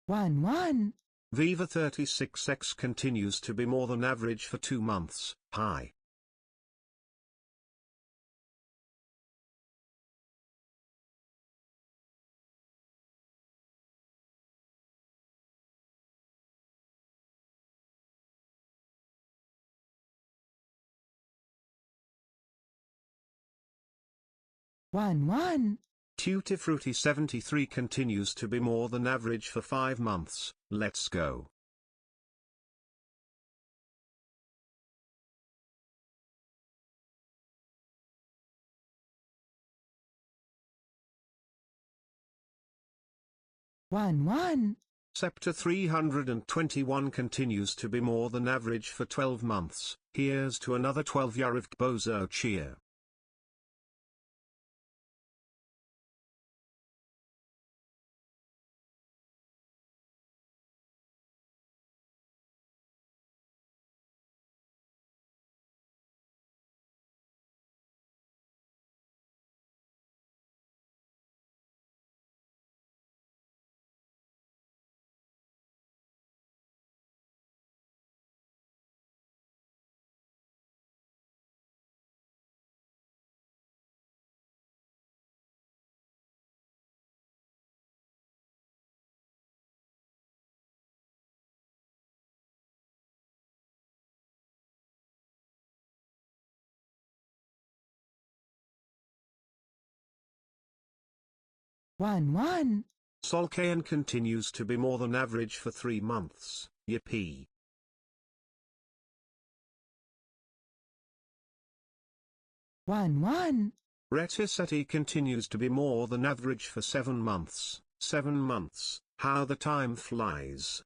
1. Viva 36X continues to be more than average for 2 months, high. One. Tutti Frutti 73 continues to be more than average for 5 months, let's go. One. Scepter 321 continues to be more than average for 12 months, here's to another 12 YourAverageBo cheer. One. Solcayan continues to be more than average for 3 months, yippee. One. Reticeti continues to be more than average for 7 months, 7 months, how the time flies.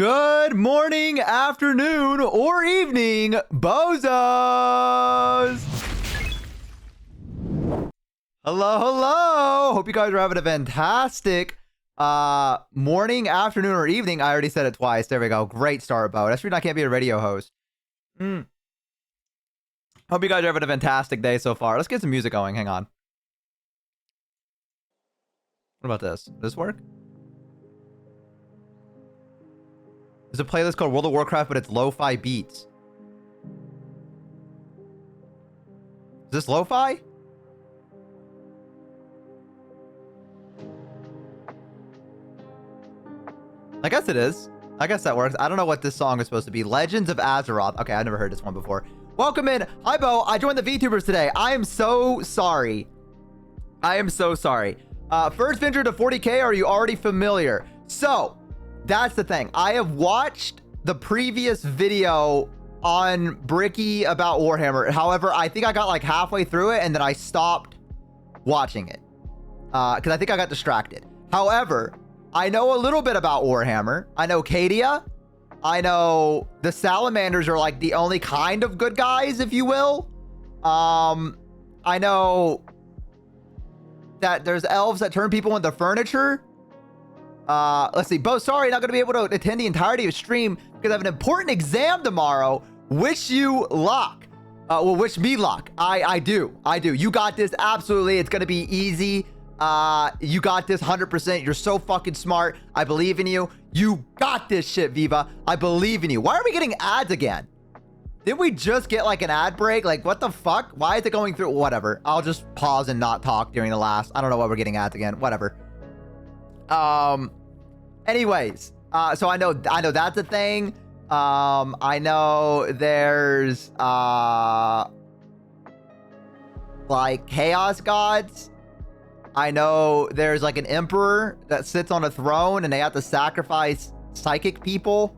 Good morning, afternoon, or evening, bozos! Hello, hello! Hope you guys are having a fantastic morning, afternoon, or evening. I already said it twice. There we go. Great start, Bo. That's the reason I can't be a radio host. Hope you guys are having a fantastic day so far. Let's get some music going. Hang on. What about this? Does this work? There's a playlist called World of Warcraft, but it's lo-fi beats. Is this lo-fi? I guess it is. I guess that works. I don't know what this song is supposed to be. Legends of Azeroth. Okay, I've never heard this one before. Welcome in. Hi, Bo. I joined the VTubers today. I am so sorry. I am so sorry. First venture to 40K, are you already familiar? So, that's the thing. I have watched the previous video on Bricky about Warhammer. However, I think I got like halfway through it and then I stopped watching it. Because I think I got distracted. However, I know a little bit about Warhammer. I know Cadia. I know the Salamanders are like the only kind of good guys, if you will. I know that there's elves that turn people into furniture. Let's see. Bo, sorry, not going to be able to attend the entirety of stream because I have an important exam tomorrow. Wish you luck. Well, wish me luck. I do. You got this. Absolutely. It's going to be easy. You got this 100%. You're so fucking smart. I believe in you. You got this shit, Viva. I believe in you. Why are we getting ads again? Did we just get like an ad break? Like, what the fuck? Why is it going through? Whatever. I'll just pause and not talk during the last. I don't know why we're getting ads again. Whatever. Anyways, so I know that's a thing. I know there's like chaos gods. I know there's like an emperor that sits on a throne and they have to sacrifice psychic people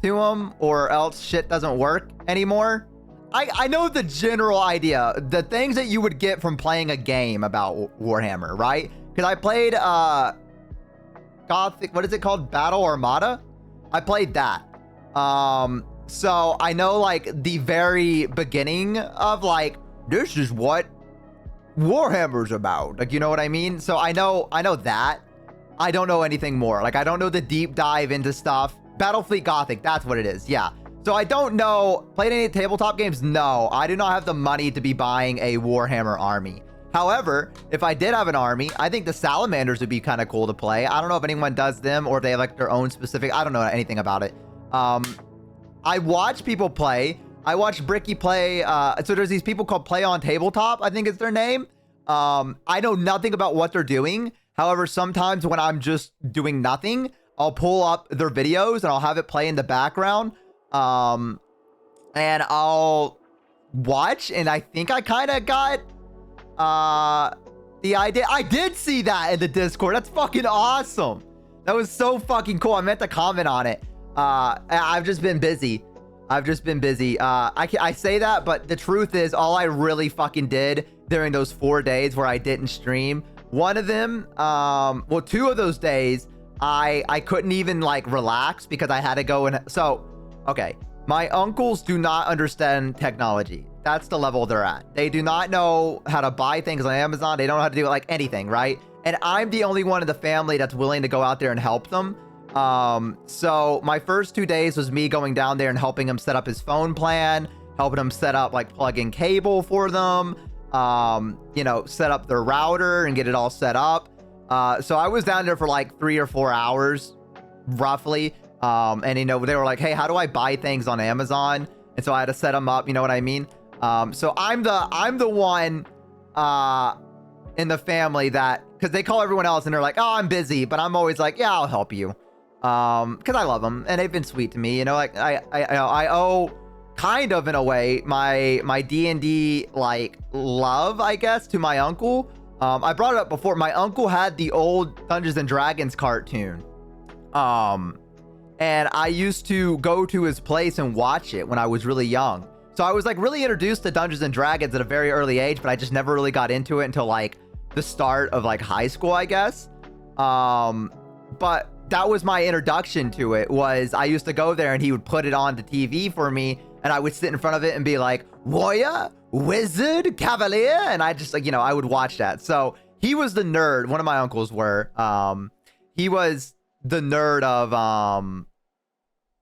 to him or else shit doesn't work anymore. I know the general idea, the things that you would get from playing a game about Warhammer, right? Because I played Gothic, what is it called? Battle Armada? I played that. So I know like the very beginning of like, this is what Warhammer's about. Like, you know what I mean? So I know that. I don't know anything more. Like, I don't know the deep dive into stuff. Battlefleet Gothic, that's what it is. Yeah. So I don't know. Played any tabletop games? No. I do not have the money to be buying a Warhammer army. However, if I did have an army, I think the Salamanders would be kind of cool to play. I don't know if anyone does them or if they have like their own specific. I don't know anything about it. I watch people play. I watched Bricky play. So there's these people called Play on Tabletop, I think is their name. I know nothing about what they're doing. However, sometimes when I'm just doing nothing, I'll pull up their videos and I'll have it play in the background. And I'll watch. And I think I kind of got the idea. I did see that in the Discord. That's fucking awesome. That was so fucking cool. I meant to comment on it. I've just been busy. I say that, but the truth is all I really fucking did during those 4 days where I didn't stream, one of them, well, 2 of those days, I couldn't even like relax because I had to go and so, okay. My uncles do not understand technology. That's the level they're at. They do not know how to buy things on Amazon. They don't know how to do like anything, right? And I'm the only one in the family that's willing to go out there and help them. So my first 2 days was me going down there and helping him set up his phone plan, helping him set up like plug-in cable for them, you know, set up their router and get it all set up. So I was down there for like 3 or 4 hours, roughly. And you know, they were like, hey, how do I buy things on Amazon? And so I had to set them up, you know what I mean? So I'm the one, in the family that, cause they call everyone else and they're like, oh, I'm busy, but I'm always like, yeah, I'll help you. Cause I love them and they've been sweet to me, you know, like I owe kind of in a way my D&D like love, I guess, to my uncle. I brought it up before. My uncle had the old Dungeons and Dragons cartoon. And I used to go to his place and watch it when I was really young. So I was like really introduced to Dungeons and Dragons at a very early age, but I just never really got into it until like the start of like high school, I guess. But that was my introduction to it. Was I used to go there and he would put it on the TV for me, and I would sit in front of it and be like, warrior, wizard, cavalier, and I just, like, you know, I would watch that. So he was the nerd. One of my uncles were. He was the nerd of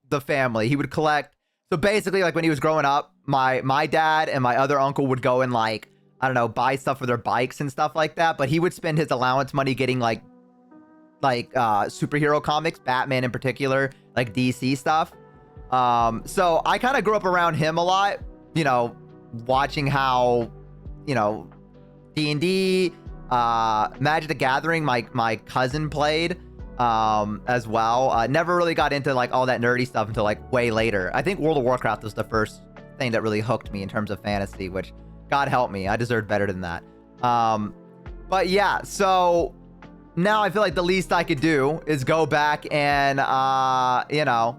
the family. He would collect. So basically, like, when he was growing up, my dad and my other uncle would go and, like, I don't know, buy stuff for their bikes and stuff like that. But he would spend his allowance money getting like superhero comics, Batman in particular, like DC stuff. So I kind of grew up around him a lot, you know, watching how, you know, D&D, Magic the Gathering, my cousin played as well. Never really got into like all that nerdy stuff until like way later. I think World of Warcraft was the first thing that really hooked me in terms of fantasy, which God help me, I deserved better than that. But yeah, so now I feel like the least I could do is go back and, you know,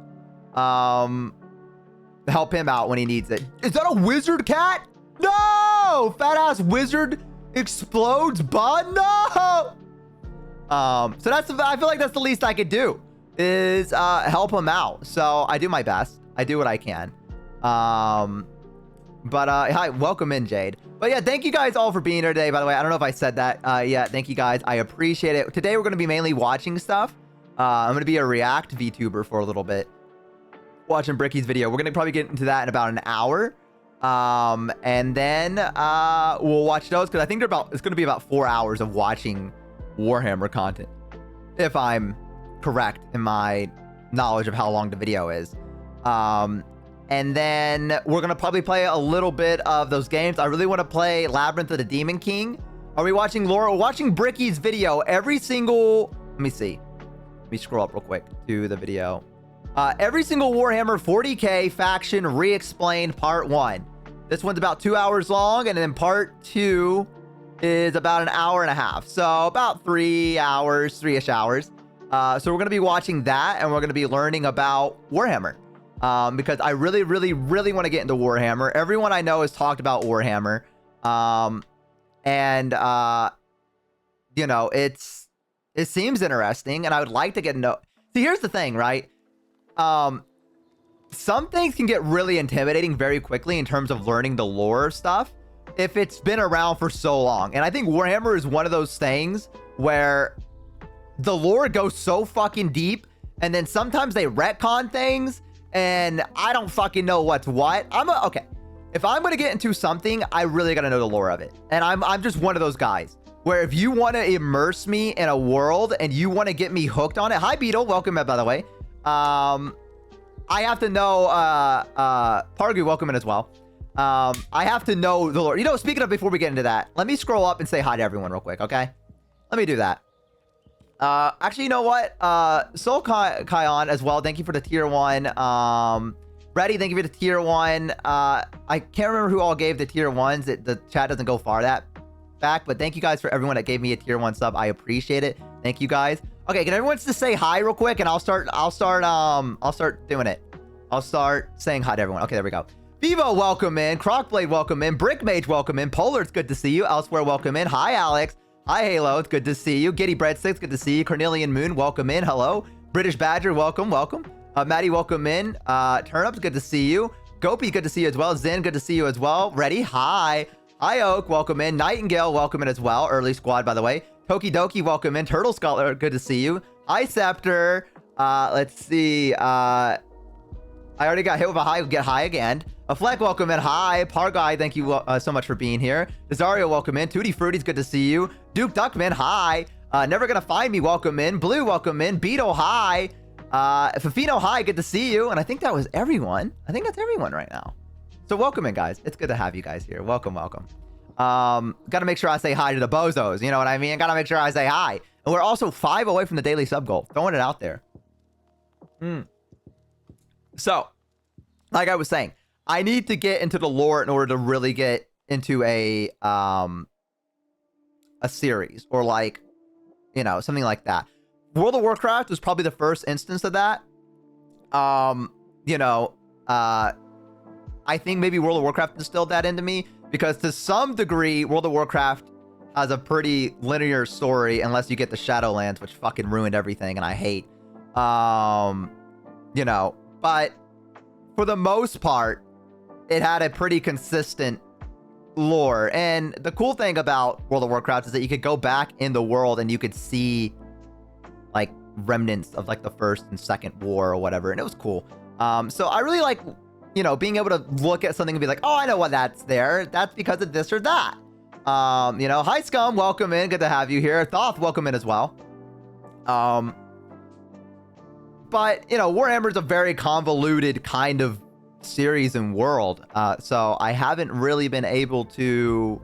help him out when he needs it. Is that a wizard cat? No! Fat ass wizard explodes, bud. No! So that's, I feel like that's the least I could do is help him out. So I do my best. I do what I can. But hi, welcome in, Jade. But yeah, thank you guys all for being here today, by the way. I don't know if I said that. Yeah, thank you guys. I appreciate it. Today we're going to be mainly watching stuff. I'm going to be a React VTuber for a little bit. Watching Bricky's video. We're going to probably get into that in about an hour. And then we'll watch those because I think it's going to be about 4 hours of watching Warhammer content, if I'm correct in my knowledge of how long the video is. And then we're going to probably play a little bit of those games. I really want to play Labyrinth of the Demon King. Are we watching Laura? We're watching Bricky's video every single... Let me see. Let me scroll up real quick to the video. Every single Warhammer 40k faction re-explained part 1. This one's about 2 hours long, and then part 2 is about an hour and a half. So about 3 hours, 3-ish hours. So we're going to be watching that, and we're going to be learning about Warhammer. Because I really, really, really want to get into Warhammer. Everyone I know has talked about Warhammer. You know, it seems interesting, and I would like to get into... See, here's the thing, right? Some things can get really intimidating very quickly in terms of learning the lore of stuff if it's been around for so long. And I think Warhammer is one of those things where the lore goes so fucking deep, and then sometimes they retcon things, and I don't fucking know what's what. Okay. If I'm going to get into something, I really got to know the lore of it. And I'm just one of those guys where if you want to immerse me in a world and you want to get me hooked on it. Hi, Beetle. Welcome, by the way. I have to know, Pargu, welcome in as well. I have to know the lore. You know, speaking of, before we get into that, let me scroll up and say hi to everyone real quick, okay? Let me do that. Actually, you know what? Soul Kion as well. Thank you for the tier 1. Ready, thank you for the tier 1. I can't remember who all gave the tier 1s. The chat doesn't go far that back, but thank you guys for everyone that gave me a tier 1 sub. I appreciate it. Thank you guys. Okay, can everyone just say hi real quick, and I'll start doing it. I'll start saying hi to everyone. Okay, there we go. Vivo, welcome in. Crocblade, welcome in. Brickmage, welcome in. Polar, it's good to see you. Elsewhere, welcome in. Hi, Alex. Hi, Halo. It's good to see you. Giddy Breadsticks, good to see you. Cornelian Moon, welcome in. Hello. British Badger, welcome. Maddie, welcome in. Turnips, good to see you. Gopi, good to see you as well. Zen, good to see you as well. Ready? Hi. Hi, Oak, welcome in. Nightingale, welcome in as well. Early squad, by the way. Tokidoki, welcome in. Turtle Scholar, good to see you. Hi, Scepter. Let's see. I already got hit with a high. Get high again. A Fleck, welcome in. Hi. Parguy, thank you so much for being here. Desario, welcome in. Tutti Fruity's good to see you. Duke Duckman, hi. Never Gonna Find Me, welcome in. Blue, welcome in. Beetle, hi. Fafino, hi. Good to see you. And I think that was everyone. I think that's everyone right now. So welcome in, guys. It's good to have you guys here. Welcome. Gotta make sure I say hi to the bozos. You know what I mean? Gotta make sure I say hi. And we're also 5 away from the daily sub goal. Throwing it out there. So, like I was saying, I need to get into the lore in order to really get into a series, or like, you know, something like that. World of Warcraft was probably the first instance of that. You know, I think maybe World of Warcraft instilled that into me, because to some degree, World of Warcraft has a pretty linear story, unless you get the Shadowlands, which fucking ruined everything, and I hate. You know, but for the most part, it had a pretty consistent lore. And the cool thing about World of Warcraft is that you could go back in the world and you could see like remnants of like the first and second war or whatever, and it was cool. So I really like, you know, being able to look at something and be like, oh, I know why that's there. That's because of this or that. You know, hi Scum, welcome in. Good to have you here. Thoth, welcome in as well. But you know, Warhammer is a very convoluted kind of series and world. So I haven't really been able to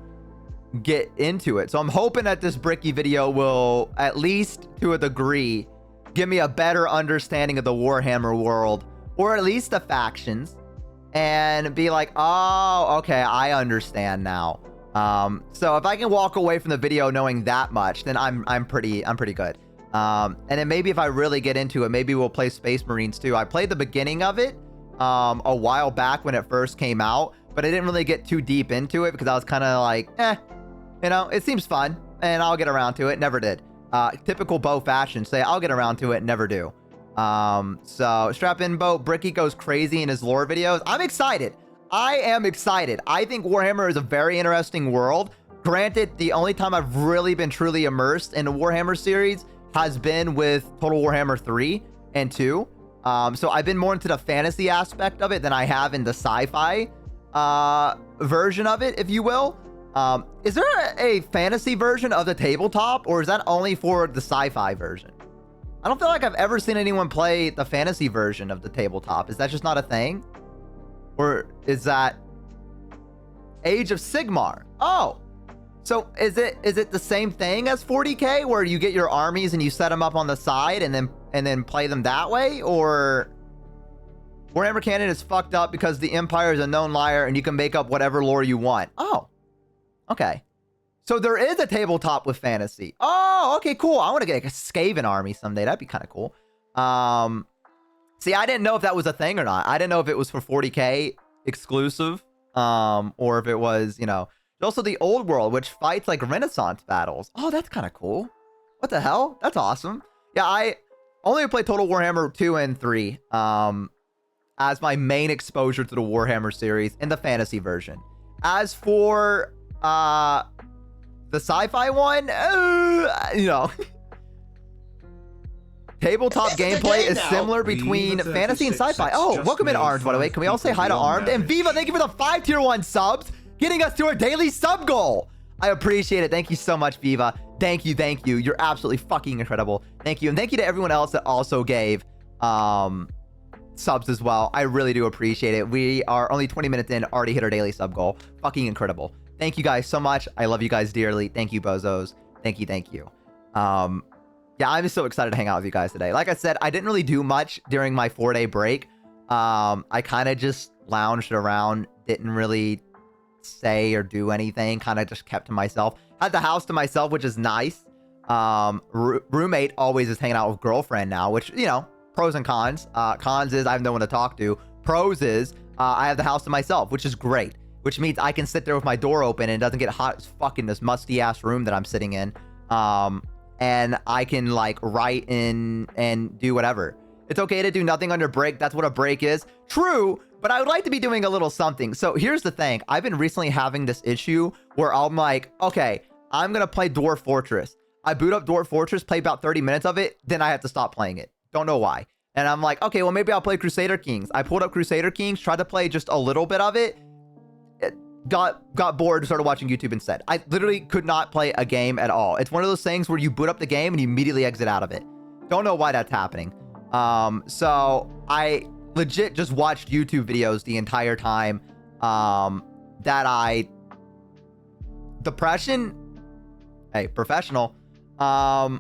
get into it. So I'm hoping that this Bricky video will, at least to a degree, give me a better understanding of the Warhammer world, or at least the factions, and be like, oh, okay, I understand now. So if I can walk away from the video knowing that much, then I'm pretty good. And then maybe if I really get into it, maybe we'll play Space Marines too. I played the beginning of it a while back when it first came out, but I didn't really get too deep into it because I was kind of like, you know, it seems fun and I'll get around to it. Never did. Typical Bo fashion, say I'll get around to it, never do. So strap in, Bo. Bricky goes crazy in his lore videos. I'm excited. I am excited. I think Warhammer is a very interesting world. Granted, the only time I've really been truly immersed in the Warhammer series has been with Total Warhammer 3 and 2. So I've been more into the fantasy aspect of it than I have in the sci-fi version of it, if you will. Is there a fantasy version of the tabletop, or is that only for the sci-fi version? I don't feel like I've ever seen anyone play the fantasy version of the tabletop. Is that just not a thing? Or is that Age of Sigmar? Oh, so is it the same thing as 40K, where you get your armies and you set them up on the side and then play them that way? Or Warhammer canon is fucked up because the Empire is a known liar and you can make up whatever lore you want. Oh, okay. So there is a tabletop with fantasy. Oh, okay, cool. I want to get like a Skaven army someday. That'd be kind of cool. See, I didn't know if that was a thing or not. I didn't know if it was for 40K exclusive, or if it was, you know, also the old world, which fights like Renaissance battles. Oh, that's kind of cool. What the hell? That's awesome. Yeah, I only played Total Warhammer 2 and 3 as my main exposure to the Warhammer series in the fantasy version. As for the sci-fi one, you know, tabletop gameplay is similar between fantasy and sci-fi. Oh, welcome in, Armed, by the way. Can we all say hi to Armed? And Viva, thank you for the 5 tier 1 subs, getting us to our daily sub goal. I appreciate it. Thank you so much, Viva. Thank you, thank you. You're absolutely fucking incredible. Thank you. And thank you to everyone else that also gave subs as well. I really do appreciate it. We are only 20 minutes in, already hit our daily sub goal. Fucking incredible. Thank you guys so much. I love you guys dearly. Thank you, bozos. Thank you, thank you. Yeah, I'm so excited to hang out with you guys today. Like I said, I didn't really do much during my 4-day break. I kind of just lounged around, didn't really say or do anything, kind of just kept to myself. Had the house to myself, which is nice. Roommate always is hanging out with girlfriend now, which, you know, pros and cons. Cons is I have no one to talk to. Pros is I have the house to myself, which is great. Which means I can sit there with my door open and it doesn't get hot as fuck in this musty ass room that I'm sitting in. And I can like write in and do whatever. It's okay to do nothing under break. That's what a break is. True, but I would like to be doing a little something. So here's the thing. I've been recently having this issue where I'm like, okay, I'm going to play Dwarf Fortress. I boot up Dwarf Fortress, play about 30 minutes of it, then I have to stop playing it. Don't know why. And I'm like, okay, well, maybe I'll play Crusader Kings. I pulled up Crusader Kings, tried to play just a little bit of it. Got bored, started watching YouTube instead. I literally could not play a game at all. It's one of those things where you boot up the game and you immediately exit out of it. Don't know why that's happening. So I legit just watched YouTube videos the entire time. Depression? Hey, professional. But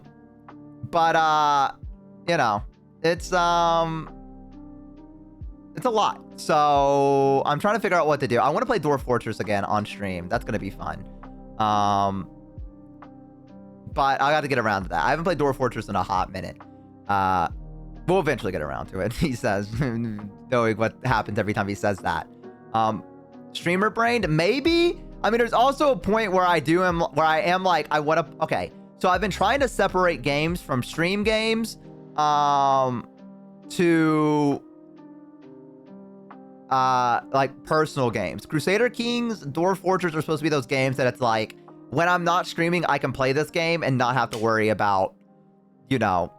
you know, it's a lot. So I'm trying to figure out what to do. I want to play Dwarf Fortress again on stream. That's going to be fun. But I got to get around to that. I haven't played Dwarf Fortress in a hot minute. We'll eventually get around to it, he says, knowing what happens every time he says that. Streamer brained? Maybe? I mean, there's also a point where I am like, I want to... Okay, so I've been trying to separate games from stream games. to like personal games. Crusader Kings, Dwarf Fortress are supposed to be those games that it's like, when I'm not streaming, I can play this game and not have to worry about, you know,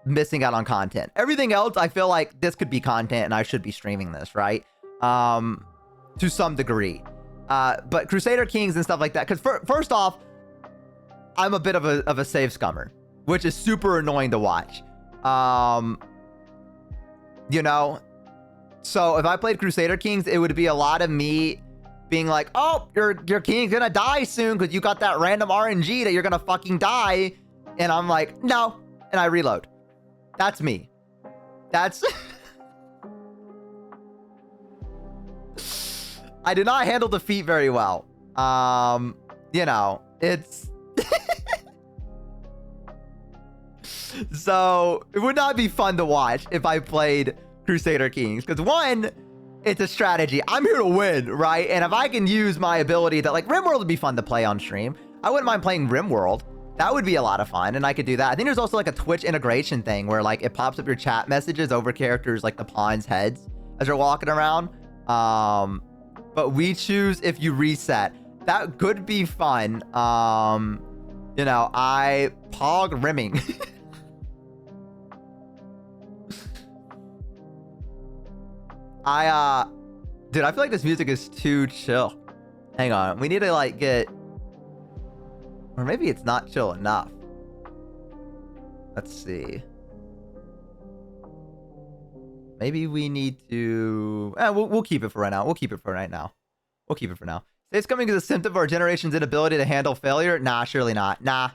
missing out on content. Everything else, I feel like this could be content and I should be streaming this, right? To some degree. But Crusader Kings and stuff like that, because first off, I'm a bit of a save scummer, which is super annoying to watch. You know, so if I played Crusader Kings, it would be a lot of me being like, oh, your king's gonna die soon because you got that random RNG that you're gonna fucking die. And I'm like, no. And I reload. That's me. That's... I did not handle defeat very well. You know, it's... So, it would not be fun to watch if I played Crusader Kings. Because one, it's a strategy. I'm here to win, right? And if I can use my ability that, like, RimWorld would be fun to play on stream. I wouldn't mind playing RimWorld. That would be a lot of fun, and I could do that. I think there's also, like, a Twitch integration thing where, like, it pops up your chat messages over characters, like, the pawns' heads as you're walking around. But we choose if you reset. That could be fun. You know, I pog rimming. Dude, I feel like this music is too chill. Hang on. We need to, like, get... Or maybe it's not chill enough. Let's see. Maybe we need to... we'll keep it for right now. We'll keep it for right now. We'll keep it for now. It's coming as a symptom of our generation's inability to handle failure? Nah, surely not. Nah.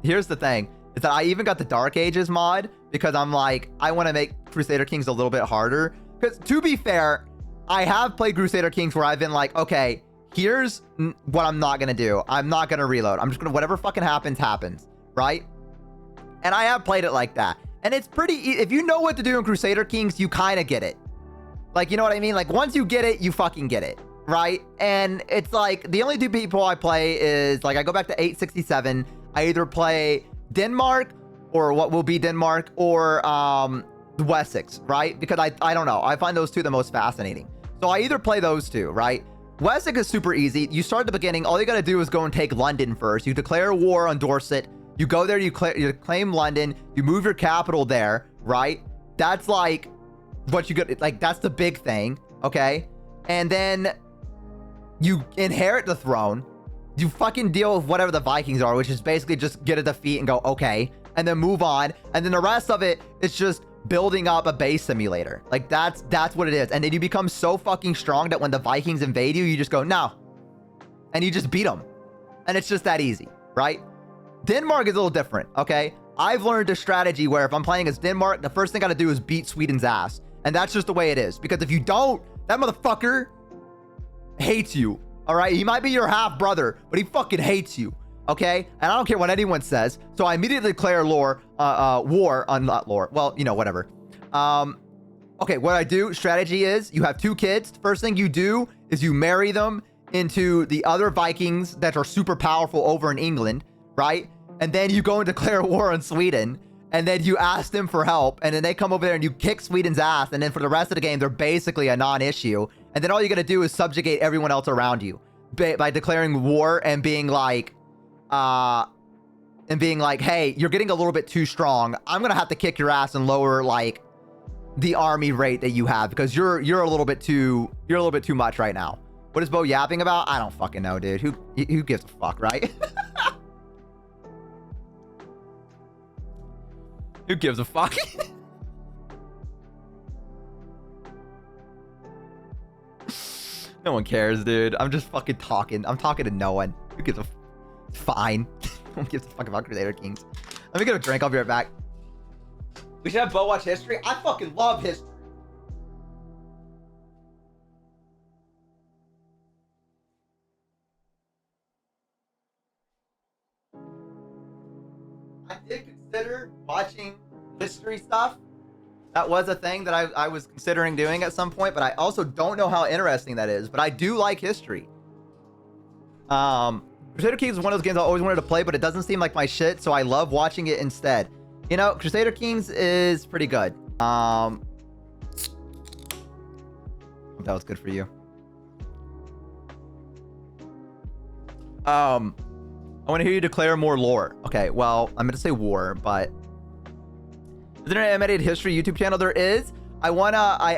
Here's the thing. Is that I even got the Dark Ages mod because I'm like, I want to make Crusader Kings a little bit harder. Because to be fair, I have played Crusader Kings where I've been like, okay, here's what I'm not going to do. I'm not going to reload. I'm just going to, whatever fucking happens, happens. Right? And I have played it like that. And it's pretty, if you know what to do in Crusader Kings, you kind of get it. Like, you know what I mean? Like, once you get it, you fucking get it. Right? And it's like, the only two people I play is, like, I go back to 867. I either play Denmark, or what will be Denmark, or Wessex, right? Because I don't know. I find those two the most fascinating. So I either play those two, right? Wessex is super easy. You start at the beginning. All you got to do is go and take London first. You declare war on Dorset. You go there, you claim London. You move your capital there, right? That's like what you get. Like, that's the big thing, okay? And then you inherit the throne. You fucking deal with whatever the Vikings are, which is basically just get a defeat and go, okay, and then move on. And then the rest of it, it's just building up a base simulator. Like, that's what it is. And then you become so fucking strong that when the Vikings invade you, you just go, no. And you just beat them. And it's just that easy, right? Denmark is a little different, okay? I've learned a strategy where if I'm playing as Denmark, the first thing I gotta do is beat Sweden's ass. And that's just the way it is. Because if you don't, that motherfucker hates you. All right, he might be your half brother, but he fucking hates you. Okay, and I don't care what anyone says. So I immediately declare war on not lore. Well, you know, whatever. Okay, what I do strategy is you have two kids. First thing you do is you marry them into the other Vikings that are super powerful over in England, right? And then you go and declare war on Sweden, and then you ask them for help, and then they come over there and you kick Sweden's ass, and then for the rest of the game, they're basically a non-issue. And then all you gotta do is subjugate everyone else around you by declaring war and being like, hey, you're getting a little bit too strong. I'm gonna have to kick your ass and lower like the army rate that you have because you're a little bit too much right now. What is Bo yapping about? I don't fucking know, dude. Who gives a fuck, right? Who gives a fuck? No one cares, dude. I'm just fucking talking. I'm talking to no one. Who gives a fine? No one gives a fuck about Crusader Kings. Let me get a drink. I'll be right back. We should have Bo watch history. I fucking love history. I did consider watching history stuff. That was a thing that I was considering doing at some point, but I also don't know how interesting that is. But I do like history. Crusader Kings is one of those games I always wanted to play, but it doesn't seem like my shit, so I love watching it instead. You know, Crusader Kings is pretty good. Hope that was good for you. I want to hear you declare more lore. Okay, well, I'm gonna say war, but is there an animated history YouTube channel? There is. I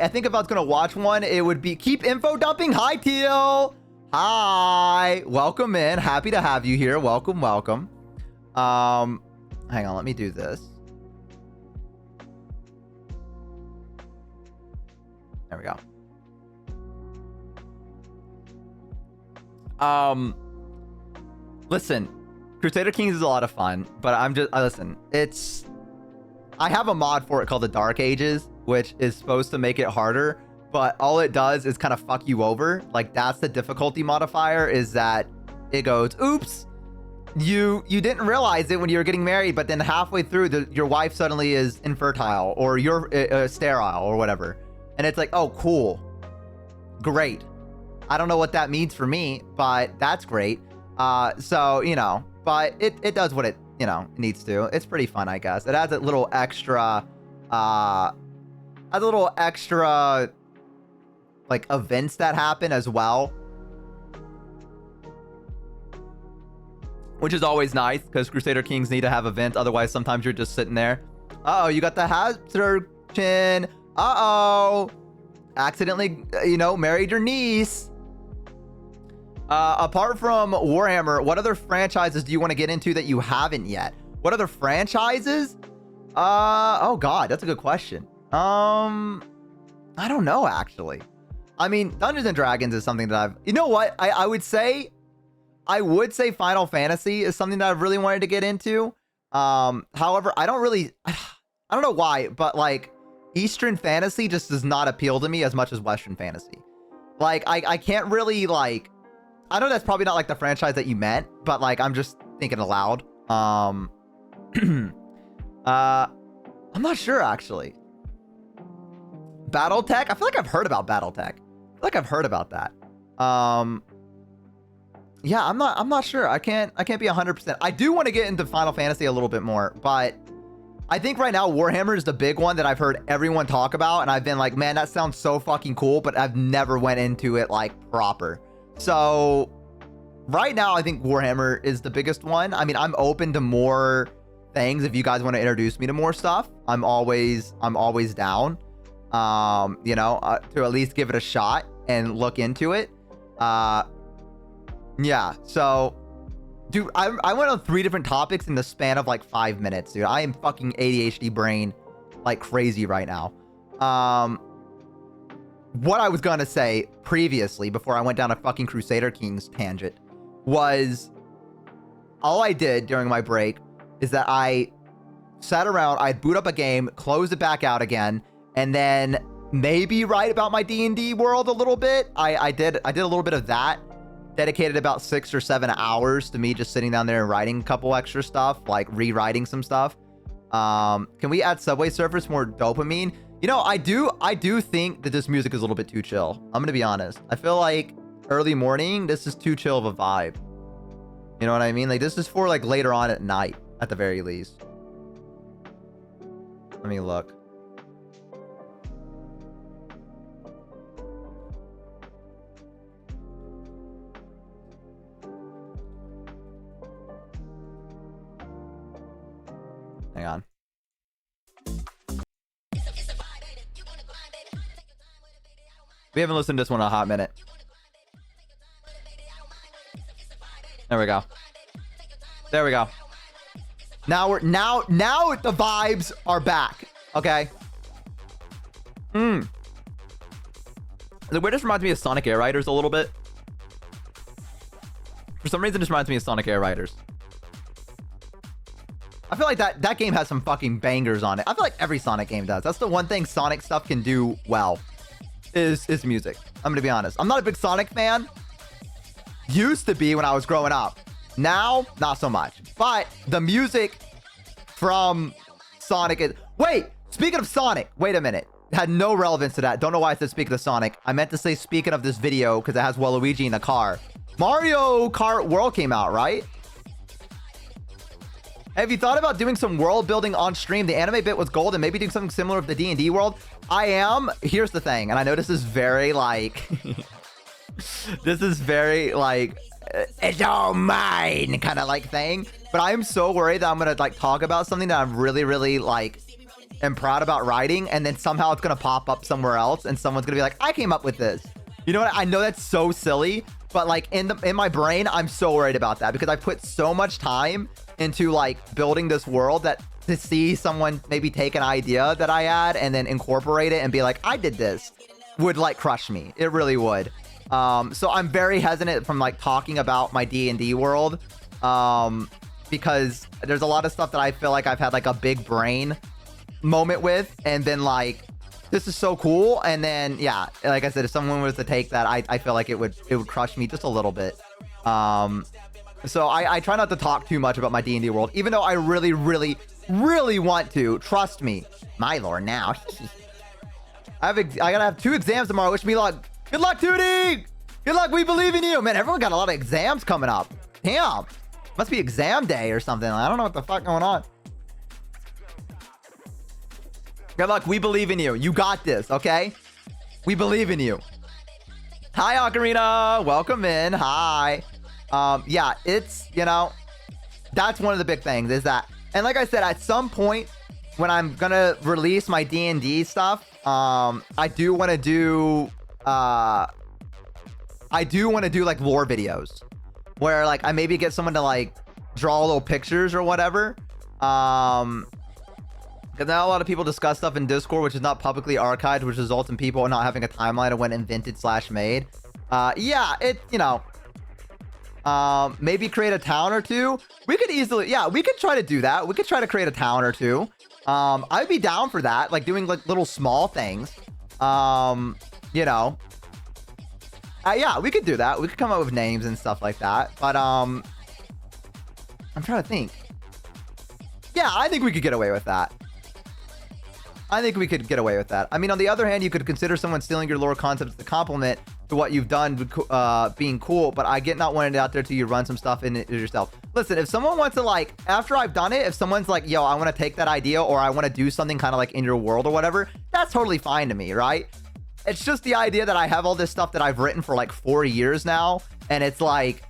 think if I was gonna watch one, it would be Keep Info Dumping. Hi, Teal. Hi. Welcome in. Happy to have you here. Welcome, welcome. Hang on, let me do this. There we go. Listen, Crusader Kings is a lot of fun, but listen, I have a mod for it called the Dark Ages, which is supposed to make it harder, but all it does is kind of fuck you over. Like, that's the difficulty modifier, is that it goes, oops, you didn't realize it when you were getting married, but then halfway through, your wife suddenly is infertile, or you're sterile, or whatever. And it's like, oh, cool. Great. I don't know what that means for me, but that's great. So, you know, but it does what it, you know, needs to. It's pretty fun, I guess. It adds a little extra, like, events that happen as well. Which is always nice, because Crusader Kings need to have events. Otherwise, sometimes you're just sitting there. Uh-oh, you got the hazard chin. Uh-oh. Accidentally, you know, married your niece. Apart from Warhammer, what other franchises do you want to get into that you haven't yet? What other franchises? Oh god, that's a good question. I don't know, actually. I mean, Dungeons and Dragons is something that you know what? I would say Final Fantasy is something that I've really wanted to get into. However, I don't know why, but like Eastern fantasy just does not appeal to me as much as Western fantasy. Like, I can't really, like, I know that's probably not like the franchise that you meant, but like, I'm just thinking aloud. I'm not sure, actually. Battletech? I feel like I've heard about Battletech. I feel like I've heard about that. Yeah, I'm not sure. I can't be 100%. I do want to get into Final Fantasy a little bit more, but I think right now Warhammer is the big one that I've heard everyone talk about, and I've been like, man, that sounds so fucking cool, but I've never went into it like proper. So right now, I think Warhammer is the biggest one. I mean, I'm open to more things. If you guys want to introduce me to more stuff, I'm always down. You know, to at least give it a shot and look into it. Yeah. So, dude, I went on 3 different topics in the span of like 5 minutes, dude. I am fucking ADHD brain like crazy right now. What I was gonna say previously, before I went down a fucking Crusader Kings tangent, was all I did during my break is that I sat around, I'd boot up a game, close it back out again, and then maybe write about my D&D world a little bit. I did a little bit of that. Dedicated about 6 or 7 hours to me just sitting down there and writing a couple extra stuff, like rewriting some stuff. Can we add Subway Surfers more dopamine? You know, I do think that this music is a little bit too chill. I'm gonna be honest. I feel like early morning, this is too chill of a vibe. You know what I mean? Like, this is for like later on at night, at the very least. Let me look. Hang on. We haven't listened to this one in a hot minute. There we go. There we go. Now the vibes are back. Okay. The way this reminds me of Sonic Air Riders a little bit. For some reason, this reminds me of Sonic Air Riders. I feel like that game has some fucking bangers on it. I feel like every Sonic game does. That's the one thing Sonic stuff can do well. Is music. I'm gonna be honest. I'm not a big Sonic fan. Used to be when I was growing up. Now, not so much. But the music from Sonic is... Wait! Speaking of Sonic, wait a minute. Had no relevance to that. Don't know why I said speaking of Sonic. I meant to say speaking of this video because it has Waluigi in a car. Mario Kart World came out, right? Have you thought about doing some world building on stream? The anime bit was gold and maybe doing something similar with the D&D world. I am. Here's the thing. And I know this is very like, this is very like, it's all mine kind of like thing. But I'm so worried that I'm going to like talk about something that I'm really, really like, am proud about writing. And then somehow it's going to pop up somewhere else. And someone's going to be like, I came up with this. You know what? I know that's so silly. But like in my brain, I'm so worried about that because I put so much time into like building this world that to see someone maybe take an idea that I had and then incorporate it and be like, I did this, would like crush me. It really would. So I'm very hesitant from like talking about my D&D world because there's a lot of stuff that I feel like I've had like a big brain moment with and then like, this is so cool. And then, yeah, like I said, if someone was to take that, I feel like it would crush me just a little bit. So I try not to talk too much about my D&D world, even though I really, really, really want to. Trust me. My lord, now. I gotta have 2 exams tomorrow. Wish me luck. Good luck, Tootie! Good luck. We believe in you. Man, everyone got a lot of exams coming up. Damn. Must be exam day or something. I don't know what the fuck going on. Good luck. We believe in you. You got this, okay? We believe in you. Hi, Ocarina. Welcome in. Hi. Yeah, it's, you know, that's one of the big things is that, and like I said, at some point when I'm gonna release my D&D stuff, I do want to do like lore videos where like I maybe get someone to like draw little pictures or whatever. Because now a lot of people discuss stuff in Discord, which is not publicly archived, which results in people not having a timeline of when invented/made. Yeah, it, you know, maybe create a town or 2. We could easily, yeah, we could try to do that. We could try to create a town or 2. I'd be down for that, like doing like little small things. You know, yeah, we could do that. We could come up with names and stuff like that. But I'm trying to think. Yeah, I think we could get away with that. I think we could get away with that. I mean, on the other hand, you could consider someone stealing your lore concepts as a compliment to what you've done being cool, but I get not wanting it out there till you run some stuff in it yourself. Listen, if someone wants to like, after I've done it, if someone's like, yo, I want to take that idea or I want to do something kind of like in your world or whatever, that's totally fine to me, right? It's just the idea that I have all this stuff that I've written for like 4 years now. And it's like,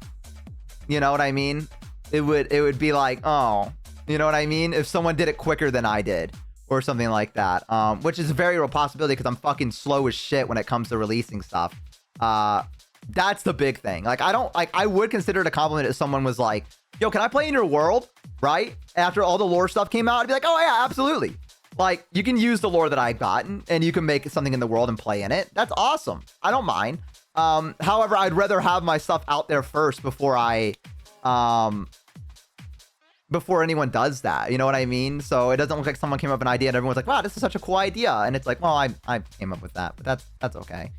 you know what I mean? It would be like, oh, you know what I mean? If someone did it quicker than I did. Or something like that, which is a very real possibility because I'm fucking slow as shit when it comes to releasing stuff. That's the big thing. Like, I would consider it a compliment if someone was like, yo, can I play in your world? Right? After all the lore stuff came out, I'd be like, oh yeah, absolutely. Like, you can use the lore that I've gotten and you can make something in the world and play in it. That's awesome. I don't mind. However, I'd rather have my stuff out there first before before anyone does that, you know what I mean? So it doesn't look like someone came up with an idea and everyone's like, wow, this is such a cool idea. And it's like, well, I came up with that, but that's okay.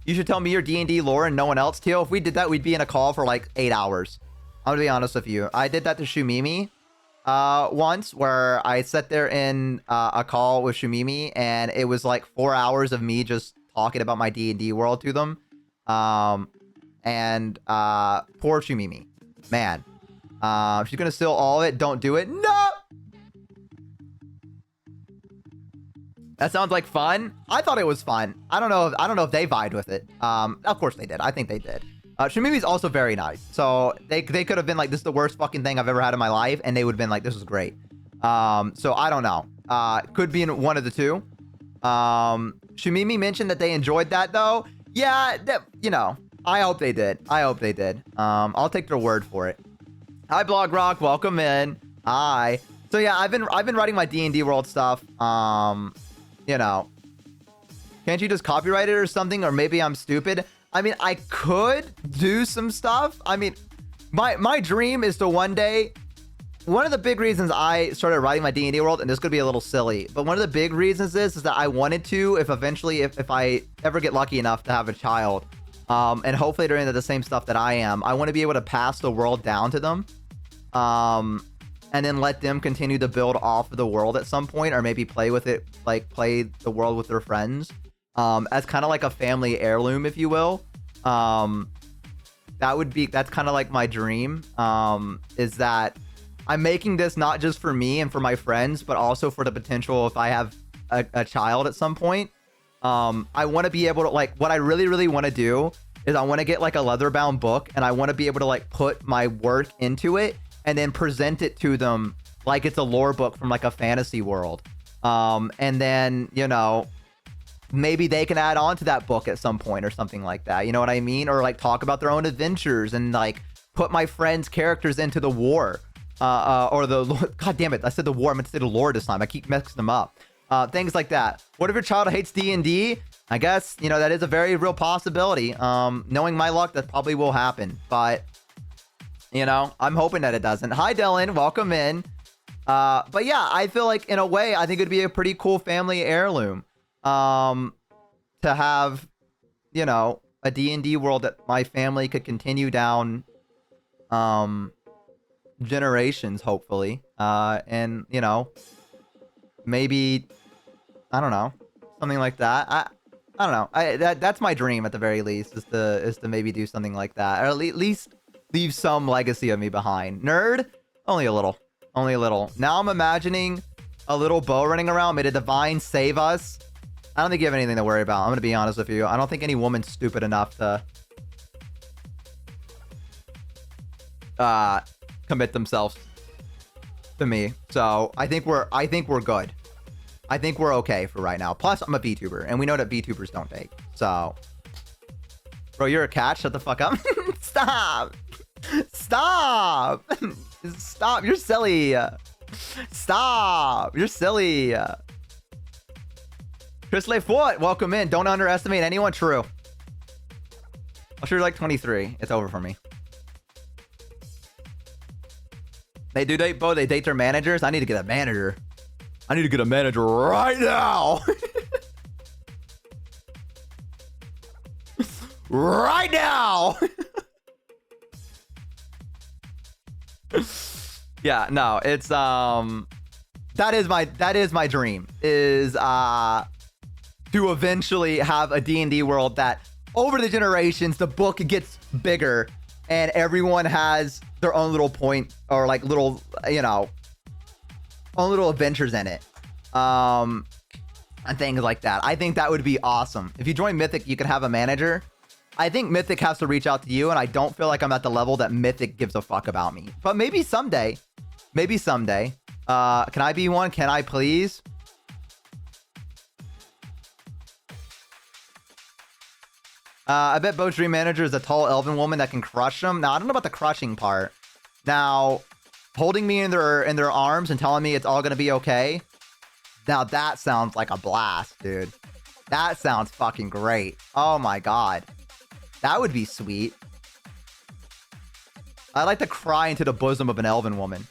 You should tell me your D&D lore and no one else, Teal. If we did that, we'd be in a call for like 8 hours. I'm gonna be honest with you. I did that to Shumimi once where I sat there in a call with Shumimi and it was like 4 hours of me just talking about my D&D world to them. Poor Shumimi, man. She's gonna steal all of it. Don't do it. No. That sounds like fun. I thought it was fun. I don't know if they vibed with it. Of course they did. I think they did. Shumimi's also very nice. So they could have been like, this is the worst fucking thing I've ever had in my life, and they would have been like, this was great. So I don't know. Could be in one of the two. Shumimi mentioned that they enjoyed that though. Yeah, you know, I hope they did. I hope they did. I'll take their word for it. Hi, Blog Rock. Welcome in. Hi. So yeah, I've been writing my D&D world stuff. You know, can't you just copyright it or something? Or maybe I'm stupid. I mean, I could do some stuff. I mean, my dream is to one day. One of the big reasons I started writing my D&D world, and this could be a little silly, but one of the big reasons is that I wanted to, if I ever get lucky enough to have a child, and hopefully they're into the same stuff that I am, I want to be able to pass the world down to them, and then let them continue to build off of the world at some point, or maybe play with it, like play the world with their friends, as kind of like a family heirloom, if you will. That's kind of like my dream, is that I'm making this not just for me and for my friends, but also for the potential if I have a child at some point. I want to be able to, like, what I really, really want to do is I want to get like a leather bound book, and I want to be able to like put my work into it and then present it to them like it's a lore book from like a fantasy world. And then, you know, maybe they can add on to that book at some point or something like that. You know what I mean? Or like talk about their own adventures and like put my friends' characters into the war. Or the, god damn it, I said the war, I meant to say the lore this time. I keep mixing them up. Things like that. What if your child hates D&D? I guess, you know, that is a very real possibility. Knowing my luck, that probably will happen. But, you know, I'm hoping that it doesn't. Hi, Dylan. Welcome in. But yeah, I feel like in a way, I think it'd be a pretty cool family heirloom. To have, you know, a D&D world that my family could continue down, generations, hopefully. And, you know, maybe, I don't know, something like that. I don't know. That's my dream at the very least, is to maybe do something like that, or at least leave some legacy of me behind. Nerd, only a little. Now I'm imagining a little bow running around. May the divine save us. I don't think you have anything to worry about. I'm gonna be honest with you. I don't think any woman's stupid enough to commit themselves to me. So I think we're good. I think we're okay for right now. Plus, I'm a VTuber, and we know that VTubers don't take. So, bro, you're a cat. Shut the fuck up. Stop. Stop. You're silly. Stop. You're silly. Chris Lefort, welcome in. Don't underestimate anyone. True. I'll sure you're like 23. It's over for me. They do date, Bo. They date their managers. I need to get a manager. I need to get a manager right now. Right now. Yeah, no, it's that is my dream, is to eventually have a D&D world that over the generations the book gets bigger and everyone has their own little point, or like little, you know, own little adventures in it, and things like that. I think that would be awesome. If you join Mythic, you could have a manager. I think Mythic has to reach out to you, and I don't feel like I'm at the level that Mythic gives a fuck about me. But maybe someday. Maybe someday. Can I be one? Can I please? I bet Bo's dream manager is a tall elven woman that can crush them. Now, I don't know about the crushing part. Now, holding me in their arms and telling me it's all gonna be okay. Now that sounds like a blast, dude. That sounds fucking great. Oh my god. That would be sweet. I'd like to cry into the bosom of an elven woman.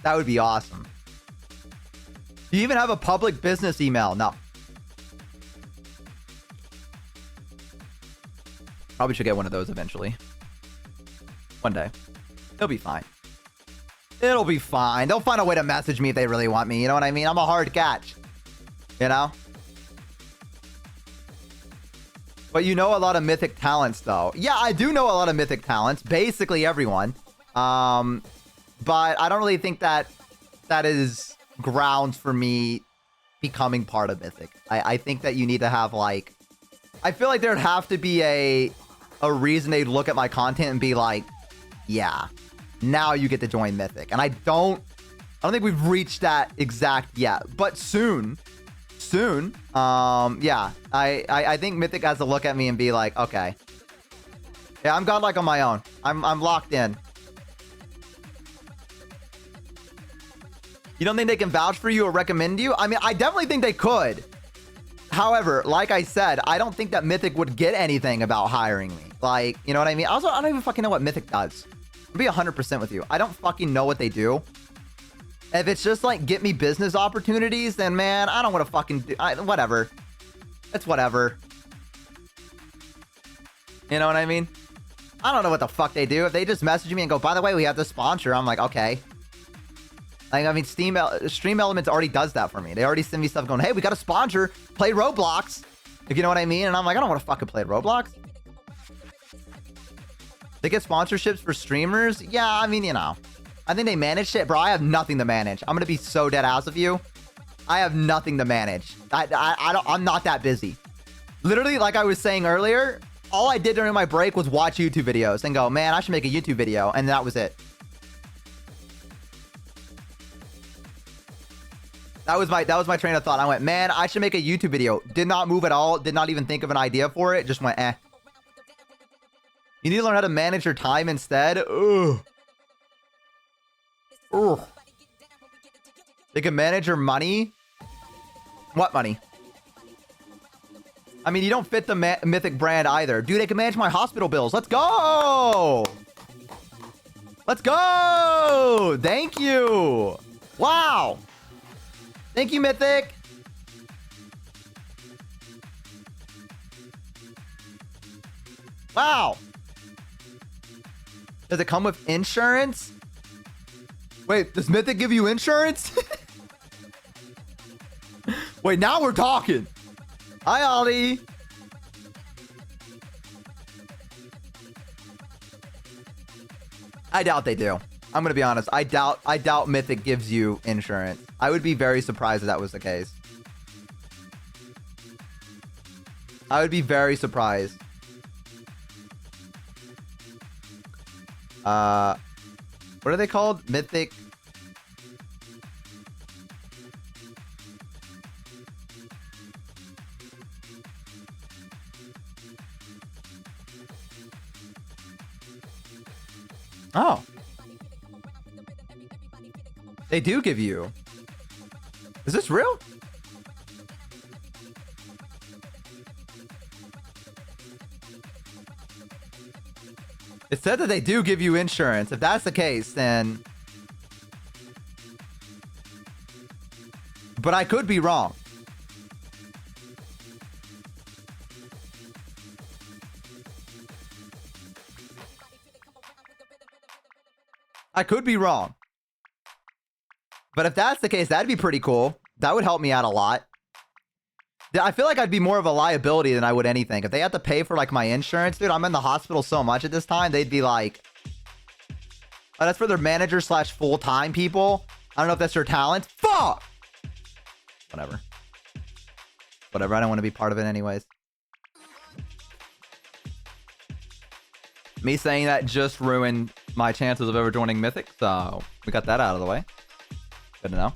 That would be awesome. Do you even have a public business email? No. Probably should get one of those eventually. One day. It'll be fine. It'll be fine. They'll find a way to message me if they really want me. You know what I mean? I'm a hard catch. You know? But you know a lot of Mythic talents, though. Yeah, I do know a lot of Mythic talents. Basically everyone. But I don't really think that is grounds for me becoming part of Mythic. I think that you need to have, like... I feel like there'd have to be a reason they'd look at my content and be like, yeah, now you get to join Mythic. And I don't think we've reached that exact yet, but soon. Yeah, I think Mythic has to look at me and be like, okay, yeah, I'm godlike on my own. I'm locked in. You don't think they can vouch for you or recommend you? I mean, I definitely think they could. However, like I said, I don't think that Mythic would get anything about hiring me. Like, you know what I mean? Also, I don't even fucking know what Mythic does. I'll be 100% with you. I don't fucking know what they do. If it's just like, get me business opportunities, then man, I don't want to fucking do... whatever. It's whatever. You know what I mean? I don't know what the fuck they do. If they just message me and go, by the way, we have this sponsor, I'm like, okay. Like, I mean, Stream Elements already does that for me. They already send me stuff going, hey, we got a sponsor, play Roblox. If you know what I mean? And I'm like, I don't want to fucking play Roblox. They get sponsorships for streamers? Yeah, I mean, you know. I think they manage shit. Bro, I have nothing to manage. I'm going to be so dead ass of you. I have nothing to manage. I'm not that busy. Literally, like I was saying earlier, all I did during my break was watch YouTube videos and go, man, I should make a YouTube video. And that was it. That was my train of thought. I went, man, I should make a YouTube video. Did not move at all. Did not even think of an idea for it. Just went, eh. You need to learn how to manage your time instead. Ugh. Ugh. They can manage your money. What money? I mean, you don't fit the Mythic brand either. Dude, they can manage my hospital bills. Let's go. Let's go. Thank you. Wow. Thank you, Mythic. Wow. Does it come with insurance? Wait, does Mythic give you insurance? Wait, now we're talking. Hi, Ollie. I doubt they do. I'm gonna be honest. I doubt Mythic gives you insurance. I would be very surprised if that was the case. I would be very surprised. What are they called? Mythic. Oh. They do give you. Is this real? It said that they do give you insurance. If that's the case, then... But I could be wrong. I could be wrong. But if that's the case, that'd be pretty cool. That would help me out a lot. I feel like I'd be more of a liability than I would anything. If they had to pay for, like, my insurance, dude, I'm in the hospital so much at this time, they'd be like... Oh, that's for their manager slash full-time people. I don't know if that's their talent. Fuck! Whatever. Whatever, I don't want to be part of it anyways. Me saying that just ruined my chances of ever joining Mythic, so we got that out of the way. Good to know.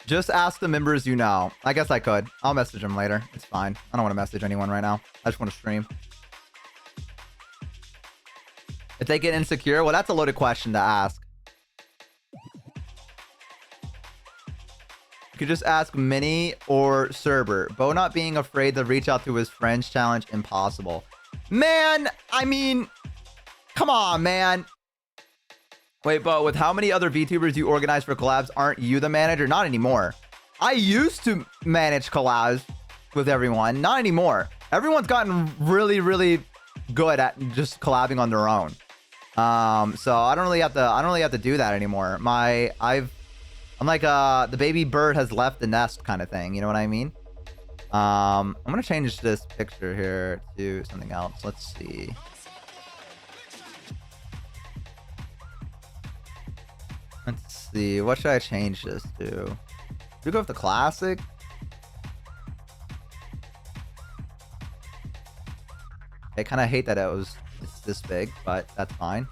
Just ask the members you know. I guess I could. I'll message them later. It's fine. I don't want to message anyone right now. I just want to stream. If they get insecure, well, that's a loaded question to ask. You could just ask Minnie or Cerber. Bo not being afraid to reach out to his friends challenge impossible. Man, I mean, come on, man. Wait, Bo, with how many other VTubers you organize for collabs, aren't you the manager? Not anymore. I used to manage collabs with everyone. Not anymore. Everyone's gotten really, really good at just collabing on their own. So I don't really have to do that anymore. I'm like the baby bird has left the nest kind of thing. You know what I mean? I'm gonna change this picture here to something else. Let's see. Let's see. What should I change this to? Should we go with the classic? I kind of hate that it's this big, but that's fine.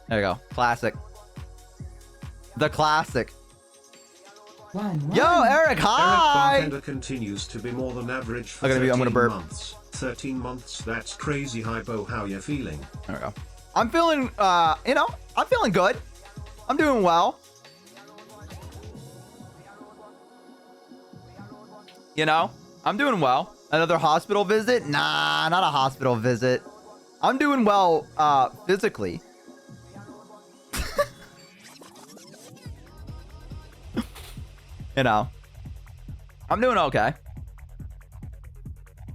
There you go. Classic. The classic. One. Yo, Eric, hi! Eric Bartender continues to be more than average for I'm 13 gonna burp. months. 13 months, that's crazy. Hi, Bo, how you feeling? There we go. I'm feeling, you know, I'm feeling good. I'm doing well. You know? I'm doing well. Another hospital visit? Nah, not a hospital visit. I'm doing well, physically. You know. I'm doing okay.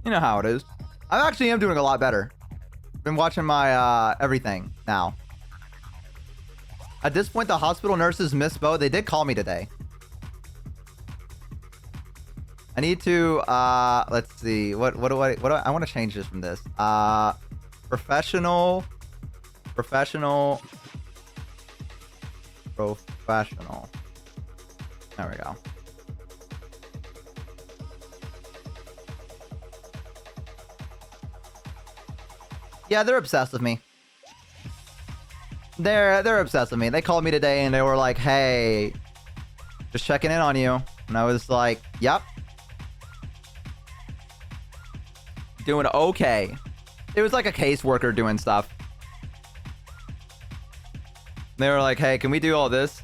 You know how it is. I actually am doing a lot better. Been watching my, everything now. At this point, the hospital nurses miss Bo. They did call me today. I need to, let's see. What do I want to change this from this. Professional. There we go. Yeah, they're obsessed with me. They're obsessed with me. They called me today and they were like, "Hey, just checking in on you." And I was like, "Yep. Doing okay." It was like a caseworker doing stuff. They were like, "Hey, can we do all this?"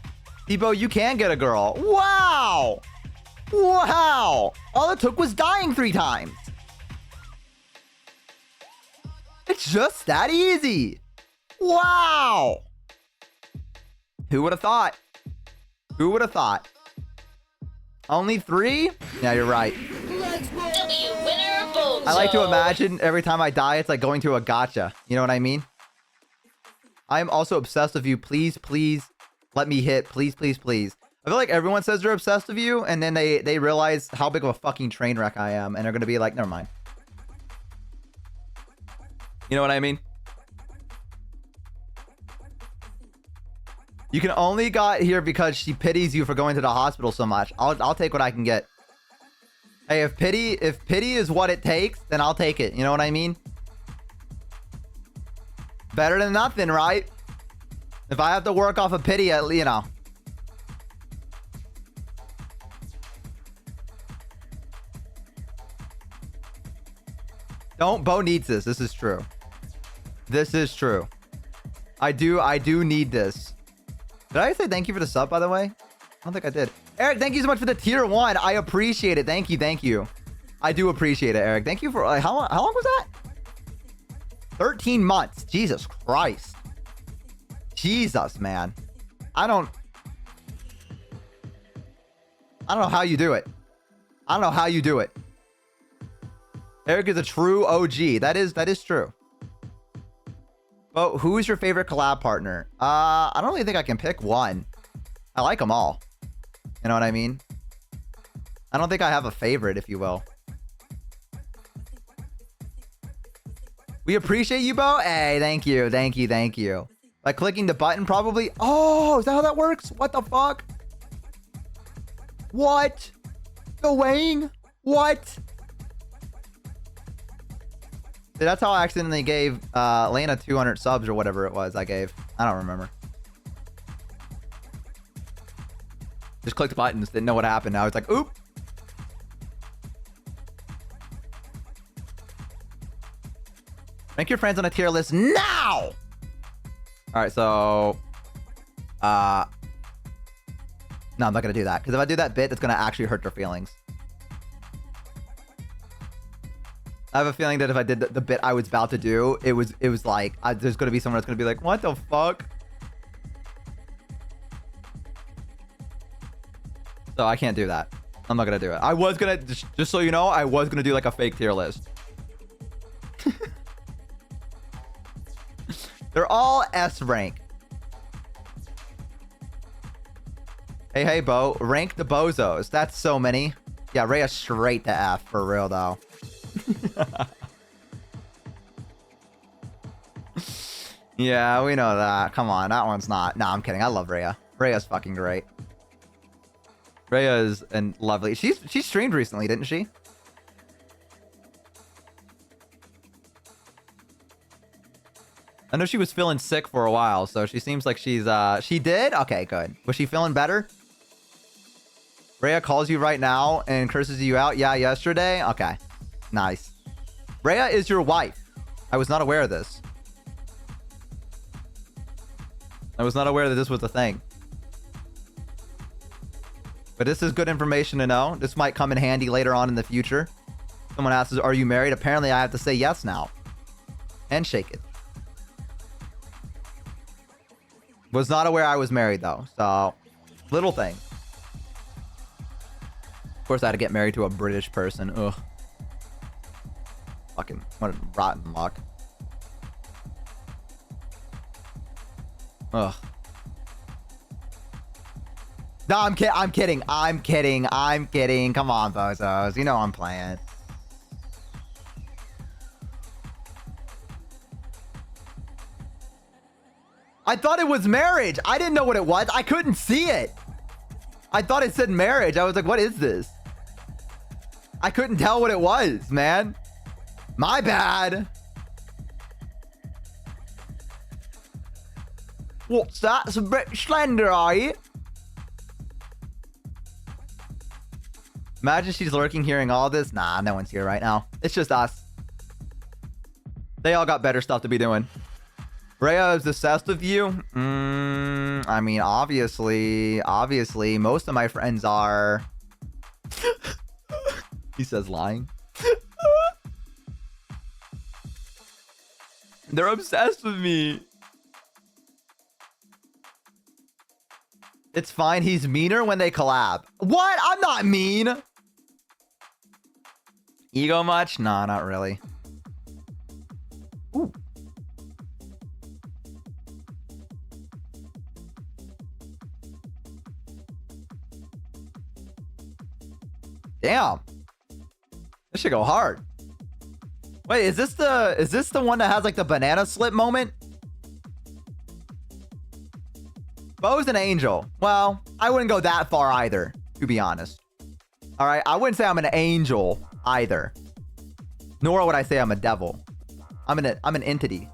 Ebo, you can get a girl. Wow! Wow! All it took was dying 3 times. It's just that easy. Wow! Who would have thought? Who would have thought? Only 3? Yeah, you're right. I like to imagine every time I die, it's like going to a gacha. You know what I mean? I am also obsessed with you. Please, please, let me hit. Please, please, please. I feel like everyone says they're obsessed with you, and then they realize how big of a fucking train wreck I am, and they're gonna be like, never mind. You know what I mean? You can only got here because she pities you for going to the hospital so much. I'll take what I can get. Hey, if pity is what it takes, then I'll take it. You know what I mean? Better than nothing, right? If I have to work off of pity, you know. Bo needs this. This is true. This is true. I do need this. Did I say thank you for the sub, by the way? I don't think I did. Eric, thank you so much for the tier 1. I appreciate it. Thank you. I do appreciate it, Eric. Thank you for how long was that? 13 months. Jesus Christ. Jesus, man. I don't know how you do it. I don't know how you do it. Eric is a true OG. That is true. But who is your favorite collab partner? I don't really think I can pick one. I like them all. You know what I mean? I don't think I have a favorite, if you will. We appreciate you, Bo. Hey, thank you. By clicking the button, probably. Oh, is that how that works? What the fuck? What? The weighing? What? Dude, that's how I accidentally gave Lena 200 subs or whatever it was I gave. I don't remember. Just clicked buttons, didn't know what happened. Now it's like, oop. Rank your friends on a tier list now! Alright, so... No, I'm not gonna do that. Because if I do that bit, it's gonna actually hurt their feelings. I have a feeling that if I did the bit I was about to do, it was like, there's gonna be someone that's gonna be like, what the fuck? So I can't do that. I'm not gonna do it. I was gonna, just so you know, I was gonna do like a fake tier list. They're all S rank. Hey, Bo. Rank the bozos. That's so many. Yeah, Rhea straight to F for real, though. Yeah, we know that. Come on, that one's not. No, I'm kidding. I love Rhea. Rhea's fucking great. Rhea is lovely. She streamed recently, didn't she? I know she was feeling sick for a while, so she seems like she's, she did? Okay, good. Was she feeling better? Rhea calls you right now and curses you out? Yeah, yesterday? Okay. Nice. Rhea is your wife. I was not aware of this. I was not aware that this was a thing. But this is good information to know. This might come in handy later on in the future. Someone asks, are you married? Apparently, I have to say yes now. And shake it. Was not aware I was married, though. So, little thing. Of course, I had to get married to a British person. Ugh. Fucking, what a rotten luck. Ugh. No, I'm kidding. I'm kidding. Come on, bozos. You know I'm playing. I thought it was marriage. I didn't know what it was. I couldn't see it. I thought it said marriage. I was like, what is this? I couldn't tell what it was, man. My bad. What's that? It's a bit slender, are you? Imagine she's lurking hearing all this. Nah, no one's here right now. It's just us. They all got better stuff to be doing. Rhea is obsessed with you? I mean, obviously, most of my friends are. He says lying. They're obsessed with me. It's fine. He's meaner when they collab. What? I'm not mean. Ego much? Nah, not really. Ooh. Damn. This should go hard. Wait, is this the one that has like the banana slip moment? Bo's an angel. Well, I wouldn't go that far either, to be honest. All right, I wouldn't say I'm an angel either. Nor would I say I'm a devil. I'm an entity.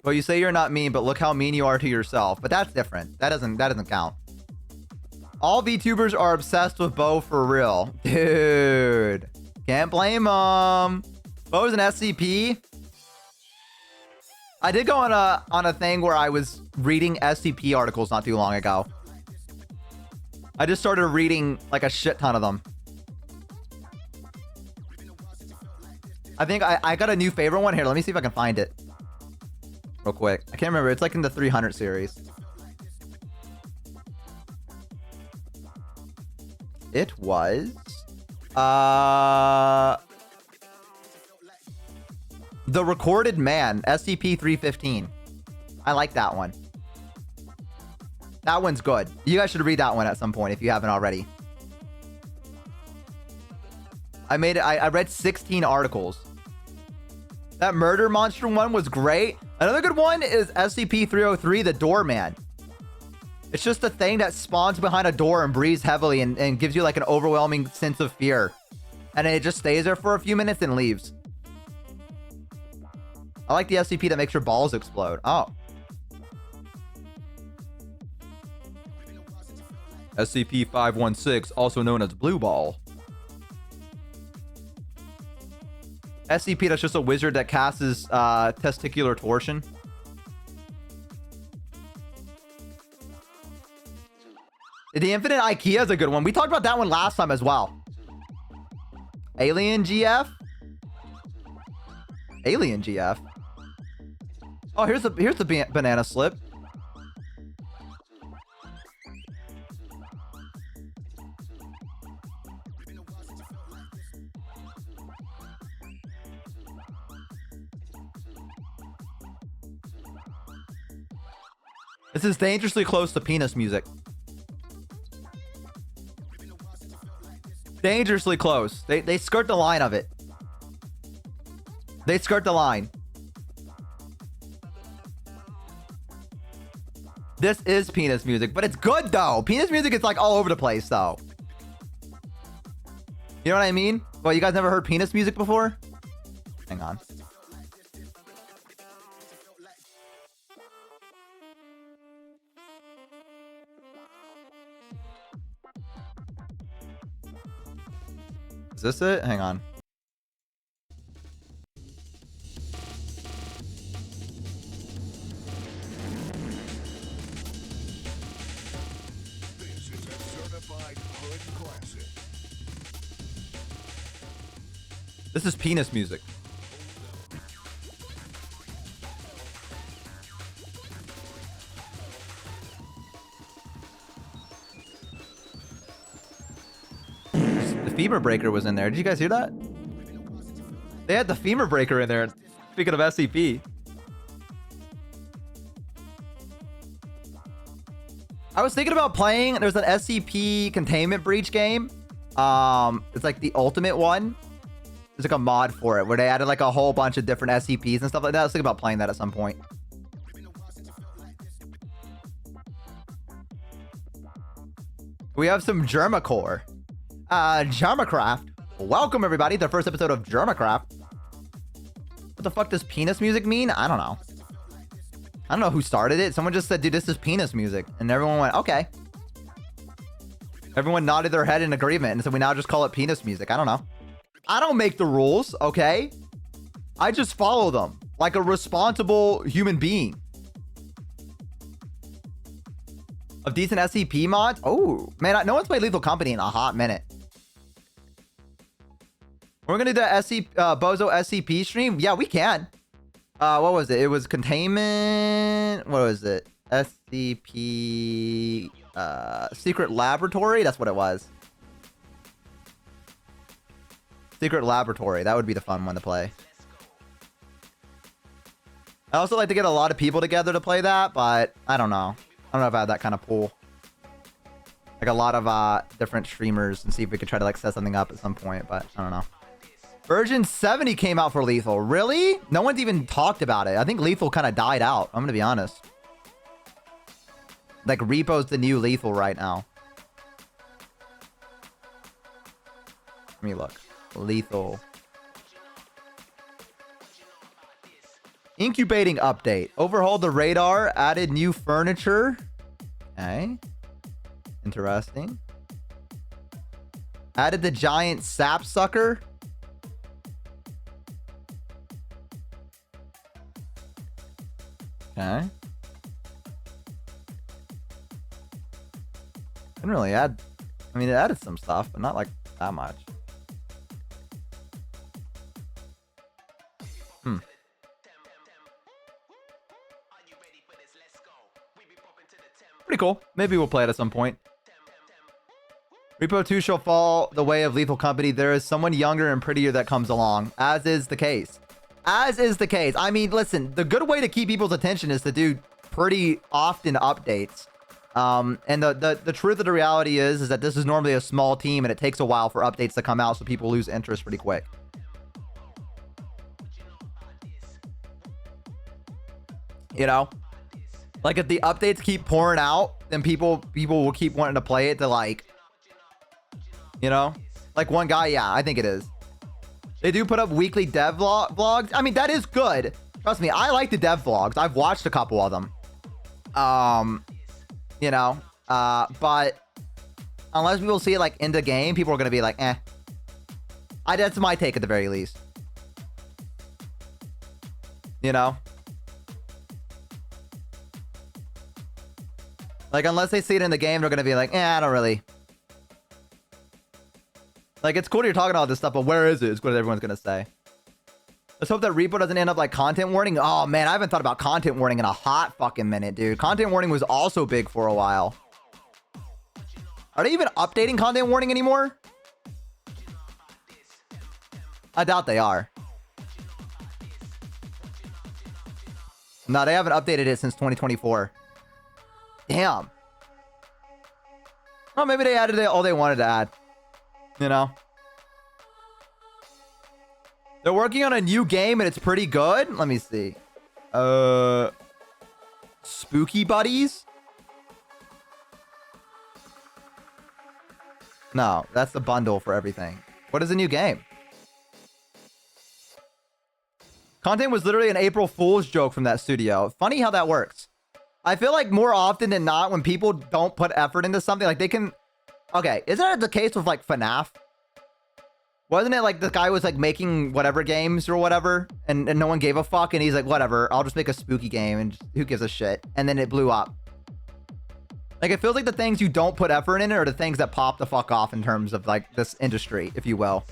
Well, you say you're not mean, but look how mean you are to yourself. But that's different. That doesn't count. All VTubers are obsessed with Bo for real. Dude. Can't blame them. Bo's an SCP. I did go on a thing where I was reading SCP articles not too long ago. I just started reading like a shit ton of them. I think I got a new favorite one here. Let me see if I can find it real quick. I can't remember. It's like in the 300 series. It was The Recorded Man, SCP-315. I like that one. That one's good. You guys should read that one at some point if you haven't already. I read 16 articles. That Murder Monster one was great. Another good one is SCP-303, the Doorman. It's just a thing that spawns behind a door and breathes heavily and gives you like an overwhelming sense of fear. And it just stays there for a few minutes and leaves. I like the SCP that makes your balls explode. Oh. SCP-516, also known as Blue Ball. SCP that's just a wizard that casts testicular torsion. The Infinite IKEA is a good one. We talked about that one last time as well. Alien GF? Alien GF? Oh, here's the banana slip. This is dangerously close to penis music. Dangerously close. They skirt the line of it. They skirt the line. This is penis music, but it's good though. Penis music is like all over the place though. You know what I mean? Well, you guys never heard penis music before? Hang on. Is this it? Hang on. This is penis music. The femur breaker was in there. Did you guys hear that? They had the femur breaker in there. Speaking of SCP. I was thinking about playing. There's an SCP containment breach game. It's like the ultimate one. There's like a mod for it where they added like a whole bunch of different SCPs and stuff like that. I was thinking about playing that at some point. We have some Germacore. Germacraft. Welcome everybody to the first episode of Germacraft. What the fuck does penis music mean? I don't know. I don't know who started it. Someone just said, dude, this is penis music. And everyone went, okay. Everyone nodded their head in agreement. And so we now just call it penis music. I don't know. I don't make the rules, okay? I just follow them like a responsible human being. Of decent SCP mods? Oh, man, no one's played Lethal Company in a hot minute. We're going to do the Bozo SCP stream? Yeah, we can. What was it? It was containment. What was it? SCP Secret Laboratory? That's what it was. Secret Laboratory. That would be the fun one to play. I also like to get a lot of people together to play that, but I don't know. I don't know if I have that kind of pool. Like a lot of different streamers and see if we could try to like set something up at some point, but I don't know. Version 70 came out for Lethal. Really? No one's even talked about it. I think Lethal kind of died out. I'm going to be honest. Like Repo's the new Lethal right now. Let me look. Lethal. Incubating update. Overhauled the radar. Added new furniture. Okay. Interesting. Added the giant sap sucker. Okay. Didn't really add. I mean, it added some stuff, but not like that much. Pretty cool. Maybe we'll play it at some point. Repo 2 shall fall the way of Lethal Company. There is someone younger and prettier that comes along, as is the case. As is the case. I mean, listen, the good way to keep people's attention is to do pretty often updates. And the truth of the reality is that this is normally a small team and it takes a while for updates to come out, so people lose interest pretty quick. You know? Like if the updates keep pouring out, then people will keep wanting to play it to like, you know? Like one guy, yeah, I think it is. They do put up weekly dev vlogs. I mean, that is good. Trust me, I like the dev vlogs. I've watched a couple of them. You know, but unless people see it like in the game, people are going to be like, eh. That's my take at the very least. You know? Like, unless they see it in the game, they're going to be like, eh, I don't really. Like, it's cool that you're talking about this stuff, but where is it? It's what everyone's going to say. Let's hope that Repo doesn't end up like content warning. Oh, man, I haven't thought about content warning in a hot fucking minute, dude. Content warning was also big for a while. Are they even updating content warning anymore? I doubt they are. No, they haven't updated it since 2024. Damn. Well, maybe they added all they wanted to add. You know? They're working on a new game and it's pretty good. Let me see. Spooky Buddies? No, that's the bundle for everything. What is the new game? Content was literally an April Fool's joke from that studio. Funny how that works. I feel like more often than not, when people don't put effort into something, like they can... Okay, isn't that the case with like FNAF? Wasn't it like the guy was like making whatever games or whatever, and no one gave a fuck, and he's like, whatever, I'll just make a spooky game, and who gives a shit? And then it blew up. Like, it feels like the things you don't put effort in are the things that pop the fuck off in terms of like this industry, if you will.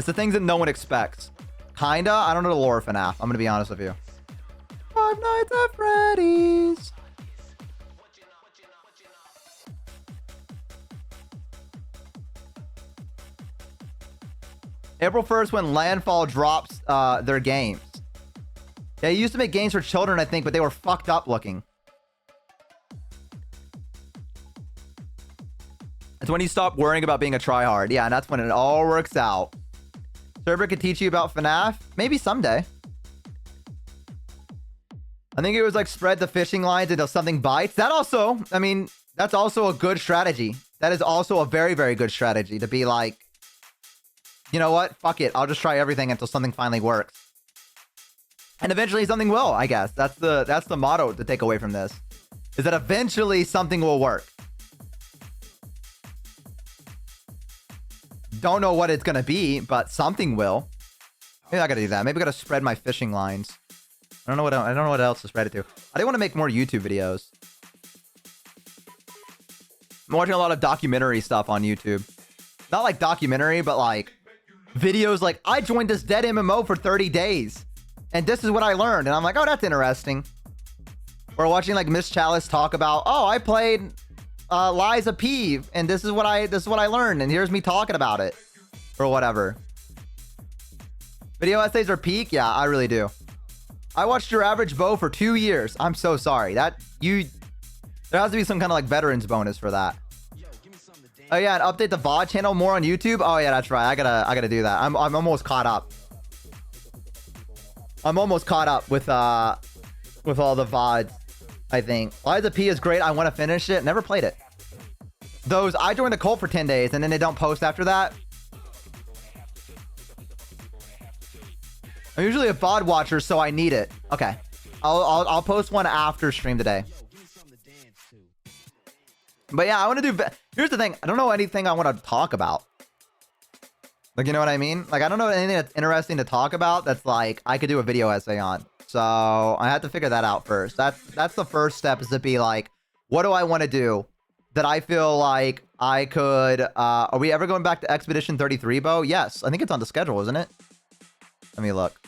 It's the things that no one expects. Kinda. I don't know the lore of FNAF. I'm gonna be honest with you. Five Nights at Freddy's. April 1st when Landfall drops their games. They used to make games for children, I think, but they were fucked up looking. It's when you stop worrying about being a tryhard. Yeah, and that's when it all works out. Server could teach you about FNAF? Maybe someday. I think it was like spread the fishing lines until something bites. That also, I mean, that's also a good strategy. That is also a very, very good strategy to be like, you know what? Fuck it. I'll just try everything until something finally works. And eventually something will, I guess. That's the motto to take away from this. Is that eventually something will work. Don't know what it's gonna be, but something will. Maybe I gotta do that. Maybe I gotta spread my fishing lines. I don't know what else to spread it to. I do want to make more YouTube videos. I'm watching a lot of documentary stuff on YouTube. Not like documentary, but like videos like, I joined this dead MMO for 30 days. And this is what I learned. And I'm like, oh, that's interesting. Or watching like Miss Chalice talk about, oh, I played Liza Peeve. And this is what I learned. And here's me talking about it. Or whatever. Video essays are peak? Yeah, I really do. I watched YourAverageBo for 2 years. I'm so sorry. There has to be some kind of like veterans bonus for that. Oh yeah, and update the VOD channel more on YouTube. Oh yeah, that's right. I gotta do that. I'm almost caught up. I'm almost caught up with all the VODs, I think. Liza P is great. I want to finish it. Never played it. Those, I joined the cult for 10 days and then they don't post after that. I'm usually a VOD watcher, so I need it. Okay. I'll post one after stream today. But yeah, I want to do... Here's the thing. I don't know anything I want to talk about. Like, you know what I mean? Like, I don't know anything that's interesting to talk about that's like, I could do a video essay on. So, I had to figure that out first. That's the first step, is to be like, what do I want to do that I feel like I could... are we ever going back to Expedition 33, Bo? Yes. I think it's on the schedule, isn't it? Let me look.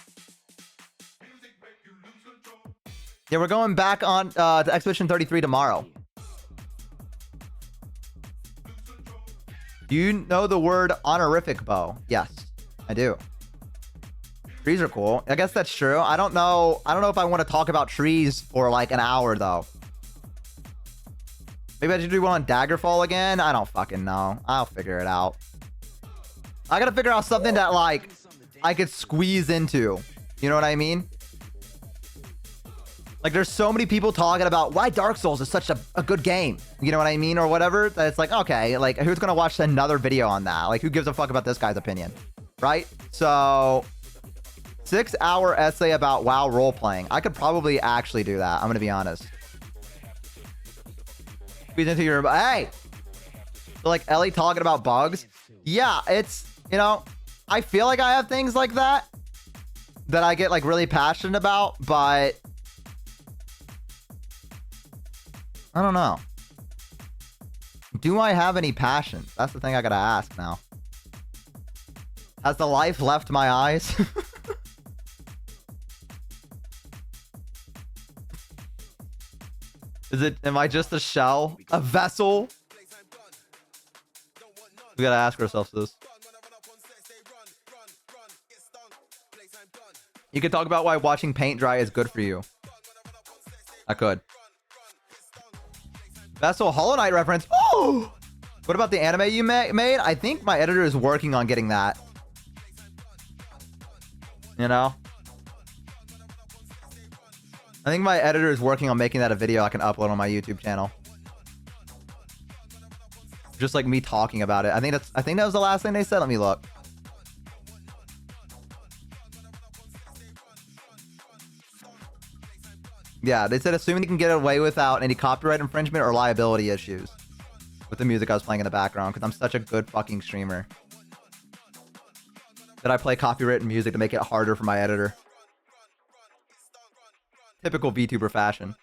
Yeah, we're going back on to Expedition 33 tomorrow. Do you know the word honorific, Bo? Yes, I do. Trees are cool. I guess that's true. I don't know if I want to talk about trees for like an hour though. Maybe I should do one on Daggerfall again. I don't fucking know. I'll figure it out. I gotta figure out something that like I could squeeze into. You know what I mean? Like, there's so many people talking about why Dark Souls is such a good game. You know what I mean? Or whatever. That it's like, okay, like, who's going to watch another video on that? Like, who gives a fuck about this guy's opinion? Right? So, 6-hour essay about WoW role-playing. I could probably actually do that. I'm going to be honest. Squeeze into your... Hey! So, like, Ellie talking about bugs. Yeah, it's, you know, I feel like I have things like that I get, like, really passionate about, but... I don't know. Do I have any passion? That's the thing I gotta ask now. Has the life left my eyes? Am I just a shell? A vessel? We gotta ask ourselves this. You could talk about why watching paint dry is good for you. I could. Vessel Hollow Knight reference. Oh! What about the anime you made? I think my editor is working on getting that. You know? I think my editor is working on making that a video I can upload on my YouTube channel. Just like me talking about it. I think that was the last thing they said. Let me look. Yeah, they said assuming you can get away without any copyright infringement or liability issues with the music I was playing in the background, because I'm such a good fucking streamer that I play copyrighted music to make it harder for my editor. Typical VTuber fashion.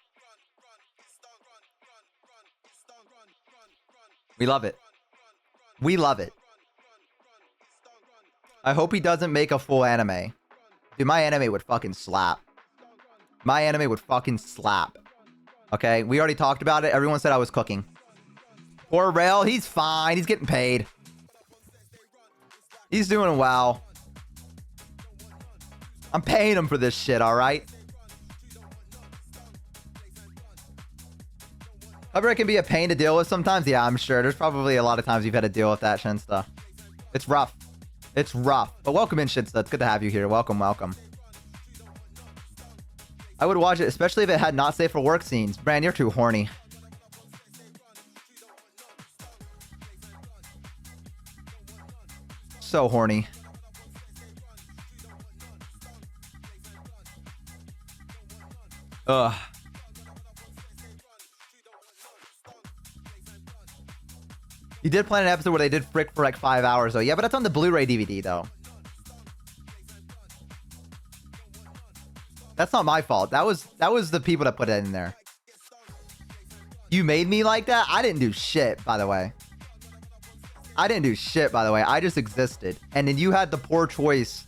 We love it. We love it. I hope he doesn't make a full anime. Dude, my anime would fucking slap. My anime would fucking slap. Okay, we already talked about it. Everyone said I was cooking. Poor Rail, he's fine. He's getting paid. He's doing well. I'm paying him for this shit, alright? However, it can be a pain to deal with sometimes. Yeah, I'm sure. There's probably a lot of times you've had to deal with that Shinsta. It's rough. It's rough. But welcome in, Shinsta. It's good to have you here. Welcome, welcome. I would watch it, especially if it had not safe for work scenes. Brand, you're too horny. So horny. Ugh. You did plan an episode where they did frick for like 5 hours though. Yeah, but that's on the Blu-ray DVD though. That's not my fault. That was the people that put it in there. You made me like that? I didn't do shit, by the way. I didn't do shit, by the way. I just existed. And then you had the poor choice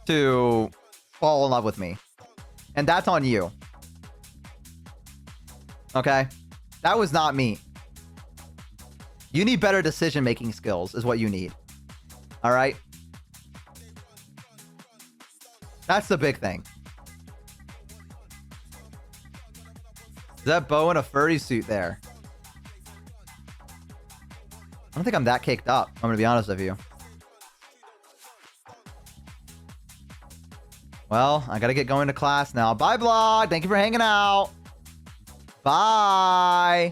to fall in love with me. And that's on you. Okay? That was not me. You need better decision-making skills is what you need. All right? That's the big thing. Is that Bo in a furry suit there? I don't think I'm that caked up. I'm going to be honest with you. Well, I got to get going to class now. Bye, Blog. Thank you for hanging out. Bye.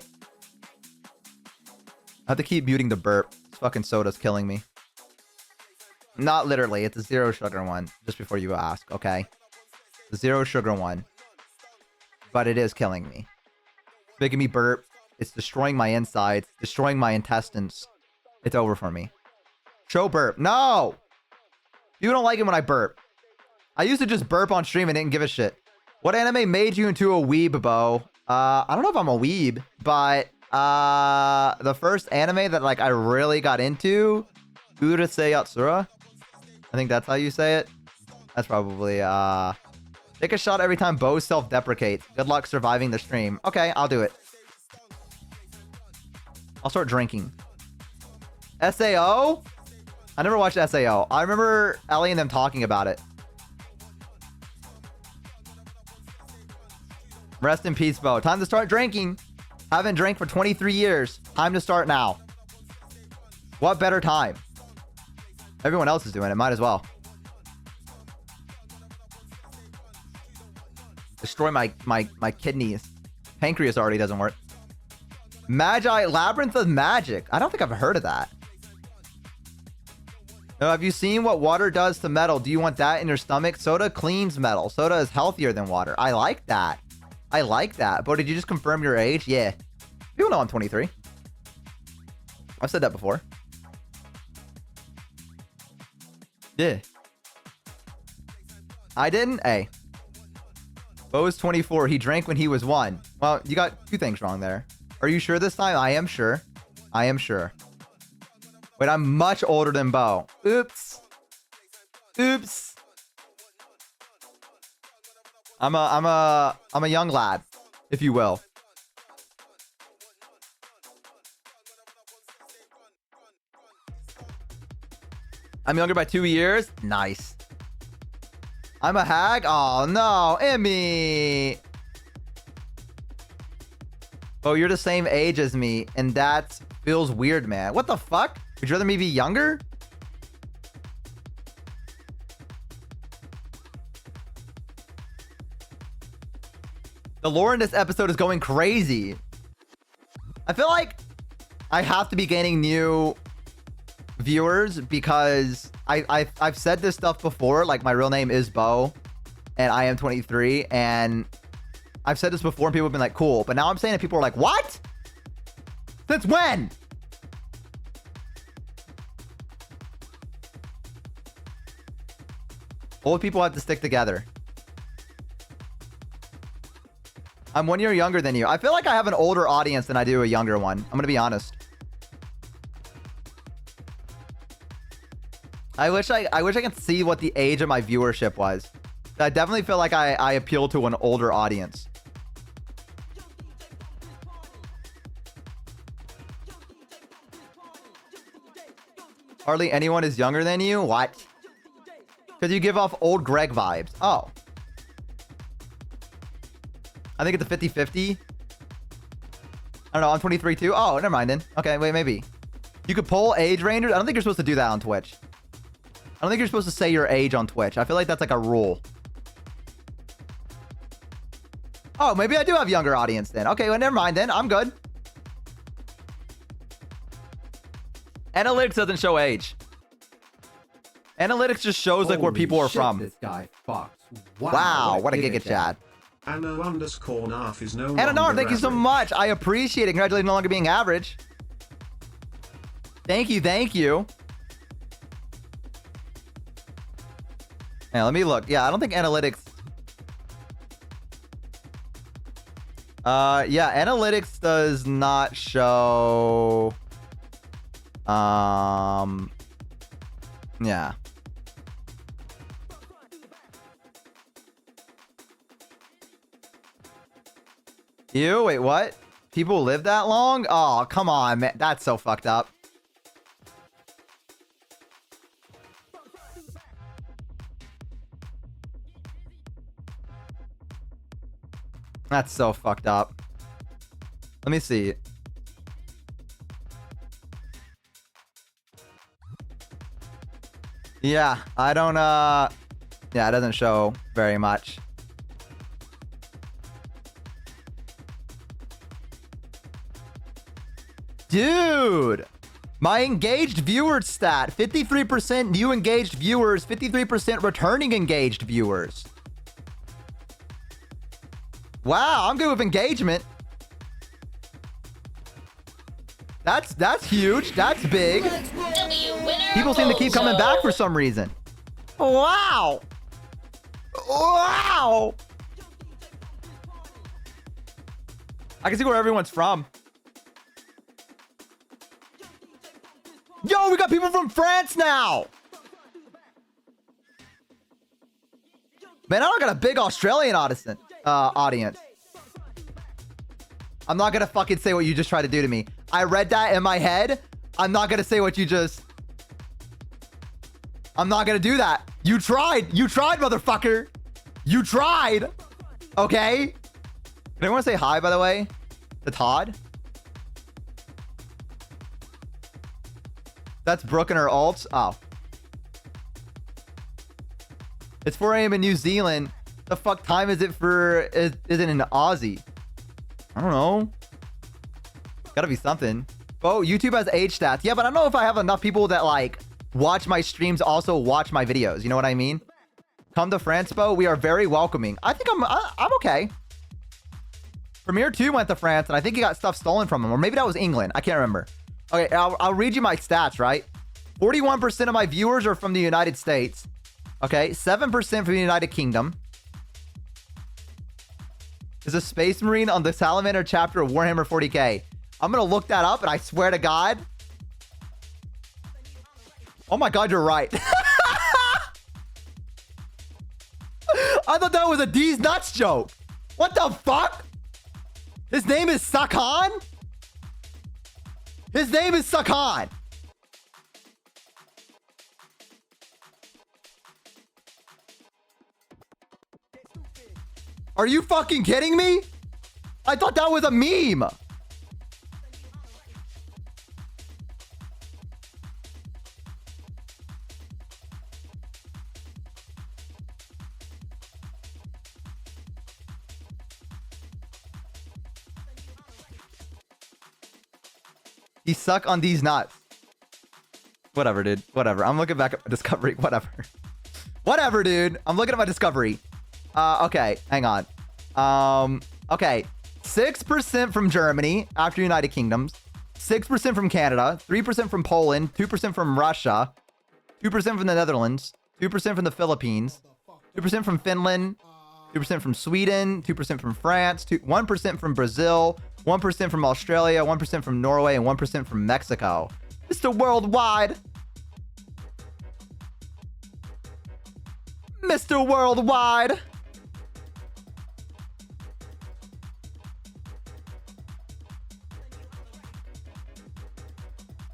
I have to keep muting the burp. This fucking soda's killing me. Not literally. It's a zero sugar one. Just before you ask, okay? The zero sugar one. But it is killing me. It's making me burp. It's destroying my insides. Destroying my intestines. It's over for me. Show burp. No! You don't like it when I burp. I used to just burp on stream and didn't give a shit. What anime made you into a weeb, Bo? I don't know if I'm a weeb, but the first anime that like I really got into, Urusei Yatsura. I think that's how you say it. That's probably take a shot every time Bo self-deprecates. Good luck surviving the stream. Okay, I'll do it. I'll start drinking. SAO? I never watched SAO. I remember Ellie and them talking about it. Rest in peace, Bo. Time to start drinking. Haven't drank for 23 years. Time to start now. What better time? Everyone else is doing it. Might as well. Destroy my kidneys. Pancreas already doesn't work. Magi Labyrinth of Magic. I don't think I've heard of that. No, have you seen what water does to metal? Do you want that in your stomach? Soda cleans metal. Soda is healthier than water. I like that. I like that. But did you just confirm your age? Yeah. People know I'm 23. I've said that before. Yeah. I didn't? Hey. Bo's 24. He drank when he was 1. Well, you got 2 things wrong there. Are you sure this time? I am sure. I am sure. Wait, I'm much older than Bo. Oops. Oops. I'm a young lad, if you will. I'm younger by 2 years. Nice. I'm a hag. Oh no, Emmy. Oh, you're the same age as me, and that feels weird, man. What the fuck? Would you rather me be younger? The lore in this episode is going crazy. I feel like I have to be gaining new viewers because I've said this stuff before. Like, my real name is Bo, and I am 23, and I've said this before, and people have been like, cool. But now I'm saying it, people are like, what? Since when? Old people have to stick together. I'm 1 year younger than you. I feel like I have an older audience than I do a younger one. I'm going to be honest. I wish I could see what the age of my viewership was. I definitely feel like I appeal to an older audience. Hardly anyone is younger than you? What? Because you give off old Greg vibes. Oh. I think it's a 50-50. I don't know. I'm 23 too. Oh, never mind then. Okay, wait, maybe. You could poll age rangers. I don't think you're supposed to do that on Twitch. I don't think you're supposed to say your age on Twitch. I feel like that's like a rule. Oh, maybe I do have younger audience then. Okay, well, never mind then. I'm good. Analytics doesn't show age. Analytics just shows like where people are from. This guy fucks. Wow, what a giga chat. Anna_Narf is no Anna Narf, thank you so average. much. I appreciate it. Congratulations, no longer being average. Thank you, thank you. Yeah, let me look. Yeah, I don't think analytics. Yeah, analytics does not show. Yeah. Ew, wait, what? People live that long? Oh, come on, man. That's so fucked up. That's so fucked up. Let me see. Yeah, I don't, yeah, it doesn't show very much. Dude, my engaged viewer stat, 53% new engaged viewers, 53% returning engaged viewers. Wow, I'm good with engagement. That's huge. That's big. People seem to keep coming back for some reason. Wow. Wow. I can see where everyone's from. Yo, we got people from France now. Man, I don't got a big Australian audience. I'm not gonna fucking say what you just tried to do to me. I read that in my head. I'm not gonna say what you just... I'm not gonna do that. You tried. You tried, motherfucker. You tried. Okay? Can anyone say hi, by the way? To Todd? That's Brooke and her alts. Oh. It's 4 a.m. in New Zealand. The fuck time is it for... Is it in Aussie? I don't know. Gotta be something. Oh, YouTube has age stats. Yeah, but I don't know if I have enough people that, like, watch my streams also watch my videos. You know what I mean? Come to France, Bo. We are very welcoming. I think I'm okay. Premier 2 went to France, and I think he got stuff stolen from him. Or maybe that was England. I can't remember. Okay, I'll read you my stats, right? 41% of my viewers are from the United States. Okay, 7% from the United Kingdom. Is a Space Marine on the Salamander chapter of Warhammer 40k. I'm gonna look that up, and I swear to God. Oh my God, you're right. I thought that was a D's nuts joke. What the fuck? His name is Sakan? His name is Sakan. Are you fucking kidding me? I thought that was a meme. He suck on these nuts. Whatever, dude. Whatever. I'm looking back at my discovery. Whatever. Whatever, dude. I'm looking at my discovery. Okay. Hang on. Okay. 6% from Germany after United Kingdoms. 6% from Canada. 3% from Poland. 2% from Russia. 2% from the Netherlands. 2% from the Philippines. 2% from Finland. 2% from Sweden. 2% from France. 1% from Brazil. 1% from Australia, 1% from Norway, and 1% from Mexico. Mr. Worldwide. Mr. Worldwide.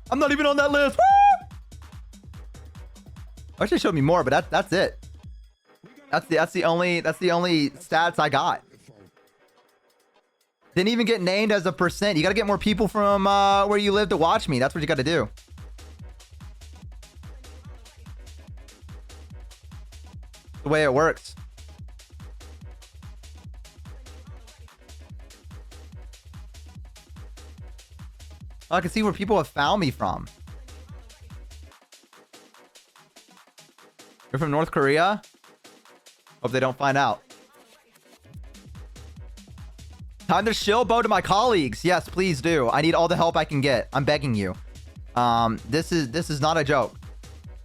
I'm not even on that list. Woo! I wish they showed me more, but that's it. That's the only stats I got. Didn't even get named as a percent. You gotta get more people from where you live to watch me. That's what you gotta do. The way it works. Oh, I can see where people have found me from. You're from North Korea? Hope they don't find out. Time to shill Bo to my colleagues. Yes, please do. I need all the help I can get. I'm begging you. This is not a joke.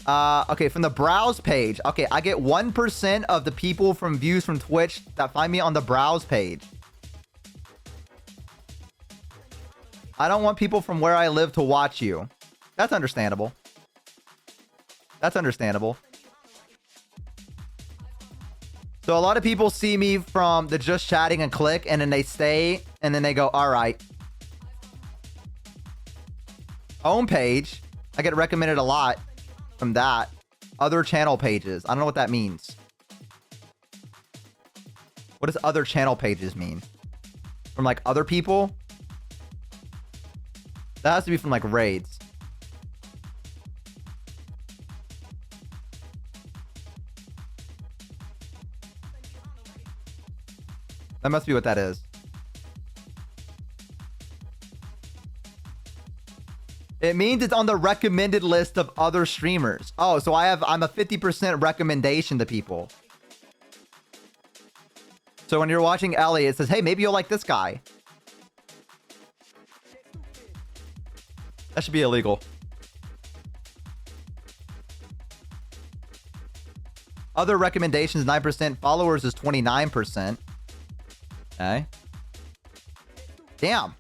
Okay, from the browse page. Okay, I get 1% of the people from views from Twitch that find me on the browse page. I don't want people from where I live to watch you. That's understandable. That's understandable. So a lot of people see me from the just chatting and click, and then they stay, and then they go, all right. Home page. I get recommended a lot from that. Other channel pages. I don't know what that means. What does other channel pages mean? From like other people? That has to be from like raids. That must be what that is. It means it's on the recommended list of other streamers. Oh, so I'm a 50% recommendation to people. So when you're watching Ellie, it says, hey, maybe you'll like this guy. That should be illegal. Other recommendations, 9%. Followers is 29%. Okay. Damn.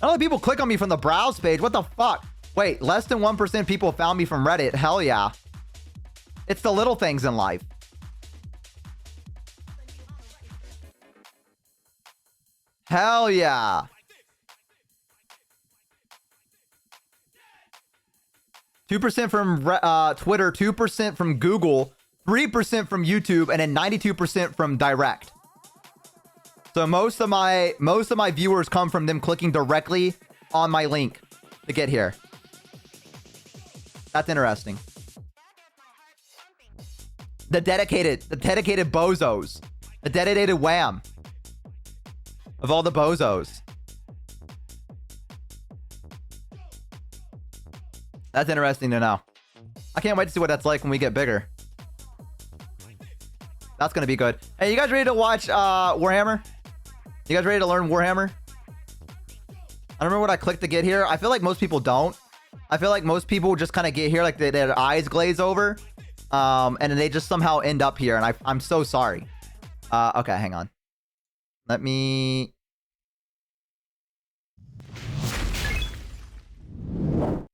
Not only people click on me from the browse page. What the fuck? Wait, less than 1% people found me from Reddit. Hell yeah. It's the little things in life. Hell yeah. %2 from Twitter, 2% from Google, 3% from YouTube, and then 92% from direct. So most of my viewers come from them clicking directly on my link to get here. That's interesting. The dedicated bozos. The dedicated wham. Of all the bozos. That's interesting to know. I can't wait to see what that's like when we get bigger. That's gonna be good. Hey, you guys ready to watch Warhammer? You guys ready to learn Warhammer? I don't remember what I clicked to get here. I feel like most people don't. I feel like most people just kind of get here like their eyes glaze over. And then they just somehow end up here. And I'm so sorry. Okay, hang on. Let me...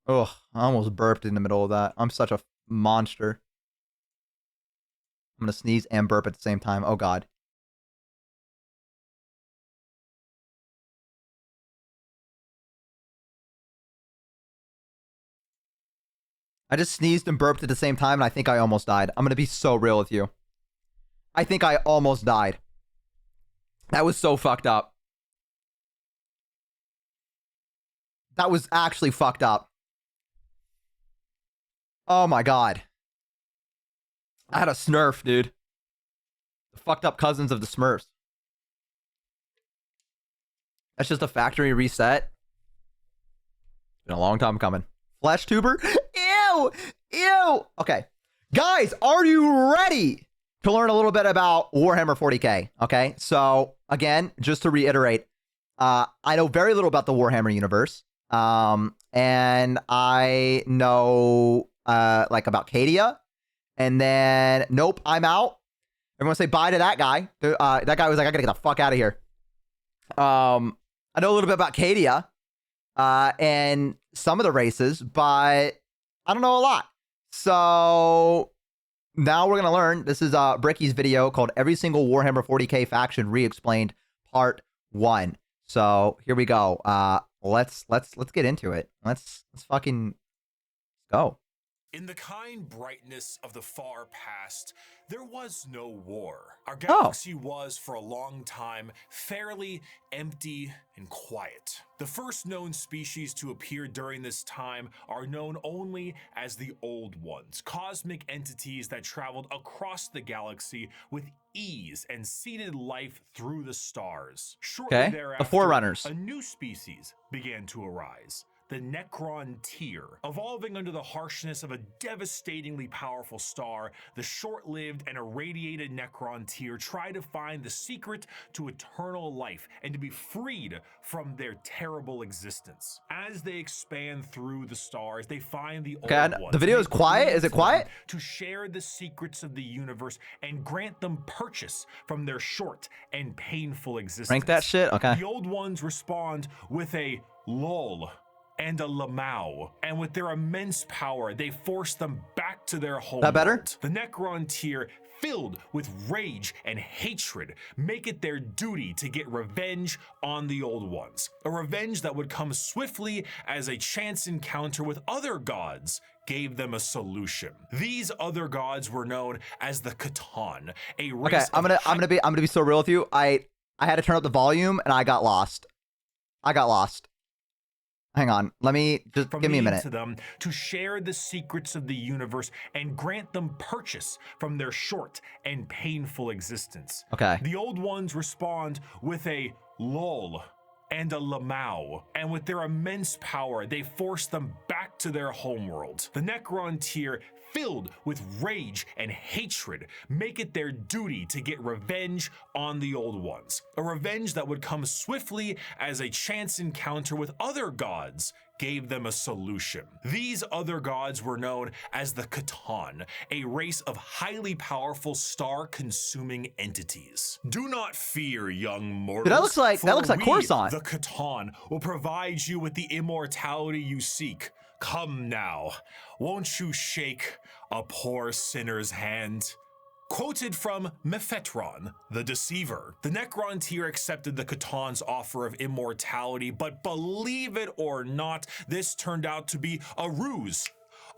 Oh, I almost burped in the middle of that. I'm such a monster. I'm gonna sneeze and burp at the same time. Oh, God. I just sneezed and burped at the same time, and I think I almost died. I'm gonna be so real with you. I think I almost died. That was so fucked up. That was actually fucked up. Oh my God. I had a Smurf, dude. The fucked up cousins of the Smurfs. That's just a factory reset. Been a long time coming. Flesh tuber? Ew! Ew! Okay. Guys, are you ready to learn a little bit about Warhammer 40k? Okay. So, again, just to reiterate, I know very little about the Warhammer universe. And I know, like, about Cadia. And then, nope, I'm out. Everyone say bye to that guy. That guy was like, I gotta get the fuck out of here. I know a little bit about Cadia. And some of the races, but I don't know a lot. So now we're gonna learn. This is Bricky's video called "Every Single Warhammer 40k Faction Re-Explained" Part 1. So here we go. Let's get into it. Let's fucking go. In the kind brightness of the far past, there was no war. Our galaxy was, for a long time, fairly empty and quiet. The first known species to appear during this time are known only as the Old Ones, cosmic entities that traveled across the galaxy with ease and seeded life through the stars. Shortly thereafter, the Forerunners. A new species began to arise. The Necron Tier. Evolving under the harshness of a devastatingly powerful star, the short-lived and irradiated Necron Tier try to find the secret to eternal life and to be freed from their terrible existence. As they expand through the stars, they find the Old Ones. The video is quiet. Is it quiet? To share the secrets of the universe and grant them purchase from their short and painful existence. Rank that shit? Okay. The Old Ones respond with a lol and a lamau, and with their immense power, they force them back to their home. That better? The Necron Tier, filled with rage and hatred, make it their duty to get revenge on the Old Ones. A revenge that would come swiftly as a chance encounter with other gods gave them a solution. These other gods were known as the Catan, a race. Okay, I'm gonna be so real with you. I had to turn up the volume and I got lost. Hang on, let me just give me a minute. To them to share the secrets of the universe and grant them purchase from their short and painful existence. Okay. The Old Ones respond with a lol and a lamau, and with their immense power, they force them back to their homeworld. The Necron Tier, filled with rage and hatred, make it their duty to get revenge on the Old Ones. A revenge that would come swiftly as a chance encounter with other gods gave them a solution. These other gods were known as the Catan, a race of highly powerful star-consuming entities. Do not fear, young mortals. Dude, that looks like Coruscant. The Catan will provide you with the immortality you seek. Come now, won't you shake a poor sinner's hand? Quoted from Mephetron, the Deceiver. The Necron Tier accepted the Catan's offer of immortality, but believe it or not, this turned out to be a ruse.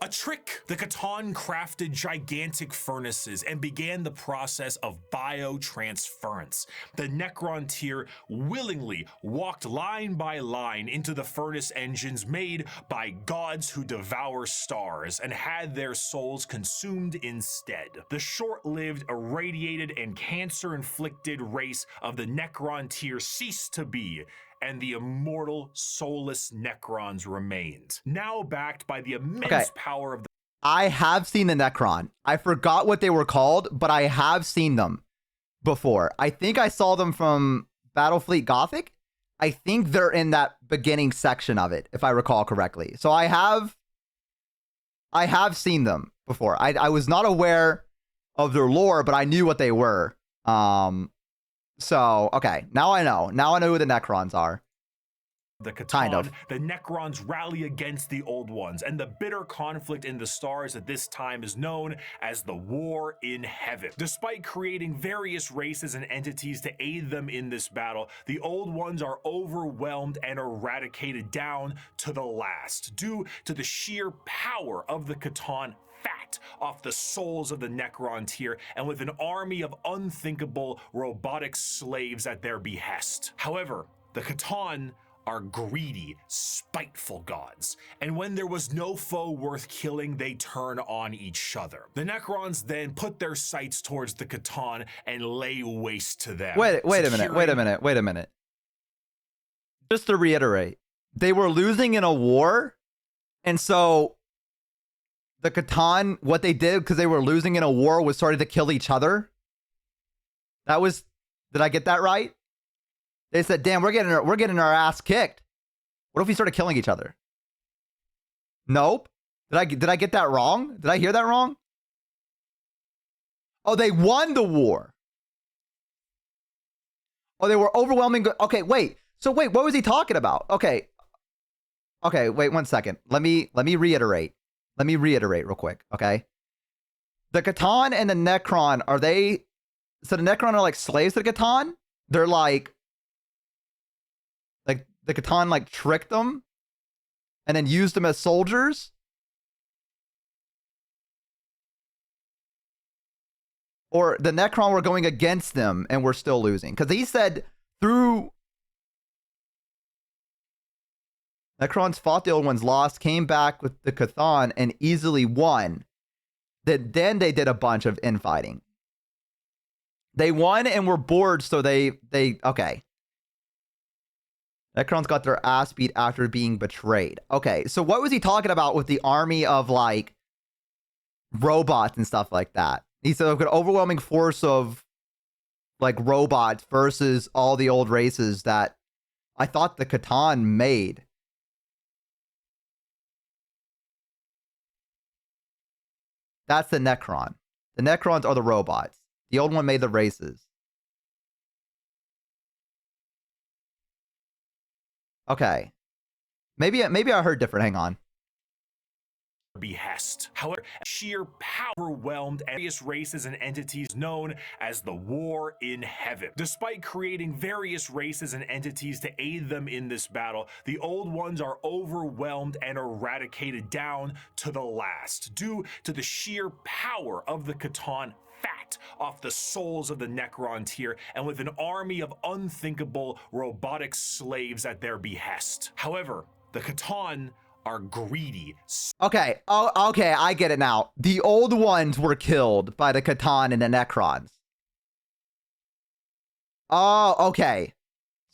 A trick. The Catan crafted gigantic furnaces and began the process of biotransference. The Necron Tier willingly walked line by line into the furnace engines made by gods who devour stars and had their souls consumed instead. The short-lived, irradiated, and cancer-inflicted race of the Necron Tier ceased to be, and the immortal, soulless Necrons remained. Now backed by the immense power of the... I have seen the Necron. I forgot what they were called, but I have seen them before. I think I saw them from Battlefleet Gothic. I think they're in that beginning section of it, if I recall correctly. So I have seen them before. I was not aware of their lore, but I knew what they were. So, okay, now I know. Now I know who the Necrons are. The Catan, kind of. The Necrons rally against the Old Ones, and the bitter conflict in the stars at this time is known as the War in Heaven. Despite creating various races and entities to aid them in this battle, the Old Ones are overwhelmed and eradicated down to the last, due to the sheer power of the Catan fat off the souls of the Necron Tier, and with an army of unthinkable robotic slaves at their behest. However, the Catan are greedy, spiteful gods, and when there was no foe worth killing, they turn on each other. The Necrons then put their sights towards the Catan and lay waste to them. Wait a minute. Just to reiterate, they were losing in a war, and so the Catan, what they did because they were losing in a war was started to kill each other. Did I get that right? They said, damn, we're getting our ass kicked. What if we started killing each other? Nope. Did I get that wrong? Did I hear that wrong? Oh, they won the war. Oh, they were overwhelming. Okay, wait. So wait, what was he talking about? Okay, wait 1 second. Let me reiterate. Let me reiterate real quick, okay? The Catan and the Necron, are they... So the Necron are like slaves to the Catan? They're like the Catan like tricked them and then used them as soldiers? Or the Necron were going against them and we're still losing? Because he said through... Necrons fought the old ones, lost, came back with the Catan and easily won. Then they did a bunch of infighting. They won and were bored, so they okay. Necrons got their ass beat after being betrayed. Okay, so what was he talking about with the army of like robots and stuff like that? He said an overwhelming force of like robots versus all the old races that I thought the Catan made. That's the Necron. The Necrons are the robots. The old one made the races. Okay. Maybe I heard different. Hang on. Behest. However, sheer power overwhelmed various races and entities known as the War in Heaven. Despite creating various races and entities to aid them in this battle, the old ones are overwhelmed and eradicated down to the last, due to the sheer power of the Catan fat off the souls of the Necron tier, and with an army of unthinkable robotic slaves at their behest. However, the Catan are greedy. Okay. Oh, okay. I get it now. The old ones were killed by the Catan and the Necrons. Oh, okay.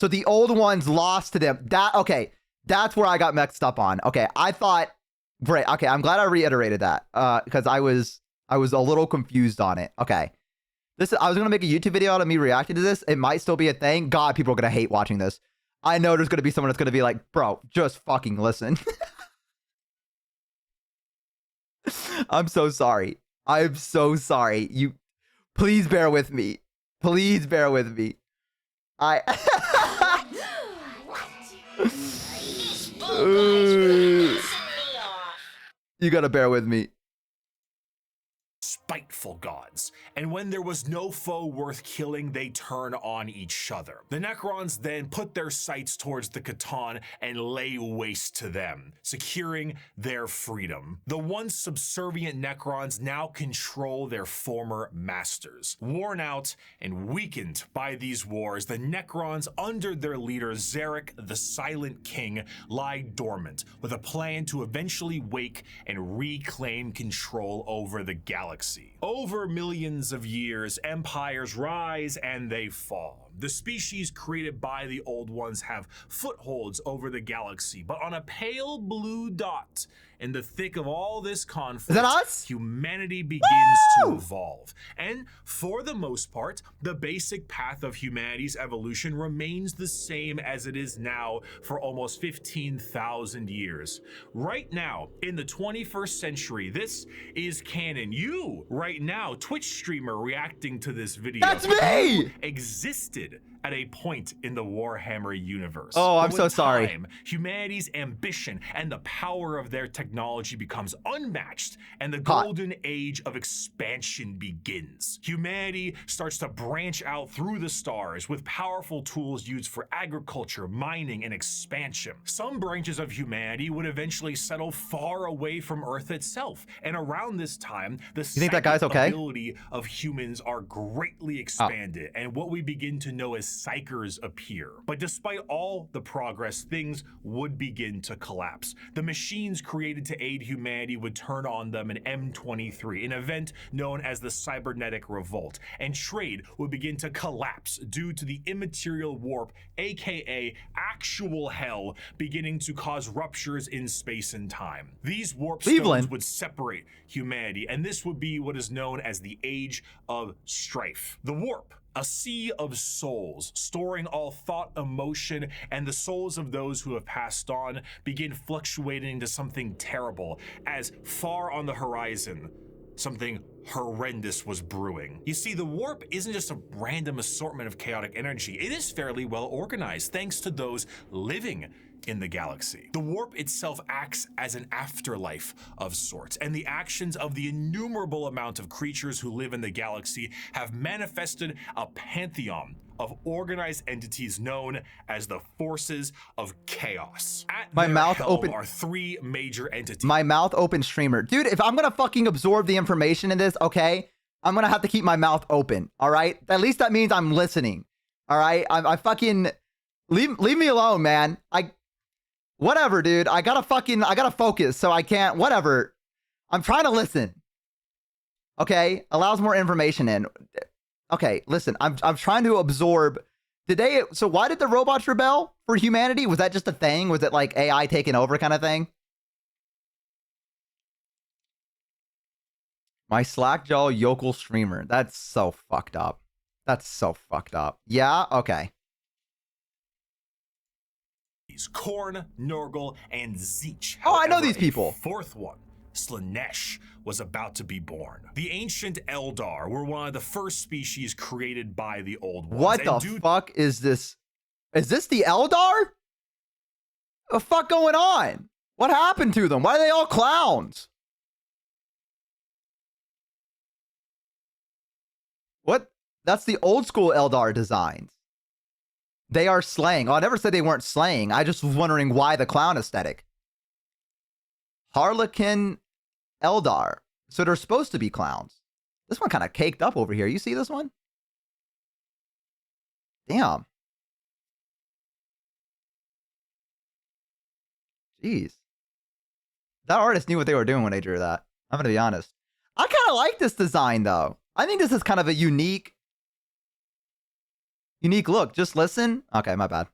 So the old ones lost to them. Okay. That's where I got mixed up on. Okay. I thought, great. Okay. I'm glad I reiterated that. Because I was a little confused on it. Okay. I was going to make a YouTube video out of me reacting to this. It might still be a thing. God, people are going to hate watching this. I know there's going to be someone that's going to be like, bro, just fucking listen. I'm so sorry. I'm so sorry. You, please bear with me. Please bear with me. You gotta bear with me. Spiteful gods, and when there was no foe worth killing, they turn on each other. The Necrons then put their sights towards the Catan and lay waste to them, securing their freedom. The once subservient Necrons now control their former masters. Worn out and weakened by these wars, the Necrons under their leader Zarek, the Silent King, lie dormant with a plan to eventually wake and reclaim control over the galaxy. Over millions of years, empires rise and they fall. The species created by the old ones have footholds over the galaxy, but on a pale blue dot in the thick of all this conflict, is that us? Humanity begins to evolve. And for the most part, the basic path of humanity's evolution remains the same as it is now for almost 15,000 years. Right now, in the 21st century, this is canon. You, right now, Twitch streamer reacting to this video, that's me! Existed at a point in the Warhammer universe. Oh, I'm but so with sorry. time, humanity's ambition and the power of their technology becomes unmatched, and the golden age of expansion begins. Humanity starts to branch out through the stars with powerful tools used for agriculture, mining, and expansion. Some branches of humanity would eventually settle far away from Earth itself, and around this time, the ability of humans are greatly expanded, and what we begin to know as psychers appear. But despite all the progress, things would begin to collapse. The machines created to aid humanity would turn on them in M23, an event known as the Cybernetic Revolt, and trade would begin to collapse due to the immaterial warp, aka actual hell, beginning to cause ruptures in space and time. These warp stones would separate humanity, and this would be what is known as the Age of Strife. The warp, a sea of souls, storing all thought, emotion, and the souls of those who have passed on, begin fluctuating into something terrible, as far on the horizon, something horrendous was brewing. You see, the warp isn't just a random assortment of chaotic energy. It is fairly well organized, thanks to those living in the galaxy. The warp itself acts as an afterlife of sorts, and the actions of the innumerable amount of creatures who live in the galaxy have manifested a pantheon of organized entities known as the forces of chaos. At My their mouth helm open. are three major entities. My mouth open streamer. Dude, if I'm gonna fucking absorb the information in this, okay, I'm gonna have to keep my mouth open, all right? At least that means I'm listening, all right? I fucking... Leave me alone, man. Whatever, dude. I gotta focus, so I can't, whatever. I'm trying to listen. Okay? Allows more information in. Okay, listen, I'm trying to absorb. So why did the robots rebel for humanity? Was that just a thing? Was it like AI taking over kind of thing? My Slackjaw yokel streamer. That's so fucked up. That's so fucked up. Yeah? Okay. Korn, Nurgle, and Zeech. Oh, I know However, these people. a fourth one, Slanesh, was about to be born. The ancient Eldar were one of the first species created by the Old Ones. What the fuck is this? Is this the Eldar? What the fuck going on? What happened to them? Why are they all clowns? What? That's the old school Eldar designs. They are slaying. Oh, I never said they weren't slaying. I just was wondering why the clown aesthetic. Harlequin Eldar. So they're supposed to be clowns. This one kind of caked up over here. You see this one? Damn. Jeez. That artist knew what they were doing when they drew that. I'm going to be honest. I kind of like this design, though. I think this is kind of a unique look. Just listen. Okay, my bad.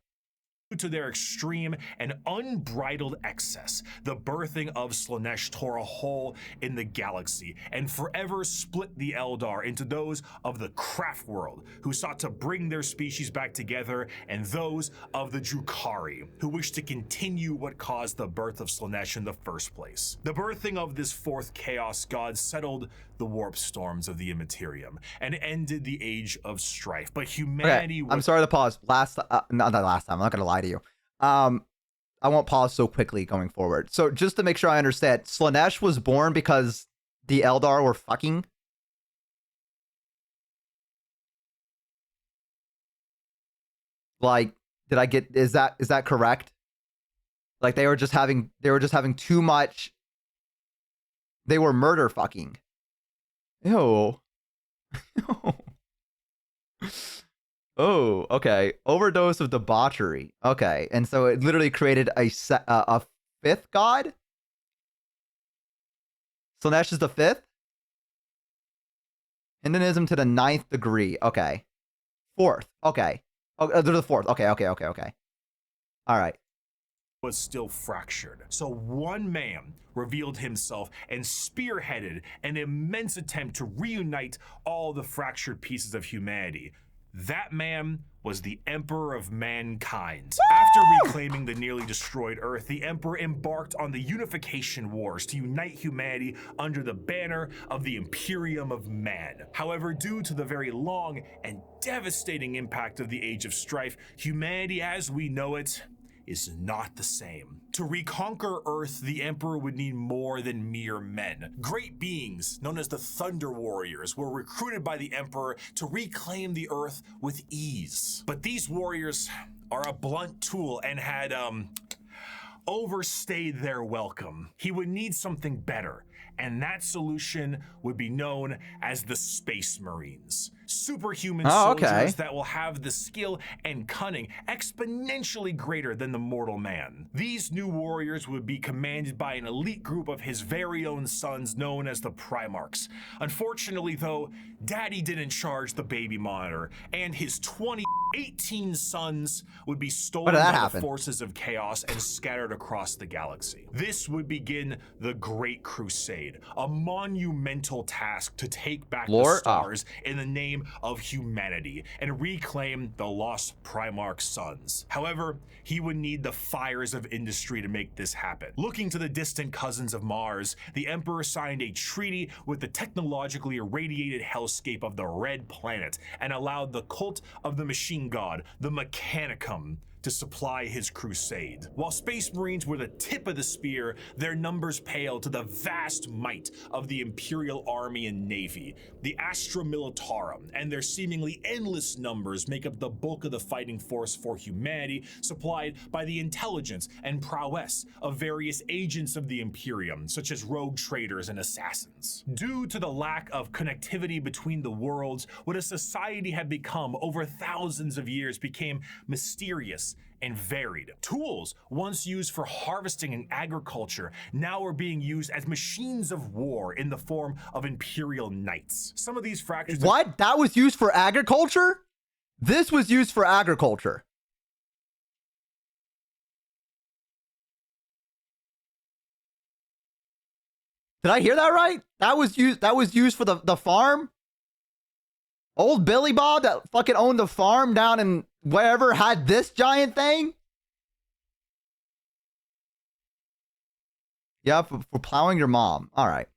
To their extreme and unbridled excess, the birthing of Slanesh tore a hole in the galaxy and forever split the Eldar into those of the craft world, who sought to bring their species back together, and those of the Drukhari, who wished to continue what caused the birth of Slanesh in the first place. The birthing of this fourth chaos god settled the warp storms of the Immaterium and ended the age of strife. But humanity... Okay, I'm sorry to pause. Not last time. I'm not going to lie to you. I won't pause so quickly going forward. So just to make sure I understand, Slanesh was born because the Eldar were fucking? Like, is that correct? Like they were just having too much. They were murder fucking. Ew. Oh, okay. Overdose of debauchery. Okay, and so it literally created a fifth god? Slanesh is the fifth? Hinduism to the 9th degree. Okay. Fourth. Okay. Oh, they're the fourth. Okay. All right. Was still fractured. So one man revealed himself and spearheaded an immense attempt to reunite all the fractured pieces of humanity. That man was the Emperor of Mankind. After reclaiming the nearly destroyed Earth, the Emperor embarked on the Unification Wars to unite humanity under the banner of the Imperium of Man. However, due to the very long and devastating impact of the Age of Strife, humanity as we know it is not the same. To reconquer Earth, the Emperor would need more than mere men. Great beings, known as the Thunder Warriors, were recruited by the Emperor to reclaim the Earth with ease. But these warriors are a blunt tool and had, overstayed their welcome. He would need something better, and that solution would be known as the Space Marines. Superhuman soldiers that will have the skill and cunning exponentially greater than the mortal man. These new warriors would be commanded by an elite group of his very own sons known as the Primarchs. Unfortunately though, Daddy didn't charge the baby monitor, and his 18 sons would be stolen by the forces of chaos and scattered across the galaxy. This would begin the Great Crusade, a monumental task to take back the stars in the name of humanity and reclaim the lost Primarch sons. However, he would need the fires of industry to make this happen. Looking to the distant cousins of Mars, the Emperor signed a treaty with the technologically irradiated hellscape of the Red Planet and allowed the cult of the machine god, the Mechanicum, to supply his crusade. While Space Marines were the tip of the spear, their numbers paled to the vast might of the Imperial Army and Navy. The Astra Militarum and their seemingly endless numbers make up the bulk of the fighting force for humanity, supplied by the intelligence and prowess of various agents of the Imperium, such as rogue traders and assassins. Due to the lack of connectivity between the worlds, what a society had become over thousands of years became mysterious and varied. Tools once used for harvesting and agriculture now are being used as machines of war in the form of Imperial Knights. Some of these fractures— What? That was used for agriculture? This was used for agriculture. Did I hear that right? That was used for the farm? Old Billy Bob that fucking owned the farm down in wherever had this giant thing? Yeah, for plowing your mom. All right.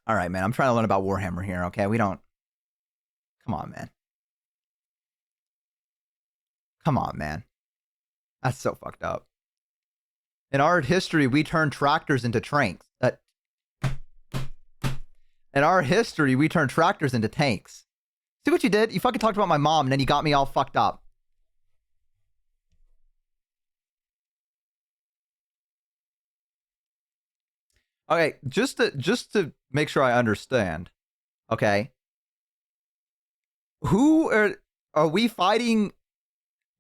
All right, man. I'm trying to learn about Warhammer here, okay? We don't... Come on, man. Come on, man. That's so fucked up. In art history, we turned tractors into tanks. In our history, we turned tractors into tanks. See what you did? You fucking talked about my mom, and then you got me all fucked up. Okay, just to make sure I understand. Okay. Who are we fighting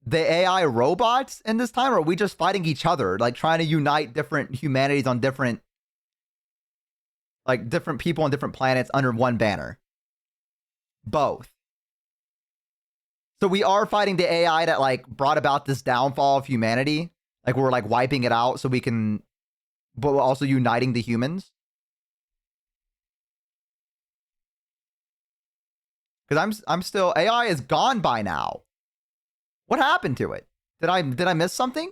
the AI robots in this time, or are we just fighting each other, like trying to unite different humanities on different people on different planets under one banner? Both. So we are fighting the AI that like brought about this downfall of humanity. Like we're like wiping it out so we can, but we're also uniting the humans. Because I'm still, AI is gone by now. What happened to it? Did I miss something?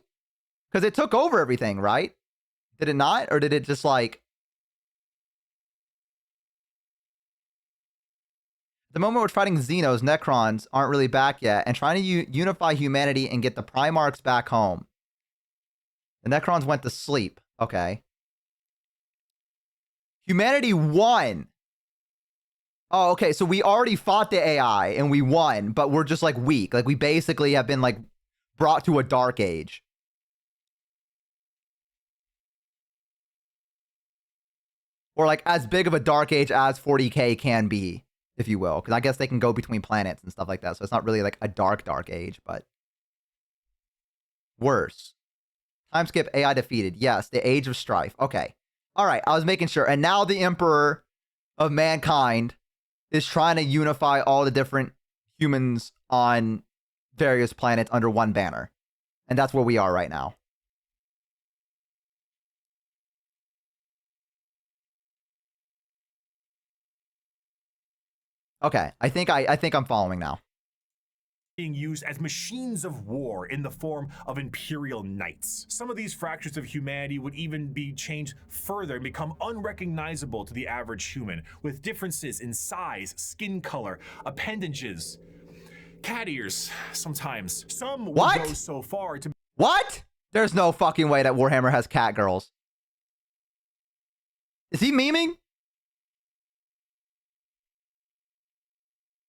Because it took over everything, right? Did it not? Or did it just like... The moment we're fighting Xenos, Necrons aren't really back yet, and trying to unify humanity and get the Primarchs back home. The Necrons went to sleep. Okay. Humanity won. Oh, okay. So we already fought the AI and we won, but we're just like weak. Like we basically have been like brought to a dark age. Or like as big of a dark age as 40K can be, if you will. Because I guess they can go between planets and stuff like that. So it's not really like a dark age, but worse. Time skip, AI defeated. Yes, the Age of Strife. Okay. All right. I was making sure. And now the Emperor of Mankind is trying to unify all the different humans on various planets under one banner. And that's where we are right now. Okay, I think I'm following now. Being used as machines of war in the form of Imperial Knights. Some of these fractures of humanity would even be changed further and become unrecognizable to the average human, with differences in size, skin color, appendages, cat ears sometimes. Some would go so far to... What? There's no fucking way that Warhammer has cat girls. Is he memeing?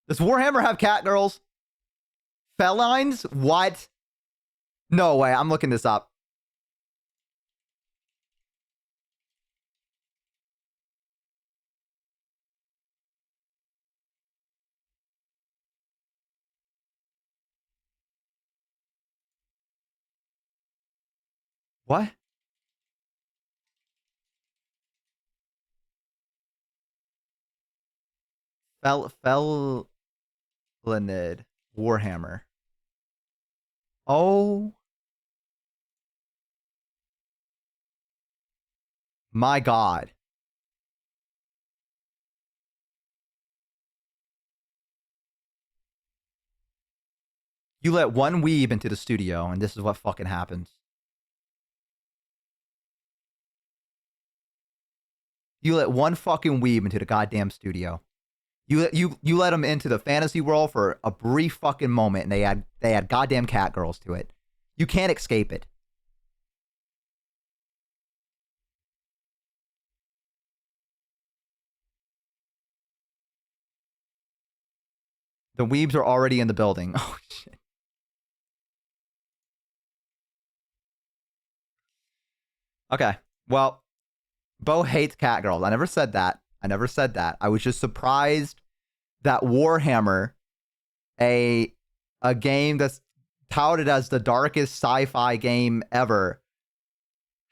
Does Warhammer have cat girls? Felines? What? No way. I'm looking this up. What? Felinid Warhammer. Oh my God. You let one weeb into the studio, and this is what fucking happens. You let one fucking weeb into the goddamn studio. You let them into the fantasy world for a brief fucking moment, and they had goddamn cat girls to it. You can't escape it. The weebs are already in the building. Oh shit. Okay. Well, Bo hates cat girls. I never said that. I was just surprised that Warhammer, a game that's touted as the darkest sci-fi game ever,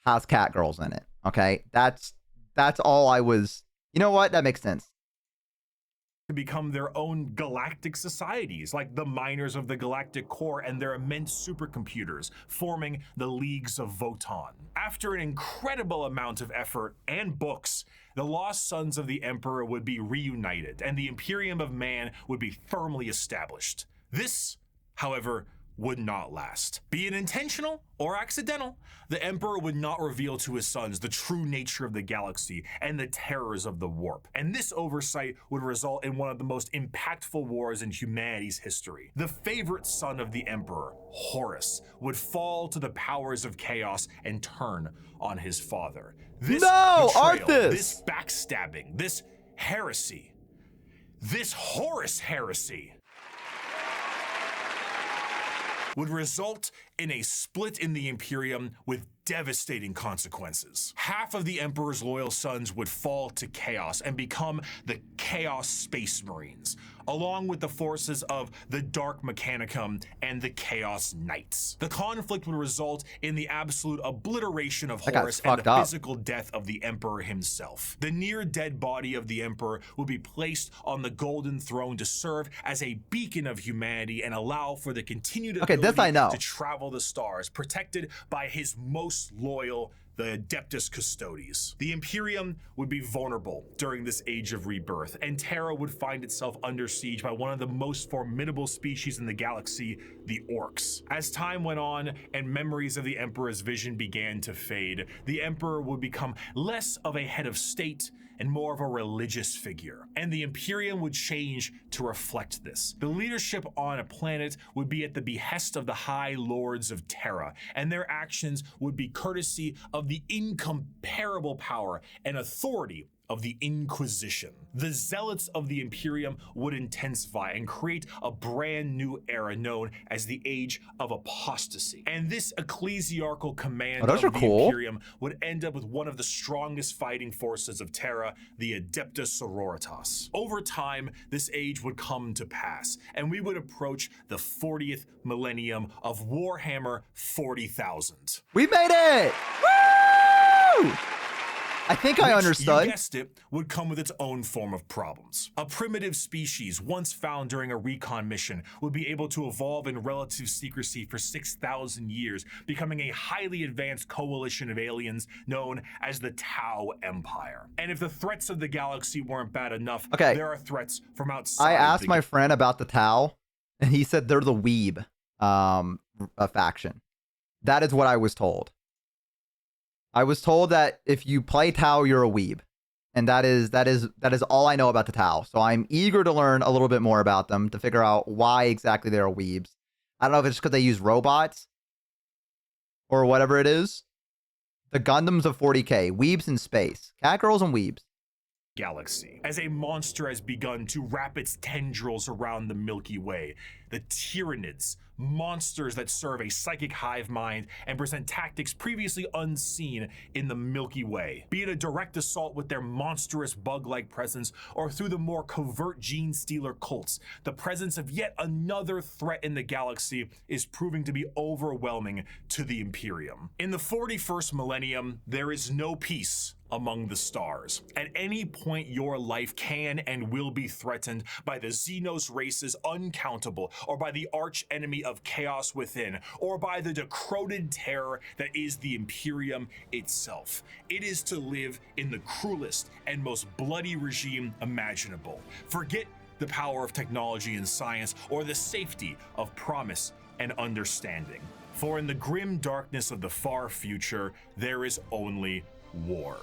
has cat girls in it. Okay? That's all I was. You know what? That makes sense. To become their own galactic societies, like the miners of the galactic core and their immense supercomputers, forming the Leagues of Votan. After an incredible amount of effort and books, the lost sons of the Emperor would be reunited, and the Imperium of Man would be firmly established. This, however, would not last. Be it intentional or accidental, the Emperor would not reveal to his sons the true nature of the galaxy and the terrors of the warp. And this oversight would result in one of the most impactful wars in humanity's history. The favorite son of the Emperor, Horus, would fall to the powers of chaos and turn on his father. This betrayal, Arthas! This backstabbing, this heresy, this Horus heresy would result in a split in the Imperium with devastating consequences. Half of the Emperor's loyal sons would fall to chaos and become the Chaos Space Marines, along with the forces of the Dark Mechanicum and the Chaos Knights. The conflict would result in the absolute obliteration of Horus and the physical death of the Emperor himself. The near-dead body of the Emperor would be placed on the Golden Throne to serve as a beacon of humanity and allow for the continued ability to travel the stars, protected by his most loyal, the Adeptus Custodes. The Imperium would be vulnerable during this age of rebirth, and Terra would find itself under siege by one of the most formidable species in the galaxy, the Orcs. As time went on and memories of the Emperor's vision began to fade, the Emperor would become less of a head of state and more of a religious figure, and the Imperium would change to reflect this. The leadership on a planet would be at the behest of the High Lords of Terra, and their actions would be courtesy of the incomparable power and authority of the Inquisition. The zealots of the Imperium would intensify and create a brand new era known as the Age of Apostasy. And this ecclesiarchal command of the Imperium would end up with one of the strongest fighting forces of Terra, the Adepta Sororitas. Over time, this age would come to pass, and we would approach the 40th millennium of Warhammer 40,000. We made it! Woo! I think I understood. You guessed it, would come with its own form of problems. A primitive species once found during a recon mission would be able to evolve in relative secrecy for 6,000 years, becoming a highly advanced coalition of aliens known as the Tau Empire. And if the threats of the galaxy weren't bad enough, there are threats from outside. I asked my friend about the Tau, and he said they're the Weeb faction. That is what I was told. I was told that if you play Tau, you're a weeb. And that is all I know about the Tau. So I'm eager to learn a little bit more about them to figure out why exactly they're weebs. I don't know if it's because they use robots or whatever it is. The Gundams of 40K, weebs in space, cat girls and weebs. Galaxy. As a monster has begun to wrap its tendrils around the Milky Way, the Tyranids, monsters that serve a psychic hive mind and present tactics previously unseen in the Milky Way. Be it a direct assault with their monstrous bug-like presence or through the more covert gene stealer cults, the presence of yet another threat in the galaxy is proving to be overwhelming to the Imperium. In the 41st millennium, there is no peace among the stars. At any point, your life can and will be threatened by the Xenos races uncountable, or by the arch enemy of chaos within, or by the decroded terror that is the Imperium itself. It is to live in the cruelest and most bloody regime imaginable. Forget the power of technology and science, or the safety of promise and understanding. For in the grim darkness of the far future, there is only war.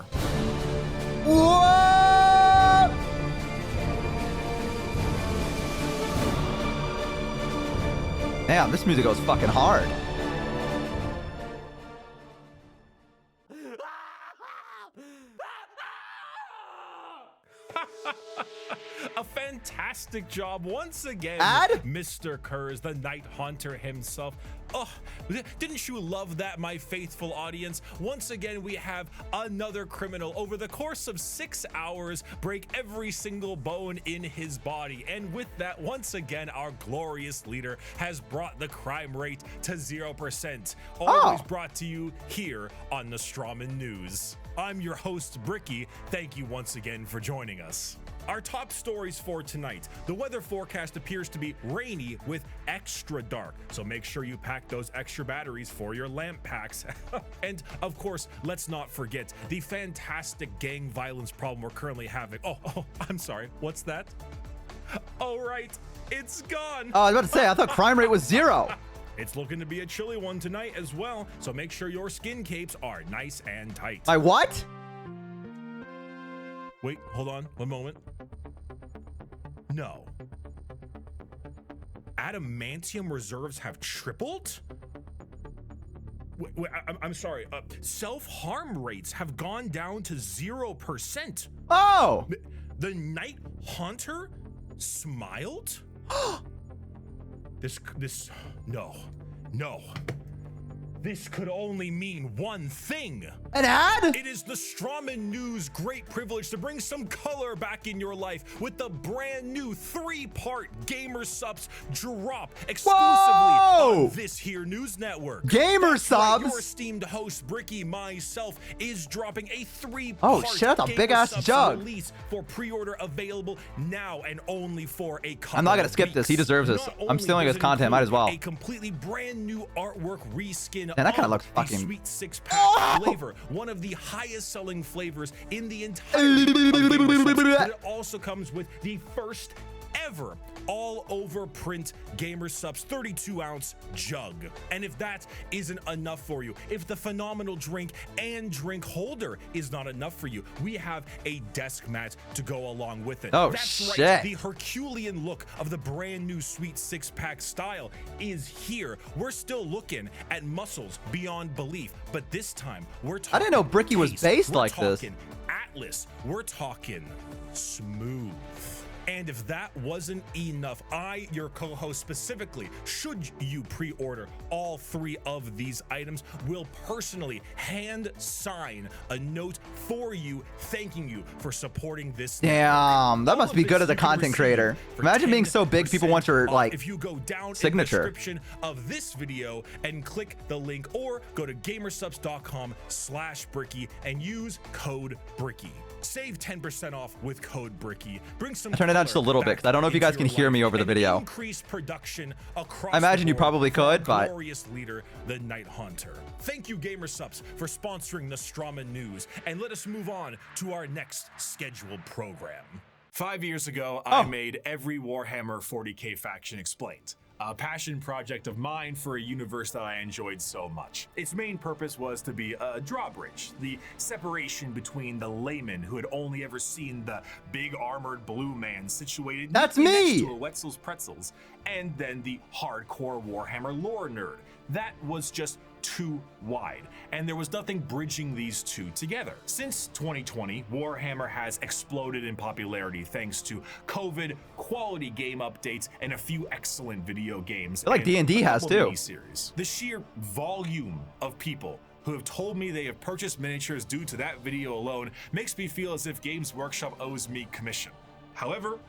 What? Damn, this music goes fucking hard. A fantastic job once again, Ad? Mr. Kurz, the Night Haunter himself. Oh, didn't you love that, my faithful audience? Once again, we have another criminal over the course of 6 hours break every single bone in his body. And with that, once again, our glorious leader has brought the crime rate to 0%. Always brought to you here on the Strawman News. I'm your host, Bricky. Thank you once again for joining us. Our top stories for tonight. The weather forecast appears to be rainy with extra dark, so make sure you pack those extra batteries for your lamp packs. And of course, let's not forget the fantastic gang violence problem we're currently having. Oh, I'm sorry, what's that? Oh, right, it's gone. Oh, I was about to say, I thought crime rate was 0. It's looking to be a chilly one tonight as well, so make sure your skin capes are nice and tight. My what? Wait, hold on, one moment. No. Adamantium reserves have tripled? Wait, I'm sorry. Self-harm rates have gone down to 0%. Oh! The Night Haunter smiled? No. This could only mean one thing. An ad? It is the Strawman News' great privilege to bring some color back in your life with the brand new 3-part Gamer Subs drop exclusively on this here news network. Gamer Subs? Your esteemed host, Bricky, myself, is dropping a 3-part Oh shit, that's a big ass jug. release for pre-order available now and only for a couple I'm not gonna of skip this. He weeks. deserves this. Not I'm only stealing does his it content, might as well. include a completely brand new artwork reskin Man, that kinda of looks the fucking- Sweet 6-pack flavor, one of the highest selling flavors in the entire but it also comes with the first ever all-over print Gamer Subs 32-ounce jug. And if that isn't enough for you, if the phenomenal drink and drink holder is not enough for you, we have a desk mat to go along with it. Oh, That's shit. right, the Herculean look of the brand new Sweet 6-pack style is here. We're still looking at muscles beyond belief, but this time we're talking I didn't know Bricky was taste. based We're like this. talking Atlas, we're talking smooth. And if that wasn't enough, I, your co-host specifically, should you pre-order all 3 of these items, will personally hand sign a note for you, thanking you for supporting this. Damn, that All must of be this good as a you can content receive creator. for Imagine being so big, people want your 10% like if you go down signature. in the description of this video and click the link, or go to gamersubs.com/Bricky and use code Bricky. Save 10% off with code Bricky. Bring some. I turned it down just a little bit because I don't know if you guys can hear me over the video. Increase production across. I imagine the you board probably for our could, but glorious leader, the Night Haunter. Thank you, Gamer Subs, for sponsoring the Strawman News, and let us move on to our next scheduled program. 5 years ago, I made every Warhammer 40k faction explained. A passion project of mine for a universe that I enjoyed so much. Its main purpose was to be a drawbridge, the separation between the layman who had only ever seen the big armored blue man situated That's next me! to a Wetzel's Pretzels, and then the hardcore Warhammer lore nerd. That was just too wide, and there was nothing bridging these two together. Since 2020, Warhammer has exploded in popularity thanks to COVID, quality game updates, and a few excellent video games. I feel like D&D has too. Series. The sheer volume of people who have told me they have purchased miniatures due to that video alone makes me feel as if Games Workshop owes me commission. However,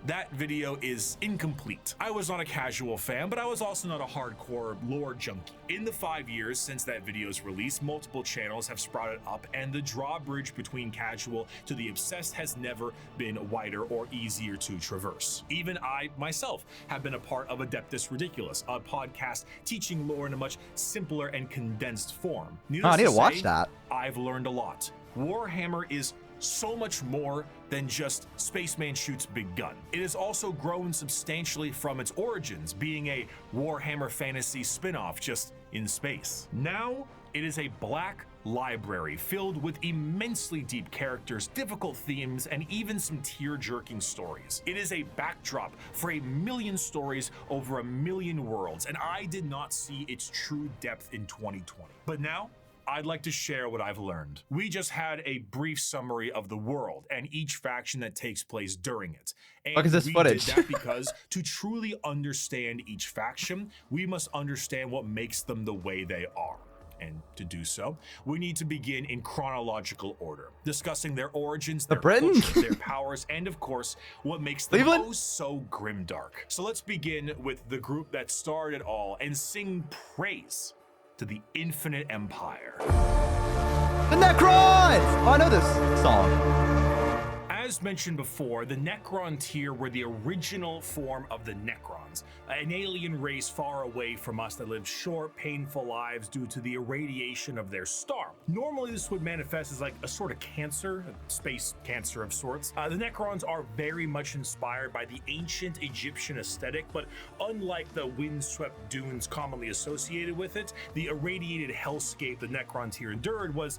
that video is incomplete. I was not a casual fan, but I was also not a hardcore lore junkie. In the 5 years since that video's release, multiple channels have sprouted up, and the drawbridge between casual to the obsessed has never been wider or easier to traverse. Even I, myself, have been a part of Adeptus Ridiculous, a podcast teaching lore in a much simpler and condensed form. I need to watch say, that. I've learned a lot. Warhammer is so much more than just Spaceman shoots big gun. It has also grown substantially from its origins, being a Warhammer Fantasy spin-off just in space. Now, it is a black library filled with immensely deep characters, difficult themes, and even some tear-jerking stories. It is a backdrop for a million stories over a million worlds, and I did not see its true depth in 2020. But now, I'd like to share what I've learned. We just had a brief summary of the world and each faction that takes place during it. And what is this footage? Did that because to truly understand each faction, we must understand what makes them the way they are. And to do so, we need to begin in chronological order, discussing their origins, their culture, their powers, and of course, what makes them oh so grimdark. So let's begin with the group that started it all and sing praise to the infinite empire. The Necrons! Oh, I know this song. As mentioned before, the Necron tier were the original form of the Necrons, an alien race far away from us that lived short, painful lives due to the irradiation of their star. Normally, this would manifest as like a sort of cancer, a space cancer of sorts. The Necrons are very much inspired by the ancient Egyptian aesthetic, but unlike the windswept dunes commonly associated with it, the irradiated hellscape the Necron tier endured was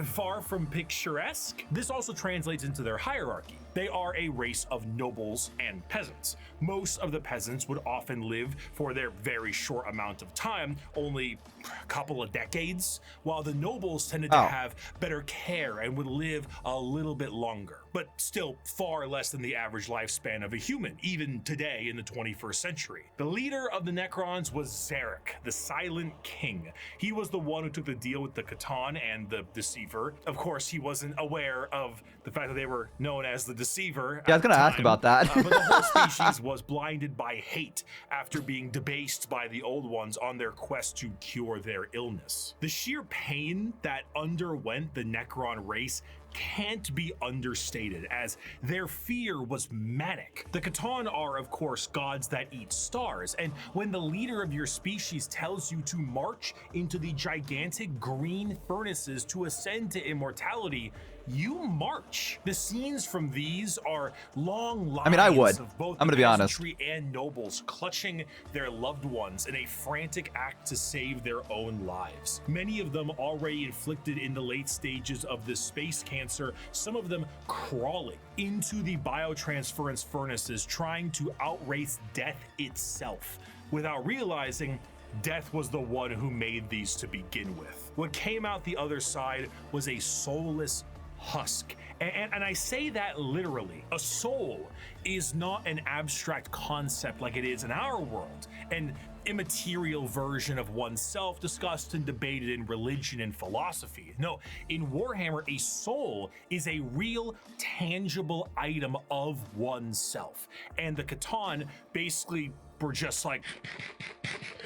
far from picturesque. This also translates into their hierarchy. They are a race of nobles and peasants. Most of the peasants would often live for their very short amount of time, only a couple of decades, while the nobles tended to have better care and would live a little bit longer, but still far less than the average lifespan of a human, even today in the 21st century. The leader of the Necrons was Zarek, the Silent King. He was the one who took the deal with the Catan and the Deceiver. Of course, he wasn't aware of the fact that they were known as the Deceiver. Yeah, I was gonna ask about that. But the whole species was blinded by hate after being debased by the Old Ones on their quest to cure their illness. The sheer pain that underwent the Necron race can't be understated, as their fear was manic. The Catan are, of course, gods that eat stars, and when the leader of your species tells you to march into the gigantic green furnaces to ascend to immortality, you march. The scenes from these are long lines I would. of both I'm gonna be honest. peasantry and nobles clutching their loved ones in a frantic act to save their own lives. Many of them already inflicted in the late stages of this space cancer, some of them crawling into the biotransference furnaces trying to outrace death itself, without realizing death was the one who made these to begin with. What came out the other side was a soulless husk. And I say that literally. A soul is not an abstract concept like it is in our world, an immaterial version of oneself discussed and debated in religion and philosophy. No, in Warhammer, a soul is a real, tangible item of oneself. And the Catan basically were just like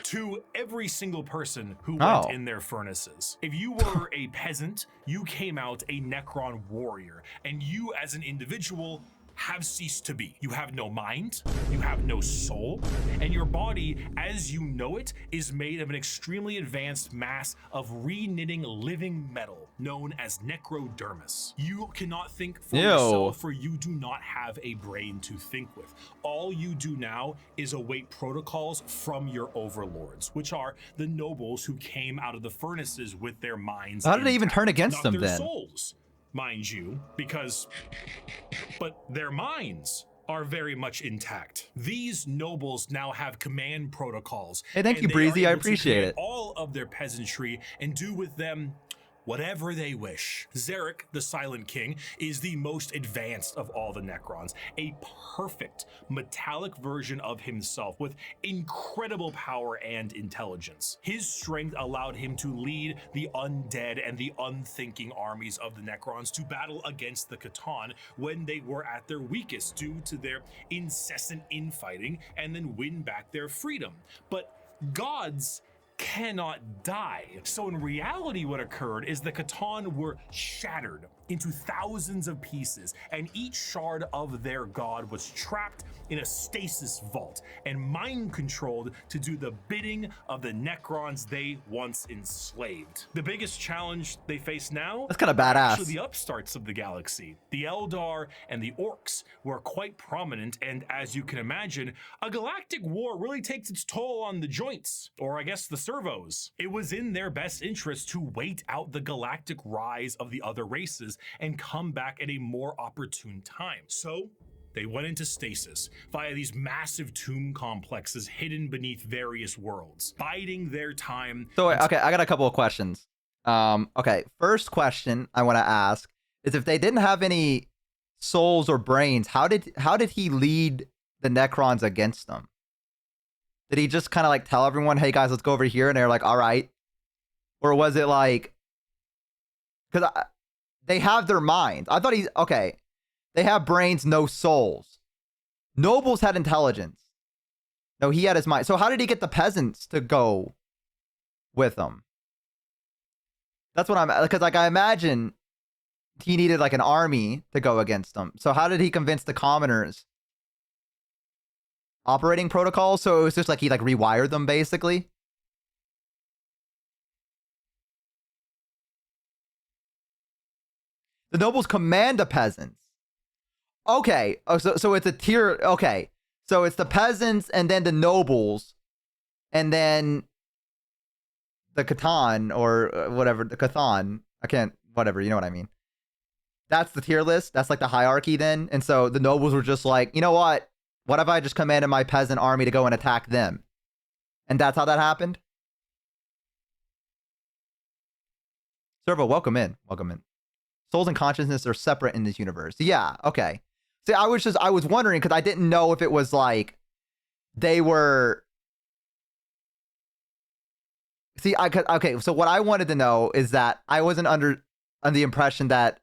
to every single person who went in their furnaces. If you were a peasant, you came out a Necron warrior, and you as an individual have ceased to be. You have no mind, you have no soul, and your body, as you know it, is made of an extremely advanced mass of re-knitting living metal known as necrodermis. You cannot think for yourself, for you do not have a brain to think with. All you do now is await protocols from your overlords, which are the nobles who came out of the furnaces with their minds. How did they even turn against them then? Souls, mind you, but their minds are very much intact. These nobles now have command protocols. Hey, thank you, Breezy. I appreciate it. All of their peasantry and do with them whatever they wish. Zarek, the Silent King, is the most advanced of all the Necrons, a perfect metallic version of himself with incredible power and intelligence. His strength allowed him to lead the undead and the unthinking armies of the Necrons to battle against the Catan when they were at their weakest due to their incessant infighting, and then win back their freedom. But gods cannot die. So in reality, what occurred is the Catan were shattered into thousands of pieces, and each shard of their god was trapped in a stasis vault and mind controlled to do the bidding of the Necrons they once enslaved. The biggest challenge they face now, That's kind of are badass. actually the upstarts of the galaxy. The Eldar and the Orcs were quite prominent, and as you can imagine, a galactic war really takes its toll on the joints, or I guess the servos. It was in their best interest to wait out the galactic rise of the other races and come back at a more opportune time. So they went into stasis via these massive tomb complexes hidden beneath various worlds, biding their time. So okay, I got a couple of questions. Okay, first question I want to ask is, if they didn't have any souls or brains, how did he lead the Necrons against them? Did he just kind of like tell everyone, "Hey guys, let's go over here," and they're like, "All right," or was it like, because they have their minds? I thought okay. They have brains, no souls. Nobles had intelligence. No, he had his mind. So how did he get the peasants to go with him? That's what I'm, because like I imagine he needed like an army to go against them. So how did he convince the commoners? Operating protocols? So it was just like he like rewired them basically. The nobles command the peasants. Okay. Oh, so it's a tier. Okay. So it's the peasants and then the nobles and then the Catan or whatever, the Cathan. I can't, whatever, you know what I mean. That's the tier list. That's like the hierarchy then. And so the nobles were just like, you know what? What if I just commanded my peasant army to go and attack them? And that's how that happened? Servo, welcome in. Welcome in. Souls and consciousness are separate in this universe. Yeah, okay. See, I was wondering because I didn't know if it was like they were. See, okay. So what I wanted to know is that I wasn't under the impression that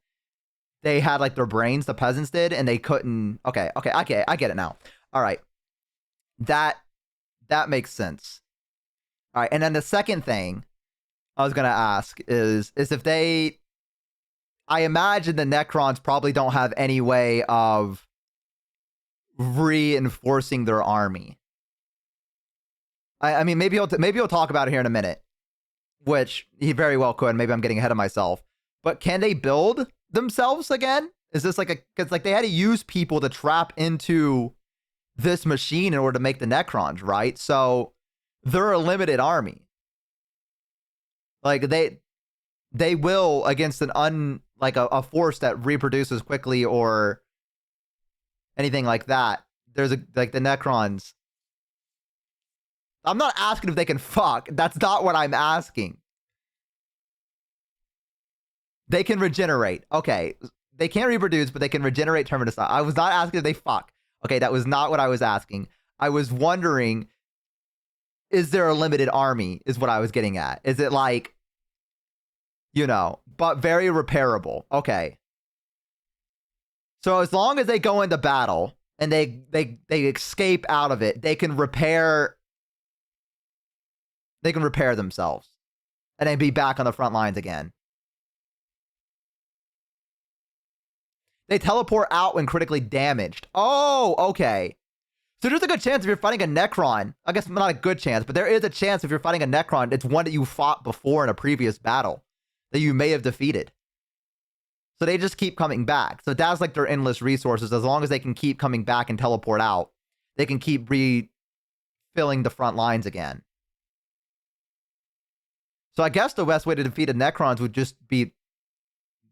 they had like their brains, the peasants did, and they couldn't. Okay, I get it now. All right, that makes sense. All right, and then the second thing I was gonna ask is if they. I imagine the Necrons probably don't have any way of reinforcing their army. I mean, maybe he'll talk about it here in a minute, which he very well could. Maybe I'm getting ahead of myself. But can they build themselves again? Is this like because like they had to use people to trap into this machine in order to make the Necrons, right? So they're a limited army. Like they will against an a force that reproduces quickly or anything like that. There's like the Necrons. I'm not asking if they can fuck. That's not what I'm asking. They can regenerate. Okay. They can't reproduce, but they can regenerate terminus. I was not asking if they fuck. Okay, that was not what I was asking. I was wondering, is there a limited army is what I was getting at. Is it like, you know, but very repairable. Okay. So as long as they go into battle and they escape out of it, they can repair themselves and then be back on the front lines again. They teleport out when critically damaged. Oh, okay. So there's a good chance if you're fighting a Necron. I guess not a good chance, but there is a chance if you're fighting a Necron, it's one that you fought before in a previous battle that you may have defeated. So they just keep coming back. So that's like their endless resources. As long as they can keep coming back and teleport out, they can keep refilling the front lines again. So I guess the best way to defeat the Necrons would just be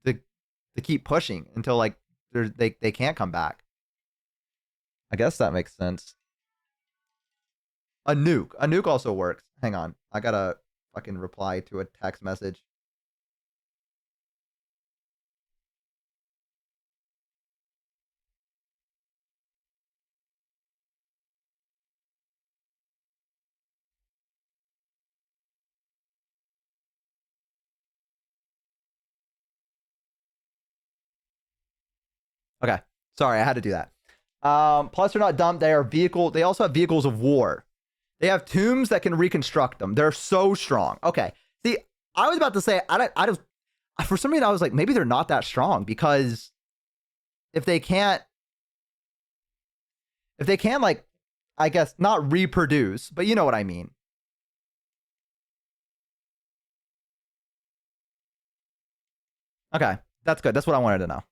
to keep pushing until like they can't come back. I guess that makes sense. A nuke also works. Hang on, I gotta fucking reply to a text message. Okay, sorry, I had to do that. Plus, they're not dumb. They also have vehicles of war. They have tombs that can reconstruct them. They're so strong. Okay, see, I was about to say For some reason, I was like, maybe they're not that strong, because if they can't, like, I guess not reproduce, but you know what I mean. Okay, that's good. That's what I wanted to know.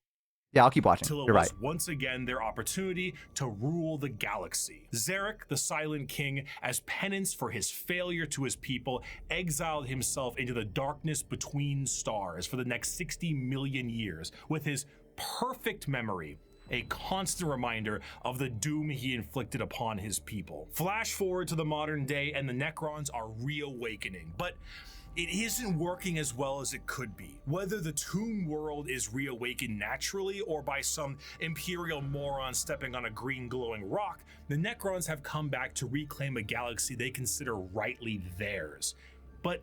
Yeah, I'll keep watching. Till it You're was right. once again their opportunity to rule the galaxy. Zarek, the Silent King, as penance for his failure to his people, exiled himself into the darkness between stars for the next 60 million years, with his perfect memory a constant reminder of the doom he inflicted upon his people. Flash forward to the modern day, and the Necrons are reawakening, but it isn't working as well as it could be. Whether the tomb world is reawakened naturally or by some imperial moron stepping on a green glowing rock, the Necrons have come back to reclaim a galaxy they consider rightly theirs. But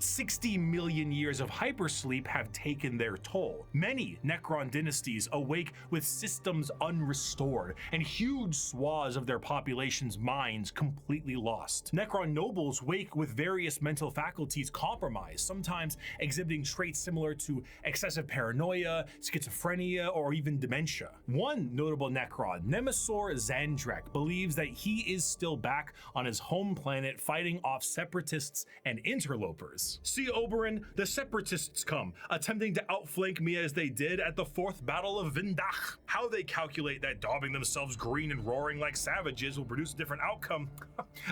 60 million years of hypersleep have taken their toll. Many Necron dynasties awake with systems unrestored and huge swaths of their population's minds completely lost. Necron nobles wake with various mental faculties compromised, sometimes exhibiting traits similar to excessive paranoia, schizophrenia, or even dementia. One notable Necron, Nemesaur Zandrek, believes that he is still back on his home planet fighting off separatists and interlopers. See, Oberyn, the separatists come, attempting to outflank me as they did at the 4th Battle of Vindach. How they calculate that daubing themselves green and roaring like savages will produce a different outcome,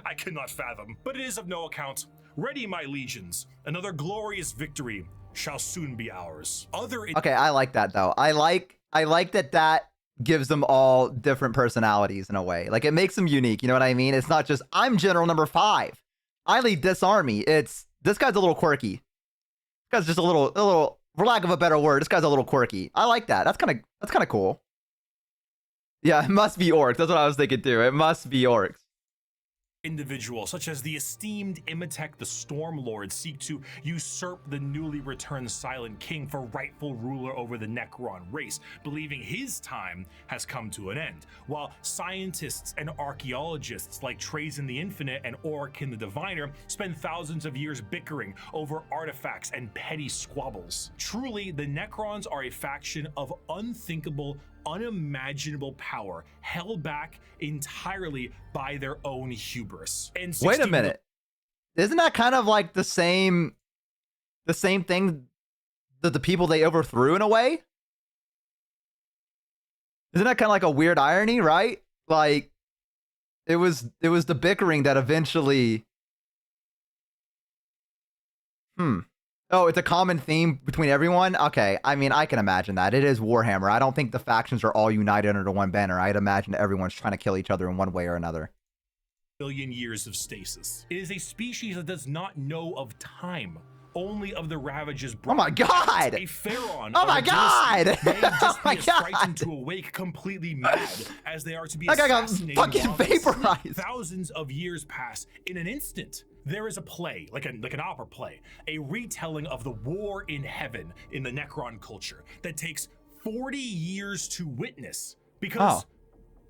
I cannot fathom. But it is of no account. Ready, my legions. Another glorious victory shall soon be ours. Okay, I like that though. I like that gives them all different personalities in a way. Like, it makes them unique. You know what I mean? It's not just, I'm General Number 5. I lead this army. It's, this guy's a little quirky. This guy's just a little, for lack of a better word, this guy's a little quirky. I like that. That's kind of cool. Yeah, it must be orcs. That's what I was thinking too. It must be orcs. Individuals such as the esteemed Imhotep the Stormlord seek to usurp the newly returned Silent King for rightful ruler over the Necron race, believing his time has come to an end, while scientists and archaeologists like Trazen the Infinite and Orikin the Diviner spend thousands of years bickering over artifacts and petty squabbles. Truly, the Necrons are a faction of unthinkable, unimaginable power, held back entirely by their own hubris. And Wait a minute. Isn't that kind of like the same thing that the people they overthrew in a way? Isn't that kind of like a weird irony, right? Like, it was the bickering that eventually... Oh, it's a common theme between everyone? Okay, I mean, I can imagine that. It is Warhammer. I don't think the factions are all united under one banner. I'd imagine everyone's trying to kill each other in one way or another. Billion years of stasis. It is a species that does not know of time, only of the ravages brought. Oh my god! A pharaoh. Oh my god! May just Oh my be as god! frightened to awake completely mad as they are to be That guy got assassinated. fucking vaporized. Thousands of years pass in an instant. There is a play, like an opera play, a retelling of the war in heaven in the Necron culture that takes 40 years to witness. Because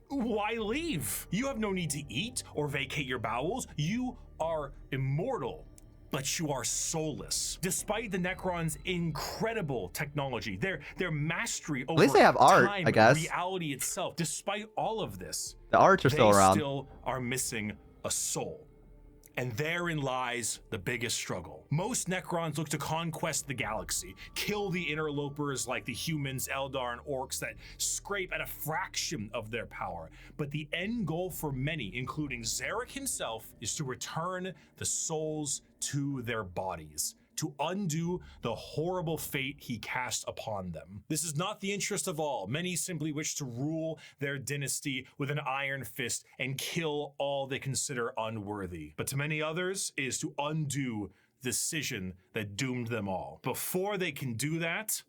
why leave? You have no need to eat or vacate your bowels. You are immortal, but you are soulless. Despite the Necrons' incredible technology, their mastery over At least they have art, time, I guess. reality itself, despite all of this, The arts are still around. they still are missing a soul. And therein lies the biggest struggle. Most Necrons look to conquest the galaxy, kill the interlopers like the humans, Eldar, and orcs that scrape at a fraction of their power. But the end goal for many, including Zarek himself, is to return the souls to their bodies, to undo the horrible fate he cast upon them. This is not the interest of all. Many simply wish to rule their dynasty with an iron fist and kill all they consider unworthy. But to many others, it is to undo the decision that doomed them all. Before they can do that,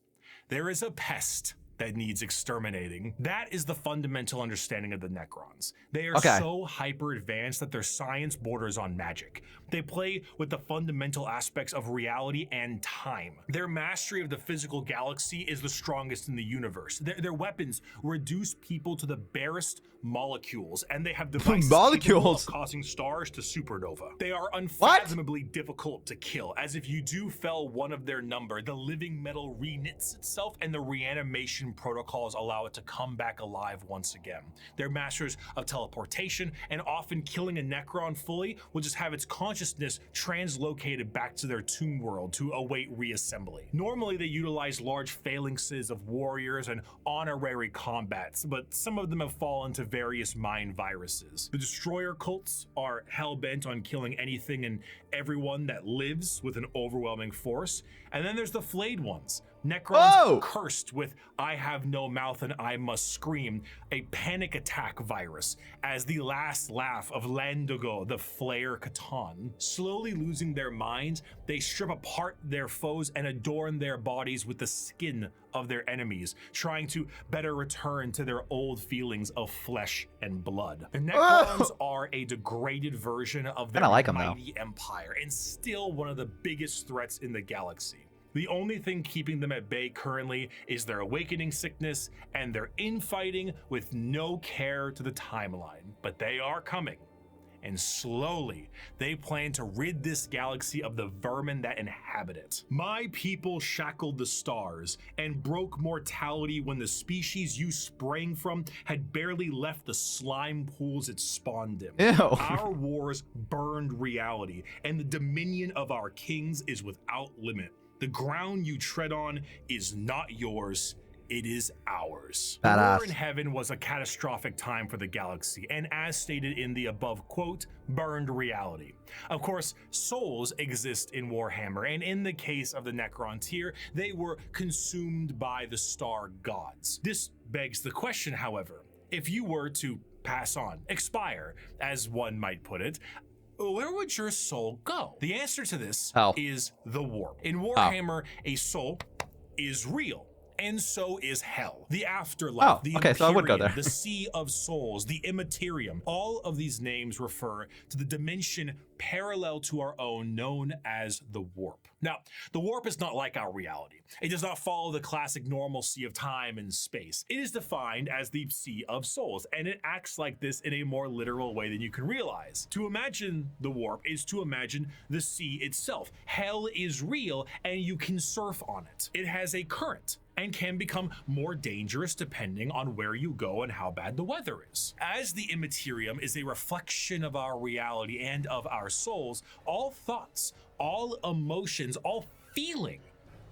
there is a pest that needs exterminating. That is the fundamental understanding of the Necrons. They are so hyper advanced that their science borders on magic. They play with the fundamental aspects of reality and time. Their mastery of the physical galaxy is the strongest in the universe. Their weapons reduce people to the barest molecules, and they have devices capable of causing stars to supernova. They are unfathomably difficult to kill, as if you do fell one of their number, the living metal reknits itself, and the reanimation protocols allow it to come back alive once again. They're masters of teleportation, and often killing a Necron fully will just have its consciousness translocated back to their tomb world to await reassembly. Normally they utilize large phalanxes of warriors and honorary combats, but some of them have fallen to various mind viruses. The destroyer cults are hell-bent on killing anything and everyone that lives with an overwhelming force. And then there's the flayed ones. Necrons cursed with I have no mouth and I must scream, a panic attack virus, as the last laugh of Landogo, the Flayer Catan. Slowly losing their minds, they strip apart their foes and adorn their bodies with the skin of their enemies, trying to better return to their old feelings of flesh and blood. The Necrons are a degraded version of their mighty empire, and still one of the biggest threats in the galaxy. The only thing keeping them at bay currently is their awakening sickness and their infighting with no care to the timeline. But they are coming, and slowly they plan to rid this galaxy of the vermin that inhabit it. My people shackled the stars and broke mortality when the species you sprang from had barely left the slime pools it spawned in. Ew. Our wars burned reality, and the dominion of our kings is without limit. The ground you tread on is not yours, it is ours. Badass. War in Heaven was a catastrophic time for the galaxy, and as stated in the above quote, burned reality. Of course, souls exist in Warhammer, and in the case of the Necron tier, they were consumed by the star gods. This begs the question, however, if you were to pass on, expire, as one might put it, where would your soul go? The answer to this is the warp. In Warhammer, a soul is real, and so is hell. The afterlife, the Empyrean, so I would go there. the Sea of Souls, the Immaterium. All of these names refer to the dimension parallel to our own, known as the warp. Now, the warp is not like our reality. It does not follow the classic normalcy of time and space. It is defined as the Sea of Souls, and it acts like this in a more literal way than you can realize. To imagine the warp is to imagine the sea itself. Hell is real, and you can surf on it. It has a current and can become more dangerous depending on where you go and how bad the weather is. As the Immaterium is a reflection of our reality and of our souls, all thoughts, all emotions, all feeling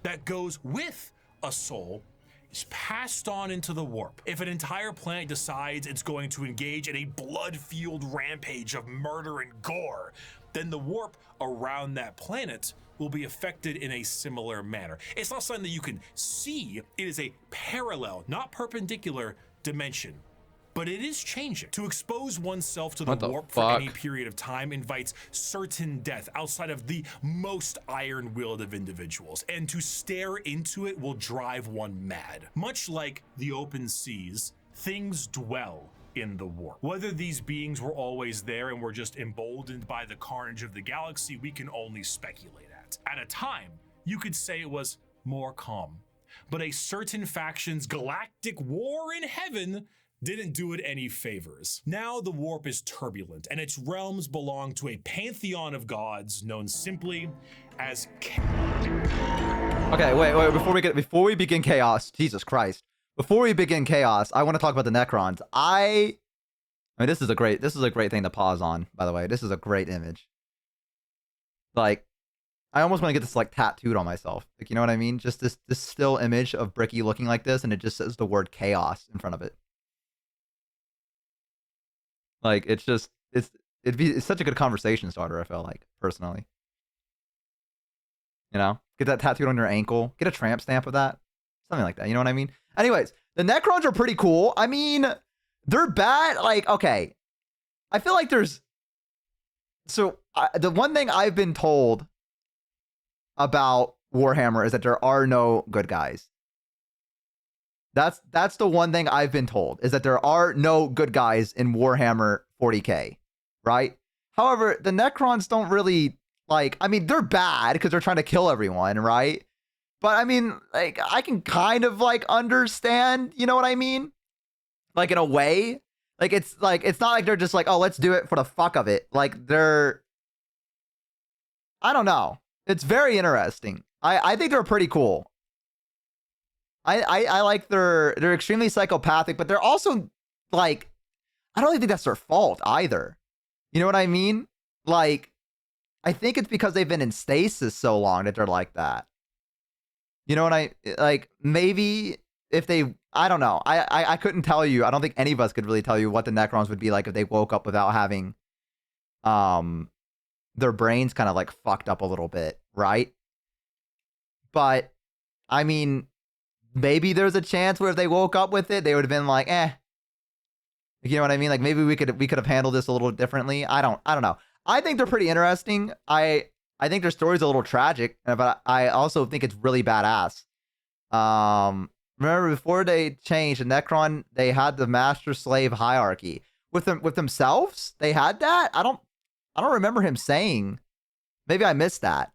that goes with a soul is passed on into the warp. If an entire planet decides it's going to engage in a blood-fueled rampage of murder and gore, then the warp around that planet will be affected in a similar manner. It's not something that you can see. It is a parallel, not perpendicular dimension, but it is changing. To expose oneself to the warp for any period of time invites certain death outside of the most iron-willed of individuals, and to stare into it will drive one mad. Much like the open seas, things dwell in the warp. Whether these beings were always there and were just emboldened by the carnage of the galaxy, we can only speculate at. At a time, you could say it was more calm, but a certain faction's galactic war in heaven didn't do it any favors. Now the warp is turbulent, and its realms belong to a pantheon of gods known simply as Okay, wait, before we begin chaos, Jesus Christ. Before we begin chaos, I want to talk about the Necrons. I mean, this is a great thing to pause on, by the way. This is a great image. Like, I almost want to get this like tattooed on myself. Like, you know what I mean? Just this still image of Bricky looking like this, and it just says the word chaos in front of it. Like, it's such a good conversation starter, I feel like, personally. You know? Get that tattooed on your ankle. Get a tramp stamp of that. Something like that, you know what I mean? Anyways, the Necrons are pretty cool. I mean, they're bad. Like, okay. I feel like there's... So, the one thing I've been told about Warhammer is that there are no good guys. That's the one thing I've been told, is that there are no good guys in Warhammer 40k, right? However, the Necrons don't really, like, I mean, they're bad because they're trying to kill everyone, right? But I mean, like, I can kind of like understand, you know what I mean? Like, in a way, like, it's not like they're just like, oh, let's do it for the fuck of it. Like, they're, I don't know. It's very interesting. I think they're pretty cool. I like they're extremely psychopathic, but they're also like, I don't think that's their fault either. You know what I mean? Like, I think it's because they've been in stasis so long that they're like that. You know what I like? Maybe if they, I don't know. I couldn't tell you. I don't think any of us could really tell you what the Necrons would be like if they woke up without having their brains kind of like fucked up a little bit, right? But I mean, maybe there's a chance where if they woke up with it, they would have been like, eh. You know what I mean? Like, maybe we could have handled this a little differently. I don't know. I think they're pretty interesting. I think their story's a little tragic, but I also think it's really badass. Remember, before they changed the Necron, they had the master-slave hierarchy. With themselves, they had that? I don't remember him saying. Maybe I missed that.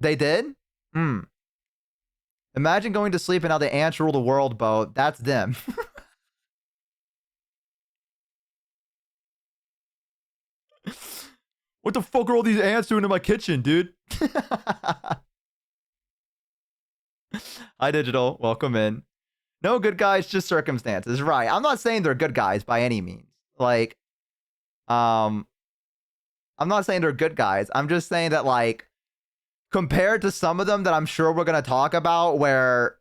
They did? Imagine going to sleep and how the ants rule the world, Bo. That's them. What the fuck are all these ants doing in my kitchen, dude? Hi, Digital. Welcome in. No good guys, just circumstances. Right. I'm not saying they're good guys by any means. Like, I'm not saying they're good guys. I'm just saying that, like, compared to some of them that I'm sure we're going to talk about where,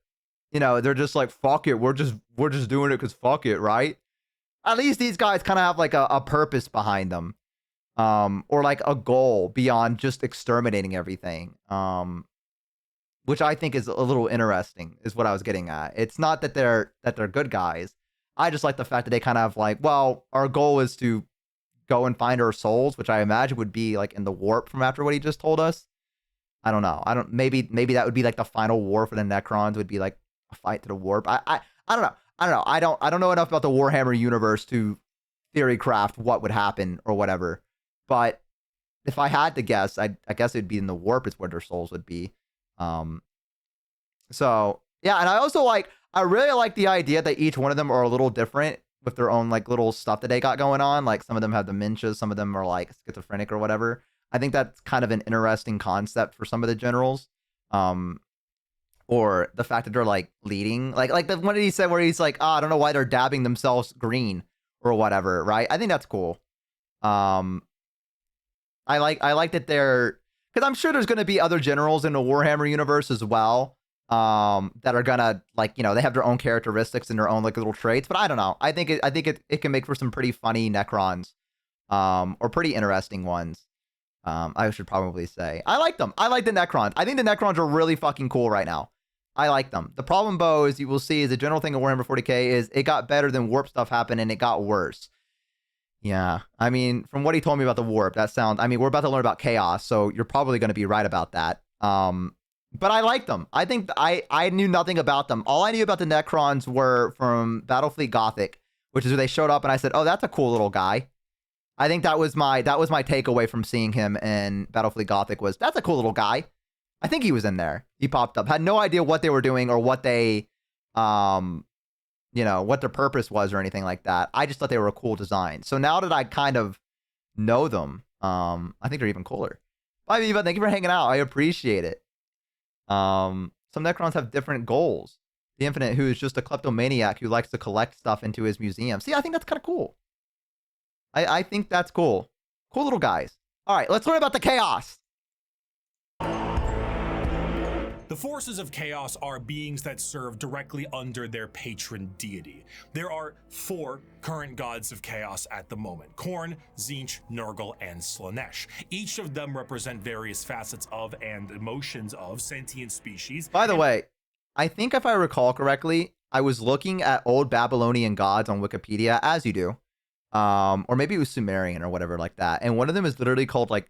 you know, they're just like, fuck it. We're just doing it because fuck it, right? At least these guys kind of have like a purpose behind them. Or like a goal beyond just exterminating everything. Which I think is a little interesting, is what I was getting at. It's not that they're good guys. I just like the fact that they kind of like, well, our goal is to go and find our souls, which I imagine would be like in the warp from after what he just told us. I don't know. Maybe that would be like the final war for the Necrons, would be like a fight to the warp. I don't know. I don't know enough about the Warhammer universe to theory craft what would happen or whatever. But if I had to guess, I guess it'd be in the warp is where their souls would be. So yeah, and I really like the idea that each one of them are a little different with their own like little stuff that they got going on. Like, some of them have dementia, some of them are like schizophrenic or whatever. I think that's kind of an interesting concept for some of the generals. Or the fact that they're like leading, like the one that he said where he's like, I don't know why they're dabbing themselves green or whatever, right? I think that's cool. I like that they're, because I'm sure there's going to be other generals in the Warhammer universe as well, that are gonna, like, you know, they have their own characteristics and their own like little traits. But I don't know. I think it can make for some pretty funny Necrons, or pretty interesting ones. I should probably say. I like them. I like the Necrons. I think the Necrons are really fucking cool right now. I like them. The problem, Bo, is you will see is the general thing of Warhammer 40k is it got better than warp stuff happened and it got worse. Yeah. I mean, from what he told me about the warp, that sounds, I mean, we're about to learn about chaos, so you're probably going to be right about that. But I like them. I think I knew nothing about them. All I knew about the Necrons were from Battlefleet Gothic, which is where they showed up and I said, oh, that's a cool little guy. I think that was my takeaway from seeing him in Battlefleet Gothic was, that's a cool little guy. I think he was in there. He popped up. Had no idea what they were doing or what they, you know, what their purpose was or anything like that. I just thought they were a cool design. So now that I kind of know them, I think they're even cooler. Bye, Viva. Thank you for hanging out. I appreciate it. Some Necrons have different goals. The Infinite, who is just a kleptomaniac who likes to collect stuff into his museum. See, I think that's kind of cool. I think that's cool. Cool little guys. All right, let's learn about the chaos. The forces of chaos are beings that serve directly under their patron deity. There are 4 current gods of chaos at the moment: Khorne, Tzeentch, Nurgle, and Slaanesh. Each of them represent various facets of and emotions of sentient species. By the way, I think if I recall correctly, I was looking at old Babylonian gods on Wikipedia, as you do. Or maybe it was Sumerian or whatever like that. And one of them is literally called like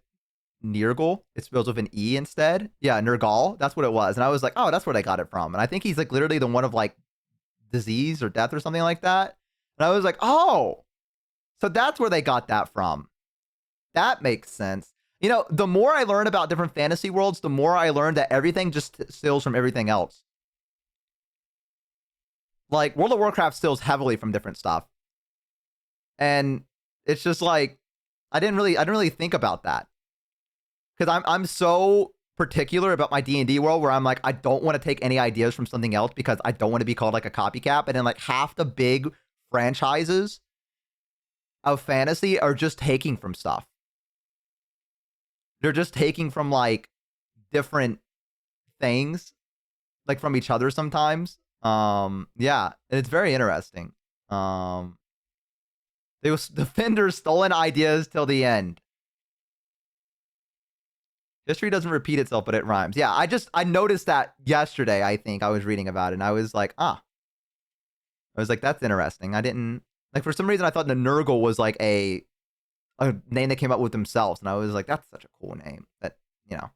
Nirgal. It spells with an E instead. Yeah, Nirgal. That's what it was. And I was like, oh, that's where they got it from. And I think he's like literally the one of like disease or death or something like that. And I was like, oh, so that's where they got that from. That makes sense. You know, the more I learn about different fantasy worlds, the more I learn that everything just steals from everything else. Like World of Warcraft steals heavily from different stuff. And it's just like, I didn't really think about that. Because I'm so particular about my D&D world where I'm like, I don't want to take any ideas from something else because I don't want to be called like a copycat. And then like half the big franchises of fantasy are just taking from stuff. They're just taking from like different things, like from each other sometimes. Yeah, and it's very interesting. They was defenders stolen ideas till the end. History doesn't repeat itself, but it rhymes. Yeah, I noticed that yesterday. I think I was reading about it, and I was like, I was like, that's interesting. I didn't like for some reason I thought the Nurgle was like a name they came up with themselves, and I was like, that's such a cool name. That, you know.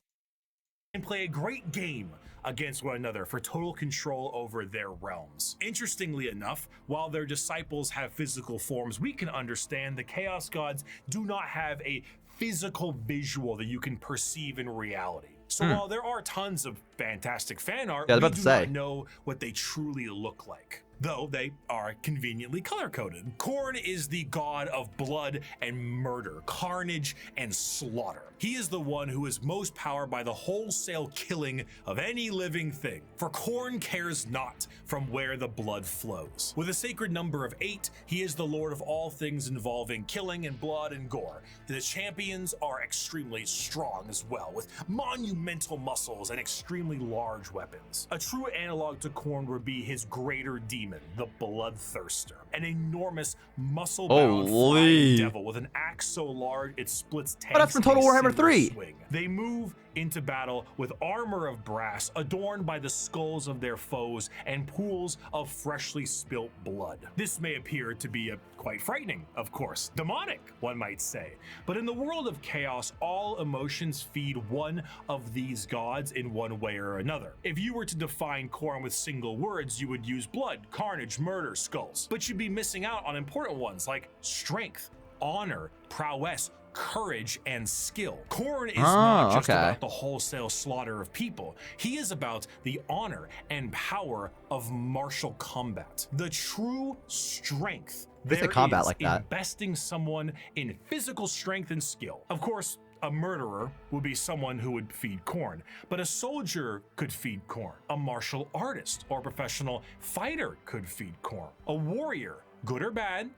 And play a great game against one another for total control over their realms. Interestingly enough, while their disciples have physical forms, we can understand the Chaos Gods do not have a physical visual that you can perceive in reality. So while there are tons of fantastic fan art, we do not know what they truly look like, though they are conveniently color-coded. Khorne is the god of blood and murder, carnage and slaughter. He is the one who is most powered by the wholesale killing of any living thing, for Khorne cares not from where the blood flows. With a sacred number of 8, he is the lord of all things involving killing and blood and gore. The champions are extremely strong as well, with monumental muscles and extremely large weapons. A true analog to Khorne would be his greater demon, the Bloodthirster, an enormous muscle-bound flying devil with an axe so large it splits tanks. Oh, that's from Total Warhammer 3. Swing. They move into battle with armor of brass adorned by the skulls of their foes and pools of freshly spilt blood. This may appear to be quite frightening, of course, demonic, one might say. But in the world of chaos, all emotions feed one of these gods in one way or another. If you were to define Khorne with single words, you would use blood, carnage, murder, skulls. But you'd be missing out on important ones like strength, honor, prowess, courage, and skill. Khorne is not just about the wholesale slaughter of people. He is about the honor and power of martial combat. The true strength there is like investing someone in physical strength and skill. Of course, a murderer would be someone who would feed Khorne, but a soldier could feed Khorne. A martial artist or professional fighter could feed Khorne. A warrior, good or bad,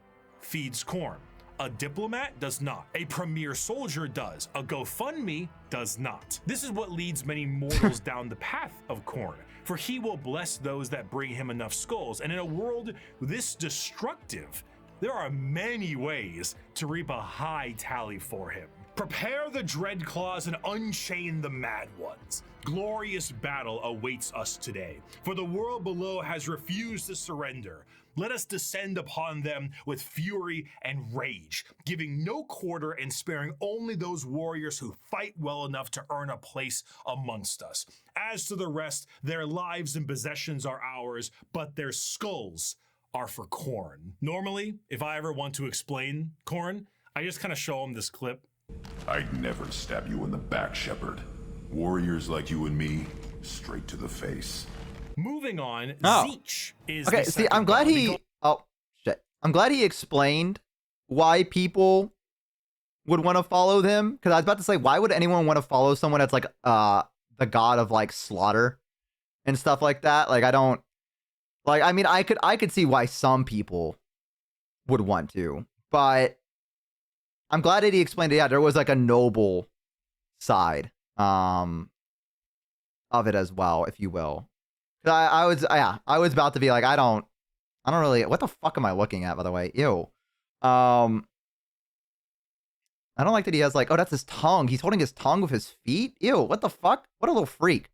feeds Khorne. A diplomat does not. A premier soldier does. A GoFundMe does not. This is what leads many mortals down the path of Khorne, for he will bless those that bring him enough skulls. And in a world this destructive, there are many ways to reap a high tally for him. Prepare the dread claws and unchain the mad ones. Glorious battle awaits us today, for the world below has refused to surrender. Let us descend upon them with fury and rage, giving no quarter and sparing only those warriors who fight well enough to earn a place amongst us. As to the rest, their lives and possessions are ours, but their skulls are for Khorne. Normally, if I ever want to explain Khorne, I just kind of show them this clip. I'd never stab you in the back, Shepard. Warriors like you and me, straight to the face. Moving on, Zeech is okay. See, I'm glad he. Oh shit! I'm glad he explained why people would want to follow them. Because I was about to say, why would anyone want to follow someone that's like the god of like slaughter and stuff like that? Like, I don't like. I mean, I could see why some people would want to, but I'm glad that he explained it. Yeah, there was like a noble side of it as well, if you will. I was about to be like, I don't really, what the fuck am I looking at, by the way? Ew. I don't like that he has like, oh, that's his tongue. He's holding his tongue with his feet. Ew, what the fuck? What a little freak.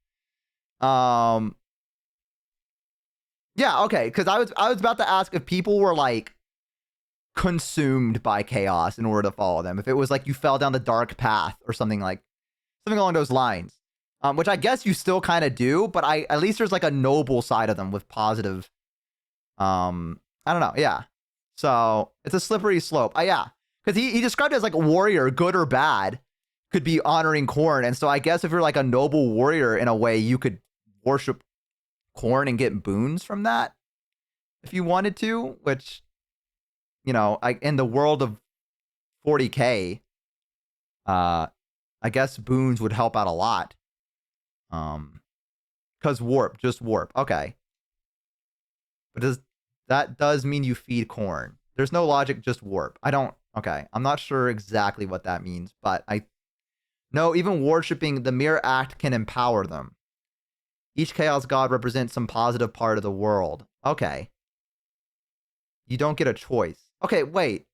Yeah, okay, because I was about to ask if people were like consumed by chaos in order to follow them. If it was like you fell down the dark path or something like Something along those lines. Which I guess you still kind of do, but at least there's like a noble side of them with positive. I don't know. Yeah. So it's a slippery slope. Yeah. Because he described it as like a warrior, good or bad, could be honoring corn. And so I guess if you're like a noble warrior in a way, you could worship corn and get boons from that if you wanted to, which, you know, in the world of 40K, I guess boons would help out a lot. Because just warp. Okay. But that does mean you feed corn. There's no logic, just warp. Okay. I'm not sure exactly what that means, but I know even worshipping the mere act can empower them. Each chaos god represents some positive part of the world. Okay. You don't get a choice. Okay, wait.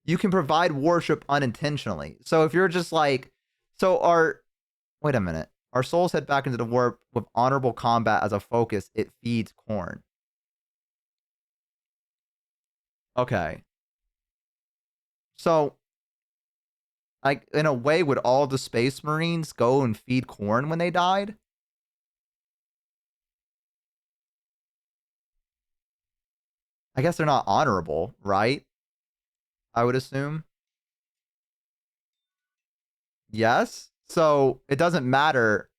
You can provide worship unintentionally. So if you're just like, wait a minute. Our souls head back into the warp with honorable combat as a focus. It feeds corn. Okay. So, like, in a way, would all the Space Marines go and feed corn when they died? I guess they're not honorable, right? I would assume. Yes? So, it doesn't matter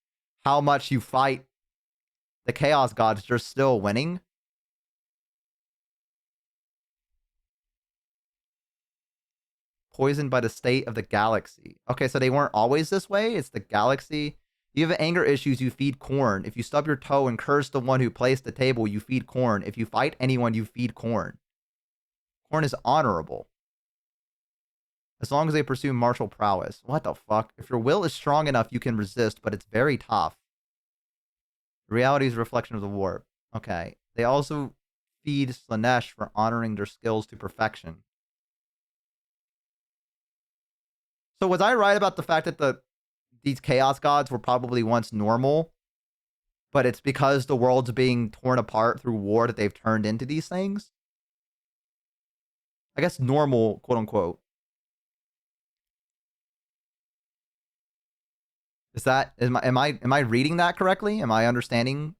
how much you fight the Chaos Gods, you're still winning? Poisoned by the state of the galaxy. Okay, so they weren't always this way? It's the galaxy? You have anger issues, you feed corn. If you stub your toe and curse the one who placed the table, you feed corn. If you fight anyone, you feed corn. Corn is honorable. As long as they pursue martial prowess. What the fuck? If your will is strong enough, you can resist, but it's very tough. Reality is a reflection of the warp. Okay. They also feed Slanesh for honoring their skills to perfection. So was I right about the fact that these chaos gods were probably once normal, but it's because the world's being torn apart through war that they've turned into these things? I guess normal, quote unquote. Am I reading that correctly? Am I understanding?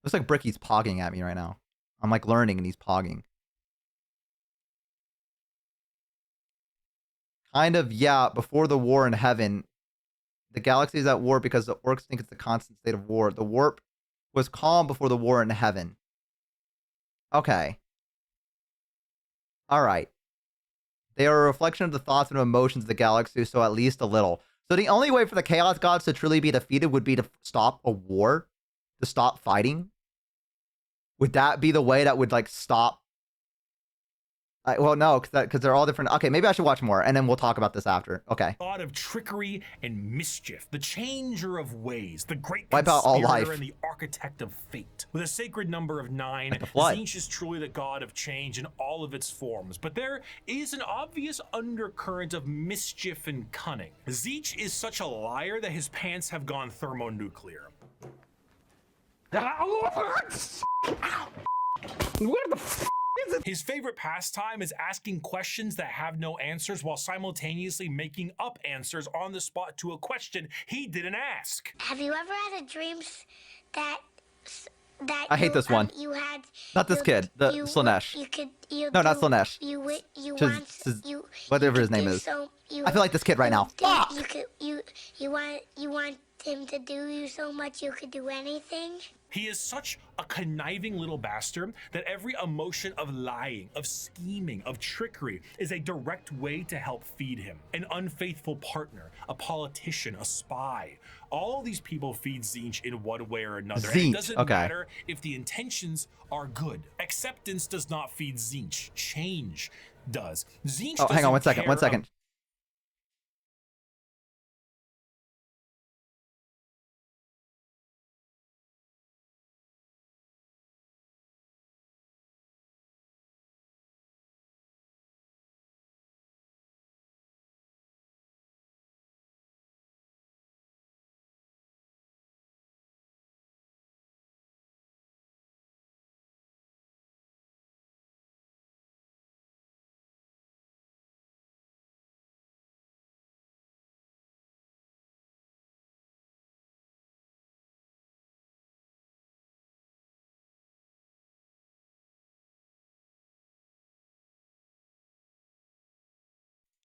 Looks like Bricky's pogging at me right now. I'm like learning and he's pogging. Kind of, yeah, before the war in heaven, the galaxy is at war because the orcs think it's the constant state of war. The warp was calm before the war in heaven. Okay. All right. They are a reflection of the thoughts and emotions of the galaxy, so at least a little. So the only way for the chaos gods to truly be defeated would be to stop a war, to stop fighting. Would that be the way that would like stop? Well, no, because they're all different. Okay, maybe I should watch more, and then we'll talk about this after. Okay. God of trickery and mischief, the changer of ways, the great Wipe out all life. conspirator and the architect of fate. With a sacred number of 9, Like the flood. Tzeentch is truly the god of change in all of its forms. But there is an obvious undercurrent of mischief and cunning. Tzeentch is such a liar that his pants have gone thermonuclear. His favorite pastime is asking questions that have no answers while simultaneously making up answers on the spot to a question he didn't ask. Have you ever had a dream that I hate this one. You had Not this kid, the Slanesh. No, not Slanesh. Whatever his name is. I feel like this kid right now. Fuck! You want him to do you so much you could do anything? He is such a conniving little bastard that every emotion of lying, of scheming, of trickery is a direct way to help feed him. An unfaithful partner, a politician, a spy. All these people feed Tzeentch in one way or another. And it doesn't matter if the intentions are good. Acceptance does not feed Tzeentch. Change does. Tzeentch hang on one second.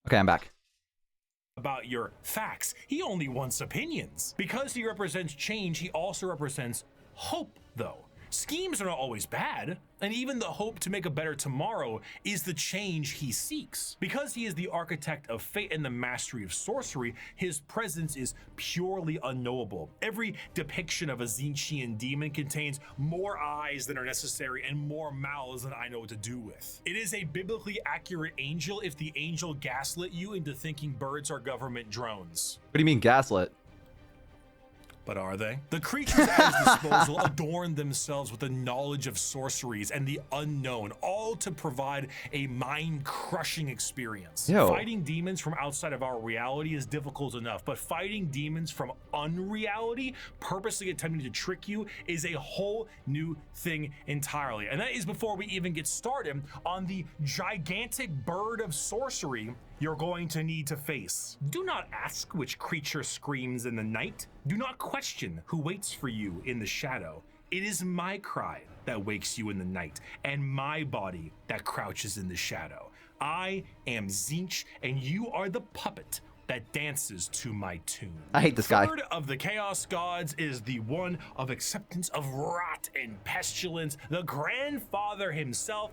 Okay, I'm back. About your facts. He only wants opinions. Because he represents change, he also represents hope, though. Schemes are not always bad, and even the hope to make a better tomorrow is the change he seeks. Because he is the architect of fate and the mastery of sorcery, his presence is purely unknowable. Every depiction of a Tzeentchian demon contains more eyes than are necessary and more mouths than I know what to do with. It is a biblically accurate angel if the angel gaslit you into thinking birds are government drones. What do you mean gaslit? But are they? The creatures at his disposal adorn themselves with the knowledge of sorceries and the unknown, all to provide a mind-crushing experience. Yo. Fighting demons from outside of our reality is difficult enough, but fighting demons from unreality, purposely attempting to trick you, is a whole new thing entirely. And that is before we even get started on the gigantic bird of sorcery you're going to need to face. Do not ask which creature screams in the night. Do not question who waits for you in the shadow. It is my cry that wakes you in the night, and my body that crouches in the shadow. I am Tzeentch, and you are the puppet that dances to my tune. I hate this guy. Third of the Chaos Gods is the one of acceptance of rot and pestilence, the grandfather himself,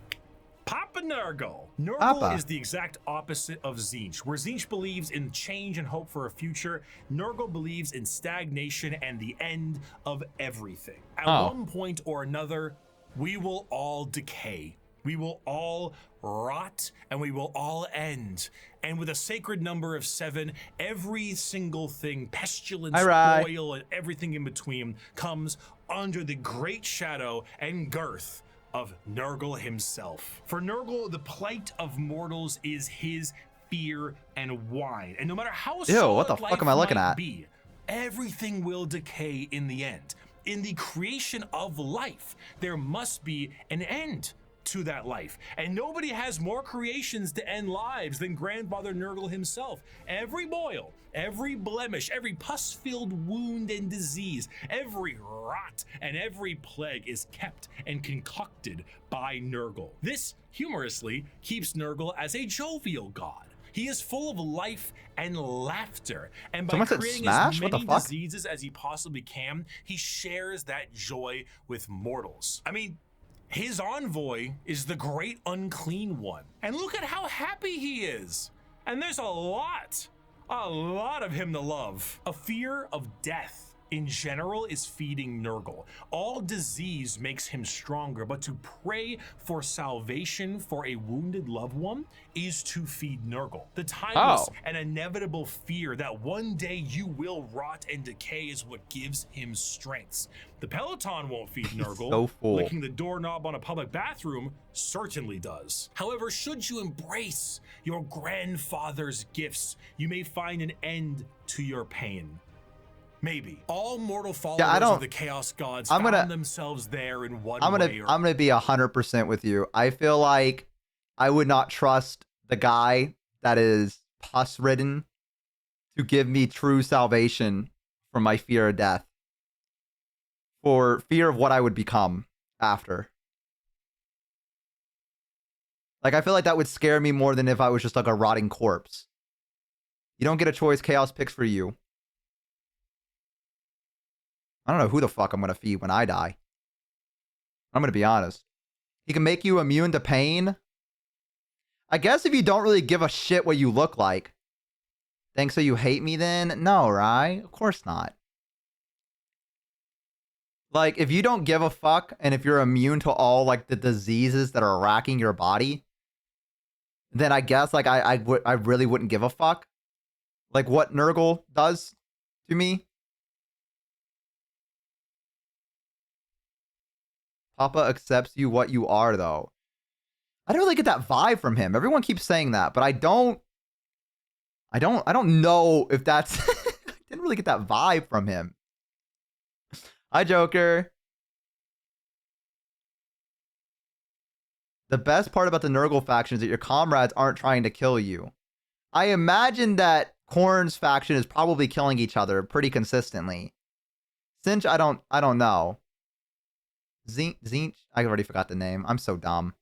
Papa Nurgle. Nurgle Papa. is the exact opposite of Tzeentch. Where Tzeentch believes in change and hope for a future, Nurgle believes in stagnation and the end of everything. At one point or another, we will all decay. We will all rot and we will all end. And with a sacred number of 7, every single thing, pestilence, oil, and everything in between, comes under the great shadow and girth of Nurgle himself. For Nurgle, the plight of mortals is his fear and wine. And no matter how solid what the fuck am I looking at? be, everything will decay in the end. In the creation of life, there must be an end to that life. And nobody has more creations to end lives than Grandfather Nurgle himself. Every boil, every blemish, every pus-filled wound and disease, every rot and every plague is kept and concocted by Nurgle. This, humorously, keeps Nurgle as a jovial god. He is full of life and laughter, and by creating as many diseases as he possibly can, he shares that joy with mortals. I mean, his envoy is the great unclean one. And look at how happy he is. And there's a lot of him to love. A fear of death in general is feeding Nurgle. All disease makes him stronger, but to pray for salvation for a wounded loved one is to feed Nurgle. The timeless and inevitable fear that one day you will rot and decay is what gives him strength. The Peloton won't feed Nurgle. Licking the doorknob on a public bathroom certainly does. However, should you embrace your grandfather's gifts, you may find an end to your pain. Maybe. All mortal followers of the Chaos Gods found themselves there in one way or I'm gonna be 100% with you. I feel like I would not trust the guy that is pus-ridden to give me true salvation from my fear of death. For fear of what I would become after. Like, I feel like that would scare me more than if I was just like a rotting corpse. You don't get a choice. Chaos picks for you. I don't know who the fuck I'm going to feed when I die. I'm going to be honest. He can make you immune to pain. I guess if you don't really give a shit what you look like. Thanks, so you hate me then? No, right? Of course not. Like, if you don't give a fuck, and if you're immune to all, like, the diseases that are racking your body, then I guess, like, I really wouldn't give a fuck. Like, what Nurgle does to me. Papa accepts you what you are, though. I don't really get that vibe from him. Everyone keeps saying that, but I don't know if that's... I didn't really get that vibe from him. Hi, Joker. The best part about the Nurgle faction is that your comrades aren't trying to kill you. I imagine that Khorne's faction is probably killing each other pretty consistently. Tzeentch, I don't know. Tzeentch, I already forgot the name. I'm so dumb.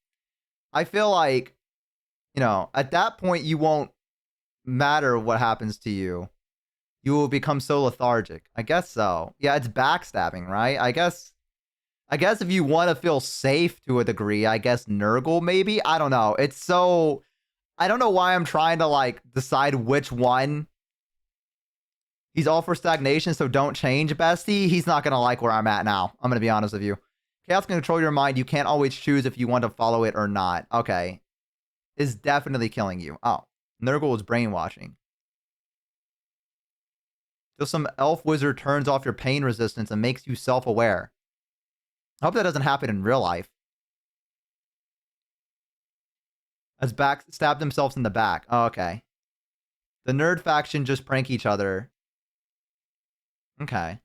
I feel like, you know, at that point you won't matter what happens to you. You will become so lethargic. I guess so. Yeah, it's backstabbing, right? I guess if you want to feel safe to a degree, I guess Nurgle maybe. I don't know. It's so, I don't know why I'm trying to like decide which one. He's all for stagnation, so don't change, bestie. He's not going to like where I'm at now. I'm going to be honest with you. Chaos can control your mind. You can't always choose if you want to follow it or not. Okay. Is definitely killing you. Oh, Nurgle is brainwashing. Till some elf wizard turns off your pain resistance and makes you self-aware. I hope that doesn't happen in real life. As back stabbed themselves in the back. Oh, okay. The nerd faction just prank each other. Okay.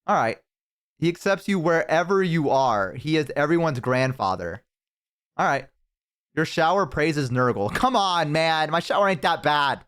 All right. He accepts you wherever you are. He is everyone's grandfather. All right. Your shower praises Nurgle. Come on, man. My shower ain't that bad.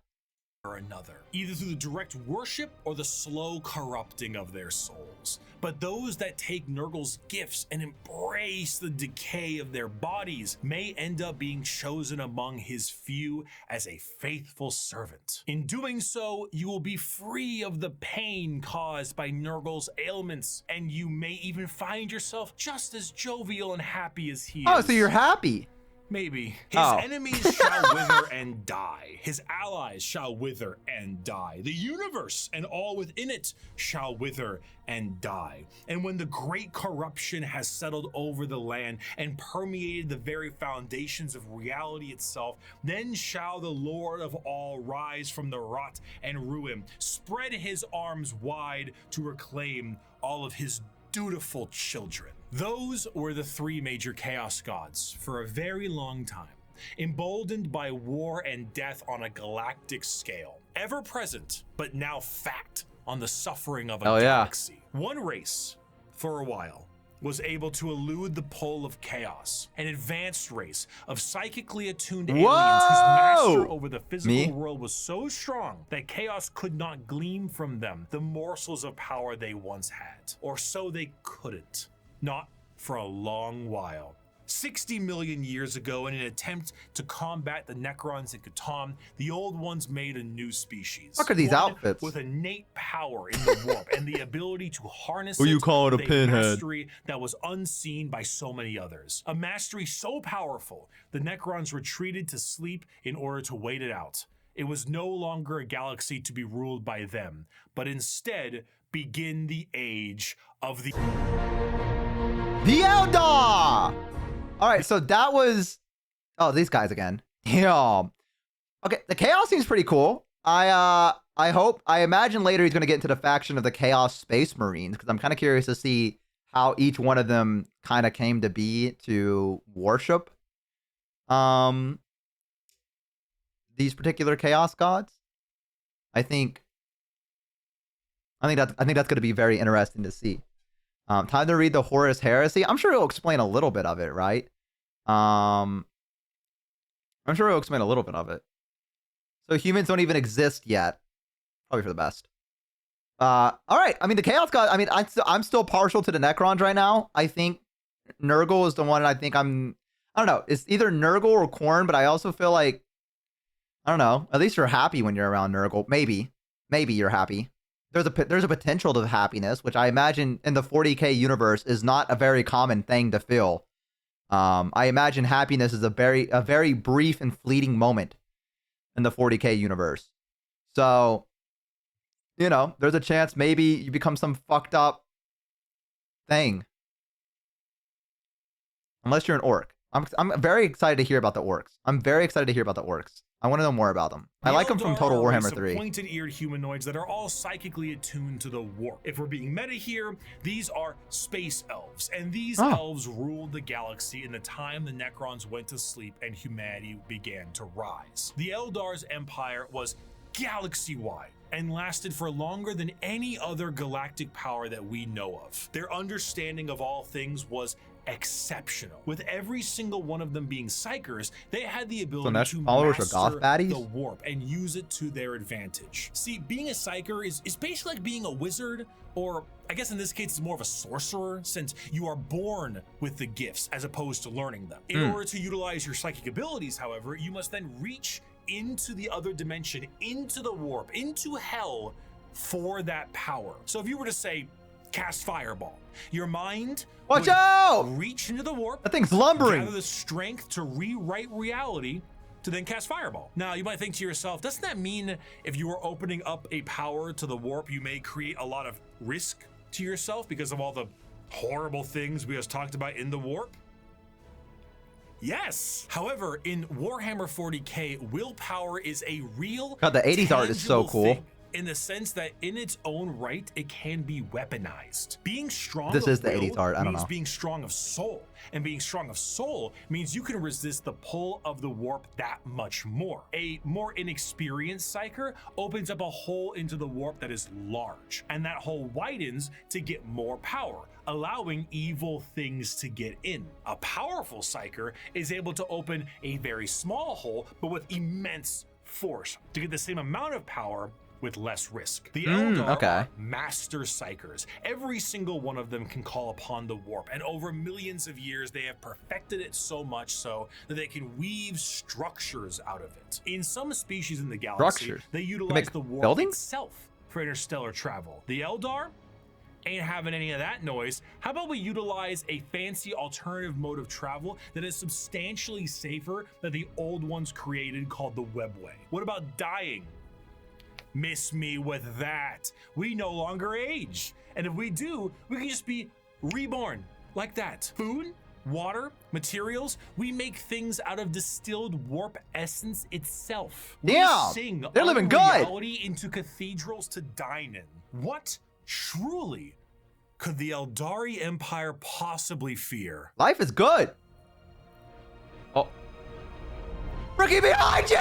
Or another, either through the direct worship or the slow corrupting of their souls. But those that take Nurgle's gifts and embrace the decay of their bodies may end up being chosen among his few as a faithful servant. In doing so, you will be free of the pain caused by Nurgle's ailments, and you may even find yourself just as jovial and happy as he is. Oh, so you're happy. Maybe. His enemies shall wither and die. His allies shall wither and die. The universe and all within it shall wither and die. And when the great corruption has settled over the land and permeated the very foundations of reality itself, then shall the Lord of all rise from the rot and ruin, spread his arms wide to reclaim all of his dutiful children. Those were the three major chaos gods for a very long time, emboldened by war and death on a galactic scale, ever present, but now fact on the suffering of a galaxy. One race, for a while, was able to elude the pull of chaos, an advanced race of psychically attuned aliens whose master over the physical world was so strong that chaos could not glean from them the morsels of power they once had, or so they couldn't. Not for a long while. 60 million years ago, in an attempt to combat the Necrons in Catan, the old ones made a new species. Look at these outfits. With innate power in the warp and the ability to harness Who you call it a pinhead? Mastery that was unseen by so many others. A mastery so powerful, the Necrons retreated to sleep in order to wait it out. It was no longer a galaxy to be ruled by them, but instead begin the age of the Eldar! All right, so that was... Oh, these guys again. Damn. Okay, the Chaos seems pretty cool. I imagine later he's going to get into the faction of the Chaos Space Marines, because I'm kind of curious to see how each one of them kind of came to be to worship these particular Chaos gods. I think that's going to be very interesting to see. Time to read the Horus Heresy. I'm sure he'll explain a little bit of it, right? I'm sure he'll explain a little bit of it. So humans don't even exist yet. Probably for the best. All right. I mean, the Chaos God. I mean, I'm still partial to the Necrons right now. I think Nurgle is the one. I don't know. It's either Nurgle or Khorne, but I also feel like, I don't know. At least you're happy when you're around Nurgle. Maybe you're happy. There's a potential to happiness, which I imagine in the 40k universe is not a very common thing to feel. I imagine happiness is a very brief and fleeting moment in the 40k universe. So, you know, there's a chance maybe you become some fucked up thing. Unless you're an orc. I'm very excited to hear about the orcs. I want to know more about them. I like them from Total Warhammer 3. Pointed-eared humanoids that are all psychically attuned to the warp. If we're being meta here, these are space elves, and these elves ruled the galaxy in the time the Necrons went to sleep and humanity began to rise. The Eldar's empire was galaxy-wide and lasted for longer than any other galactic power that we know of. Their understanding of all things was exceptional. With every single one of them being psychers, they had the ability to master the warp and use it to their advantage. See, being a psyker is basically like being a wizard, or I guess in this case it's more of a sorcerer, since you are born with the gifts as opposed to learning them. In order to utilize your psychic abilities, however, you must then reach into the other dimension, into the warp, into hell for that power. So if you were to say, cast Fireball, your mind Watch would out! reach into the warp, That thing's lumbering. gather the strength to rewrite reality, to then cast Fireball. Now, you might think to yourself, doesn't that mean if you are opening up a power to the warp, you may create a lot of risk to yourself because of all the horrible things we just talked about in the warp? Yes. However, in Warhammer 40k, willpower is a real God, the 80s art is so tangible cool. thing, in the sense that in its own right, it can be weaponized. Being strong This of is the will 80s art, I don't means know. being strong of soul. And being strong of soul means you can resist the pull of the warp that much more. A more inexperienced psyker opens up a hole into the warp that is large, and that hole widens to get more power, allowing evil things to get in. A powerful psyker is able to open a very small hole, but with immense force to get the same amount of power with less risk. The Eldar are master psychers. Every single one of them can call upon the warp, and over millions of years they have perfected it so much so that they can weave structures out of it. In some species in the galaxy, they utilize the warp itself for interstellar travel. The Eldar ain't having any of that noise. How about we utilize a fancy alternative mode of travel that is substantially safer than the old ones created, called the webway? What about dying? Miss me with that. We no longer age. And if we do, we can just be reborn like that. Food, water, materials, we make things out of distilled warp essence itself. Damn, we sing they're living good. reality into cathedrals to dine in. What truly could the Eldari Empire possibly fear? Life is good. Oh. Rookie behind you!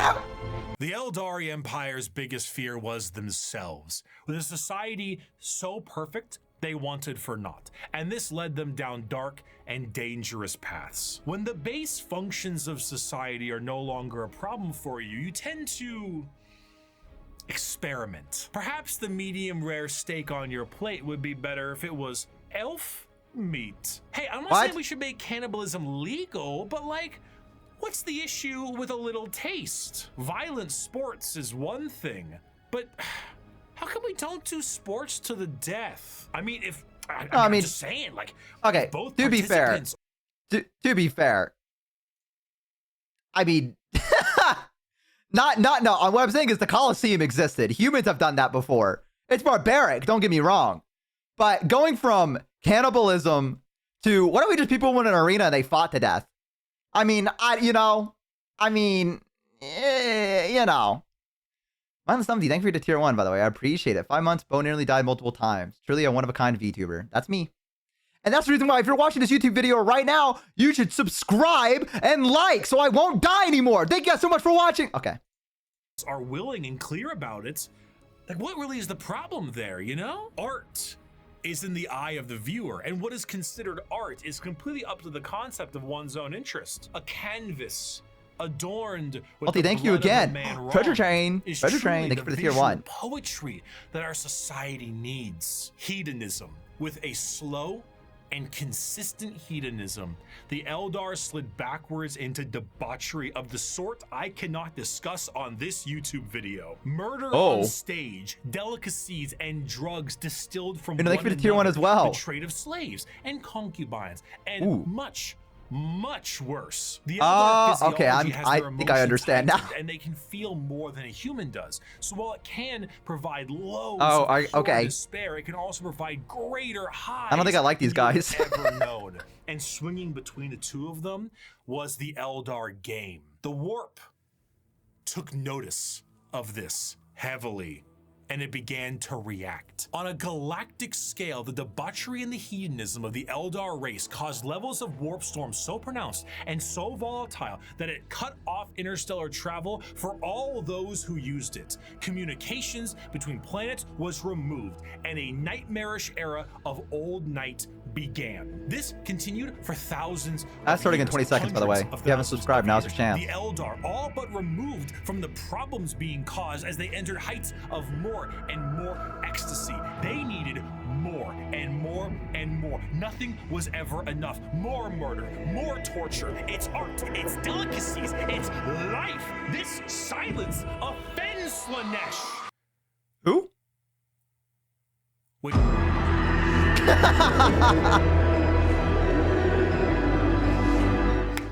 The Eldari Empire's biggest fear was themselves, with a society so perfect they wanted for naught, and this led them down dark and dangerous paths. When the base functions of society are no longer a problem for you, you tend to experiment. Perhaps the medium rare steak on your plate would be better if it was elf meat. Hey, I'm not saying we should make cannibalism legal, but like, what's the issue with a little taste? Violent sports is one thing, but how come we don't do sports to the death? I mean, if I'm just saying, like, okay, both to be fair, to be fair, I mean, no. What I'm saying is the Colosseum existed. Humans have done that before. It's barbaric. Don't get me wrong, but going from cannibalism to what if we just people went in an arena and they fought to death? I mean, you know. Mindless Numpty, thank you for the tier 1, by the way. I appreciate it. 5 months, Bo nearly died multiple times. Truly a one-of-a-kind VTuber. That's me. And that's the reason why, if you're watching this YouTube video right now, you should subscribe and like so I won't die anymore. Thank you guys so much for watching. Okay. Are willing and clear about it. Like, what really is the problem there, you know? Art is in the eye of the viewer, and what is considered art is completely up to the concept of one's own interest. A canvas adorned with thank you again. Treasure Train. Treasure Train. Thank you for the tier 1. Poetry that our society needs. Hedonism. With a slow and consistent hedonism, the Eldar slid backwards into debauchery of the sort I cannot discuss on this YouTube video. Murder on stage, delicacies and drugs distilled from one thank you for the tier 1 as well. The trade of slaves and concubines, and much worse. The okay, I think I understand now. And they can feel more than a human does. So while it can provide lows of despair, it can also provide greater highs. I don't think I like these guys. Ever known. And swinging between the two of them was the Eldar game. The Warp took notice of this heavily, and it began to react. On a galactic scale, the debauchery and the hedonism of the Eldar race caused levels of warp storm so pronounced and so volatile that it cut off interstellar travel for all those who used it. Communications between planets was removed, and a nightmarish era of old night began. This continued for thousands That's starting in 20 seconds, by the way. If you haven't subscribed, now's your chance. The Eldar, all but removed from the problems being caused as they entered heights of more and more ecstasy. They needed more more and more and more. Nothing was ever enough. More murder, more torture. It's art, it's delicacies, it's life. This silence offends Slanesh. Who? Wait.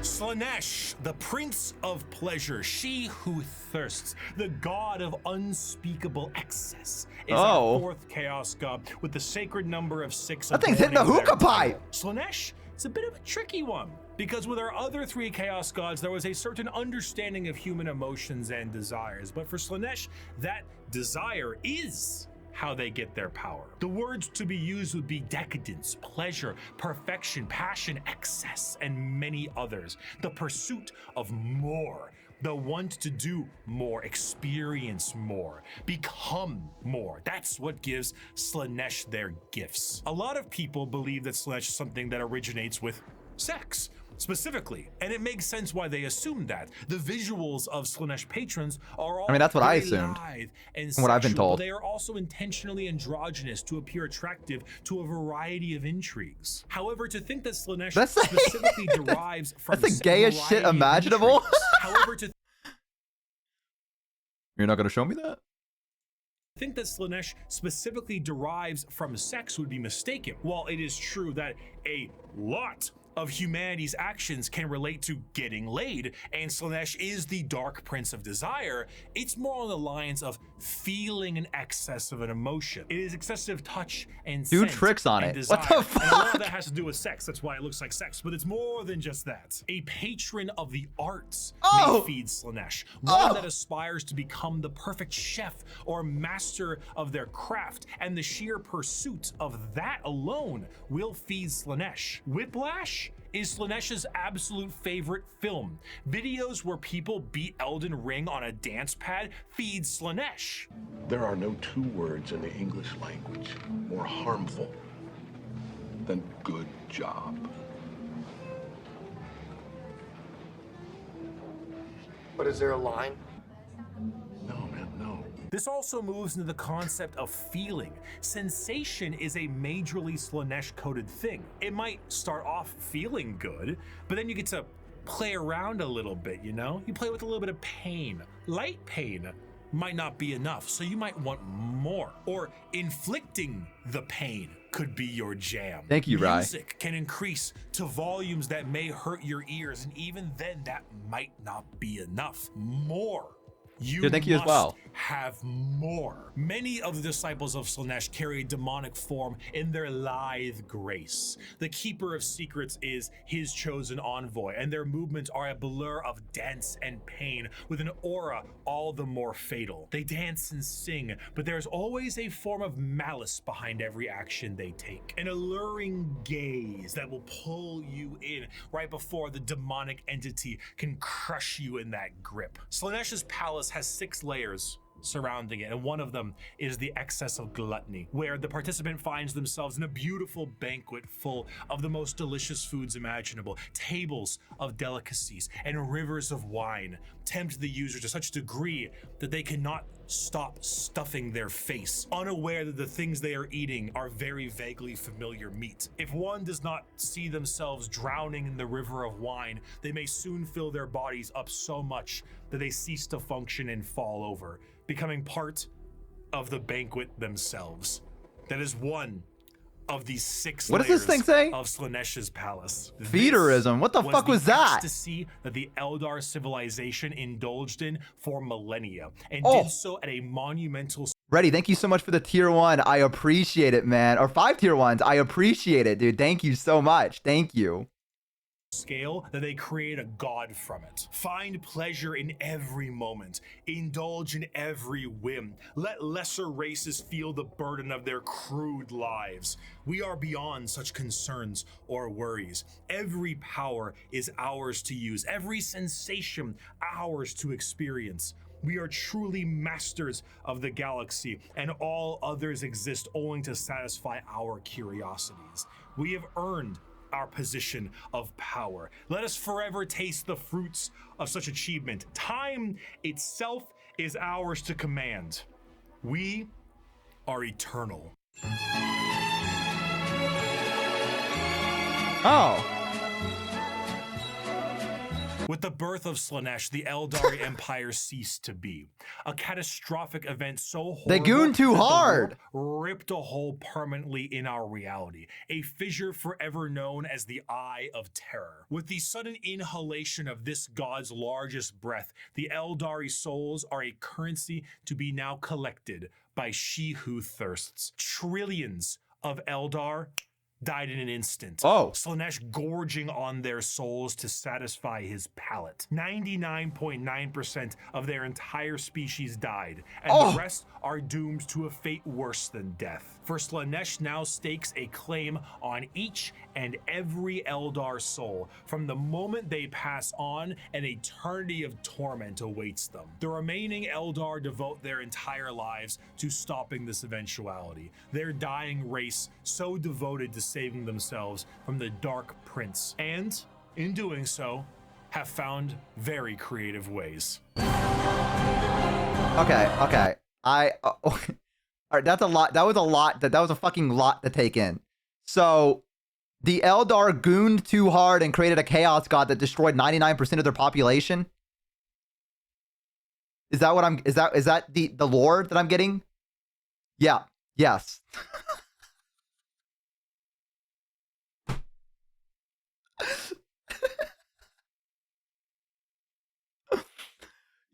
Slanesh, the prince of pleasure, she who thirsts, the god of unspeakable excess, is our fourth chaos god with the sacred number of 6. That thing's hitting the hookah pipe. Slanesh is a bit of a tricky one, because with our other 3 chaos gods, there was a certain understanding of human emotions and desires. But for Slanesh, that desire is how they get their power. The words to be used would be decadence, pleasure, perfection, passion, excess, and many others. The pursuit of more, the want to do more, experience more, become more. That's what gives Slanesh their gifts. A lot of people believe that Slanesh is something that originates with sex, specifically, and it makes sense why they assume that. The visuals of Slanesh patrons are all that's what I assumed, and what I've been told. They are also intentionally androgynous to appear attractive to a variety of intrigues. However, to think that Slanesh specifically derives from that's the gayest shit imaginable. However, You're not gonna show me that? think that Slanesh specifically derives from sex would be mistaken. While it is true that a lot of humanity's actions can relate to getting laid, and Slanesh is the dark prince of desire, it's more on the lines of feeling an excess of an emotion. It is excessive touch and Dude scent tricks on and it. desire. What the fuck? And a lot of that has to do with sex. That's why it looks like sex, but it's more than just that. A patron of the arts may feed Slanesh. One that aspires to become the perfect chef or master of their craft, and the sheer pursuit of that alone will feed Slanesh. Whiplash is Slanesh's absolute favorite film. Videos where people beat Elden Ring on a dance pad feed Slanesh. There are no 2 words in the English language more harmful than good job. But is there a line? No, man, no. This also moves into the concept of feeling. Sensation is a majorly Slanesh-coded thing. It might start off feeling good, but then you get to play around a little bit, you know? You play with a little bit of pain. Light pain might not be enough, so you might want more. Or inflicting the pain could be your jam. Thank you, Rai. Music can increase to volumes that may hurt your ears, and even then that might not be enough. More. You thank you as well. Have more. Many of the disciples of Slanesh carry a demonic form in their lithe grace. The keeper of secrets is his chosen envoy, and their movements are a blur of dance and pain with an aura all the more fatal. They dance and sing, but there's always a form of malice behind every action they take. An alluring gaze that will pull you in right before the demonic entity can crush you in that grip. Slanesh's palace has 6 layers surrounding it, and one of them is the excess of gluttony, where the participant finds themselves in a beautiful banquet full of the most delicious foods imaginable. Tables of delicacies and rivers of wine tempt the user to such a degree that they cannot stop stuffing their face, unaware that the things they are eating are very vaguely familiar meat. If one does not see themselves drowning in the river of wine, they may soon fill their bodies up so much that they cease to function and fall over, becoming part of the banquet themselves. That is one of these 6 What layers does this thing say? of Slanesh's palace. Feederism. What the fuck was that? Ecstasy that the Eldar civilization indulged in for millennia, and Oh. did so at a monumental Ready, thank you so much for the tier 1. I appreciate it, man. Or 5 tier 1s. I appreciate it, dude. Thank you so much. Thank you. scale that they create a god from it. Find pleasure in every moment. Indulge in every whim. Let lesser races feel the burden of their crude lives. We are beyond such concerns or worries. Every power is ours to use. Every sensation ours to experience. We are truly masters of the galaxy, and all others exist only to satisfy our curiosities. We have earned our position of power. Let us forever taste the fruits of such achievement. Time itself is ours to command. We are eternal. Oh. With the birth of Slaanesh, the Eldari Empire ceased to be. A catastrophic event so horrible They gooned too that the hard. war ripped a hole permanently in our reality, a fissure forever known as the Eye of Terror. With the sudden inhalation of this god's largest breath, the Eldari souls are a currency to be now collected by she who thirsts. Trillions of Eldar died in an instant. Oh. Slaanesh gorging on their souls to satisfy his palate. 99.9% of their entire species died, and the rest are doomed to a fate worse than death. For Slaanesh now stakes a claim on each and every Eldar soul. From the moment they pass on, an eternity of torment awaits them. The remaining Eldar devote their entire lives to stopping this eventuality. Their dying race so devoted to saving themselves from the Dark Prince, and in doing so, have found very creative ways. Okay. All right, that's a lot. That was a lot. That was a fucking lot to take in. So, the Eldar gooned too hard and created a chaos god that destroyed 99% of their population. Is that what I'm? Is that the lore that I'm getting? Yeah. Yes.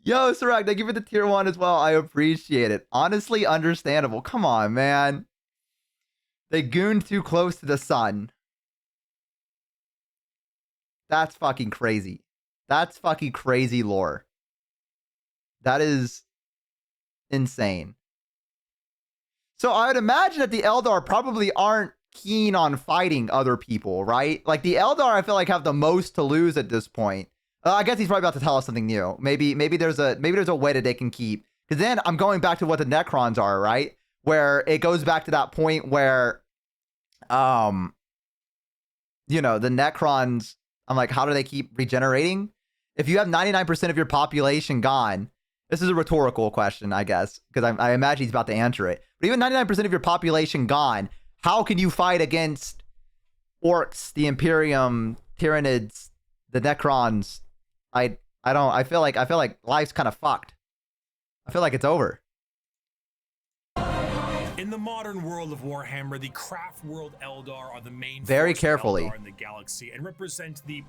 Yo, Sirach, thank you for the tier 1 as well. I appreciate it. Honestly, understandable. Come on, man. They gooned too close to the sun. That's fucking crazy. That's fucking crazy lore. That is insane. So I would imagine that the Eldar probably aren't keen on fighting other people, right? Like the Eldar, I feel like have the most to lose at this point. I guess he's probably about to tell us something new. Maybe there's a way that they can keep. Because then I'm going back to what the Necrons are, right? Where it goes back to that point where, the Necrons. I'm like, how do they keep regenerating? If you have 99% of your population gone, this is a rhetorical question, I guess, because I imagine he's about to answer it. But even 99% of your population gone, how can you fight against orcs, the Imperium, Tyranids, the Necrons? I feel like life's kind of fucked. I feel like it's over. In the modern world of Warhammer, the craft world Eldar are the main Very force carefully Eldar in the galaxy and represent the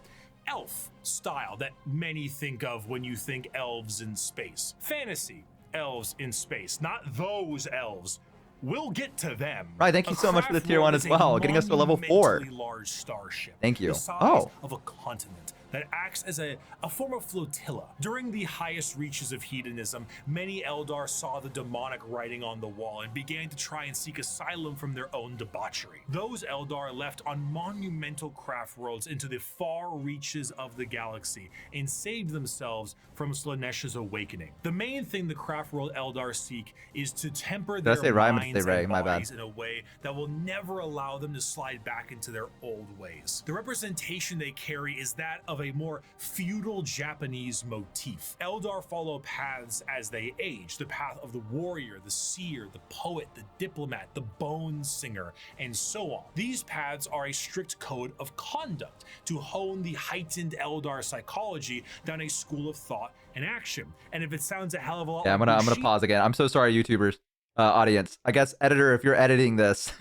elf style that many think of when you think elves in space. Fantasy elves in space, not those elves. We'll get to them. Right, thank you so much for the tier 1 as well, getting us to level 4. Large starship. Thank you. The size of a continent that acts as a form of flotilla. During the highest reaches of hedonism, many Eldar saw the demonic writing on the wall and began to try and seek asylum from their own debauchery. Those Eldar left on monumental craft worlds into the far reaches of the galaxy and saved themselves from Slaanesh's awakening. The main thing the craft world Eldar seek is to temper their minds and bodies in a way that will never allow them to slide back into their old ways. The representation they carry is that of a more feudal Japanese motif. Eldar follow paths as they age, the path of the warrior, the seer, the poet, the diplomat, the bone singer, and so on. These paths are a strict code of conduct to hone the heightened Eldar psychology down a school of thought and action. And if it sounds a hell of a lot, yeah, I'm gonna pause again. I'm so sorry, YouTubers, audience. I guess editor, if you're editing this,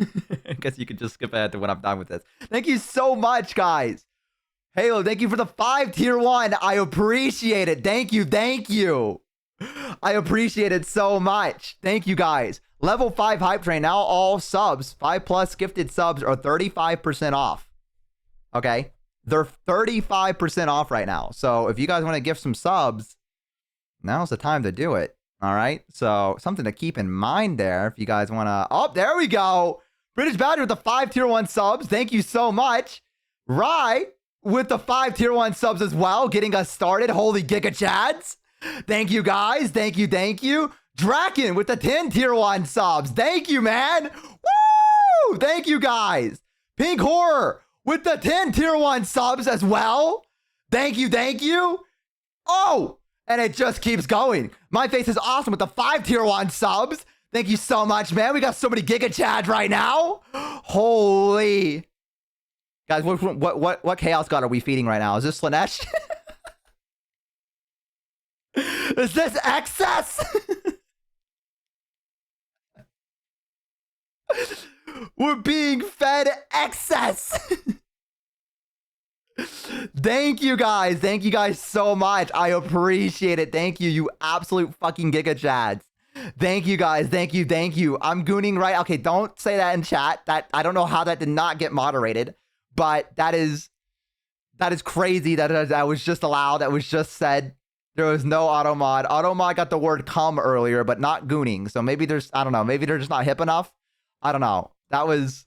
I guess you could just skip ahead to when I'm done with this. Thank you so much, guys. Halo, thank you for the 5 tier 1. I appreciate it. Thank you. I appreciate it so much. Thank you, guys. Level 5 hype train. Now all subs, 5+ gifted subs are 35% off. Okay? They're 35% off right now. So if you guys want to gift some subs, now's the time to do it. All right? So something to keep in mind there if you guys want to... Oh, there we go. British Badger with the 5 tier 1 subs. Thank you so much. Rye with the 5 tier 1 subs as well, getting us started. Holy Giga Chads. Thank you, guys. Thank you. Draken with the 10 tier 1 subs. Thank you, man. Woo! Thank you, guys. Pink Horror with the 10 tier 1 subs as well. Thank you. Oh, and it just keeps going. My Face is awesome with the 5 tier 1 subs. Thank you so much, man. We got so many Giga Chads right now. Holy. Guys, what chaos god are we feeding right now? Is this Slanesh? Is this excess? We're being fed excess. Thank you guys. Thank you guys so much. I appreciate it. Thank you, you absolute fucking giga chads. Thank you guys. Thank you. Thank you. I'm gooning right. Okay, don't say that in chat. That I don't know how that did not get moderated, but that is crazy that was just allowed. That was just said. There was no auto mod. Auto mod got the word come earlier, but not gooning. So maybe there's, I don't know. Maybe they're just not hip enough. I don't know. That was,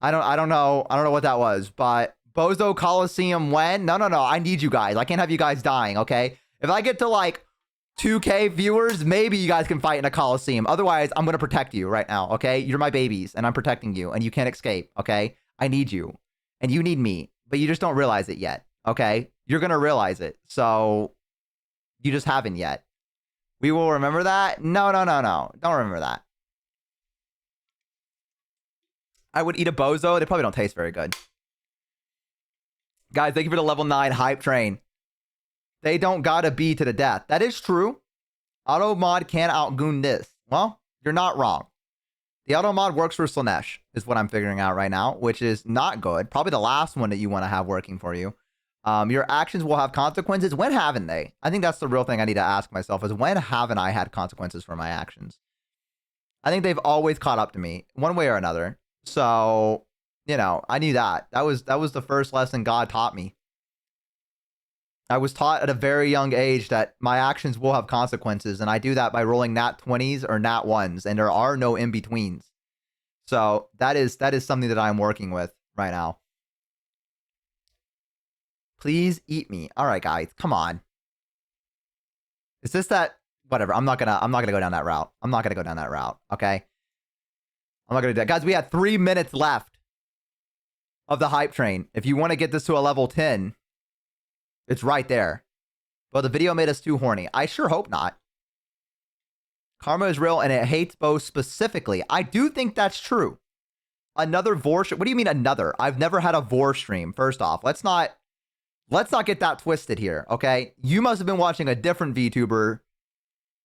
I don't know. I don't know what that was, but Bozo Coliseum when? No. I need you guys. I can't have you guys dying. Okay. If I get to like 2K viewers, maybe you guys can fight in a Coliseum. Otherwise, I'm going to protect you right now. Okay. You're my babies and I'm protecting you and you can't escape. Okay. I need you and you need me, but you just don't realize it yet. Okay. You're going to realize it. So you just haven't yet. We will remember that. No. Don't remember that. I would eat a bozo. They probably don't taste very good. Guys, thank you for the level 9 hype train. They don't gotta be to the death. That is true. Auto mod can't outgoon this. Well, you're not wrong. The auto mod works for Slanesh, is what I'm figuring out right now, which is not good. Probably the last one that you want to have working for you. Your actions will have consequences. When haven't they? I think that's the real thing I need to ask myself is when haven't I had consequences for my actions? I think they've always caught up to me one way or another. So, you know, I knew that. That was the first lesson God taught me. I was taught at a very young age that my actions will have consequences, and I do that by rolling nat 20s or nat 1s, and there are no in-betweens. So that is something that I'm working with right now. Please eat me. All right, guys, come on. Is this that? Whatever. I'm not gonna go down that route. I'm not gonna go down that route. Okay. I'm not gonna do that, guys. We had 3 minutes left of the hype train. If you want to get this to a level 10, it's right there. Well, the video made us too horny. I sure hope not. Karma is real and it hates Bo specifically. I do think that's true. Another Vor. What do you mean another? I've never had a Vor stream. First off, let's not get that twisted here, okay? You must have been watching a different VTuber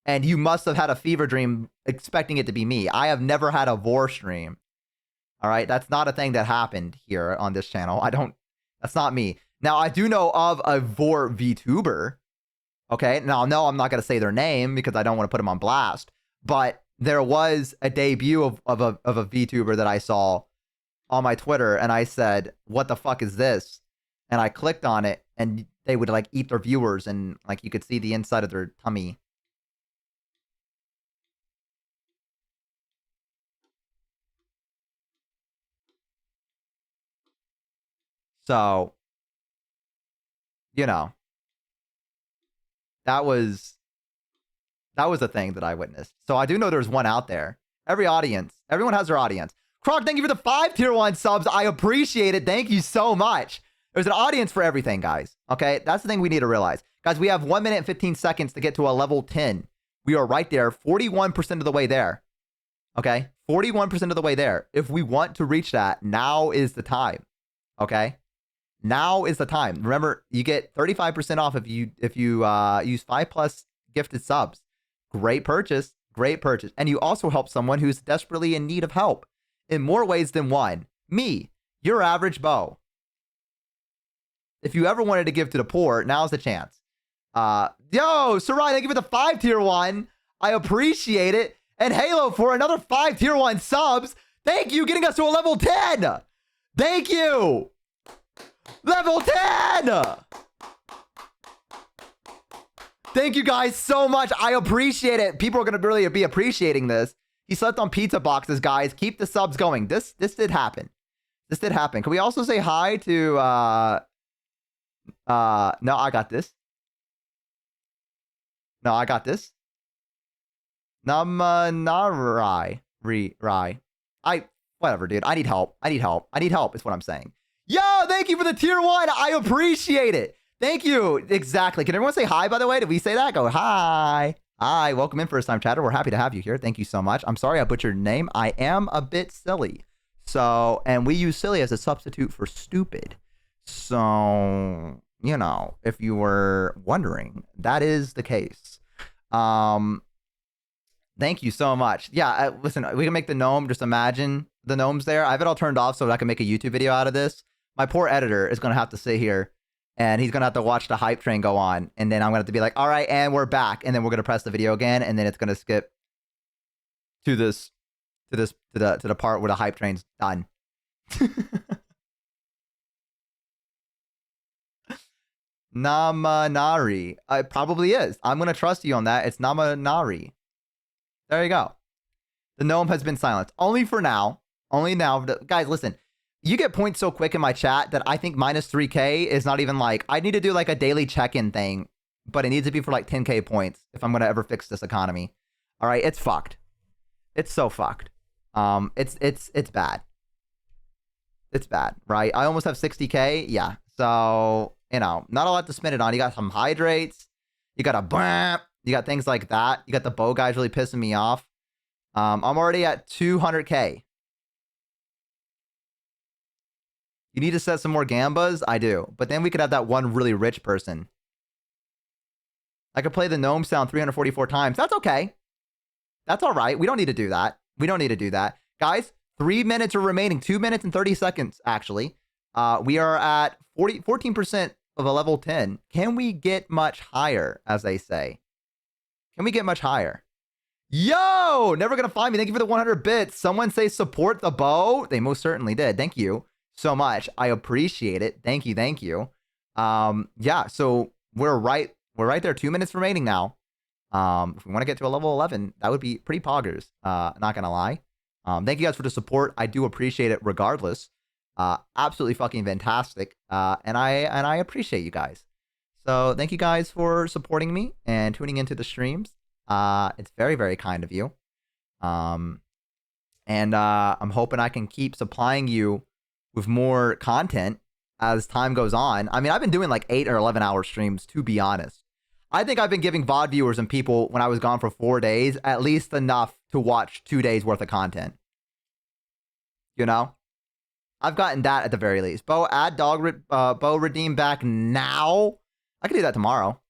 and you must have had a fever dream expecting it to be me. I have never had a Vor stream. All right, that's not a thing that happened here on this channel. That's not me. Now, I do know of a Vor VTuber. Okay, now, no, I'm not going to say their name because I don't want to put them on blast. But there was a debut of a VTuber that I saw on my Twitter, and I said, what the fuck is this? And I clicked on it, and they would, like, eat their viewers, and, like, you could see the inside of their tummy. So, you know, that was a thing that I witnessed. So I do know there's one out there. Everyone has their audience. Croc, thank you for the 5 tier 1 subs. I appreciate it. Thank you so much. There's an audience for everything, guys. Okay, that's the thing we need to realize. Guys, we have 1 minute and 15 seconds to get to a level 10. We are right there, 41% of the way there. Okay, 41% of the way there. If we want to reach that, now is the time. Okay? Now is the time. Remember, you get 35% off if you use 5+ gifted subs. Great purchase. Great purchase. And you also help someone who's desperately in need of help in more ways than one. Me, your average Bo. If you ever wanted to give to the poor, now's the chance. Yo, Sarai, thank you for the 5 tier 1. I appreciate it. And Halo for another 5 tier 1 subs. Thank you, getting us to a level 10. Thank you. Level 10! Thank you guys so much. I appreciate it. People are going to really be appreciating this. He slept on pizza boxes, guys. Keep the subs going. This did happen. This did happen. Can we also say hi to... no, I got this. No, I got this. Namanarai. Whatever, dude. I need help. I need help is what I'm saying. Yo, thank you for the tier 1. I appreciate it. Thank you. Exactly. Can everyone say hi, by the way? Did we say that? Go hi. Hi. Welcome in, first time chatter. We're happy to have you here. Thank you so much. I'm sorry I butchered your name. I am a bit silly. So, and we use silly as a substitute for stupid. So, you know, if you were wondering, that is the case. Thank you so much. Yeah, listen, we can make the gnome. Just imagine the gnomes there. I have it all turned off so that I can make a YouTube video out of this. My poor editor is going to have to sit here and he's going to have to watch the hype train go on. And then I'm going to have to be like, all right, and we're back. And then we're going to press the video again. And then it's going to skip to the part where the hype train's done. Namanari. It probably is. I'm going to trust you on that. It's Namanari. There you go. The gnome has been silenced. Only for now. Only now. Guys, listen. You get points so quick in my chat that I think minus 3K is not even like... I need to do like a daily check-in thing. But it needs to be for like 10K points if I'm going to ever fix this economy. All right? It's fucked. It's so fucked. It's bad. It's bad, right? I almost have 60K. Yeah. So, you know, not a lot to spend it on. You got some hydrates. You got a bamp. You got things like that. You got the bow guys really pissing me off. I'm already at 200K. You need to set some more gambas? I do. But then we could have that one really rich person. I could play the gnome sound 344 times. That's okay. That's all right. We don't need to do that. We don't need to do that. Guys, 3 minutes are remaining. 2 minutes and 30 seconds, actually. We are at 14% of a level 10. Can we get much higher, as they say? Can we get much higher? Yo! Never gonna find me. Thank you for the 100 bits. Someone say support the bow. They most certainly did. Thank you so much. I appreciate it. Thank you. Thank you. Yeah, so we're right there. 2 minutes remaining now. If we want to get to a level 11, that would be pretty poggers. Not gonna lie. Thank you guys for the support. I do appreciate it regardless. Absolutely fucking fantastic. And I appreciate you guys. So thank you guys for supporting me and tuning into the streams. It's very, very kind of you. And I'm hoping I can keep supplying you with more content as time goes on. I mean, I've been doing like 8 or 11 hour streams, to be honest. I think I've been giving VOD viewers and people when I was gone for 4 days, at least enough to watch 2 days worth of content. You know? I've gotten that at the very least. Bo, add Bo redeem back now. I can do that tomorrow.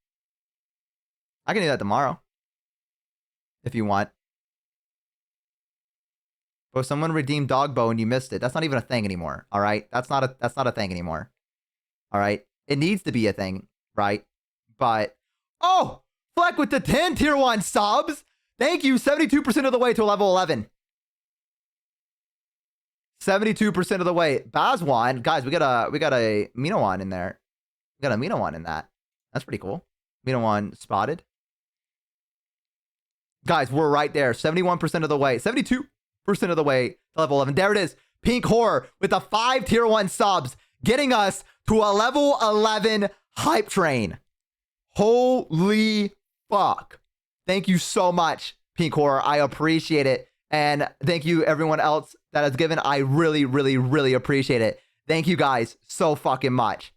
I can do that tomorrow. If you want. But someone redeemed Dogbo and you missed it. That's not even a thing anymore. All right. That's not a thing anymore. All right. It needs to be a thing, right? But oh, Fleck with the 10 tier 1 subs. Thank you. 72% of the way to level 11. 72% of the way. Bazwan, guys, we got a Minowan in there. We got a Minowan in that. That's pretty cool. Minowan spotted. Guys, we're right there. 71% of the way. 72% of the way to level 11. There it is. Pink Horror with the 5 tier 1 subs, getting us to a level 11 hype train. Holy fuck. Thank you so much, Pink Horror. I appreciate it. And thank you everyone else that has given. I really, really, really appreciate it. Thank you guys so fucking much.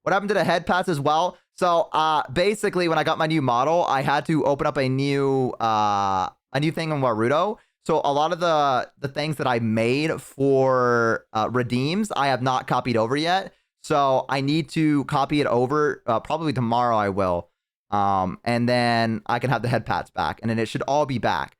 What happened to the head pass as well? So basically when I got my new model, I had to open up a new thing on Warudo. So a lot of the things that I made for redeems, I have not copied over yet. So I need to copy it over. Probably tomorrow I will. And then I can have the head pats back. And then it should all be back.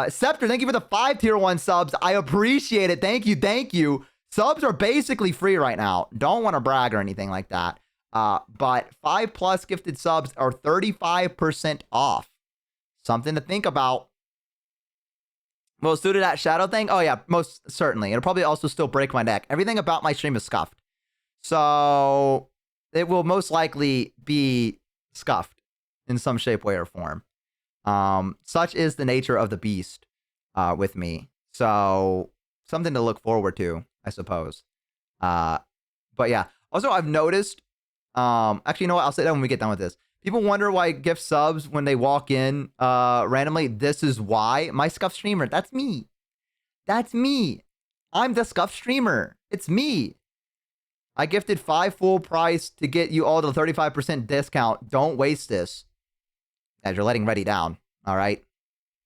Scepter, thank you for the 5 tier 1 subs. I appreciate it. Thank you. Thank you. Subs are basically free right now. Don't want to brag or anything like that. But 5+ gifted subs are 35% off. Something to think about. Most suited at shadow thing? Oh yeah, most certainly. It'll probably also still break my neck. Everything about my stream is scuffed. So it will most likely be scuffed in some shape, way, or form. Such is the nature of the beast with me. So something to look forward to, I suppose. But yeah. Also, I've noticed, actually, you know what? I'll say that when we get done with this. People wonder why I gift subs when they walk in randomly. This is why. My scuff streamer. That's me. That's me. I'm the scuff streamer. It's me. I gifted 5 full price to get you all the 35% discount. Don't waste this. As you're letting Reddy down. All right.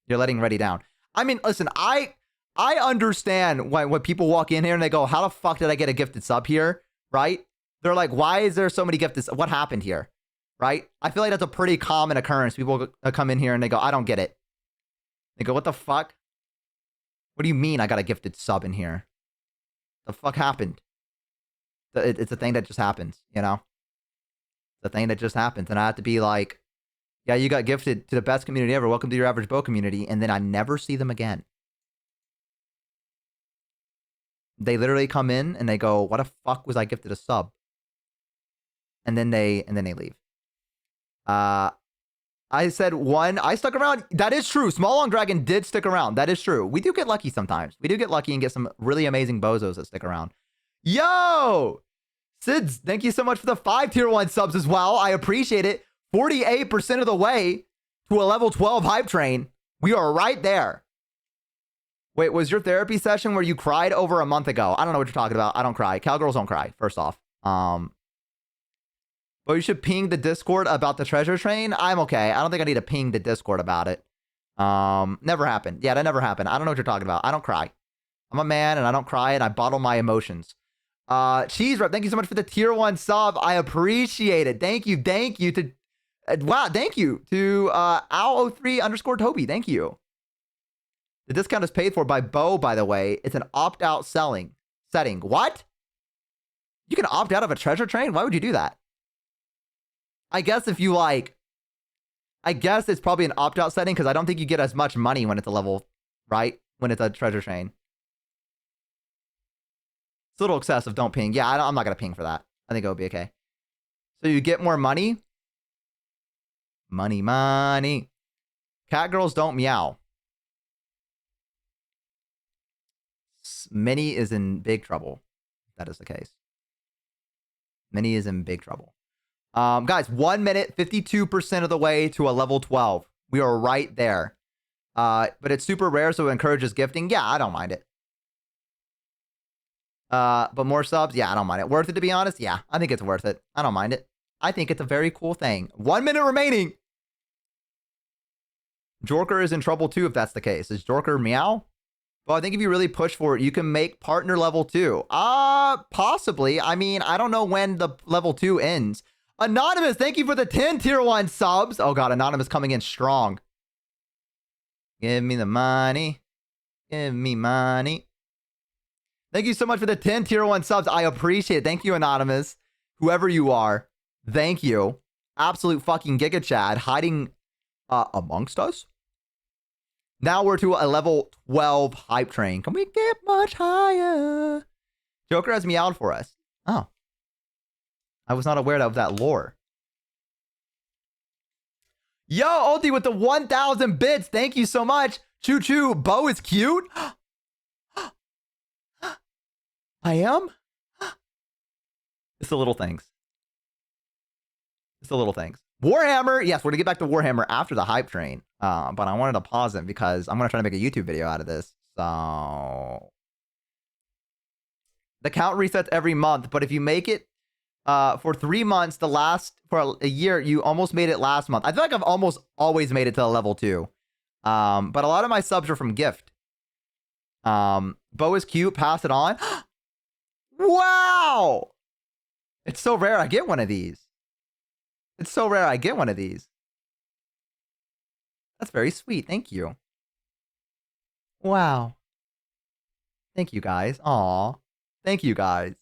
You're letting Reddy down. I mean, listen, I I understand when people walk in here and they go, how the fuck did I get a gifted sub here? Right? They're like, why is there so many gifted? What happened here? Right? I feel like that's a pretty common occurrence. People come in here and they go, I don't get it. They go, what the fuck? What do you mean I got a gifted sub in here? The fuck happened? It's a thing that just happens, you know? It's a thing that just happens. And I have to be like, yeah, you got gifted to the best community ever. Welcome to your average Bo community. And then I never see them again. They literally come in and they go, what the fuck was I gifted a sub? And then they leave. I said one. I stuck around. That is true. Small Long Dragon did stick around. That is true. We do get lucky sometimes. We do get lucky and get some really amazing bozos that stick around. Yo! Sids, thank you so much for the 5 tier 1 subs as well. I appreciate it. 48% of the way to a level 12 hype train. We are right there. Wait, was your therapy session where you cried over a month ago? I don't know what you're talking about. I don't cry. Cowgirls don't cry, first off. But you should ping the Discord about the treasure train. I'm okay. I don't think I need to ping the Discord about it. Never happened. Yeah, that never happened. I don't know what you're talking about. I don't cry. I'm a man and I don't cry and I bottle my emotions. Cheese Rep, thank you so much for the tier 1 sub. I appreciate it. Thank you to wow, thank you to Owl03_Toby. Thank you. The discount is paid for by Bo, by the way. It's an opt-out setting. What? You can opt out of a treasure train? Why would you do that? I guess if you like, I guess it's probably an opt-out setting because I don't think you get as much money when it's a level, right? When it's a treasure train. It's a little excessive. Don't ping. Yeah, I'm not going to ping for that. I think it'll be okay. So you get more money. Money. Cat girls don't meow. Minnie is in big trouble. That is the case. Minnie is in big trouble. Guys, 1 minute, 52% of the way to a level 12. We are right there. But it's super rare, so it encourages gifting. Yeah, I don't mind it. But more subs? Yeah, I don't mind it. Worth it, to be honest? Yeah, I think it's worth it. I don't mind it. I think it's a very cool thing. 1 minute remaining. Jorker is in trouble too, if that's the case. Is Jorker meow? Well, I think if you really push for it, you can make partner level 2. Possibly. I mean, I don't know when the level 2 ends. Anonymous, thank you for the 10 tier 1 subs. Oh god, Anonymous coming in strong. Give me the money. Give me money. Thank you so much for the 10 tier 1 subs. I appreciate it. Thank you, Anonymous. Whoever you are. Thank you. Absolute fucking Giga Chad hiding amongst us. Now we're to a level 12 hype train. Can we get much higher? Joker has meowed for us. Oh. I was not aware of that lore. Yo, Ulti with the 1,000 bits. Thank you so much. Choo choo. Bo is cute. I am? It's the little things. It's the little things. Warhammer. Yes, we're going to get back to Warhammer after the hype train. But I wanted to pause it because I'm going to try to make a YouTube video out of this. So the count resets every month, but if you make it for 3 months, for a year, you almost made it last month. I feel like I've almost always made it to level 2. But a lot of my subs are from gift. Bo is cute. Pass it on. Wow. It's so rare I get one of these. It's so rare I get one of these. That's very sweet. Thank you. Wow. Thank you, guys. Aw. Thank you, guys.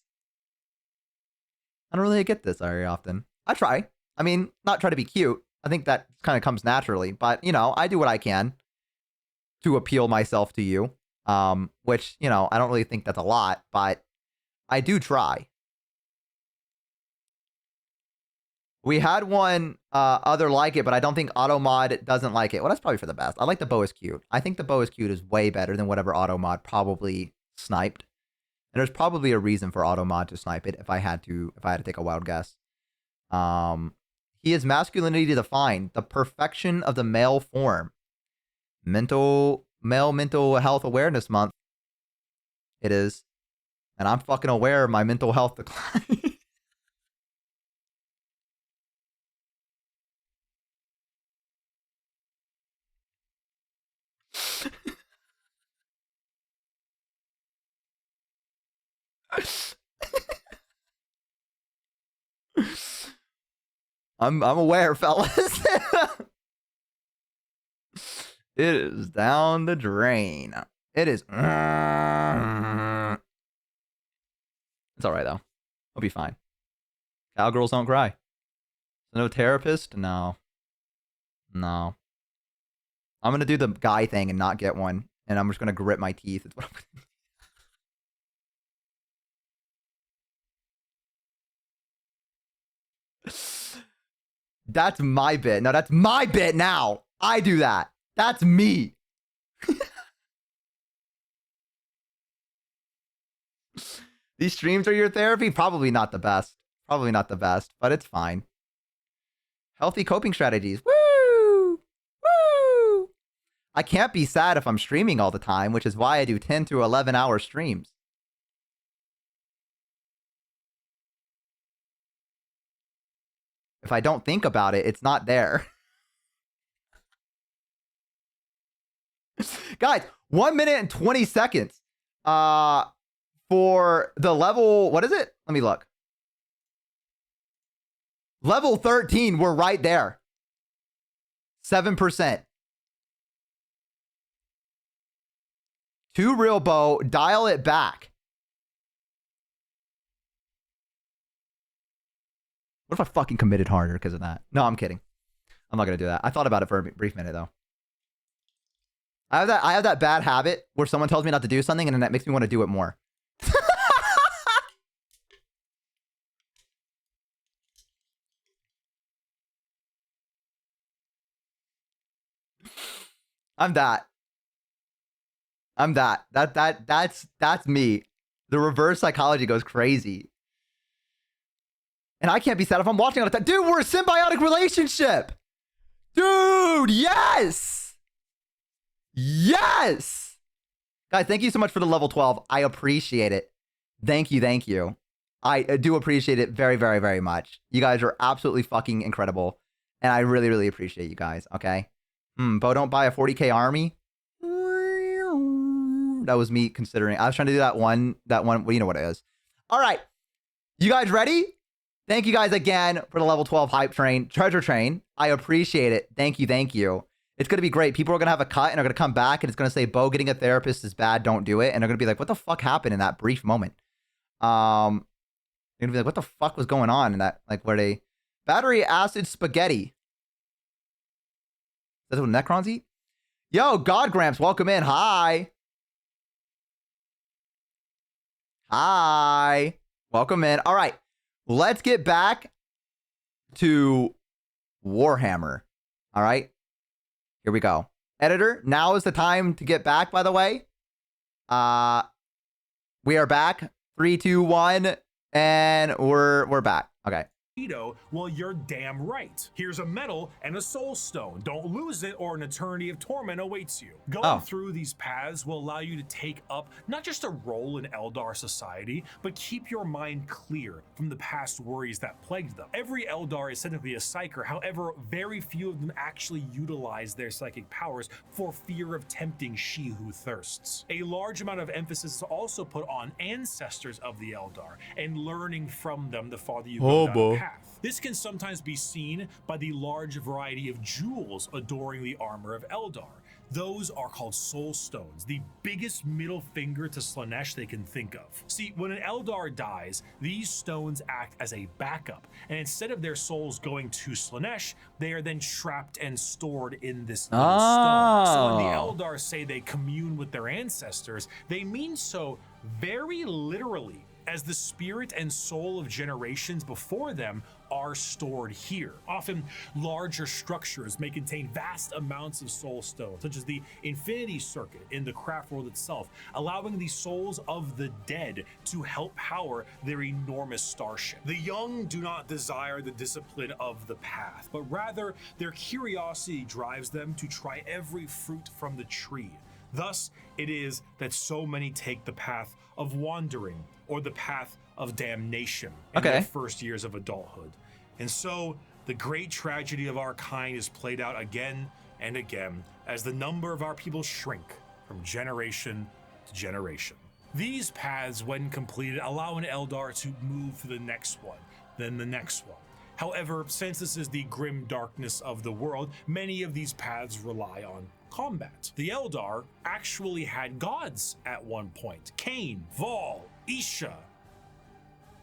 I don't really get this very often. I try. I mean, not try to be cute. I think that kind of comes naturally. But, you know, I do what I can to appeal myself to you. Which, you know, I don't really think that's a lot. But I do try. We had one other like it, but I don't think Automod doesn't like it. Well, that's probably for the best. I like the Bo is cute. I think the Bo is cute is way better than whatever Automod probably sniped. And there's probably a reason for Automod to snipe it if I had to take a wild guess. He is masculinity defined, the perfection of the male form. Male mental health awareness month. It is. And I'm fucking aware of my mental health decline. I'm aware, fellas. It is down the drain. It is. It's all right though. I'll be fine. Cowgirls don't cry. No therapist? No. No. I'm gonna do the guy thing and not get one, and I'm just gonna grit my teeth. It's what I'm gonna do. That's my bit. No, that's my bit now. I do that. That's me. These streams are your therapy? Probably not the best. Probably not the best, but it's fine. Healthy coping strategies. Woo! Woo! I can't be sad if I'm streaming all the time, which is why I do 10 to 11 hour streams. If I don't think about it, it's not there. Guys, 1 minute and 20 seconds. For the level, what is it? Let me look. Level 13, we're right there. 7%. 2 real bow, dial it back. What if I fucking committed harder because of that? No, I'm kidding. I'm not gonna do that. I thought about it for a brief minute though. I have that bad habit where someone tells me not to do something and then that makes me want to do it more. I'm that. That's me. The reverse psychology goes crazy. And I can't be sad if I'm watching all the time. Dude, we're a symbiotic relationship. Dude, yes. Yes. Guys, thank you so much for the level 12. I appreciate it. Thank you, thank you. I do appreciate it very, very, very much. You guys are absolutely fucking incredible. And I really, really appreciate you guys, okay? Bo, don't buy a 40k army. That was me considering. I was trying to do that one, well, you know what it is. All right. You guys ready? Thank you guys again for the level 12 hype train, treasure train. I appreciate it. Thank you, thank you. It's going to be great. People are going to have a cut and are going to come back and it's going to say, Bo, getting a therapist is bad. Don't do it. And they're going to be like, what the fuck happened in that brief moment? They're going to be like, what the fuck was going on in that? Like, where they... Battery acid spaghetti. That's what Necrons eat? Yo, God Gramps, welcome in. Hi. Hi. Welcome in. All right. Let's get back to Warhammer. All right. Here we go. Editor, now is the time to get back, by the way. We are back. 3, 2, 1, and we're back. Okay. Well, you're damn right. Here's a medal and a soul stone. Don't lose it or an eternity of torment awaits you. Going through these paths will allow you to take up not just a role in Eldar society, but keep your mind clear from the past worries that plagued them. Every Eldar is technically a psyker, however, very few of them actually utilize their psychic powers for fear of tempting she who thirsts. A large amount of emphasis is also put on ancestors of the Eldar and learning from them the farther you go down the path. This can sometimes be seen by the large variety of jewels adoring the armor of Eldar. Those are called soul stones, the biggest middle finger to Slaanesh they can think of. See, when an Eldar dies, these stones act as a backup, and instead of their souls going to Slaanesh, they are then trapped and stored in this little stone. So when the Eldar say they commune with their ancestors, they mean so very literally, as the spirit and soul of generations before them are stored here. Often, larger structures may contain vast amounts of soul stones, such as the Infinity Circuit in the craft world itself, allowing the souls of the dead to help power their enormous starship. The young do not desire the discipline of the path, but rather their curiosity drives them to try every fruit from the tree. Thus, it is that so many take the path of wandering or the path of damnation in their first years of adulthood. And so, the great tragedy of our kind is played out again and again as the number of our people shrink from generation to generation. These paths, when completed, allow an Eldar to move to the next one, then the next one. However, since this is the grim darkness of the world, many of these paths rely on combat. The Eldar actually had gods at one point: Cain, Vol, Isha,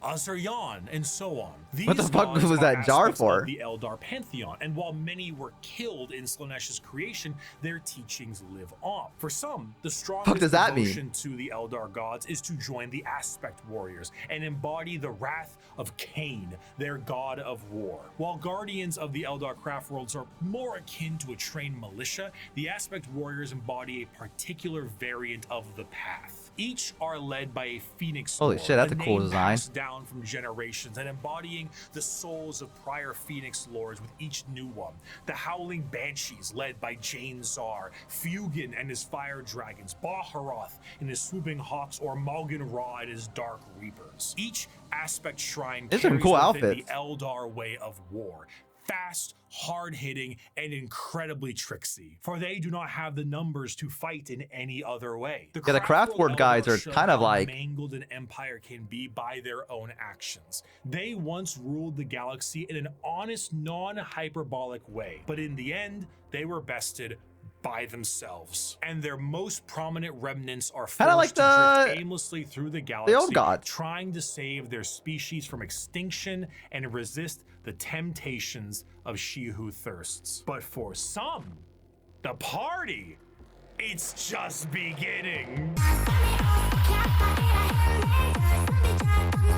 Azaryan, and so on. What the fuck was that jar for? The Eldar pantheon, and while many were killed in Slaaneish's creation, their teachings live on. For some, the strongest devotion to the Eldar gods is to join the Aspect Warriors and embody the wrath of Cain, their god of war. While guardians of the Eldar craft worlds are more akin to a trained militia, the Aspect Warriors embody a particular variant of the path. Each are led by a phoenix. Holy shit, that's a cool design. Down from generations and embodying the souls of prior Phoenix lords with each new one. The Howling Banshees, led by Jane Zar, Fugin and his Fire Dragons, Baharoth and his Swooping Hawks, or Malgan Ra and his Dark Reapers. Each aspect shrine carries some cool within outfits. the Eldar way of war. Fast, hard-hitting, and incredibly tricksy, for they do not have the numbers to fight in any other way. The Craftworld guys are kind of like mangled an empire can be by their own actions. They once ruled the galaxy in an honest, non-hyperbolic way, but in the end, they were bested by themselves, and their most prominent remnants are forced like to drift aimlessly through the galaxy, old gods, trying to save their species from extinction and resist the temptations of she who thirsts. But for some, the party, it's just beginning.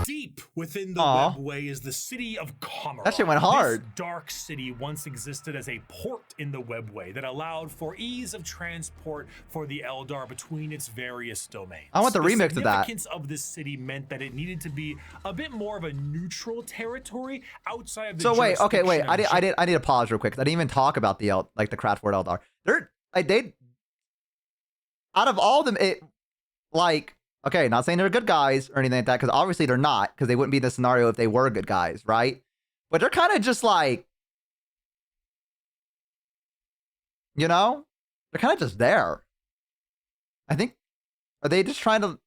Deep within the webway is the city of Commorragh. That shit went hard. This dark city once existed as a port in the webway that allowed for ease of transport for the Eldar between its various domains. I want the remix of that. The significance of this city meant that it needed to be a bit more of a neutral territory outside of the I need to pause real quick. I didn't even talk about the Craftworld Eldar. They out of all of them, okay, not saying they're good guys or anything like that, because obviously they're not, because they wouldn't be in this scenario if they were good guys, right? But they're kind of just like, you know, they're kind of just there. I think, are they just trying to,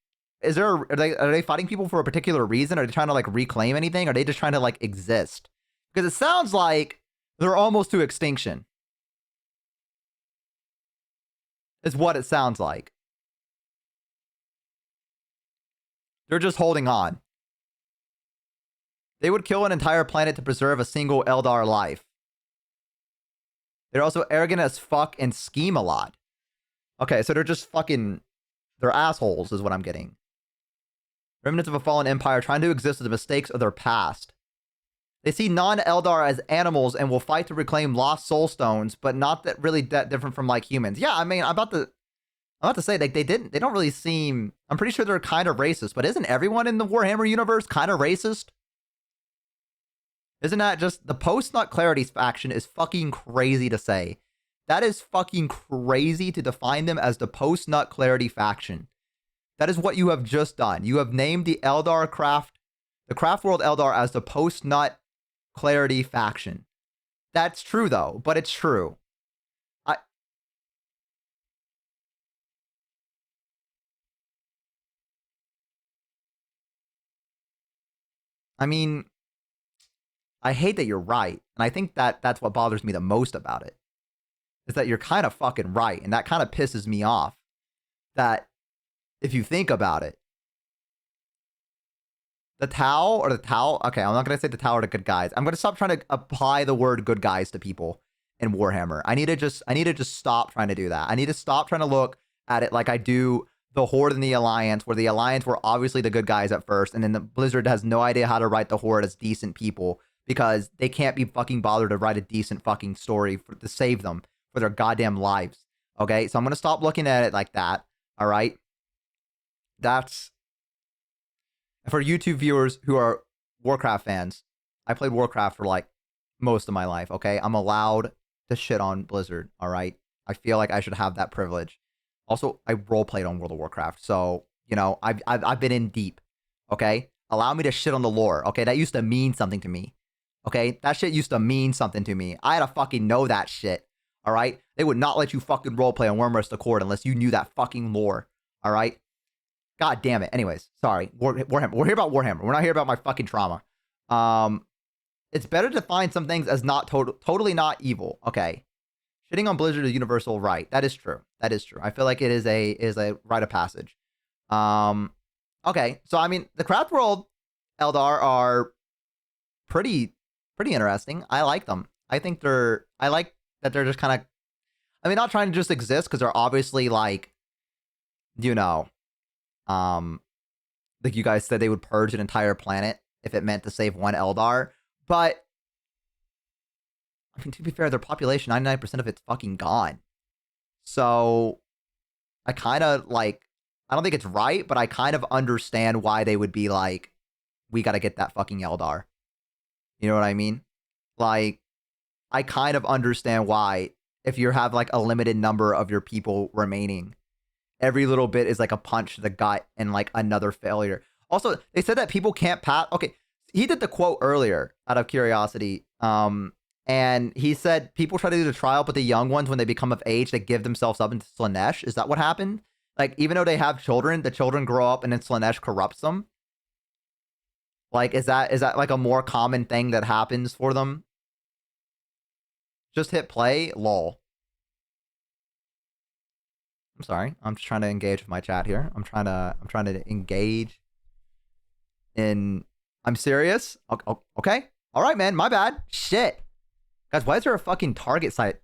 are they fighting people for a particular reason? Are they trying to like reclaim anything? Are they just trying to like exist? Because it sounds like they're almost to extinction. Is what it sounds like. They're just holding on. They would kill an entire planet to preserve a single Eldar life. They're also arrogant as fuck and scheme a lot. Okay, so they're just fucking... They're assholes is what I'm getting. Remnants of a fallen empire trying to exist with the mistakes of their past. They see non-Eldar as animals and will fight to reclaim lost soul stones, but not that really that different from like humans. Yeah, I mean, I'm about to say, like, they don't really seem, I'm pretty sure they're kind of racist, but isn't everyone in the Warhammer universe kind of racist? Isn't that just, the post-Nut Clarity faction is fucking crazy to say. That is fucking crazy to define them as the post-Nut Clarity faction. That is what you have just done. You have named the Craftworld Eldar as the post-Nut Clarity faction. That's true though, but it's true. I mean, I hate that you're right. And I think that that's what bothers me the most about it. Is that you're kind of fucking right. And that kind of pisses me off. That if you think about it, the Tau, okay, I'm not going to say the Tau are the good guys. I'm going to stop trying to apply the word good guys to people in Warhammer. I need to just stop trying to do that. I need to stop trying to look at it like I do the Horde and the Alliance, where the Alliance were obviously the good guys at first, and then the Blizzard has no idea how to write the Horde as decent people because they can't be fucking bothered to write a decent fucking story to save them for their goddamn lives. Okay, so I'm going to stop looking at it like that. All right? That's... For YouTube viewers who are Warcraft fans, I played Warcraft for like most of my life, okay? I'm allowed to shit on Blizzard, all right? I feel like I should have that privilege. Also, I roleplayed on World of Warcraft, so, you know, I've been in deep, okay? Allow me to shit on the lore, okay? That used to mean something to me, okay? That shit used to mean something to me. I had to fucking know that shit, all right? They would not let you fucking roleplay on Wormrest Accord unless you knew that fucking lore, all right? God damn it. Anyways, sorry. Warhammer. We're here about Warhammer. We're not here about my fucking trauma. It's better to find some things as not totally not evil. Okay. Shitting on Blizzard is universal right. That is true. That is true. I feel like it is a rite of passage. Okay. So I mean, the Craft World Eldar are pretty interesting. I like them. I like that they're just kind of, I mean, not trying to just exist because they're obviously like, you know, like you guys said they would purge an entire planet if it meant to save one Eldar. But I mean, to be fair, their population, 99% of it's fucking gone. So I kind of like, I don't think it's right, but I kind of understand why they would be like, we got to get that fucking Eldar. You know what I mean? Like, I kind of understand why, if you have like a limited number of your people remaining, every little bit is like a punch to the gut and like another failure. Also, they said that people can't pass. Okay, he did the quote earlier out of curiosity. And he said people try to do the trial, but the young ones, when they become of age, they give themselves up into Slanesh. Is that what happened? Like, even though they have children, the children grow up and then Slanesh corrupts them. Like, is that like a more common thing that happens for them? Just hit play, lol. I'm sorry. I'm just trying to engage with my chat here. I'm trying to engage in. I'm serious. Okay. All right, man. My bad. Shit. Guys, why is there a fucking target site?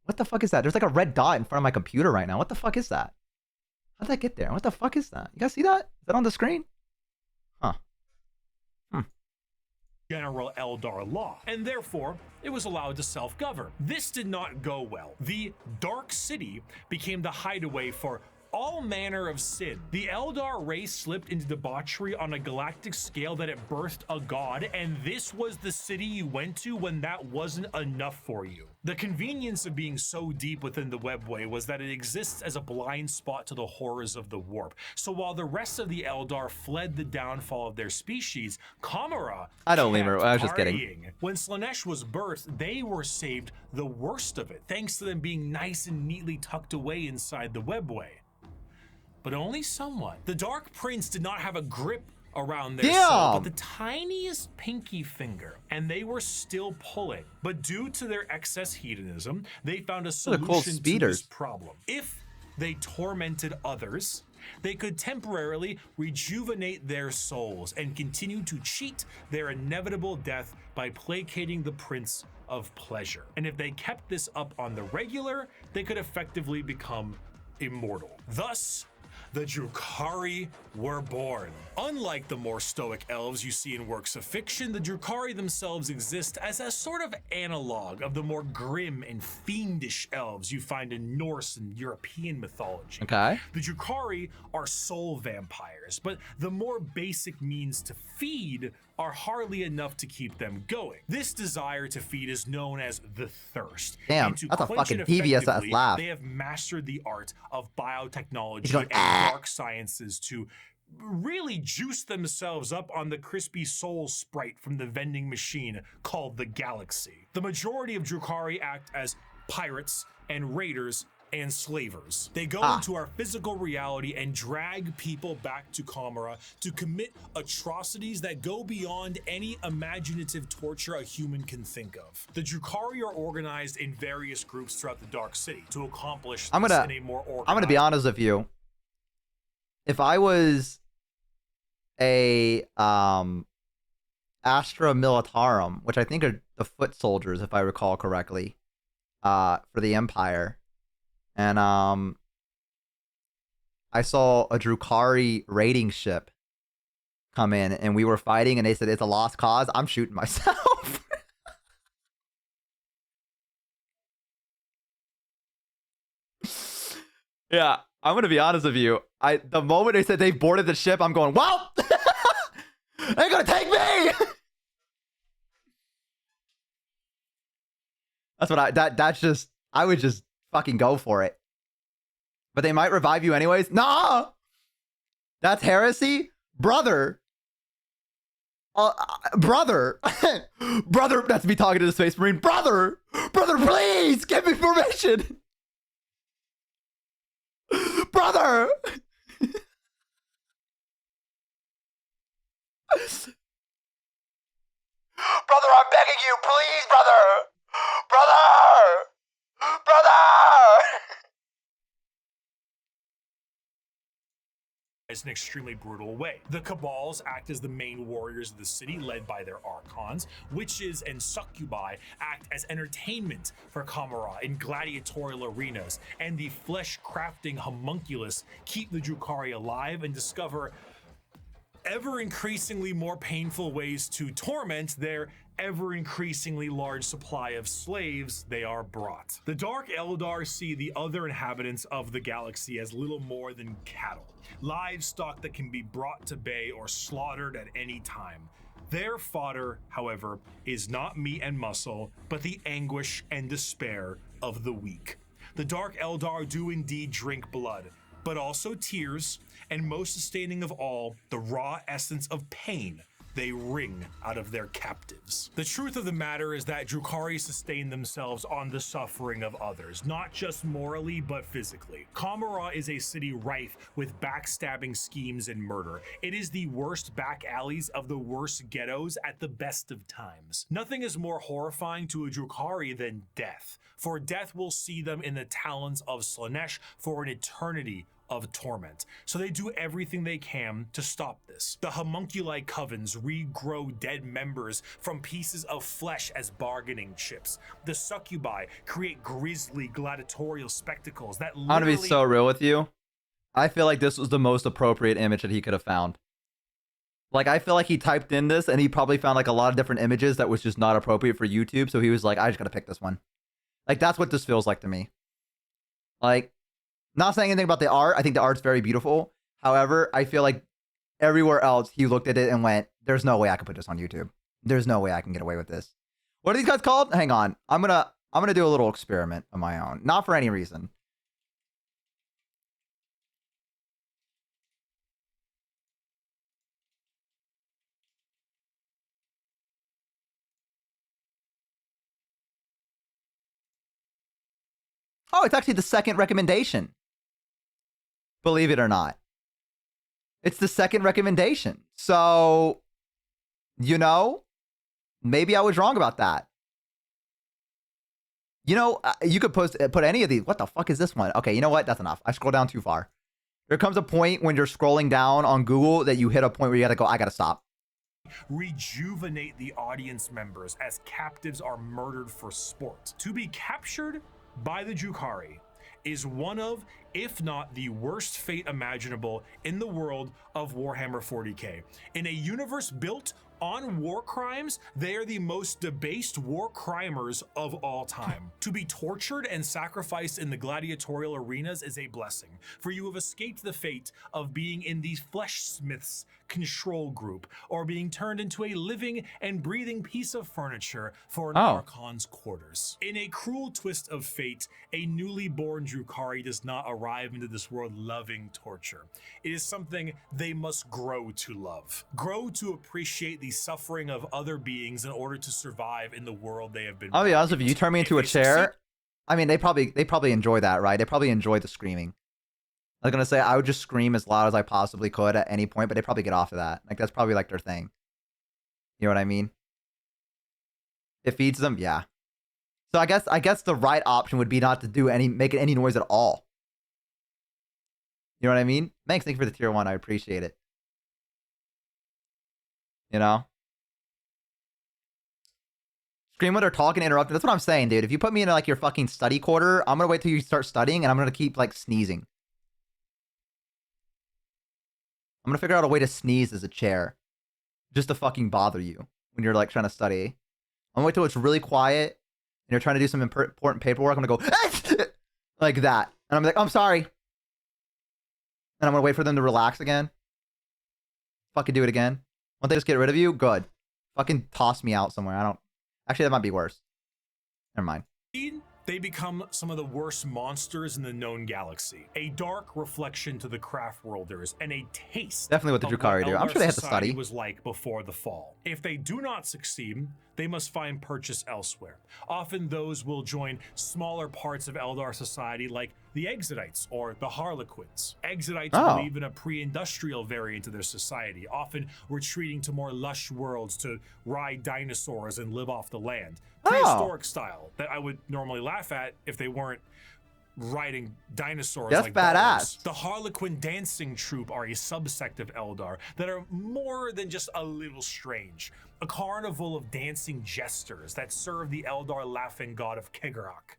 What the fuck is that? There's like a red dot in front of my computer right now. What the fuck is that? How did that get there? What the fuck is that? You guys see that? Is that on the screen? Huh. General Eldar law, and therefore it was allowed to self-govern. This did not go well. The Dark City became the hideaway for all manner of sin. The Eldar race slipped into debauchery on a galactic scale that it birthed a god, and this was the city you went to when that wasn't enough for you. The convenience of being so deep within the webway was that it exists as a blind spot to the horrors of the warp. So while the rest of the Eldar fled the downfall of their species, Kamara I don't, Lemur. I was kept just kidding. partying. When Slanesh was birthed, they were saved the worst of it, thanks to them being nice and neatly tucked away inside the webway. But only somewhat. The Dark Prince did not have a grip around their soul, but the tiniest pinky finger, and they were still pulling. But due to their excess hedonism, they found a solution to this problem. If they tormented others, they could temporarily rejuvenate their souls and continue to cheat their inevitable death by placating the Prince of Pleasure. And if they kept this up on the regular, they could effectively become immortal. Thus, the Drukhari were born. Unlike the more stoic elves you see in works of fiction, the Drukhari themselves exist as a sort of analog of the more grim and fiendish elves you find in Norse and European mythology. Okay. The Drukhari are soul vampires, but the more basic means to feed are hardly enough to keep them going. This desire to feed is known as the thirst. Damn, that's a fucking devious ass laugh. They have mastered the art of biotechnology and dark sciences to really juice themselves up on the crispy soul sprite from the vending machine called the Galaxy. The majority of Drukhari act as pirates and raiders and slavers. They go into our physical reality and drag people back to Kamara to commit atrocities that go beyond any imaginative torture a human can think of. The Drukhari are organized in various groups throughout the Dark City to accomplish this in a more organized. I'm gonna be honest with you. If I was a Astra Militarum, which I think are the foot soldiers, if I recall correctly, for the Empire, and I saw a Drukhari raiding ship come in, and we were fighting, and they said it's a lost cause, I'm shooting myself. Yeah, I'm gonna be honest with you. The moment they said they boarded the ship, I'm going, well, they're gonna take me. That's what I would just fucking go for it. But they might revive you anyways. Nah, that's heresy, brother. Brother, brother. That's me talking to the Space Marine. Brother, please give me permission. Brother. Brother, I'm begging you, please, brother! Brother! Brother! In an extremely brutal way. The Cabals act as the main warriors of the city, led by their archons. Witches and succubi act as entertainment for Kamara in gladiatorial arenas, and the flesh-crafting homunculus keep the Drukhari alive and discover ever-increasingly more painful ways to torment their ever-increasingly large supply of slaves they are brought. The Dark Eldar see the other inhabitants of the galaxy as little more than cattle, livestock that can be brought to bay or slaughtered at any time. Their fodder, however, is not meat and muscle, but the anguish and despair of the weak. The Dark Eldar do indeed drink blood, but also tears, and most sustaining of all, the raw essence of pain they wring out of their captives. The truth of the matter is that Drukhari sustain themselves on the suffering of others, not just morally, but physically. Kamara is a city rife with backstabbing schemes and murder. It is the worst back alleys of the worst ghettos at the best of times. Nothing is more horrifying to a Drukhari than death, for death will see them in the talons of Slaanesh for an eternity of torment. So they do everything they can to stop this. The homunculi covens regrow dead members from pieces of flesh as bargaining chips. The succubi create grisly gladiatorial spectacles that literally— I'm gonna be so real with you. I feel like this was the most appropriate image that he could have found. Like, I feel like he typed in this and he probably found like a lot of different images that was just not appropriate for YouTube. So he was like, I just gotta pick this one. Like, that's what this feels like to me. Like, not saying anything about the art. I think the art's very beautiful. However, I feel like everywhere else he looked at it and went, there's no way I can put this on YouTube. There's no way I can get away with this. What are these guys called? Hang on. I'm gonna do a little experiment of my own. Not for any reason. Oh, it's actually the second recommendation. Believe it or not. It's the second recommendation. So, you know, maybe I was wrong about that. You know, you could put any of these. What the fuck is this one? Okay, you know what? That's enough. I scrolled down too far. There comes a point when you're scrolling down on Google that you hit a point where you gotta go, I gotta stop. Rejuvenate the audience members as captives are murdered for sport. To be captured by the Drukhari is one of, if not the worst fate imaginable in the world of Warhammer 40k. In a universe built on war crimes, they are the most debased war crimers of all time. To be tortured and sacrificed in the gladiatorial arenas is a blessing, for you have escaped the fate of being in the Fleshsmiths control group, or being turned into a living and breathing piece of furniture for an Archon's quarters. In a cruel twist of fate, a newly born Drukhari does not arrive into this world loving torture. It is something they must grow to love. Grow to appreciate the suffering of other beings in order to survive in the world they have been. I'll be honest with you, you turn me into a chair. I mean, they probably enjoy that, right? They probably enjoy the screaming. I was gonna say I would just scream as loud as I possibly could at any point, but they probably get off of that. Like, that's probably like their thing. You know what I mean? It feeds them, yeah. So I guess the right option would be not to do make any noise at all. You know what I mean? Thank you for the tier 1. I appreciate it. You know? Scream when they're talking, interrupting. That's what I'm saying, dude. If you put me in like your fucking study quarter, I'm gonna wait till you start studying and I'm gonna keep like sneezing. I'm gonna figure out a way to sneeze as a chair. Just to fucking bother you when you're like trying to study. I'm gonna wait till it's really quiet and you're trying to do some important paperwork. I'm gonna go like that. And I'm like, I'm sorry. And I'm gonna wait for them to relax again. Fucking do it again. Won't they just get rid of you? Good. Fucking toss me out somewhere. I don't. Actually, that might be worse. Never mind. They become some of the worst monsters in the known galaxy. A dark reflection to the craft worlders and a taste. Definitely what the Drukhari do. I'm sure they have to study. Was like before the fall. If they do not succeed, they must find purchase elsewhere. Often those will join smaller parts of Eldar society like the Exodites, or the Harlequins. Exodites Oh. believe in a pre-industrial variant of their society, often retreating to more lush worlds to ride dinosaurs and live off the land. Prehistoric style that I would normally laugh at if they weren't riding dinosaurs That's like badass. dogs. The Harlequin dancing troupe are a subsect of Eldar that are more than just a little strange. A carnival of dancing jesters that serve the Eldar laughing god of Kegarak.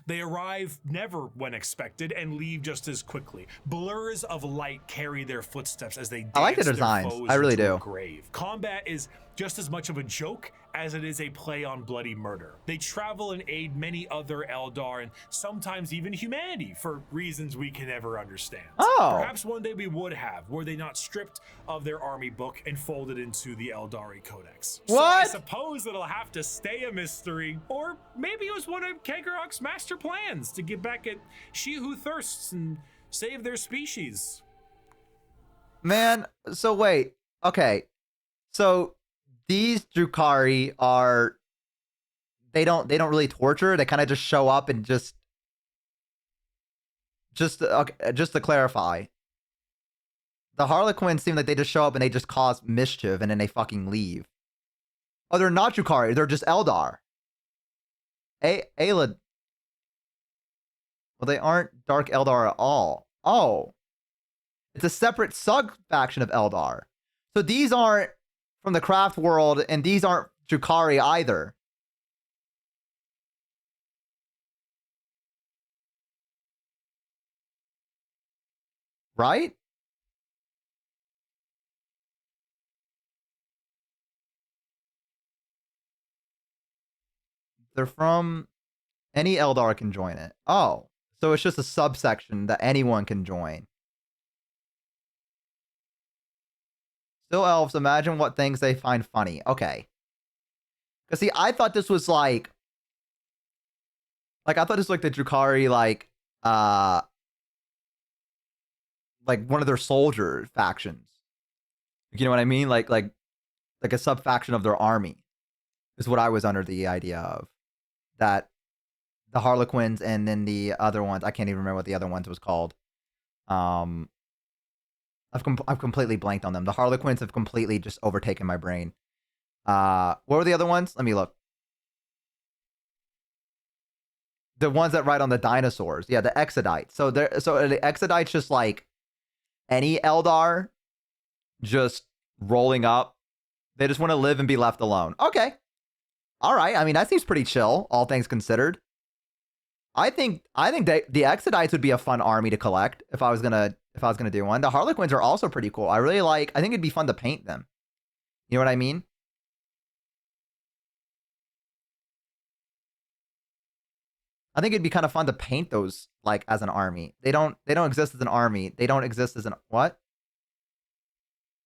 They arrive never when expected and leave just as quickly. Blurs of light carry their footsteps as they dance I like the their designs. foes I really into a do. grave. Combat is just as much of a joke as it is a play on bloody murder. They travel and aid many other Eldar and sometimes even humanity for reasons we can never understand. Oh. Perhaps one day we would have, were they not stripped of their army book and folded into the Eldari Codex. So I What? suppose it'll have to stay a mystery, or maybe it was one of Kegarak's master plans to get back at She Who Thirsts and save their species. Man, so wait. Okay. So these Drukhari are they don't really torture. They kind of just show up and just okay, just to clarify. The Harlequins seem like they just show up and they just cause mischief and then they fucking leave. Oh, they're not Drukhari, they're just Eldar. Ayla. Well, they aren't Dark Eldar at all. Oh. It's a separate sub-faction of Eldar. So these aren't from the craft world, and these aren't Drukhari either. Right? They're from... Any Eldar can join it. Oh. So it's just a subsection that anyone can join. Still elves, imagine what things they find funny. Okay. Because see, I thought this was like I thought this was like the Drukhari, like one of their soldier factions. You know what I mean? Like a sub faction of their army is what I was under the idea of. That the Harlequins and then the other ones, I can't even remember what the other ones was called. I've completely blanked on them. The Harlequins have completely just overtaken my brain. What were the other ones? Let me look. The ones that ride on the dinosaurs. Yeah, the Exodites. So the Exodites just like any Eldar just rolling up. They just want to live and be left alone. Okay. All right. I mean, that seems pretty chill, all things considered. I think the Exodites would be a fun army to collect if I was gonna do one. The Harlequins are also pretty cool. I think it'd be fun to paint them. You know what I mean? I think it'd be kind of fun to paint those like as an army. They don't exist as an army. They don't exist as an what?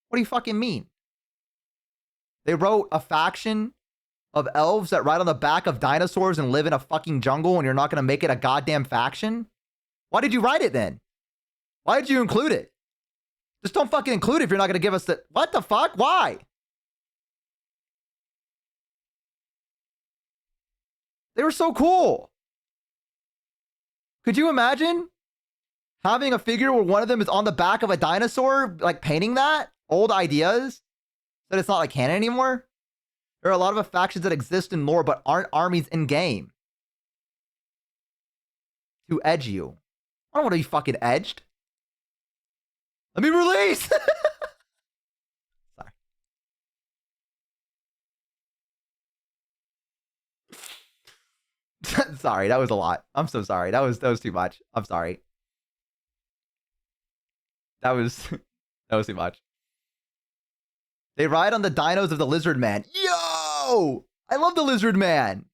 What do you fucking mean? They wrote a faction of elves that ride on the back of dinosaurs and live in a fucking jungle, and you're not going to make it a goddamn faction? Why did you write it then? Why did you include it? Just don't fucking include it if you're not going to give us the... What the fuck? Why? They were so cool. Could you imagine having a figure where one of them is on the back of a dinosaur, like painting that? Old ideas? That it's not like canon anymore? There are a lot of factions that exist in lore but aren't armies in game. To edge you. I don't want to be fucking edged. Let me release! Sorry. Sorry, that was a lot. I'm so sorry. That was too much. I'm sorry. That was too much. They ride on the dinos of the Lizard Man. Yo! I love the Lizard Man.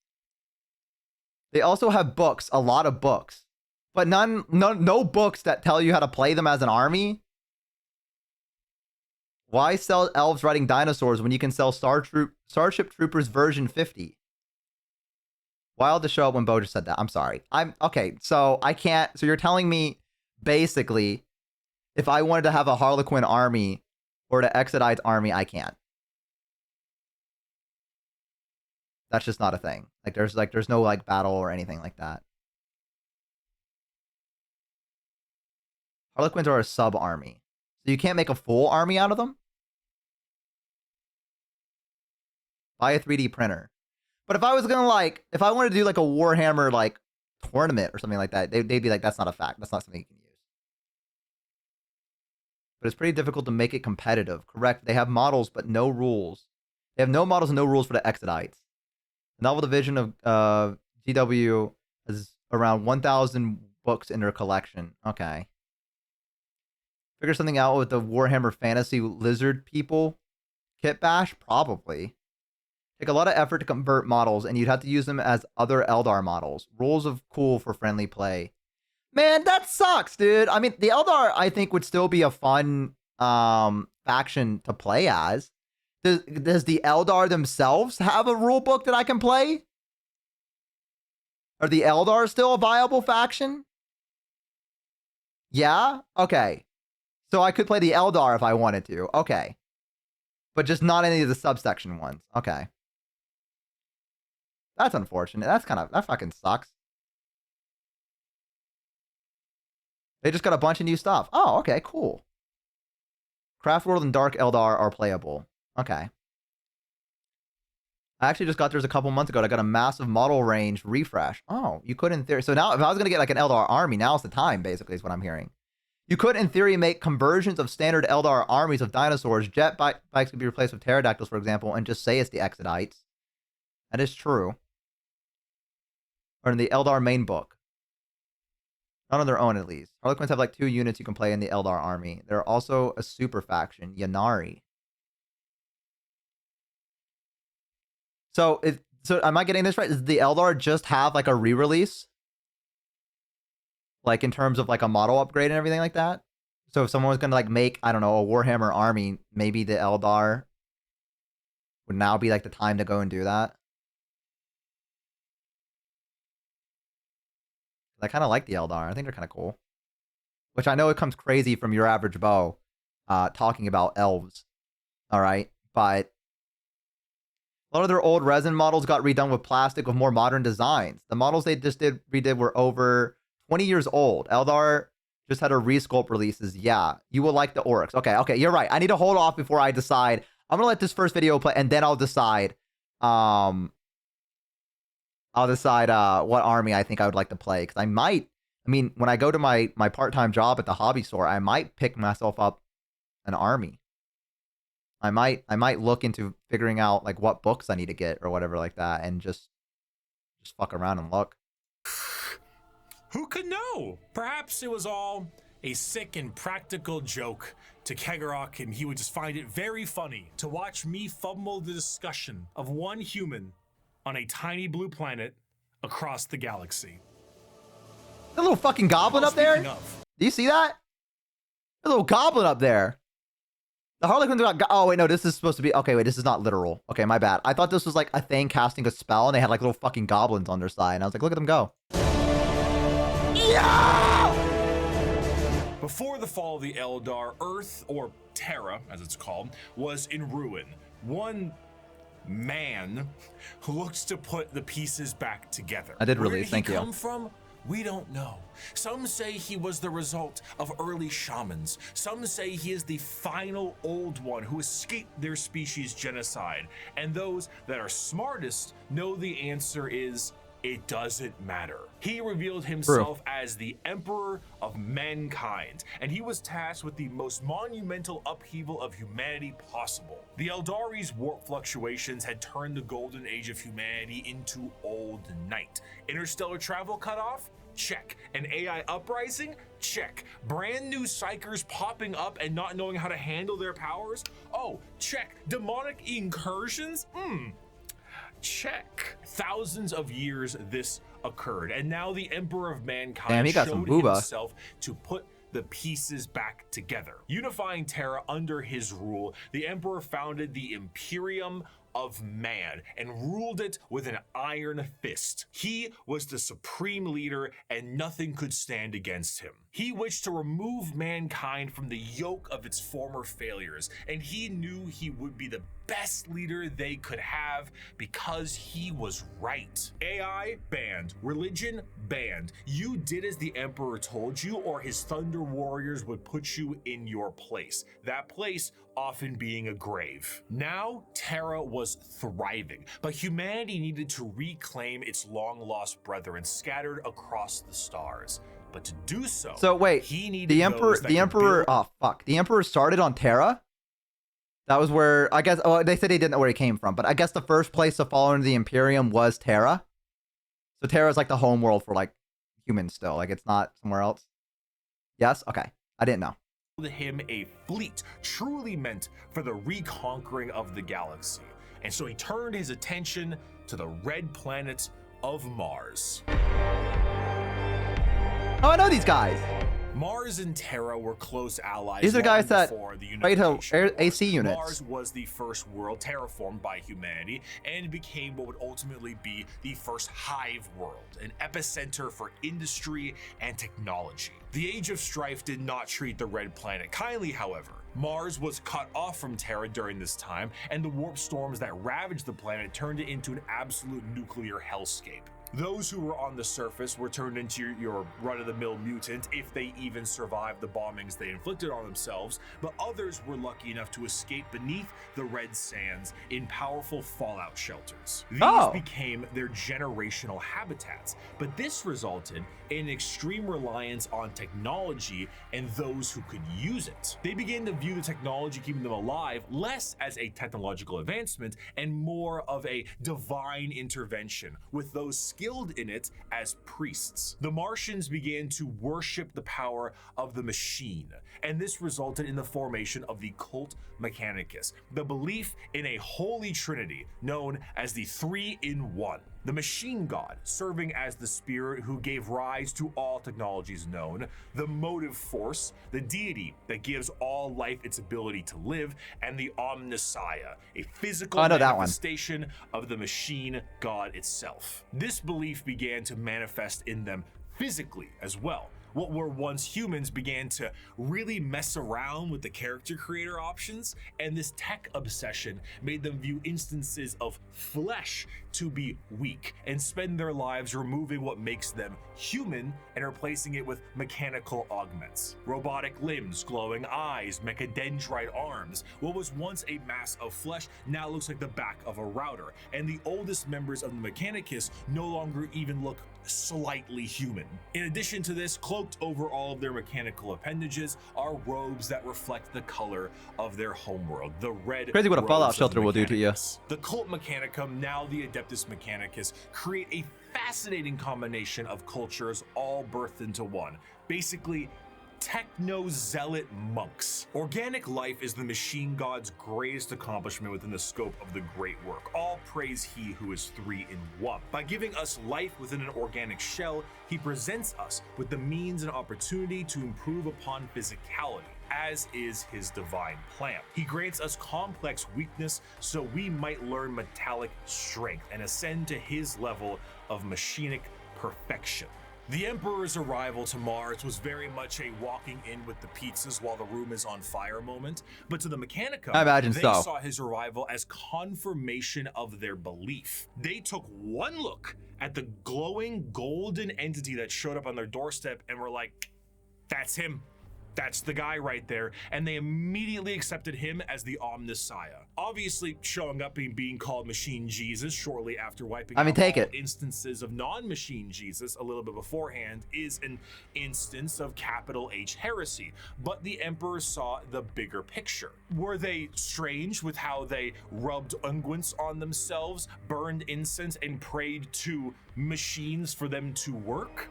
They also have books, a lot of books. But no books that tell you how to play them as an army. Why sell elves riding dinosaurs when you can sell Starship Troopers version 50? Wild to show up when Bo just said that. I'm sorry. Okay, so I can't. So you're telling me basically if I wanted to have a Harlequin army or the Exodites army, I can't. That's just not a thing. Like there's no like battle or anything like that. Harlequins are a sub-army. So you can't make a full army out of them? Buy a 3D printer. But if I was gonna like, if I wanted to do like a Warhammer like tournament or something like that, they'd be like, that's not a fact. That's not something you can use. But it's pretty difficult to make it competitive. Correct. They have models, but no rules. They have no models and no rules for the Exodites. The novel division of GW has around 1,000 books in their collection. Okay. Figure something out with the Warhammer Fantasy Lizard people. Kit bash? Probably. Take a lot of effort to convert models, and you'd have to use them as other Eldar models. Rules of cool for friendly play. Man, that sucks, dude. I mean, the Eldar, I think, would still be a fun faction to play as. Does the Eldar themselves have a rule book that I can play? Are the Eldar still a viable faction? Yeah? Okay. So I could play the Eldar if I wanted to. Okay. But just not any of the subsection ones. Okay. That's unfortunate. That fucking sucks. They just got a bunch of new stuff. Oh, okay, cool. Craft World and Dark Eldar are playable. Okay. I actually just got theirs a couple months ago. I got a massive model range refresh. Oh, you could in theory. So now if I was going to get like an Eldar army, now's the time, basically, is what I'm hearing. You could, in theory, make conversions of standard Eldar armies of dinosaurs. Jet bikes could be replaced with pterodactyls, for example, and just say it's the Exodites. That is true. Or in the Eldar main book. Not on their own, at least. Harlequins have like 2 units you can play in the Eldar army. They're also a super faction, Yanari. So am I getting this right? Does the Eldar just have like a re-release? Like in terms of like a model upgrade and everything like that? So if someone was going to like make, I don't know, a Warhammer army, maybe the Eldar would now be like the time to go and do that. I kind of like the Eldar. I think they're kind of cool. Which I know it comes crazy from YourAverageBo talking about elves. All right. But a lot of their old resin models got redone with plastic with more modern designs. The models they just redid were over 20 years old. Eldar just had a resculpt releases. Yeah, you will like the Oryx. Okay, you're right. I need to hold off before I decide. I'm going to let this first video play, and then I'll decide. What army I think I would like to play. Because when I go to my part-time job at the hobby store, I might pick myself up an army. I might look into figuring out like what books I need to get or whatever like that, and just fuck around and look. Who could know? Perhaps it was all a sick and practical joke to Kegarok, and he would just find it very funny to watch me fumble the discussion of one human on a tiny blue planet across the galaxy. The little fucking goblin up there? Do you see that? The little goblin up there. The Harlequins are not. Oh, wait, no, this is supposed to be. Okay, wait, this is not literal. Okay, my bad. I thought this was like a thing casting a spell and they had like little fucking goblins on their side. And I was like, look at them go. Yeah! Before the fall of the Eldar, Earth, or Terra, as it's called, was in ruin. One man who looks to put the pieces back together. I did release, thank you. Where did he come from? We don't know. Some say he was the result of early shamans. Some say he is the final old one who escaped their species' genocide. And those that are smartest know the answer is, it doesn't matter. He revealed himself as the Emperor of Mankind, and he was tasked with the most monumental upheaval of humanity possible. The Eldari's warp fluctuations had turned the golden age of humanity into old night. Interstellar travel cut off? Check. An AI uprising? Check. Brand new psychers popping up and not knowing how to handle their powers? Oh, check. Demonic incursions? Check. Thousands of years this occurred, and now the Emperor of Mankind showed himself to put the pieces back together. Unifying Terra under his rule, the Emperor founded the Imperium of Man and ruled it with an iron fist. He was the supreme leader and nothing could stand against him. He wished to remove mankind from the yoke of its former failures, and he knew he would be the best leader they could have because he was right. AI banned, religion banned. You did as the Emperor told you, or his Thunder Warriors would put you in your place. That place often being a grave. Now, Terra was thriving, but humanity needed to reclaim its long-lost brethren scattered across the stars. But to do so, wait, he needed the Emperor, oh fuck, the Emperor started on Terra? That was where, I guess, oh, they said he didn't know where he came from, but I guess the first place to fall into the Imperium was Terra. So Terra is like the home world for like humans still, like it's not somewhere else. Yes? Okay. I didn't know. Him a fleet truly meant for the reconquering of the galaxy. And so he turned his attention to the red planet of Mars. Oh, I know these guys. Mars and Terra were close allies. These are guys that fight unification. AC units. Mars was the first world terraformed by humanity and became what would ultimately be the first hive world, an epicenter for industry and technology. The Age of Strife did not treat the red planet kindly, however. Mars was cut off from Terra during this time, and the warp storms that ravaged the planet turned it into an absolute nuclear hellscape. Those who were on the surface were turned into your run-of-the-mill mutant if they even survived the bombings they inflicted on themselves, but others were lucky enough to escape beneath the red sands in powerful fallout shelters. These became their generational habitats, but this resulted in extreme reliance on technology and those who could use it. They began to view the technology keeping them alive less as a technological advancement and more of a divine intervention, with those skilled in it as priests. The Martians began to worship the power of the machine, and this resulted in the formation of the Cult Mechanicus, the belief in a holy trinity known as the Three-in-One. The machine god, serving as the spirit who gave rise to all technologies known, the motive force, the deity that gives all life its ability to live, and the Omnissiah, a physical manifestation of the machine god itself. This belief began to manifest in them physically as well. What were once humans began to really mess around with the character creator options, and this tech obsession made them view instances of flesh to be weak and spend their lives removing what makes them human and replacing it with mechanical augments. Robotic limbs, glowing eyes, mechadendrite arms. What was once a mass of flesh now looks like the back of a router, and the oldest members of the Mechanicus no longer even look slightly human. In addition to this, cloaked over all of their mechanical appendages are robes that reflect the color of their homeworld, the red. Crazy what a fallout shelter will do to you. The Cult Mechanicum, now the Adeptus Mechanicus, create a fascinating combination of cultures all birthed into one. Basically, techno-zealot monks. Organic life is the machine god's greatest accomplishment within the scope of the great work. All praise he who is three-in-one. By giving us life within an organic shell, he presents us with the means and opportunity to improve upon physicality, as is his divine plan. He grants us complex weakness so we might learn metallic strength and ascend to his level of machinic perfection. The Emperor's arrival to Mars was very much a walking in with the pizzas while the room is on fire moment, but to the Mechanicum, I imagine they so. saw his arrival as confirmation of their belief. They took one look at the glowing golden entity that showed up on their doorstep and were like, that's him. That's the guy right there, and they immediately accepted him as the Omnissiah. Obviously, showing up and being called Machine Jesus shortly after wiping out all instances of non-Machine Jesus a little bit beforehand is an instance of capital H heresy, but the Emperor saw the bigger picture. Were they strange with how they rubbed unguents on themselves, burned incense, and prayed to machines for them to work?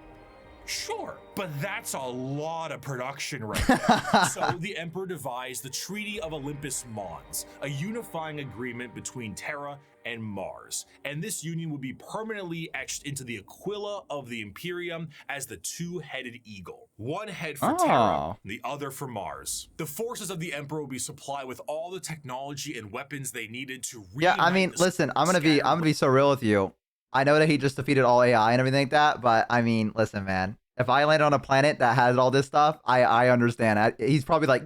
Sure, but that's a lot of production right now. So the Emperor devised the Treaty of Olympus Mons, a unifying agreement between Terra and Mars, and this union would be permanently etched into the Aquila of the Imperium as the two-headed eagle. One head for Terra, the other for Mars. The forces of the Emperor would be supplied with all the technology and weapons they needed to Yeah, I mean, listen, I'm gonna be so real with you. I know that he just defeated all AI and everything like that, but I mean, listen, man. If I landed on a planet that has all this stuff, I understand. He's probably like,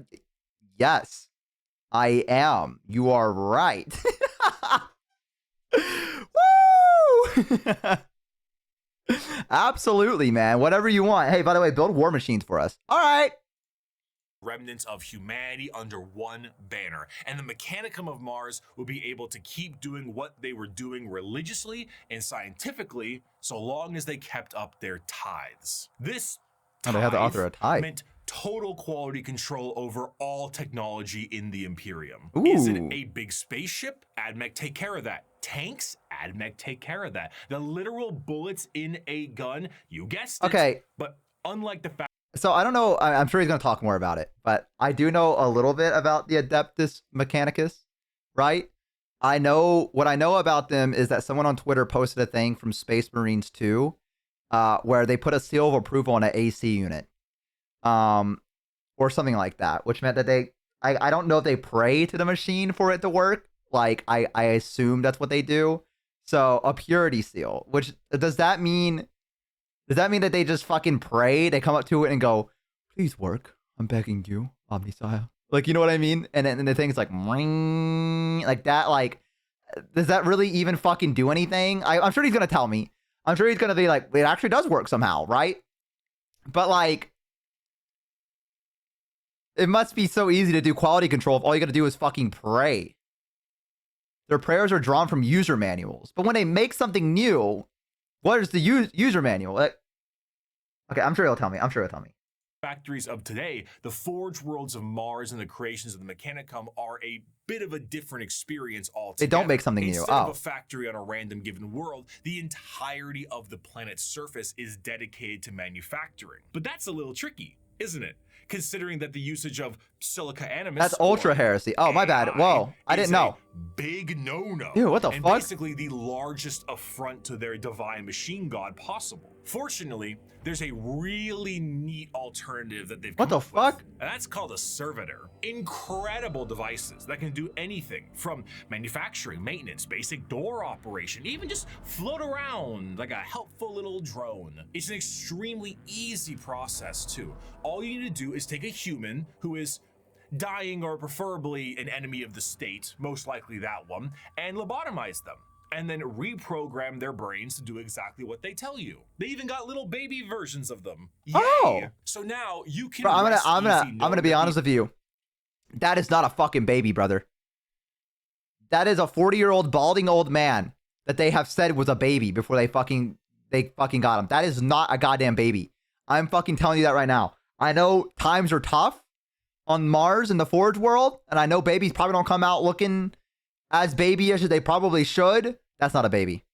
yes, I am. You are right. Woo! Absolutely, man. Whatever you want. Hey, by the way, build war machines for us. All right. Remnants of humanity under one banner, and the Mechanicum of Mars will be able to keep doing what they were doing religiously and scientifically so long as they kept up their tithes. This Oh, they have to author a tithe. meant total quality control over all technology in the Imperium. Ooh. Is it a big spaceship? AdMech take care of that. Tanks? AdMech take care of that. The literal bullets in a gun? You guessed it. Okay. But unlike the fact So I don't know. I'm sure he's going to talk more about it, but I do know a little bit about the Adeptus Mechanicus, right? I know what I know about them is that someone on Twitter posted a thing from Space Marines 2, where they put a seal of approval on an AC unit, or something like that, which meant that I don't know if they pray to the machine for it to work. Like I assume that's what they do. So a purity seal, which does that mean that they just fucking pray? They come up to it and go, please work. I'm begging you, Omnisire. Like, you know what I mean? And then the thing's like, ring, like that. Like, does that really even fucking do anything? I'm sure he's going to tell me. I'm sure he's going to be like, it actually does work somehow, right? But like, it must be so easy to do quality control if all you got to do is fucking pray. Their prayers are drawn from user manuals. But when they make something new, what is the user manual? Okay, I'm sure he'll tell me. Factories of today, the Forge Worlds of Mars and the creations of the Mechanicum are a bit of a different experience altogether. They don't make something new. Instead of a factory on a random given world, the entirety of the planet's surface is dedicated to manufacturing. But that's a little tricky, isn't it? Considering that the usage of silica animus, that's ultra heresy. Oh, my bad. Whoa, I didn't know. Big no-no. Dude, what the and fuck? Basically the largest affront to their divine machine god possible. Fortunately, there's a really neat alternative that they've come up with, and that's called a servitor. Incredible devices that can do anything from manufacturing, maintenance, basic door operation, even just float around like a helpful little drone. It's an extremely easy process too. All you need to do is take a human who is dying or preferably an enemy of the state, most likely that one, and lobotomize them. And then reprogram their brains to do exactly what they tell you. They even got little baby versions of them. Yay! Oh. So now you can. Bro, I'm gonna be honest with you. That is not a fucking baby, brother. That is a 40-year-old balding old man that they have said was a baby before they fucking got him. That is not a goddamn baby. I'm fucking telling you that right now. I know times are tough on Mars in the Forge world, and I know babies probably don't come out looking as babyish as they probably should. That's not a baby.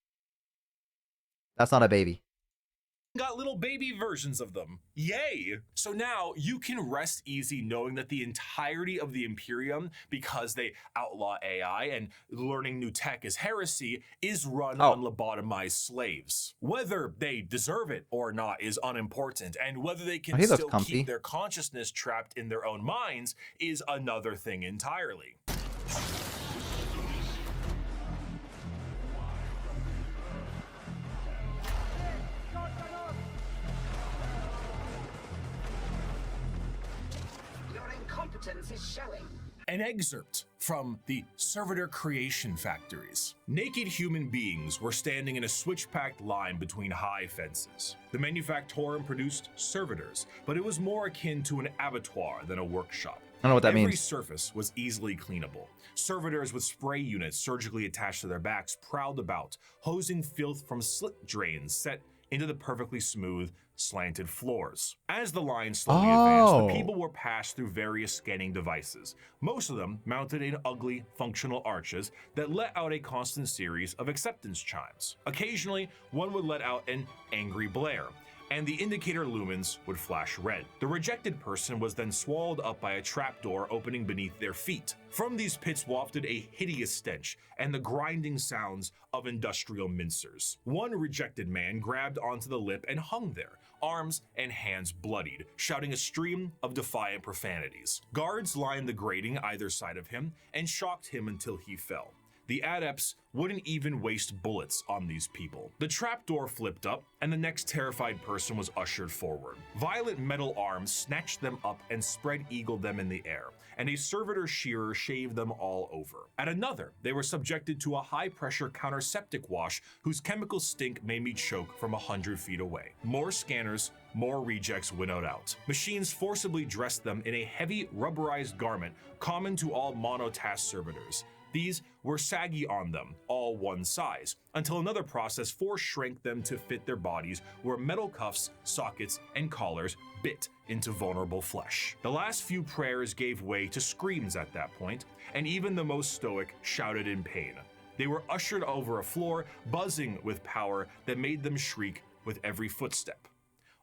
That's not a baby. Got little baby versions of them. Yay! So now you can rest easy knowing that the entirety of the Imperium, because they outlaw AI and learning new tech is heresy, is run on lobotomized slaves. Whether they deserve it or not is unimportant, and whether they can still keep their consciousness trapped in their own minds is another thing entirely. Is showing. An excerpt from the Servitor Creation Factories. Naked human beings were standing in a switch-packed line between high fences. The manufactorum produced servitors, but it was more akin to an abattoir than a workshop. I don't know what that means. Every surface was easily cleanable. Servitors with spray units surgically attached to their backs prowled about, hosing filth from slit drains set into the perfectly smooth, slanted floors. As the line slowly advanced, the people were passed through various scanning devices, most of them mounted in ugly, functional arches that let out a constant series of acceptance chimes. Occasionally, one would let out an angry blare, and the indicator lumens would flash red. The rejected person was then swallowed up by a trapdoor opening beneath their feet. From these pits wafted a hideous stench and the grinding sounds of industrial mincers. One rejected man grabbed onto the lip and hung there, arms and hands bloodied, shouting a stream of defiant profanities. Guards lined the grating either side of him and shocked him until he fell. The adepts wouldn't even waste bullets on these people. The trapdoor flipped up, and the next terrified person was ushered forward. Violent metal arms snatched them up and spread-eagled them in the air, and a servitor shearer shaved them all over. At another, they were subjected to a high-pressure counterseptic wash whose chemical stink made me choke from 100 feet away. More scanners, more rejects winnowed out. Machines forcibly dressed them in a heavy rubberized garment common to all monotask servitors. These were saggy on them, all one size, until another process shrank them to fit their bodies, where metal cuffs, sockets, and collars bit into vulnerable flesh. The last few prayers gave way to screams at that point, and even the most stoic shouted in pain. They were ushered over a floor buzzing with power that made them shriek with every footstep.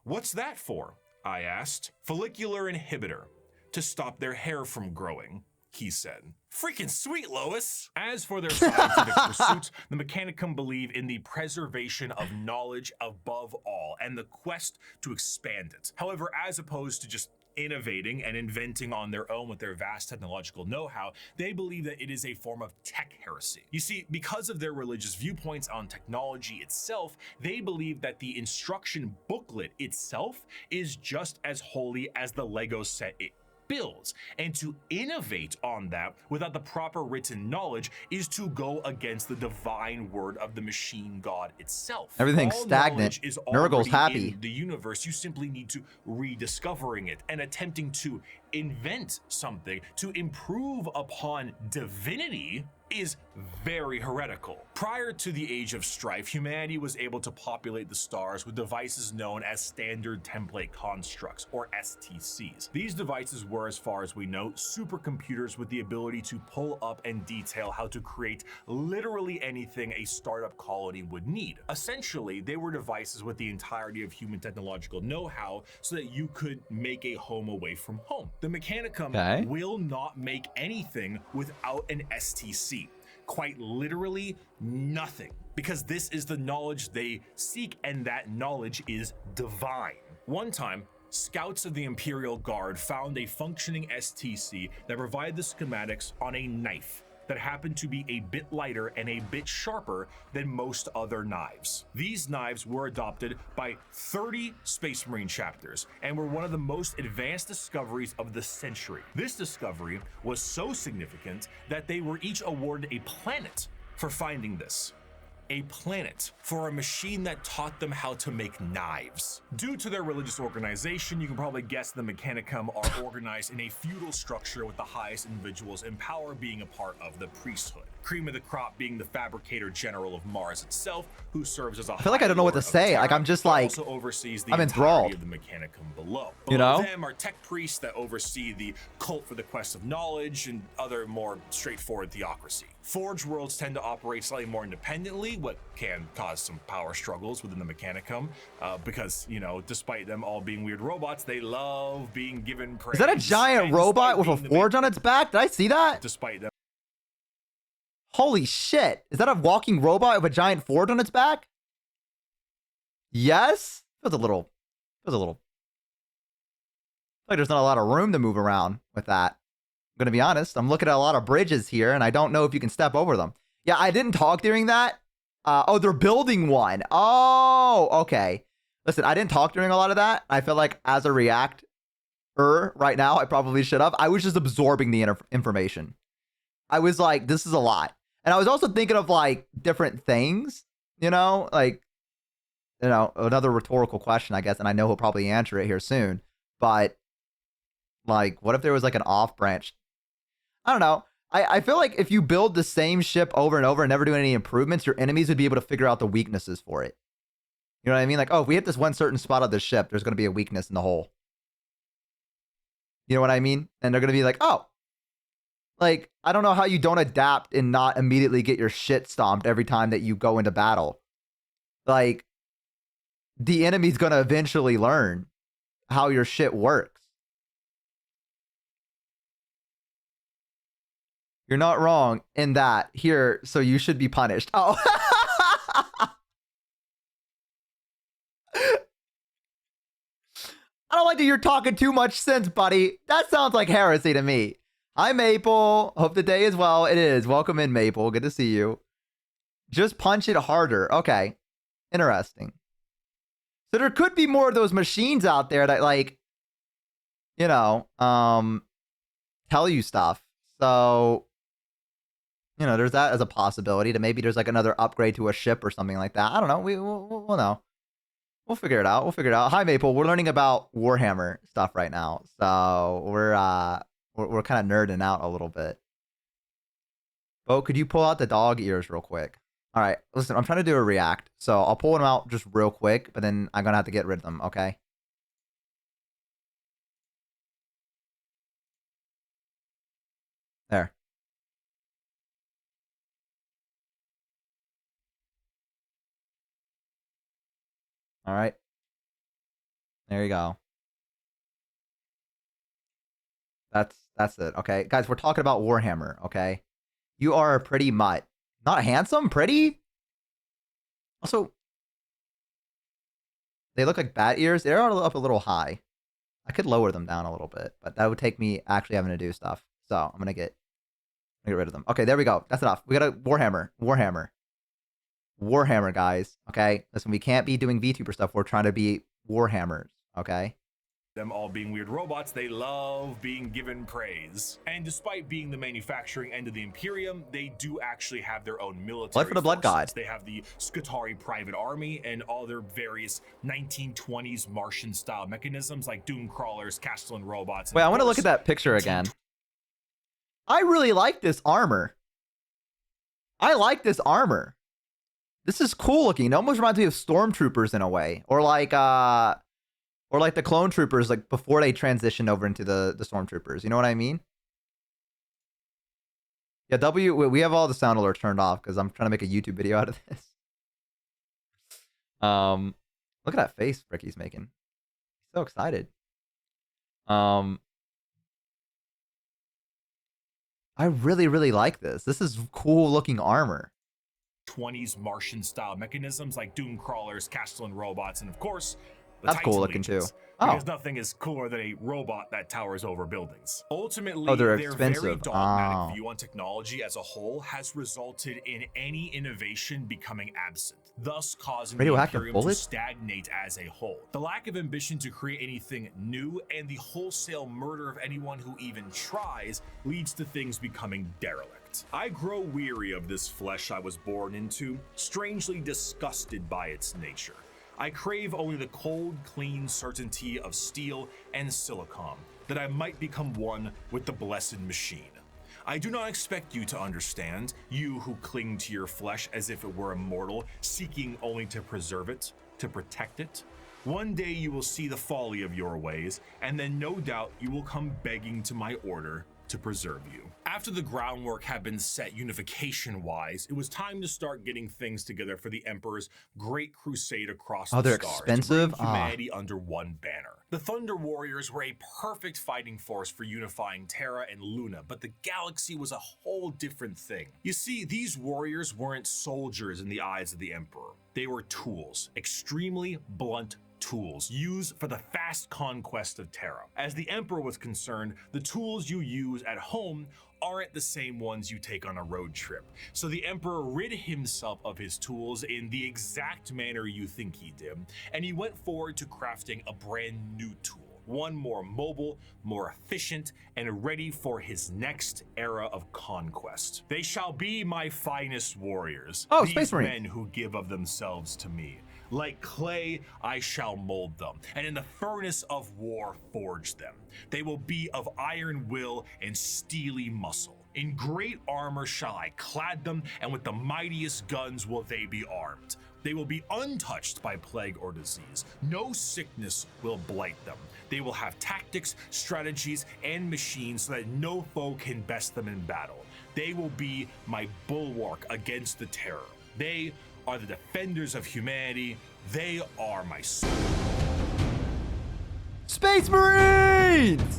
"What's that for?" I asked. "Follicular inhibitor, to stop their hair from growing," he said. "Freaking sweet, Lois!" As for their scientific pursuits, the Mechanicum believe in the preservation of knowledge above all and the quest to expand it. However, as opposed to just innovating and inventing on their own with their vast technological know-how, they believe that it is a form of tech heresy. You see, because of their religious viewpoints on technology itself, they believe that the instruction booklet itself is just as holy as the Lego set it builds, and to innovate on that without the proper written knowledge is to go against the divine word of the machine god itself. Everything's All stagnant. knowledge is Nurgle's already happy. in the universe. You simply need to rediscovering it and attempting to invent something to improve upon divinity is very heretical. Prior to the Age of Strife, humanity was able to populate the stars with devices known as Standard Template Constructs, or STCs. These devices were, as far as we know, supercomputers with the ability to pull up and detail how to create literally anything a startup colony would need. Essentially, they were devices with the entirety of human technological know-how so that you could make a home away from home. The Mechanicum will not make anything without an STC. Quite literally nothing, because this is the knowledge they seek, and that knowledge is divine. One time, scouts of the Imperial Guard found a functioning STC that provided the schematics on a knife that happened to be a bit lighter and a bit sharper than most other knives. These knives were adopted by 30 Space Marine chapters and were one of the most advanced discoveries of the century. This discovery was so significant that they were each awarded a planet for finding this. A planet for a machine that taught them how to make knives. Due to their religious organization, you can probably guess the Mechanicum are organized in a feudal structure with the highest individuals in power being a part of the priesthood. Cream of the crop being the fabricator general of Mars itself, who serves as a I feel like I don't know what to say. Like, I'm just like, also oversees the I'm entirety enthralled. of the Mechanicum below. You know? Them are tech priests that oversee the cult for the quest of knowledge and other more straightforward theocracy. Forge worlds tend to operate slightly more independently, what can cause some power struggles within the Mechanicum, because, you know, despite them all being weird robots, they love being given praise. Is that a giant robot with a forge on its back? Did I see that? Despite them. Holy shit. Is that a walking robot with a giant forge on its back? Yes? Feels a little like there's not a lot of room to move around with that. I'm gonna be honest. I'm looking at a lot of bridges here, and I don't know if you can step over them. Yeah, I didn't talk during that. Oh, they're building one. Oh, okay. Listen, I didn't talk during a lot of that. I feel like as a reactor right now, I probably should have. I was just absorbing the information. I was like, this is a lot. And I was also thinking of like different things, you know, like, you know, another rhetorical question, I guess. And I know he'll probably answer it here soon. But like, what if there was like an off branch? I don't know. I feel like if you build the same ship over and over and never do any improvements, your enemies would be able to figure out the weaknesses for it. You know what I mean? Like, oh, if we hit this one certain spot of the ship, there's going to be a weakness in the hull. You know what I mean? And they're going to be like, oh, like, I don't know how you don't adapt and not immediately get your shit stomped every time that you go into battle. Like, the enemy's going to eventually learn how your shit works. You're not wrong in that here, so you should be punished. Oh. I don't like that you're talking too much sense, buddy. That sounds like heresy to me. Hi, Maple. Hope the day is well. It is. Welcome in, Maple. Good to see you. Just punch it harder. Okay. Interesting. So there could be more of those machines out there that, like, you know, tell you stuff. So, you know, there's that as a possibility. That maybe there's like another upgrade to a ship or something like that. I don't know. We'll know. We'll figure it out. We'll figure it out. Hi, Maple. We're learning about Warhammer stuff right now, so we're kind of nerding out a little bit. Bo, could you pull out the dog ears real quick? All right, listen, I'm trying to do a react, so I'll pull them out just real quick, but then I'm gonna have to get rid of them. Okay. There. All right. There you go. That's it. Okay, guys, we're talking about Warhammer. Okay, you are a pretty mutt. Not handsome, pretty. Also, they look like bat ears. They're up a little high. I could lower them down a little bit, but that would take me actually having to do stuff. So I'm gonna get rid of them. Okay, there we go. That's enough. We got a Warhammer. Warhammer, guys. Okay, listen, we can't be doing VTuber stuff. We're trying to be Warhammers. Okay. Them all being weird robots, they love being given praise. And despite being the manufacturing end of the Imperium, they do actually have their own military Blood for the Blood God. They have the Skitarii Private Army and all their various 1920s Martian-style mechanisms like Doom Crawlers, Castellan robots. Wait, I want to look at that picture again. I really like this armor. I like this armor. This is cool looking. It almost reminds me of Stormtroopers in a way. Or like the clone troopers, like before they transitioned over into the Stormtroopers. You know what I mean? Yeah, we have all the sound alerts turned off because I'm trying to make a YouTube video out of this. Look at that face Ricky's making. He's so excited. I really like this. This is cool looking armor. 20s Martian-style mechanisms like Doom Crawlers, Castellan robots, and of course, that's cool looking too. Because nothing is cooler than a robot that towers over buildings. Ultimately, they're their expensive. very dogmatic view on technology as a whole has resulted in any innovation becoming absent, thus causing the Imperium to stagnate as a whole. The lack of ambition to create anything new and the wholesale murder of anyone who even tries leads to things becoming derelict. I grow weary of this flesh I was born into, strangely disgusted by its nature. I crave only the cold, clean certainty of steel and silicon, that I might become one with the blessed machine. I do not expect you to understand, you who cling to your flesh as if it were immortal, seeking only to preserve it, to protect it. One day you will see the folly of your ways, and then no doubt you will come begging to my order to preserve you. After the groundwork had been set unification-wise, it was time to start getting things together for the Emperor's great crusade across the stars. Expensive? To bring humanity under one banner. The Thunder Warriors were a perfect fighting force for unifying Terra and Luna, but the galaxy was a whole different thing. You see, these warriors weren't soldiers in the eyes of the Emperor. They were tools, extremely blunt tools used for the fast conquest of Terra. As the Emperor was concerned, the tools you use at home aren't the same ones you take on a road trip. So the Emperor rid himself of his tools in the exact manner you think he did, and he went forward to crafting a brand new tool. One more mobile, more efficient, and ready for his next era of conquest. They shall be my finest warriors. Oh, these Space Marine. men who give of themselves to me. Like clay, I shall mold them, and in the furnace of war forge them. They will be of iron will and steely muscle. In great armor shall I clad them, and with the mightiest guns will they be armed. They will be untouched by plague or disease. No sickness will blight them. They will have tactics, strategies, and machines so that no foe can best them in battle. They will be my bulwark against the terror. They are the defenders of humanity. They are my soul. Space Marines!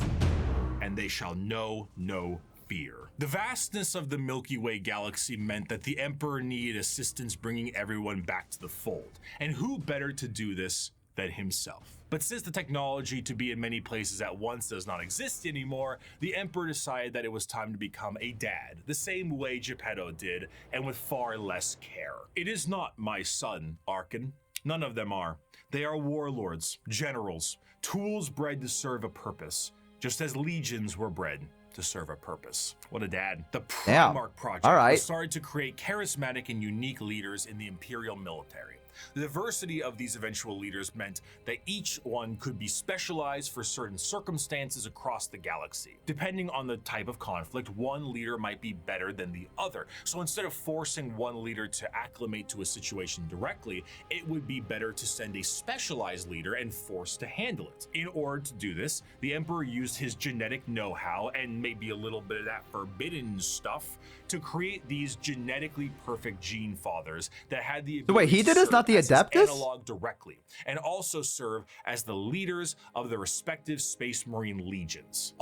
And they shall know no fear. The vastness of the Milky Way galaxy meant that the Emperor needed assistance bringing everyone back to the fold. And who better to do this than himself. But since the technology to be in many places at once does not exist anymore, the Emperor decided that it was time to become a dad, the same way Geppetto did, and with far less care. It is not my son, Archon. None of them are. They are warlords, generals, tools bred to serve a purpose, just as legions were bred to serve a purpose. What a dad. The Primarch Project was started to create charismatic and unique leaders in the Imperial military. The diversity of these eventual leaders meant that each one could be specialized for certain circumstances across the galaxy. Depending on the type of conflict, one leader might be better than the other. So instead of forcing one leader to acclimate to a situation directly, it would be better to send a specialized leader and force to handle it. In order to do this, the Emperor used his genetic know-how and maybe a little bit of that forbidden stuff to create these genetically perfect gene fathers that had the ability he did this, not the Adeptus? Analog directly, and also serve as the leaders of the respective Space Marine legions.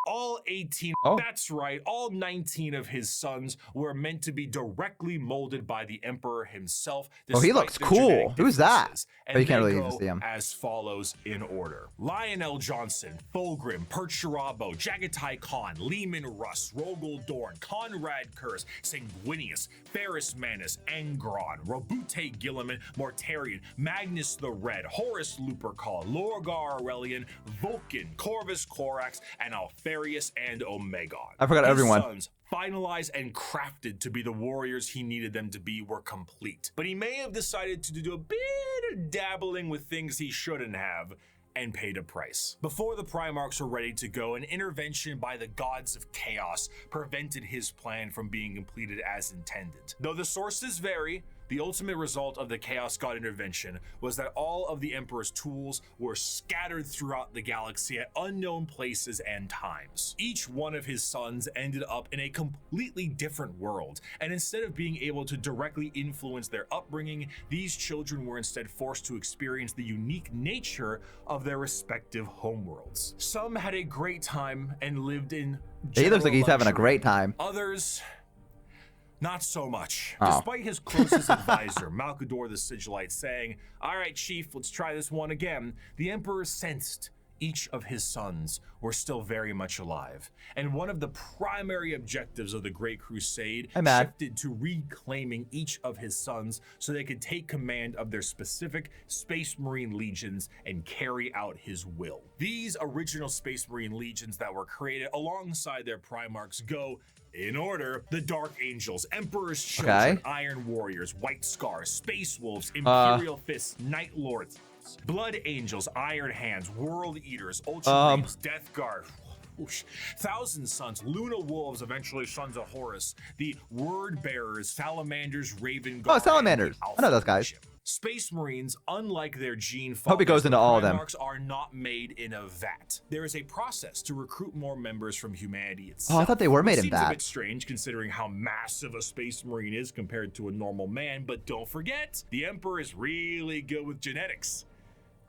All 18, that's right, all 19 of his sons were meant to be directly molded by the Emperor himself. Oh, he looks cool. Who's that? And you can't really go even see him. as follows in order: Lionel Johnson, Fulgrim, Percherabo, Jagatai Khan, Lehman Russ, Rogel Dorn, Conrad Kurz, Sanguinius, Ferris Manus, Angron, Robute Gilliman, Mortarion, Magnus the Red, Horus Lupercal, Lorgar Aurelian, Vulcan, Corvus Corax, and Alfarius and Omegon. I forgot everyone. His sons, finalized and crafted to be the warriors he needed them to be, were complete. But he may have decided to do a bit of dabbling with things he shouldn't have, and paid a price. Before the Primarchs were ready to go, an intervention by the gods of chaos prevented his plan from being completed as intended. Though the sources vary, the ultimate result of the Chaos God intervention was that all of the Emperor's tools were scattered throughout the galaxy at unknown places and times. Each one of his sons ended up in a completely different world, and instead of being able to directly influence their upbringing, these children were instead forced to experience the unique nature of their respective homeworlds. Some had a great time and lived in He looks like he's having a luxury. great time. Others, not so much. Despite his closest advisor, Malkador the Sigillite, saying, "All right, Chief, let's try this one again," the Emperor sensed each of his sons were still very much alive. And one of the primary objectives of the Great Crusade shifted to reclaiming each of his sons so they could take command of their specific Space Marine legions and carry out his will. These original Space Marine legions that were created alongside their Primarchs go in order: the Dark Angels, Emperor's Children, Iron Warriors, White Scars, Space Wolves, Imperial Fists, Night Lords, Blood Angels, Iron Hands, World Eaters, Ultramarines, Death Guard, Thousand Sons, Luna Wolves, eventually Sons of Horus, the Word Bearers, Salamanders, Raven Guard. Oh, Salamanders. I know those guys. Space Marines, unlike their gene fathers, hope he goes into all of them. Primarchs are not made in a vat. There is a process to recruit more members from humanity itself. Oh, I thought they were made in Seems a vat. bit strange considering how massive a Space Marine is compared to a normal man, but don't forget, the Emperor is really good with genetics.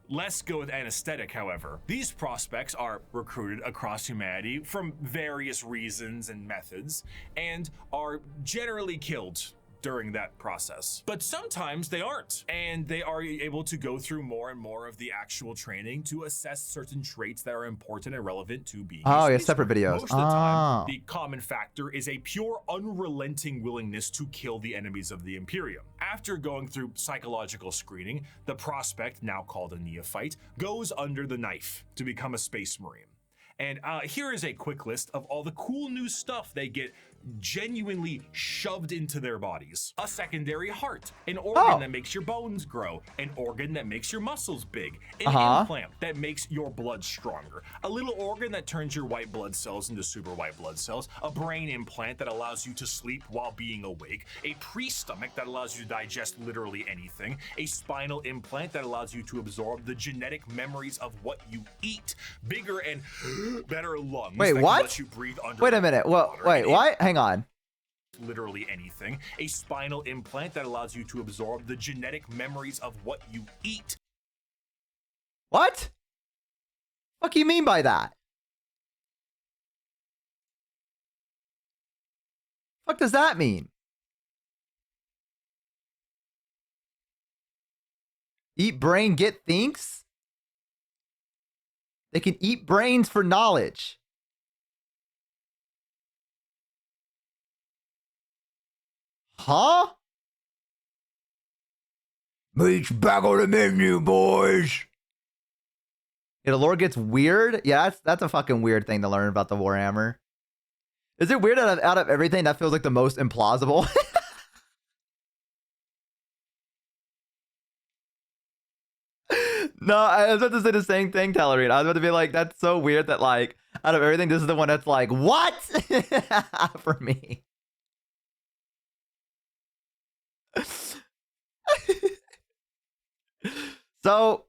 Less good with anesthetic, however. These prospects are recruited across humanity from various reasons and methods, and are generally killed during that process. But sometimes they aren't, and they are able to go through more and more of the actual training to assess certain traits that are important and relevant to being separate videos. Most of the time, the common factor is a pure, unrelenting willingness to kill the enemies of the Imperium. After going through psychological screening, the prospect, now called a neophyte, goes under the knife to become a Space Marine. And here is a quick list of all the cool new stuff they get genuinely shoved into their bodies. A secondary heart, an organ that makes your bones grow, an organ that makes your muscles big, an implant that makes your blood stronger, a little organ that turns your white blood cells into super white blood cells, a brain implant that allows you to sleep while being awake, a pre-stomach that allows you to digest literally anything, a spinal implant that allows you to absorb the genetic memories of what you eat, bigger and better lungs that can let you breathe under. Wait a minute. Well, wait, what? Hang on. Literally anything. A spinal implant that allows you to absorb the genetic memories of what you eat. What? What do you mean by that? What does that mean? Eat brain, get thinks? They can eat brains for knowledge. Huh? Meat's back on the menu, boys. Yeah, the lore gets weird. Yeah, that's a fucking weird thing to learn about the Warhammer. Is it weird that out of everything that feels like the most implausible? No, I was about to say the same thing, Tellerine. I was about to be like, that's so weird that like out of everything, this is the one that's like, what? For me. So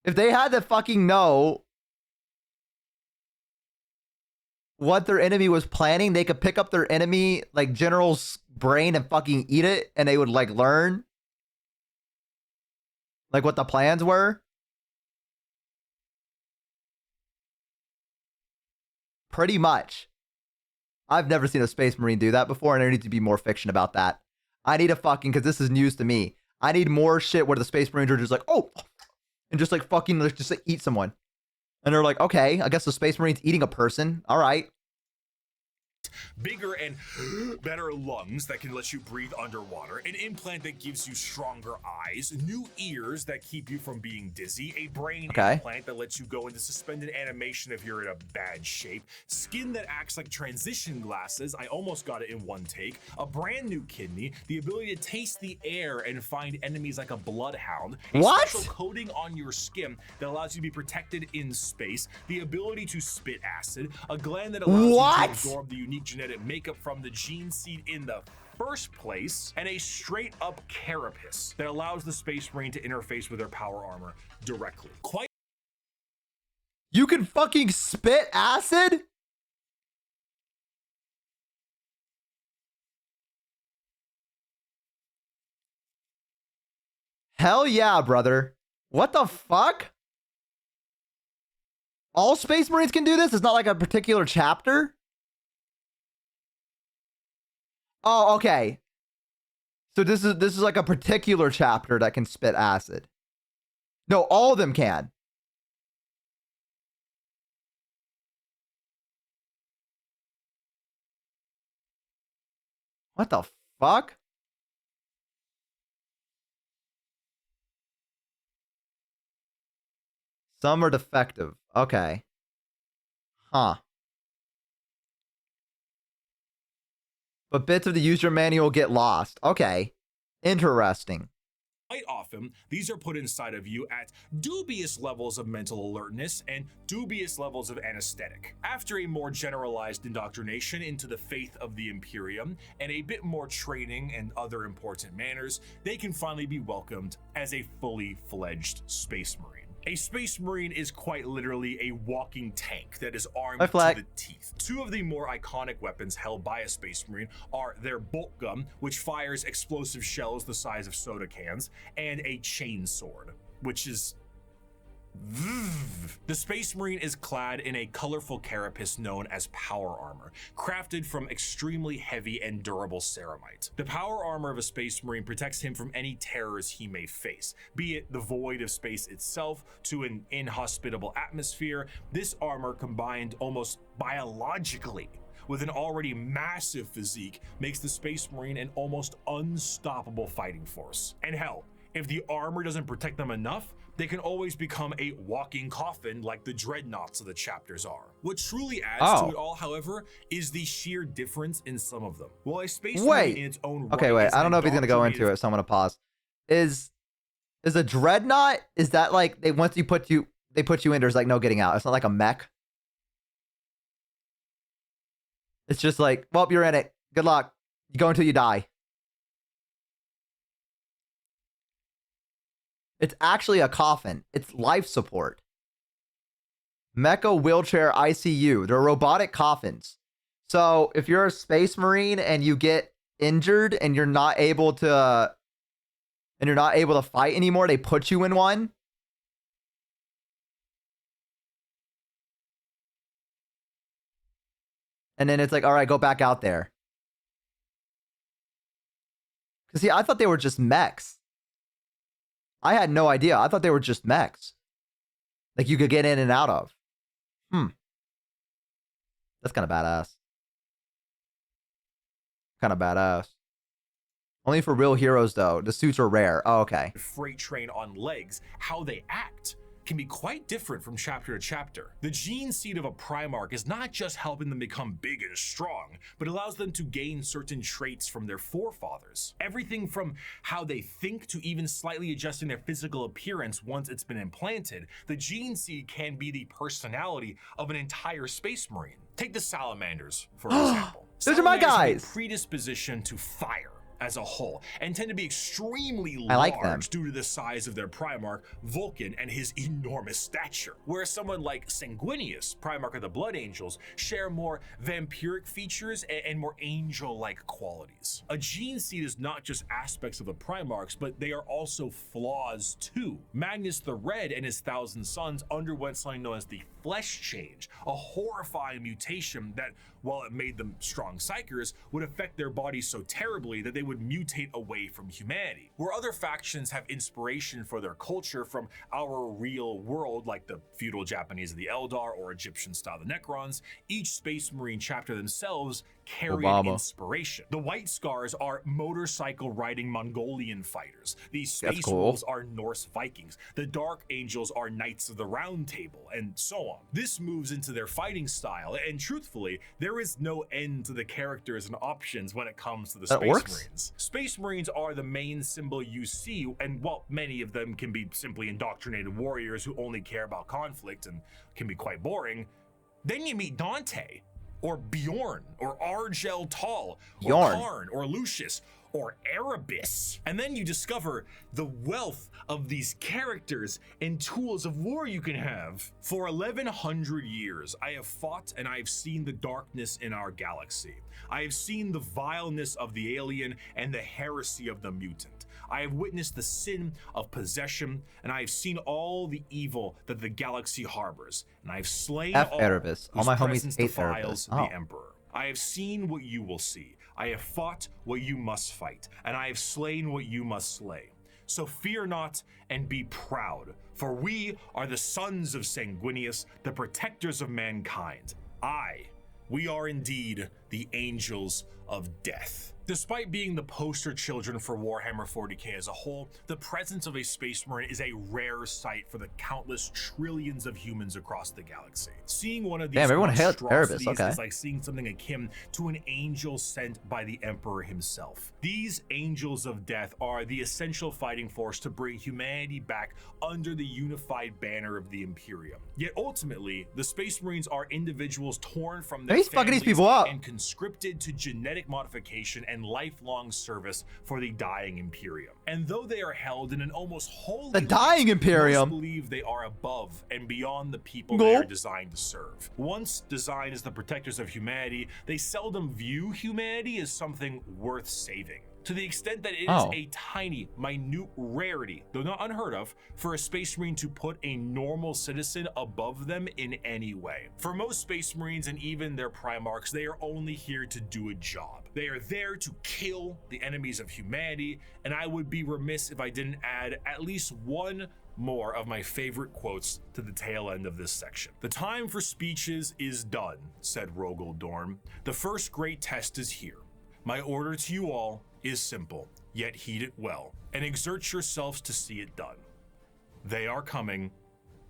if they had to fucking know what their enemy was planning, they could pick up their enemy like general's brain and fucking eat it, and they would like learn like what the plans were. Pretty much. I've never seen a Space Marine do that before, and there needs to be more fiction about that. I need a fucking, because this is news to me. I need more shit where the Space Marines are just like, oh, and just like fucking just like eat someone. And they're like, okay, I guess the Space Marine's eating a person. All right. Bigger and better lungs that can let you breathe underwater, an implant that gives you stronger eyes, new ears that keep you from being dizzy, a brain implant that lets you go into suspended animation if you're in a bad shape, skin that acts like transition glasses, I almost got it in one take, a brand new kidney, the ability to taste the air and find enemies like a bloodhound, a special coating on your skin that allows you to be protected in space, the ability to spit acid, a gland that allows you to absorb the unique genetic makeup from the gene seed in the first place, and a straight up carapace that allows the Space Marine to interface with their power armor directly. You can fucking spit acid? Hell yeah, brother. What the fuck? All Space Marines can do this? It's not like a particular chapter? Oh, okay. So this is like a particular chapter that can spit acid. No, all of them can. What the fuck? Some are defective. Okay. Huh. But bits of the user manual get lost. Okay. Interesting. Quite often, these are put inside of you at dubious levels of mental alertness and dubious levels of anesthetic. After a more generalized indoctrination into the faith of the Imperium and a bit more training and other important manners, they can finally be welcomed as a fully fledged Space Marine. A Space Marine is quite literally a walking tank that is armed to the teeth. Two of the more iconic weapons held by a Space Marine are their bolt gun, which fires explosive shells the size of soda cans, and a chain sword, which is... The Space Marine is clad in a colorful carapace known as power armor, crafted from extremely heavy and durable ceramite. The power armor of a Space Marine protects him from any terrors he may face, be it the void of space itself to an inhospitable atmosphere. This armor, combined almost biologically with an already massive physique, makes the Space Marine an almost unstoppable fighting force. And hell, if the armor doesn't protect them enough, they can always become a walking coffin like the dreadnoughts of the chapters are. What truly adds to it all, however, is the sheer difference in some of them. While a Space Marine in its own right, I don't know if he's gonna go into it, so I'm gonna pause. Is a dreadnought, is that like they put you in, there's like no getting out? It's not like a mech. It's just like, well, you're in it. Good luck. You go until you die. It's actually a coffin. It's life support. Mecha wheelchair ICU. They're robotic coffins. So if you're a Space Marine and you get injured and you're not able to fight anymore, they put you in one. And then it's like, all right, go back out there. Because see, I thought they were just mechs. I had no idea. I thought they were just mechs. Like you could get in and out of. That's kind of badass. Kind of badass. Only for real heroes, though. The suits are rare. Oh, okay. Freight train on legs, how they act can be quite different from chapter to chapter. The gene seed of a Primarch is not just helping them become big and strong, but allows them to gain certain traits from their forefathers. Everything from how they think to even slightly adjusting their physical appearance once it's been implanted, the gene seed can be the personality of an entire Space Marine. Take the Salamanders, for example. Those are my guys! Have a predisposition to fire as a whole, and tend to be extremely like large due to the size of their Primarch, Vulcan, and his enormous stature. Whereas someone like Sanguinius, Primarch of the Blood Angels, share more vampiric features and more angel-like qualities. A gene seed is not just aspects of the Primarchs, but they are also flaws too. Magnus the Red and his 1,000 Sons underwent something known as the Flesh Change, a horrifying mutation that, while it made them strong psychers, would affect their bodies so terribly that they would mutate away from humanity. Where other factions have inspiration for their culture from our real world, like the feudal Japanese of the Eldar or Egyptian style the Necrons, each Space Marine chapter themselves carry an inspiration. The White Scars are motorcycle riding Mongolian fighters. The Space Wolves are Norse Vikings. The Dark Angels are Knights of the Round Table, and so on. This moves into their fighting style, and truthfully, there is no end to the characters and options when it comes to the Space Marines. Space Marines are the main symbol you see, and while many of them can be simply indoctrinated warriors who only care about conflict and can be quite boring, then you meet Dante, or Bjorn, or Argel Tal, or Karn, or Lucius, or Erebus. And then you discover the wealth of these characters and tools of war you can have. For 1,100 years, I have fought and I have seen the darkness in our galaxy. I have seen the vileness of the alien and the heresy of the mutant. I have witnessed the sin of possession, and I have seen all the evil that the galaxy harbors, and I have slain all Erebus. All my homies hate defiles Erebus. the Emperor. I have seen what you will see. I have fought what you must fight, and I have slain what you must slay. So fear not and be proud, for we are the sons of Sanguinius, the protectors of mankind. We are indeed the angels of death. Despite being the poster children for Warhammer 40k as a whole, the presence of a Space Marine is a rare sight for the countless trillions of humans across the galaxy. Seeing one of these monstrosities is like seeing something akin to an angel sent by the Emperor himself. These angels of death are the essential fighting force to bring humanity back under the unified banner of the Imperium. Yet ultimately, the Space Marines are individuals torn from their families and conscripted to genetic modification and lifelong service for the dying Imperium. And though they are held in an almost holy most believe they are above and beyond the people they are designed to serve. Once designed as the protectors of humanity, they seldom view humanity as something worth saving. To the extent that it is a tiny, minute rarity, though not unheard of, for a Space Marine to put a normal citizen above them in any way. For most Space Marines and even their Primarchs, they are only here to do a job. They are there to kill the enemies of humanity, and I would be remiss if I didn't add at least one more of my favorite quotes to the tail end of this section. "The time for speeches is done," said Rogel Dorn. "The first great test is here. My order to you all is simple, yet heed it well, and exert yourselves to see it done. They are coming.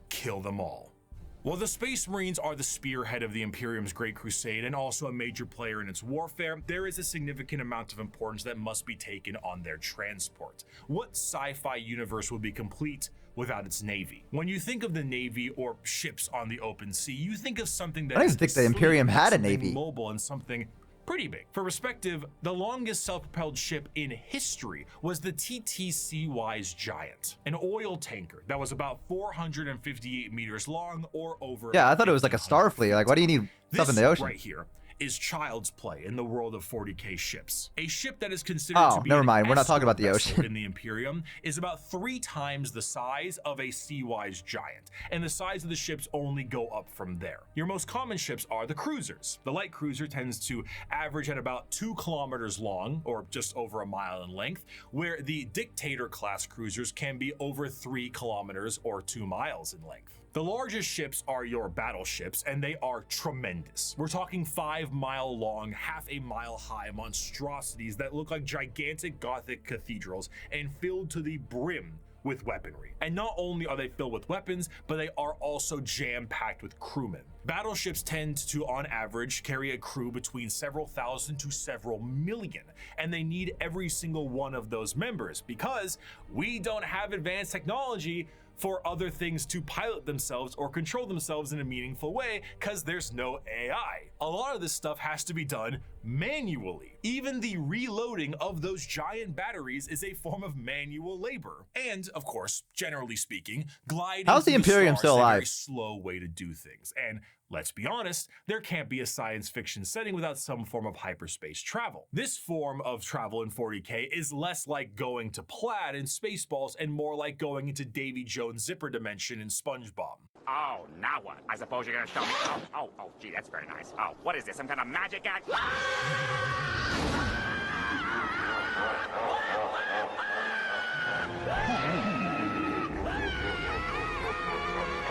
Kill them all." While the Space Marines are the spearhead of the Imperium's Great Crusade and also a major player in its warfare, there is a significant amount of importance that must be taken on their transport. What sci-fi universe would be complete without its navy? When you think of the navy or ships on the open sea, you think of something that I didn't think the Imperium had a navy. Mobile and something pretty big. For perspective, the longest self-propelled ship in history was the TTC-Wise Giant, an oil tanker that was about 458 meters long or over. Yeah, I thought it was like a Starfleet. Like, why do you need stuff in the ocean? Right here is child's play in the world of 40k ships. A ship that is considered to be never an mind. We're not talking about the escort ocean. vessel in the Imperium is about 3 times the size of a sea-wise giant, and the size of the ships only go up from there. Your most common ships are the cruisers. The light cruiser tends to average at about 2 kilometers long, or just over a mile in length, where the Dictator class cruisers can be over 3 kilometers or 2 miles in length. The largest ships are your battleships, and they are tremendous. We're talking 5-mile long, half a mile high monstrosities that look like gigantic Gothic cathedrals and filled to the brim with weaponry. And not only are they filled with weapons, but they are also jam-packed with crewmen. Battleships tend to, on average, carry a crew between several thousand to several million, and they need every single one of those members because we don't have advanced technology for other things to pilot themselves or control themselves in a meaningful way because there's no AI. A lot of this stuff has to be done manually. Even the reloading of those giant batteries is a form of manual labor. And of course, generally speaking, gliding How's the Imperium still is a alive? very slow way to do things. And let's be honest, there can't be a science fiction setting without some form of hyperspace travel. This form of travel in 40k is less like going to Plaid in Spaceballs and more like going into Davy Jones' zipper dimension in SpongeBob. Oh, now what? I suppose you're gonna show me. Oh, gee, that's very nice. Oh, what is this? Some kind of magic act?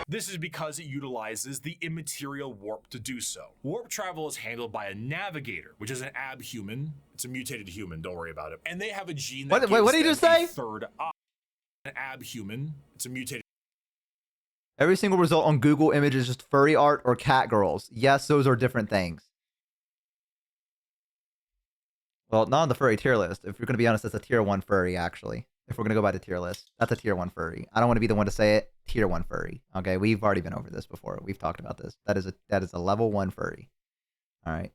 This is because it utilizes the immaterial warp to do so. Warp travel is handled by a navigator, which is an abhuman. It's a mutated human, don't worry about it. And they have a gene that Wait, what did you just say? third eye. An abhuman. It's a mutated. Every single result on Google Images is just furry art or cat girls. Yes, those are different things. Well, not on the furry tier list. If you're going to be honest, that's a tier 1 furry, actually. If we're going to go by the tier list, that's a tier 1 furry. I don't want to be the one to say it. Tier 1 furry. Okay, we've already been over this before. We've talked about this. That is a level 1 furry. All right.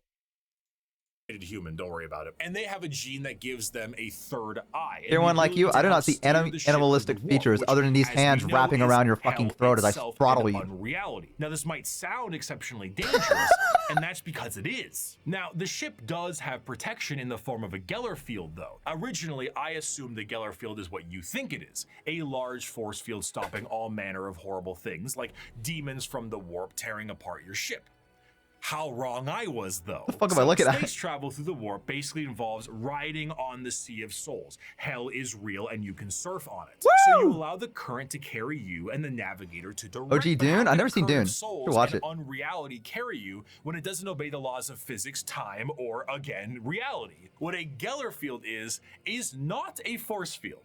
Human, don't worry about it. And they have a gene that gives them a third eye. Tier 1 like you, I do not see animalistic features other than these hands wrapping around your fucking throat as I throttle you. Reality. Now, this might sound exceptionally dangerous, and that's because it is. Now, the ship does have protection in the form of a Geller field, though. Originally, I assumed the Geller field is what you think it is, a large force field stopping all manner of horrible things, like demons from the warp tearing apart your ship. How wrong I was, though. The fuck am I looking at? Space travel through the warp basically involves riding on the Sea of Souls. Hell is real and you can surf on it. Woo! So you allow the current to carry you and the navigator to direct. OG Dune? I've never seen Dune. Souls watch and it. unreality carry you when it doesn't obey the laws of physics, time, or, again, reality. What a Geller field is not a force field,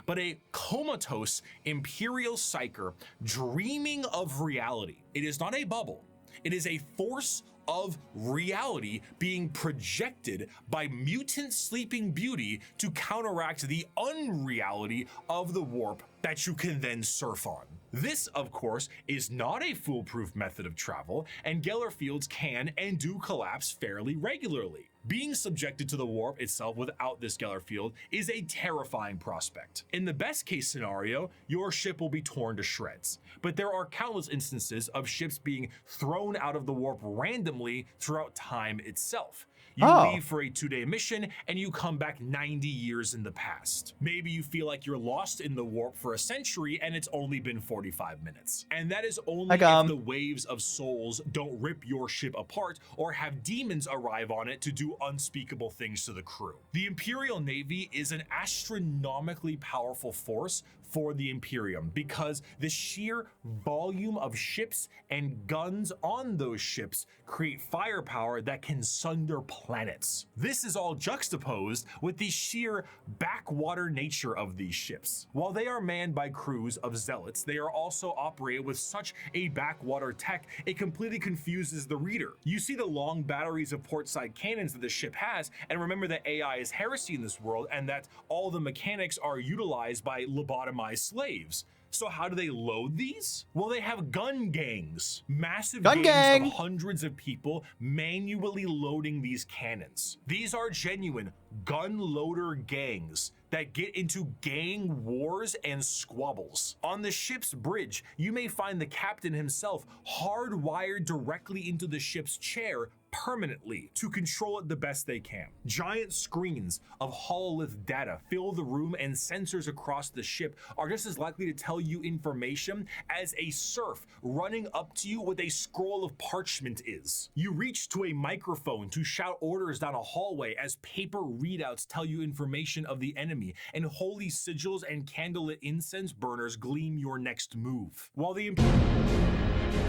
but a comatose imperial psyker dreaming of reality. It is not a bubble. It is a force of reality being projected by mutant sleeping beauty to counteract the unreality of the warp that you can then surf on. This, of course, is not a foolproof method of travel, and Geller fields can and do collapse fairly regularly. Being subjected to the warp itself without this Geller field is a terrifying prospect. In the best case scenario, your ship will be torn to shreds, but there are countless instances of ships being thrown out of the warp randomly throughout time itself. You leave for a 2-day mission and you come back 90 years in the past. Maybe you feel like you're lost in the warp for a century and it's only been 45 minutes. And that is only if the waves of souls don't rip your ship apart or have demons arrive on it to do unspeakable things to the crew. The Imperial Navy is an astronomically powerful force for the Imperium because the sheer volume of ships and guns on those ships create firepower that can sunder planets. This is all juxtaposed with the sheer backwater nature of these ships. While they are manned by crews of zealots, they are also operated with such a backwater tech, it completely confuses the reader. You see the long batteries of portside cannons that the ship has, and remember that AI is heresy in this world and that all the mechanics are utilized by lobotomized slaves. So how do they load these? Well, they have gun gangs, massive gangs of hundreds of people manually loading these cannons. These are genuine gun loader gangs that get into gang wars and squabbles. On the ship's bridge, you may find the captain himself hardwired directly into the ship's chair, permanently to control it the best they can. Giant screens of hololith data fill the room, and sensors across the ship are just as likely to tell you information as a serf running up to you with a scroll of parchment is. You reach to a microphone to shout orders down a hallway as paper readouts tell you information of the enemy, and holy sigils and candlelit incense burners gleam your next move. While the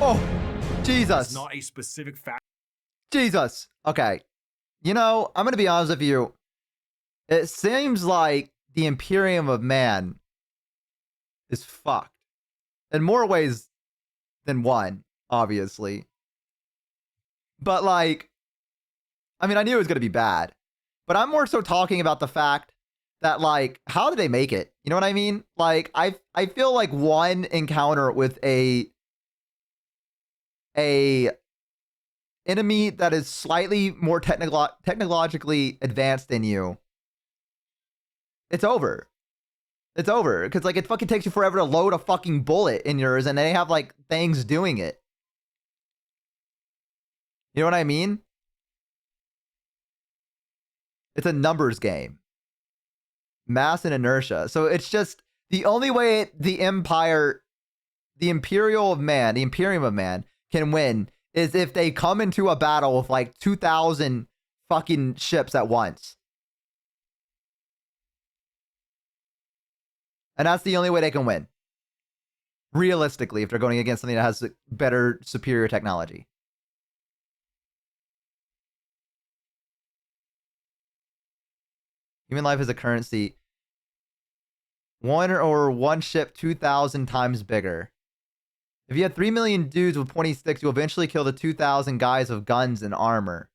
Oh, Jesus. is not a specific fact. Jesus. Okay. You know, I'm going to be honest with you. It seems like the Imperium of Man is fucked. In more ways than one, obviously. But like, I mean, I knew it was going to be bad. But I'm more so talking about the fact that, like, how did they make it? You know what I mean? Like, I feel like one encounter with a enemy that is slightly more technologically advanced than you, it's over. It's over. Because, like, it fucking takes you forever to load a fucking bullet in yours, and they have, like, things doing it. You know what I mean? It's a numbers game. Mass and inertia. So it's just the only way the Empire, the Imperium of Man can win is if they come into a battle with like 2,000 fucking ships at once. And that's the only way they can win. Realistically, if they're going against something that has better, superior technology. Human life is a currency. One ship 2,000 times bigger. If you had 3 million dudes with 26, you'll eventually kill the 2,000 guys with guns and armor.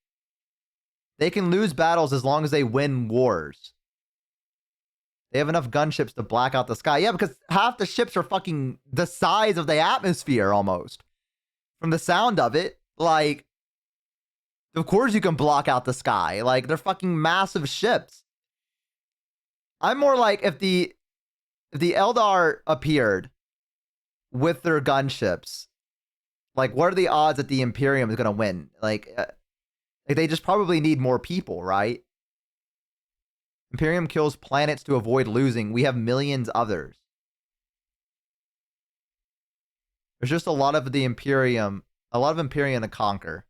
They can lose battles as long as they win wars. They have enough gunships to black out the sky. Yeah, because half the ships are fucking the size of the atmosphere almost. From the sound of it, like, of course you can block out the sky. Like, they're fucking massive ships. I'm more like if the Eldar appeared with their gunships, like, what are the odds that the Imperium is going to win? Like, they just probably need more people, right? Imperium kills planets to avoid losing. We have millions others. There's just a lot of Imperium to conquer.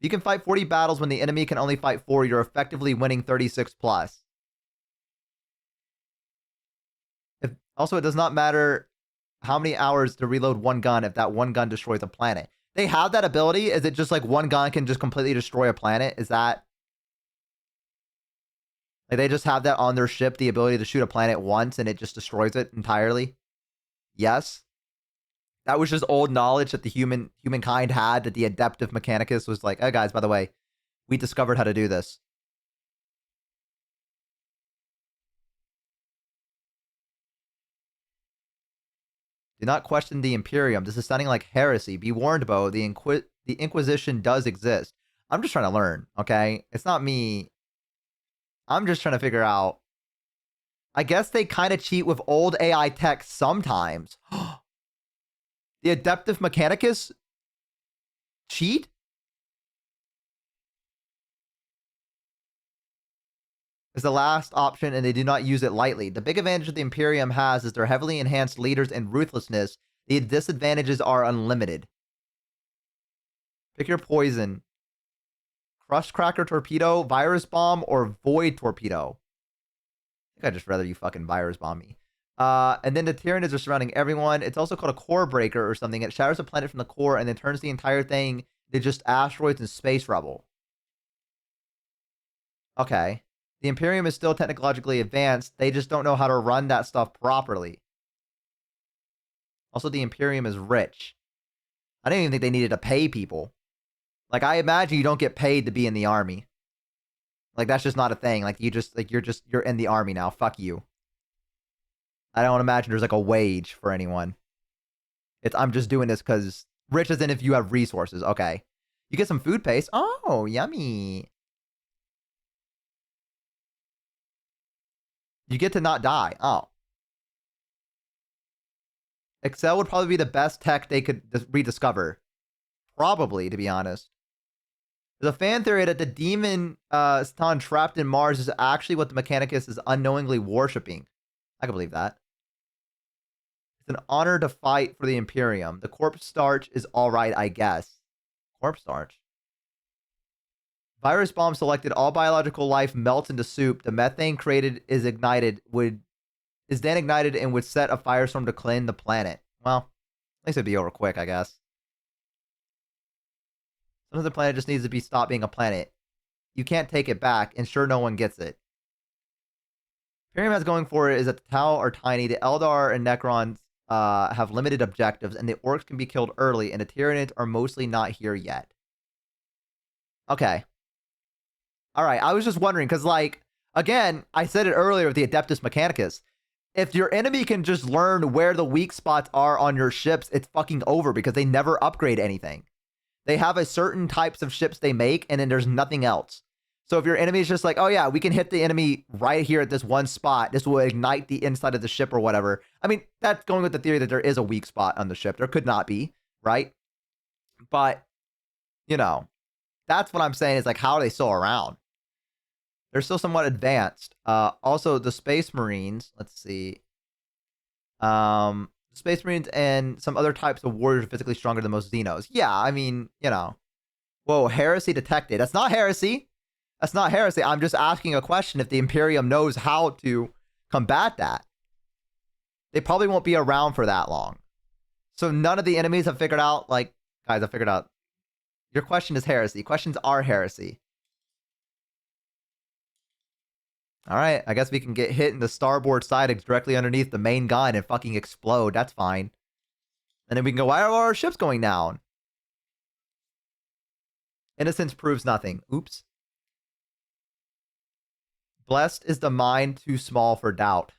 You can fight 40 battles when the enemy can only fight 4. You're effectively winning 36 plus. Also, it does not matter how many hours to reload one gun if that one gun destroys a planet. They have that ability? Is it just like one gun can just completely destroy a planet? Is that... like, they just have that on their ship, the ability to shoot a planet once and it just destroys it entirely? Yes. That was just old knowledge that the humankind had, that the Adeptive Mechanicus was like, oh, guys, by the way, we discovered how to do this. Do not question the Imperium. This is sounding like heresy. Be warned, Bo. The Inquisition does exist. I'm just trying to learn, okay? It's not me. I'm just trying to figure out. I guess they kind of cheat with old AI tech sometimes. The Adeptive Mechanicus cheat? Is the last option, and they do not use it lightly. The big advantage that the Imperium has is their heavily enhanced leaders and ruthlessness. The disadvantages are unlimited. Pick your poison. Crust Cracker Torpedo, Virus Bomb, or Void Torpedo. I think I'd just rather you fucking Virus Bomb me. And then the Tyranids are surrounding everyone. It's also called a Core Breaker or something. It shatters a planet from the core and then turns the entire thing to just asteroids and space rubble. Okay. The Imperium is still technologically advanced. They just don't know how to run that stuff properly. Also, the Imperium is rich. I didn't even think they needed to pay people. Like, I imagine you don't get paid to be in the army. Like, that's just not a thing. Like, you're in the army now. Fuck you. I don't imagine there's like a wage for anyone. I'm just doing this because rich as in if you have resources. Okay. You get some food paste. Oh, yummy. You get to not die. Oh. Excel would probably be the best tech they could rediscover. Probably, to be honest. There's a fan theory that the demon Satan trapped in Mars is actually what the Mechanicus is unknowingly worshipping. I can believe that. It's an honor to fight for the Imperium. The corpse starch is alright, I guess. Corpse starch? Virus bomb selected. All biological life melts into soup. The methane created is then ignited and would set a firestorm to cleanse the planet. Well, at least it'd be over quick, I guess. Sometimes the planet just needs to be stopped being a planet. You can't take it back, and sure, no one gets it. Imperium has going for it is that the Tau are tiny, the Eldar and Necrons have limited objectives, and the Orcs can be killed early, and the Tyranids are mostly not here yet. Okay. Alright, I was just wondering, because, like, again, I said it earlier with the Adeptus Mechanicus. If your enemy can just learn where the weak spots are on your ships, it's fucking over, because they never upgrade anything. They have a certain types of ships they make, and then there's nothing else. So if your enemy is just like, oh yeah, we can hit the enemy right here at this one spot, this will ignite the inside of the ship or whatever. I mean, that's going with the theory that there is a weak spot on the ship. There could not be, right? But, you know, that's what I'm saying is like, how are they still around? They're still somewhat advanced. Also, the Space Marines, let's see. Space Marines and some other types of warriors are physically stronger than most Xenos. Yeah, I mean, you know. Whoa, heresy detected. That's not heresy. That's not heresy. I'm just asking a question if the Imperium knows how to combat that. They probably won't be around for that long. So none of the enemies have figured out, like, guys, I figured out. Your question is heresy. Questions are heresy. Alright, I guess we can get hit in the starboard side directly underneath the main gun and fucking explode. That's fine. And then we can go, why are our ships going down? Innocence proves nothing. Oops. Blessed is the mind too small for doubt.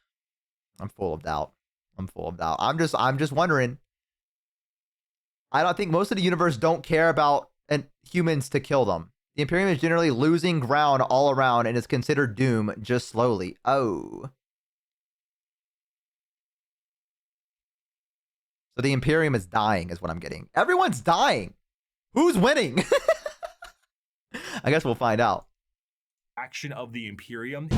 I'm full of doubt. I'm full of doubt. I'm just wondering. I don't think most of the universe don't care about humans to kill them. The Imperium is generally losing ground all around and is considered doom just slowly. Oh. So the Imperium is dying is what I'm getting. Everyone's dying. Who's winning? I guess we'll find out. Action of the Imperium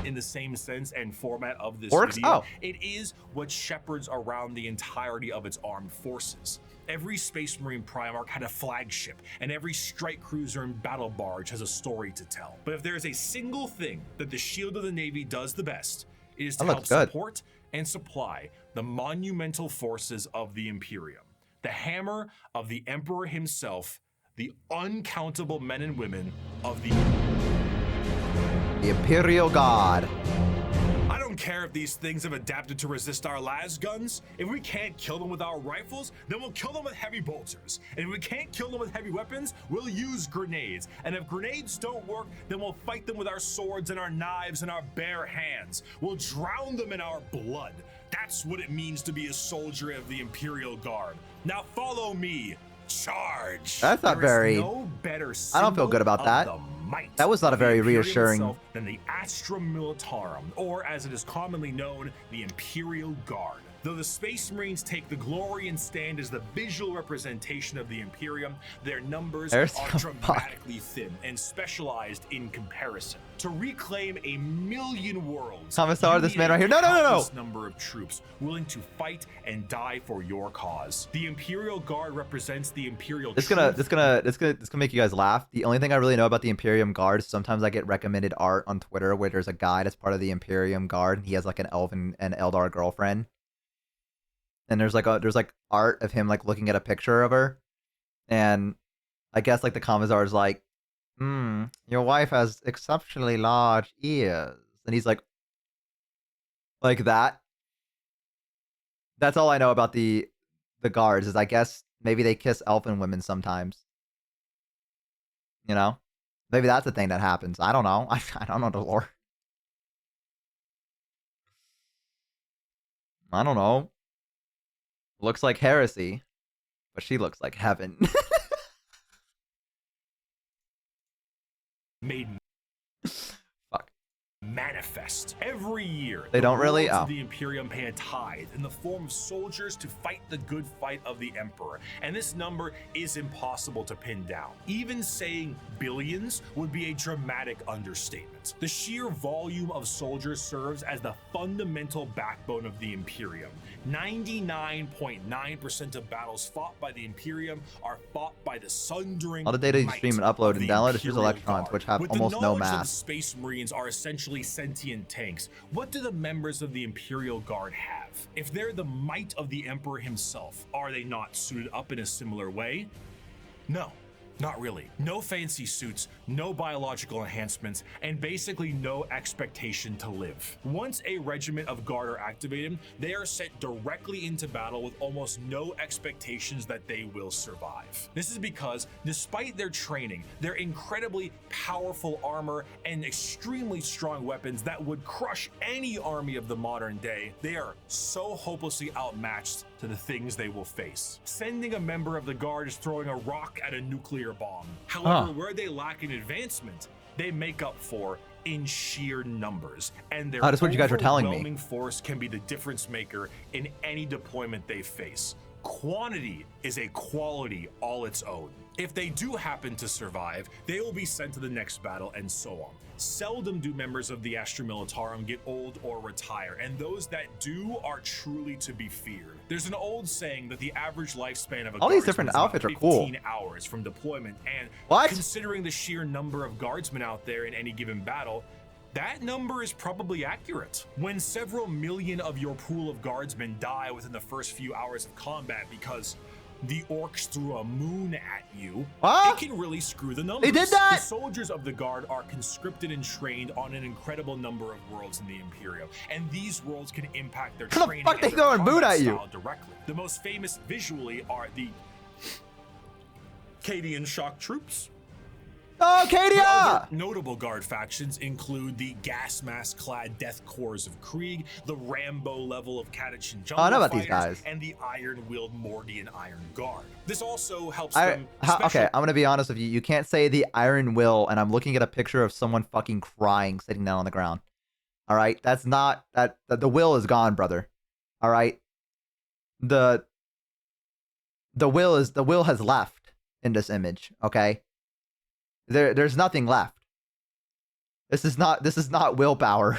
in the same sense and format of this Orcs? video. Oh. It is what shepherds around the entirety of its armed forces. Every Space Marine Primarch had a flagship, and every strike cruiser and battle barge has a story to tell. But if there is a single thing that the Shield of the Navy does the best, it is to help support and supply the monumental forces of the Imperium. The hammer of the Emperor himself, the uncountable men and women of the Imperial Guard. I don't care if these things have adapted to resist our las guns. If we can't kill them with our rifles, then we'll kill them with heavy bolters. And if we can't kill them with heavy weapons, we'll use grenades. And if grenades don't work, then we'll fight them with our swords and our knives and our bare hands. We'll drown them in our blood. That's what it means to be a soldier of the Imperial Guard. Now follow me. Charge. That's not very. No better I don't feel good about that. That was not a very reassuring. Than the Astra Militarum, or as it is commonly known, the Imperial Guard. Though the Space Marines take the glory and stand as the visual representation of the Imperium, their numbers are dramatically thin and specialized in comparison. To reclaim 1,000,000 worlds, Commissar, this man right here. No. Number of troops willing to fight and die for your cause. The Imperial Guard represents the Imperial. This gonna make you guys laugh. The only thing I really know about the Imperium Guard is sometimes I get recommended art on Twitter where there's a guy that's part of the Imperium Guard and he has like an elven and Eldar girlfriend. And there's like art of him like looking at a picture of her, and I guess like the commissar is like, your wife has exceptionally large ears, and he's like that. That's all I know about the guards is I guess maybe they kiss elfin women sometimes. You know, maybe that's the thing that happens. I don't know. I don't know the lore. I don't know. Looks like heresy, but she looks like heaven. Made. Fuck. manifest. Every year, They don't really? lords Oh. of the Imperium pay a tithe in the form of soldiers to fight the good fight of the Emperor, and this number is impossible to pin down. Even saying billions would be a dramatic understatement. The sheer volume of soldiers serves as the fundamental backbone of the Imperium. 99.9% of battles fought by the Imperium are fought by the sundering All the data you might stream and upload of and the download is just Imperial electrons, Guard. which have With almost the no knowledge that the mass. Space Marines are essentially sentient tanks, what do the members of the Imperial Guard have? If they're the might of the Emperor himself, are they not suited up in a similar way? No. Not really. No fancy suits, no biological enhancements, and basically no expectation to live. Once a regiment of guard are activated, they are sent directly into battle with almost no expectations that they will survive. This is because, despite their training, their incredibly powerful armor, and extremely strong weapons that would crush any army of the modern day, they are so hopelessly outmatched to the things they will face. Sending a member of the guard is throwing a rock at a nuclear bomb. However, where they lack in advancement, they make up for in sheer numbers, and their that's what you guys were telling me. overwhelming force can be the difference maker in any deployment they face. Quantity is a quality all its own. If they do happen to survive, they will be sent to the next battle, and so on. Seldom do members of the Astra Militarum get old or retire, and those that do are truly to be feared. There's an old saying that the average lifespan of a All these guardsman different is about outfits are cool. 15 hours from deployment, and What? considering the sheer number of guardsmen out there in any given battle, that number is probably accurate. When several million of your pool of guardsmen die within the first few hours of combat because the orcs threw a moon at you, What? it can really screw the numbers. They did that? The soldiers of the guard are conscripted and trained on an incredible number of worlds in the Imperium, and these worlds can impact their How the training fuck and they their throwing moon combat at you? style directly. The most famous visually are the Cadian shock troops. Oh, The Kadia! other notable guard factions include the gas mask clad Death Corps of Krieg, the Rambo level of Catachan Jungle I know about these Fighters, guys. and the Iron Willed Mordian Iron Guard. This also helps I, them okay, I'm gonna be honest with you. You can't say the Iron Will, and I'm looking at a picture of someone fucking crying sitting down on the ground. All right, that's not that. The will is gone, brother. All right, the will has left in this image. Okay, there's nothing left. This is not willpower.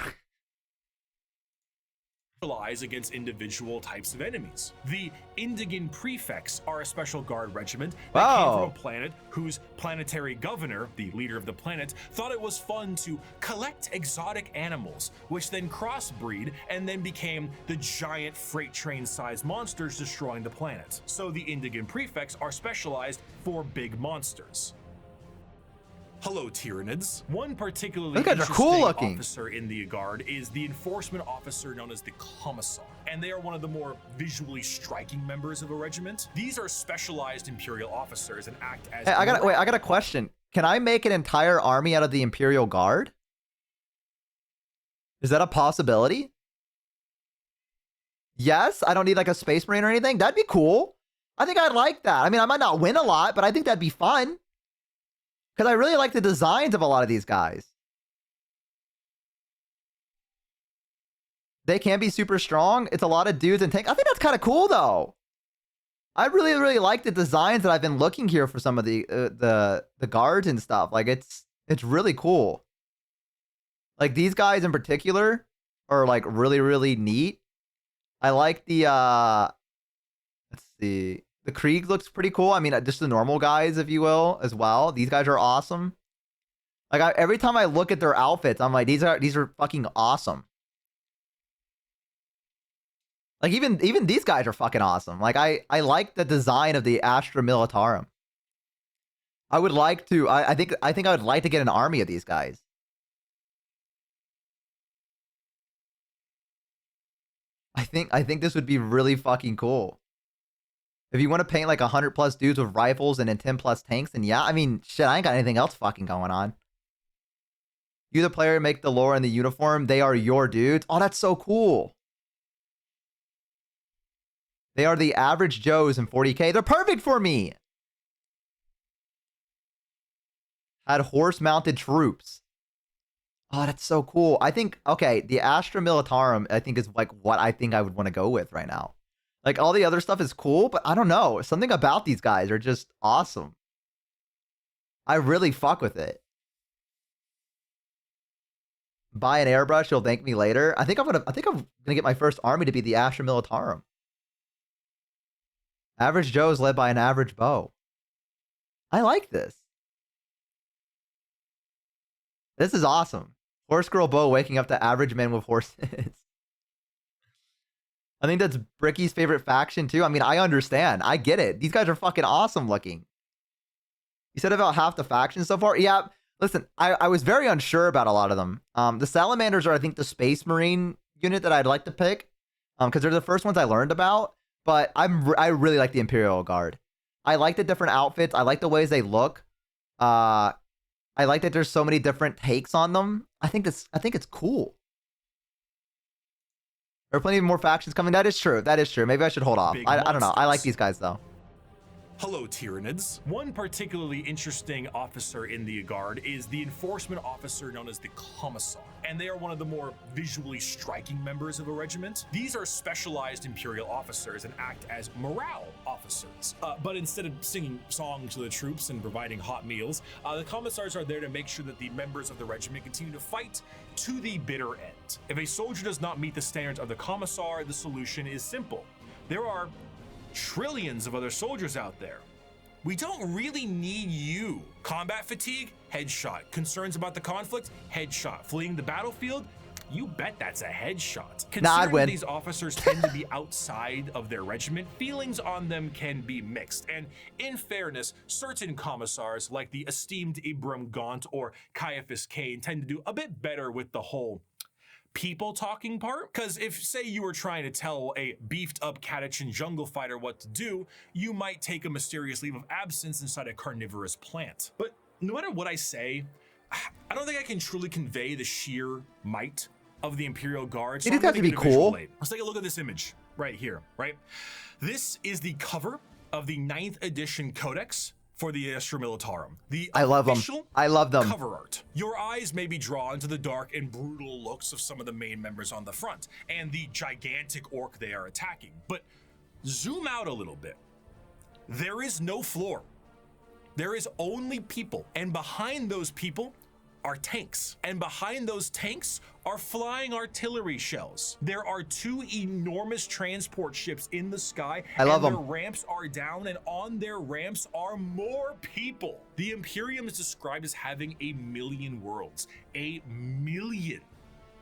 against individual types of enemies. The Indigan Prefects are a special guard regiment that Wow. came from a planet whose planetary governor, the leader of the planet, thought it was fun to collect exotic animals, which then crossbreed and then became the giant freight train-sized monsters destroying the planet. So the Indigan Prefects are specialized for big monsters. Hello, Tyranids. One particularly Those guys are interesting cool looking. officer in the Guard is the enforcement officer known as the Commissar, and they are one of the more visually striking members of a regiment. These are specialized Imperial officers and act as... Hey, I got a question. Can I make an entire army out of the Imperial Guard? Is that a possibility? Yes, I don't need like a Space Marine or anything. That'd be cool. I think I'd like that. I mean, I might not win a lot, but I think that'd be fun. Because I really like the designs of a lot of these guys. They can be super strong. It's a lot of dudes and tanks. I think that's kind of cool, though. I really, really like the designs that I've been looking here for some of the guards and stuff. Like, it's really cool. Like, these guys in particular are, like, really, really neat. I like the, let's see. The Krieg looks pretty cool. I mean, just the normal guys, if you will, as well. These guys are awesome. Like, every time I look at their outfits, I'm like, these are fucking awesome. Like, even these guys are fucking awesome. Like, I like the design of the Astra Militarum. I would like to. I think I would like to get an army of these guys. I think this would be really fucking cool. If you want to paint like 100+ dudes with rifles and then 10+ tanks, then yeah, I mean, shit, I ain't got anything else fucking going on. You, the player, make the lore and the uniform. They are your dudes. Oh, that's so cool. They are the average Joes in 40K. They're perfect for me. Had horse-mounted troops. Oh, that's so cool. I think, okay, the Astra Militarum, I think, is like what I think I would want to go with right now. Like, all the other stuff is cool, but I don't know. Something about these guys are just awesome. I really fuck with it. Buy an airbrush, you'll thank me later. I think I'm gonna get my first army to be the Astra Militarum. Average Joe is led by an average Bo. I like this. This is awesome. Horse Girl Bo waking up to average men with horses. I think that's Bricky's favorite faction too. I mean, I understand. I get it. These guys are fucking awesome looking. You said about half the factions so far? Yeah, listen, I was very unsure about a lot of them. The Salamanders are, I think, the Space Marine unit that I'd like to pick. Because they're the first ones I learned about. But I really like the Imperial Guard. I like the different outfits. I like the ways they look. I like that there's so many different takes on them. I think it's cool. There are plenty more factions coming. That is true. That is true. Maybe I should hold off. I don't know. I like these guys though. Hello, Tyranids. One particularly interesting officer in the Guard is the enforcement officer known as the Commissar, and they are one of the more visually striking members of a regiment. These are specialized Imperial officers and act as morale officers. But instead of singing songs to the troops and providing hot meals, the Commissars are there to make sure that the members of the regiment continue to fight to the bitter end. If a soldier does not meet the standards of the Commissar, the solution is simple. There are trillions of other soldiers out there. We don't really need you. Combat fatigue? Headshot. Concerns about the conflict? Headshot. Fleeing the battlefield? You bet that's a headshot. Considering these officers tend to be outside of their regiment, feelings on them can be mixed. And in fairness, certain commissars like the esteemed Ibram Gaunt or Caiaphas Cain tend to do a bit better with the whole people talking part, because if, say, you were trying to tell a beefed up Catachan jungle fighter what to do, you might take a mysterious leave of absence inside a carnivorous plant. But no matter what I say, I don't think I can truly convey the sheer might of the Imperial Guard. So it does have to be cool. Let's take a look at this image right here, right? This is the cover of the 9th edition Codex for the Astra Militarum. I love them. I love them. Cover art. Your eyes may be drawn to the dark and brutal looks of some of the main members on the front and the gigantic orc they are attacking. But zoom out a little bit. There is no floor. There is only people. And behind those people are tanks. And behind those tanks are flying artillery shells. There are 2 enormous transport ships in the sky. I love them. Their ramps are down, and on their ramps are more people. The Imperium is described as having 1,000,000 worlds. 1,000,000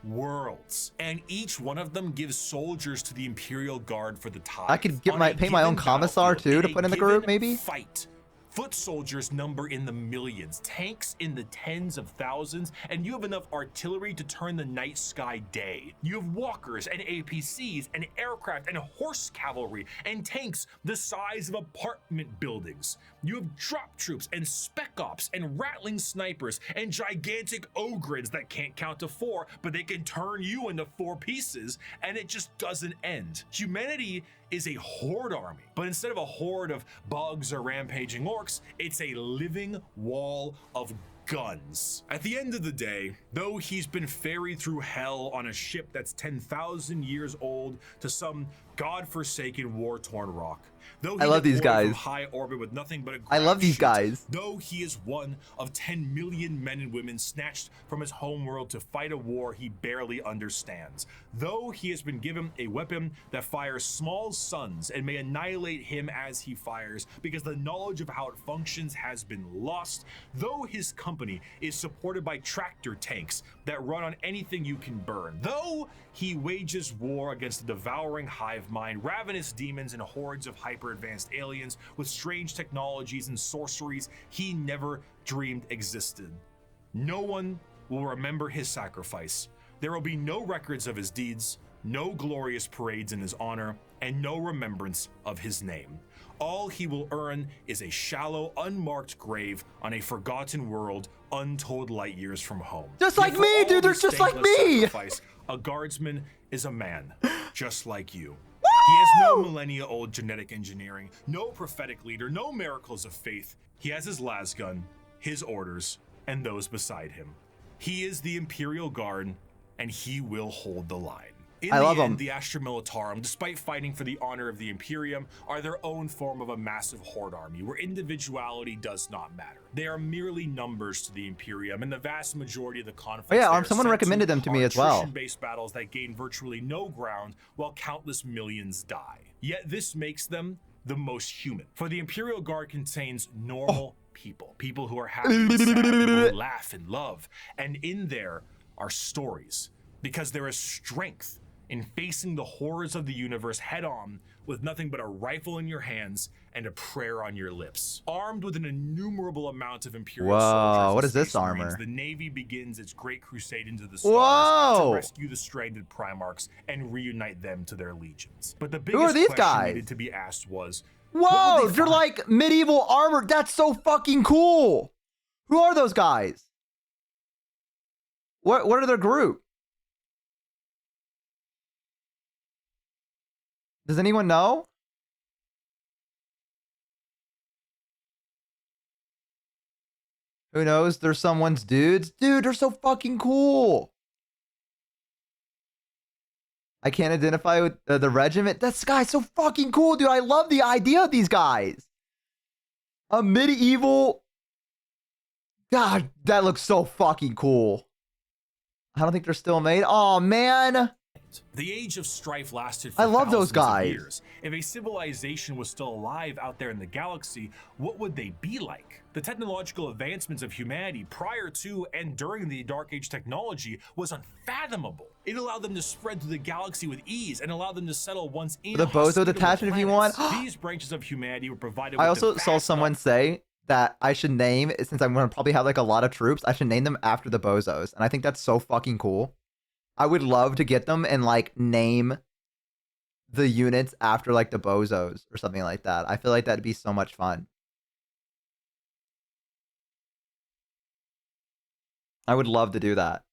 worlds. And each one of them gives soldiers to the Imperial Guard for the tithe. I could pay my own commissar too to put in the group, maybe? Fight. Foot soldiers number in the millions, tanks in the tens of thousands, and you have enough artillery to turn the night sky day. You have walkers and APCs and aircraft and horse cavalry and tanks the size of apartment buildings. You have drop troops and spec ops and rattling snipers and gigantic ogrids that can't count to 4, but they can turn you into 4 pieces, and it just doesn't end. Humanity is a horde army, but instead of a horde of bugs or rampaging orcs, it's a living wall of guns. At the end of the day, though he's been ferried through hell on a ship that's 10,000 years old to some godforsaken war-torn rock, though he I love these guys. From high orbit with nothing but a I love these guys. Though he is one of 10 million men and women snatched from his homeworld to fight a war he barely understands, though he has been given a weapon that fires small suns and may annihilate him as he fires because the knowledge of how it functions has been lost, though his company is supported by tractor tanks that run on anything you can burn, though he wages war against the devouring hive mind, ravenous demons and hordes of hyper-advanced aliens with strange technologies and sorceries he never dreamed existed. No one will remember his sacrifice. There will be no records of his deeds, no glorious parades in his honor, and no remembrance of his name. All he will earn is a shallow, unmarked grave on a forgotten world untold light years from home. Just like me, dude, they're just like me! A guardsman is a man, just like you. He has no millennia-old genetic engineering, no prophetic leader, no miracles of faith. He has his lasgun, his orders, and those beside him. He is the Imperial Guard, and he will hold the line. In I the love end, him. the Astra Militarum, despite fighting for the honor of the Imperium, are their own form of a massive horde army where individuality does not matter. They are merely numbers to the Imperium, and the vast majority of the conflicts. Oh yeah, they Arm, are someone sent recommended them to me are as well. attrition-based battles that gain virtually no ground while countless millions die. Yet this makes them the most human. For the Imperial Guard contains normal people who are happy and sad, people who laugh and love, and in there are stories, because there is strength in facing the horrors of the universe head on with nothing but a rifle in your hands and a prayer on your lips. Armed with an innumerable amount of Imperial soldiers and what is this Space Marines, armor? the Navy begins its great crusade into the stars to rescue the stranded Primarchs and reunite them to their legions. But the biggest Who are these question guys? needed to be asked was, Whoa, they're like medieval armor. That's so fucking cool. Who are those guys? What are their group? Does anyone know? Who knows? They're someone's dudes. Dude, they're so fucking cool. I can't identify with the regiment. This guy's so fucking cool, dude. I love the idea of these guys. A medieval. God, that looks so fucking cool. I don't think they're still made. Oh, man. The age of strife lasted for I love those thousands of guys. years. If a civilization was still alive out there in the galaxy, what would they be like? The technological advancements of humanity prior to and during the Dark Age technology was unfathomable. It allowed them to spread through the galaxy with ease and allowed them to settle once in The bozo hospitable detachment, if you want. planets. These branches of humanity were provided I with also the saw vast someone say that I should name, since I'm going to probably have like a lot of troops, I should name them after the bozos. And I think that's so fucking cool. I would love to get them and like name the units after like the bozos or something like that. I feel like that'd be so much fun. I would love to do that.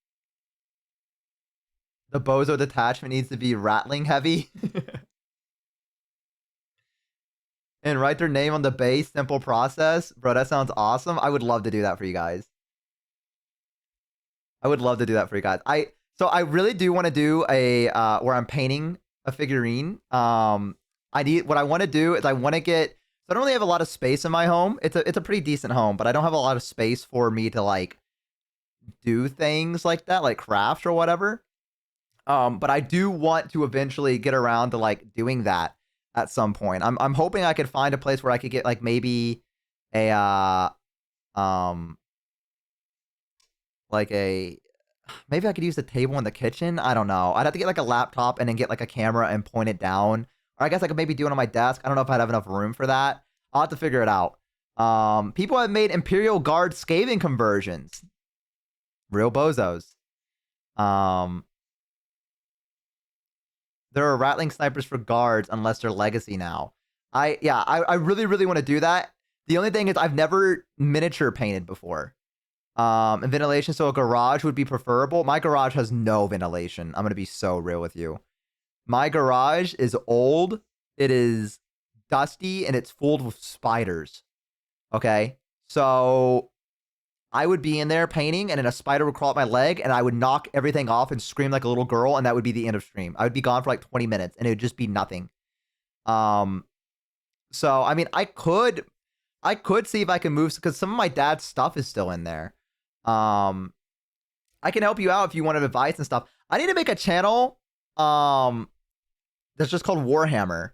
The bozo detachment needs to be rattling heavy. And write their name on the base, simple process. Bro, that sounds awesome. I would love to do that for you guys. I would love to do that for you guys. So I really do want to do a where I'm painting a figurine. What I want to do is I want to get, so I don't really have a lot of space in my home. It's a pretty decent home, but I don't have a lot of space for me to like do things like that, like crafts or whatever. But I do want to eventually get around to like doing that at some point. I'm hoping I could find a place where I could get like maybe a maybe I could use the table in the kitchen. I don't know. I'd have to get like a laptop and then get like a camera and point it down. Or I guess I could maybe do it on my desk. I don't know if I'd have enough room for that. I'll have to figure it out. People have made Imperial Guard Skaven conversions. Real bozos. There are rattling snipers for guards unless they're legacy now. I really, really want to do that. The only thing is I've never miniature painted before. And ventilation, so a garage would be preferable. My garage has no ventilation. I'm going to be so real with you. My garage is old. It is dusty and it's full with spiders. Okay? So I would be in there painting and then a spider would crawl up my leg and I would knock everything off and scream like a little girl and that would be the end of stream. I would be gone for like 20 minutes and it would just be nothing. So I mean, I could see if I can move because some of my dad's stuff is still in there. I can help you out if you want advice and stuff. I need to make a channel that's just called Warhammer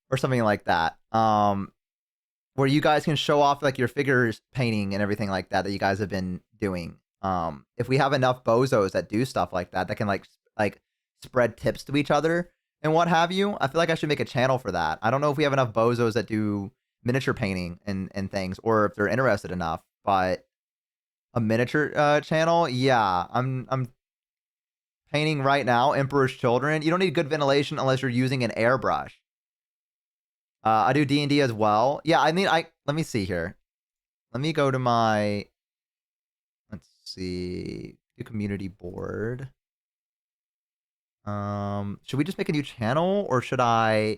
or something like that. Where you guys can show off like your figures painting and everything like that you guys have been doing. If we have enough bozos that do stuff like that can like spread tips to each other and what have you, I feel like I should make a channel for that. I don't know if we have enough bozos that do miniature painting and things, or if they're interested enough, but a miniature channel, yeah. I'm painting right now Emperor's Children. You don't need good ventilation unless you're using an airbrush. I do D&D as well. Yeah, let me see here. Let me go to my, let's see, do community board. Should we just make a new channel or should I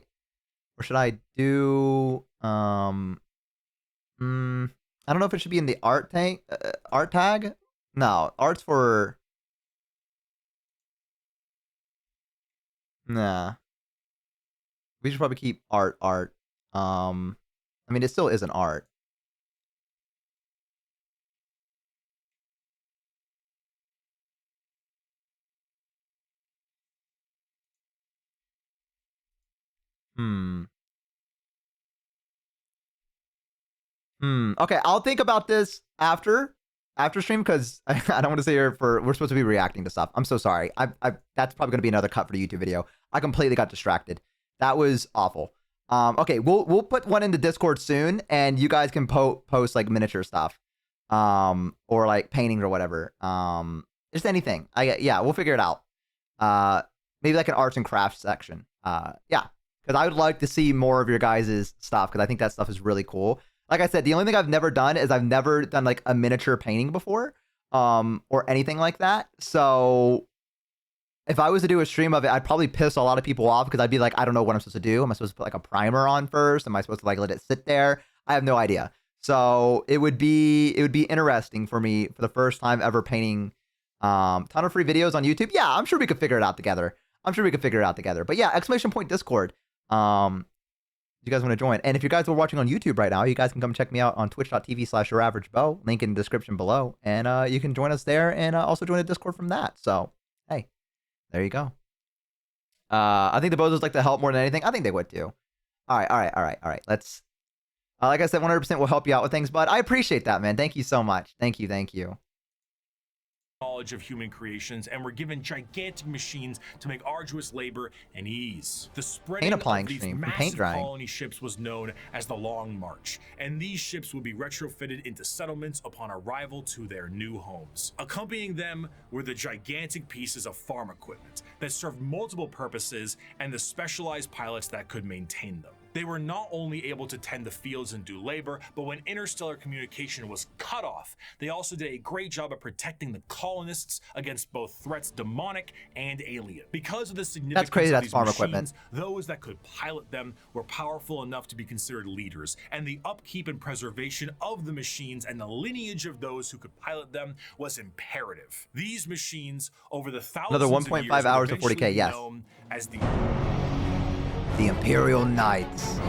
do, I don't know if it should be in the art tag No, art's for... Nah. We should probably keep art. I mean, it still isn't art. Okay, I'll think about this after stream, because I don't want to sit here for... We're supposed to be reacting to stuff. I'm so sorry. That's probably going to be another cut for the YouTube video. I completely got distracted. That was awful. Okay, we'll put one in the Discord soon, and you guys can post like miniature stuff, or like paintings or whatever. Just anything. Yeah, we'll figure it out. Maybe like an arts and crafts section. Yeah, because I would like to see more of your guys' stuff, because I think that stuff is really cool. Like I said, the only thing I've never done is I've never done like a miniature painting before, or anything like that. So if I was to do a stream of it, I'd probably piss a lot of people off, because I'd be like, I don't know what I'm supposed to do. Am I supposed to put like a primer on first? Am I supposed to like let it sit there? I have no idea. So it would be interesting for me for the first time ever painting. Ton of free videos on YouTube. Yeah, I'm sure we could figure it out together. But yeah, !Discord. You guys want to join? And if you guys are watching on YouTube right now, you guys can come check me out on twitch.tv/YourAverageBo. Link in the description below. And you can join us there, and also join the Discord from that. So, hey, there you go. I think the Bozos like to help more than anything. I think they would too. All right. Let's... like I said, 100% will help you out with things, but I appreciate that, man. Thank you so much. Thank you. Knowledge of human creations, and were given gigantic machines to make arduous labor and ease. The spreading of these massive colony ships was known as the Long March, and these ships would be retrofitted into settlements upon arrival to their new homes. Accompanying them were the gigantic pieces of farm equipment that served multiple purposes, and the specialized pilots that could maintain them. They were not only able to tend the fields and do labor, but when interstellar communication was cut off, they also did a great job of protecting the colonists against both threats demonic and alien. Because of the significance of these machines, those that could pilot them were powerful enough to be considered leaders, and the upkeep and preservation of the machines and the lineage of those who could pilot them was imperative. These machines, over the thousands Another of 1.5 hours to 40K, yes. known as the Imperial Knights.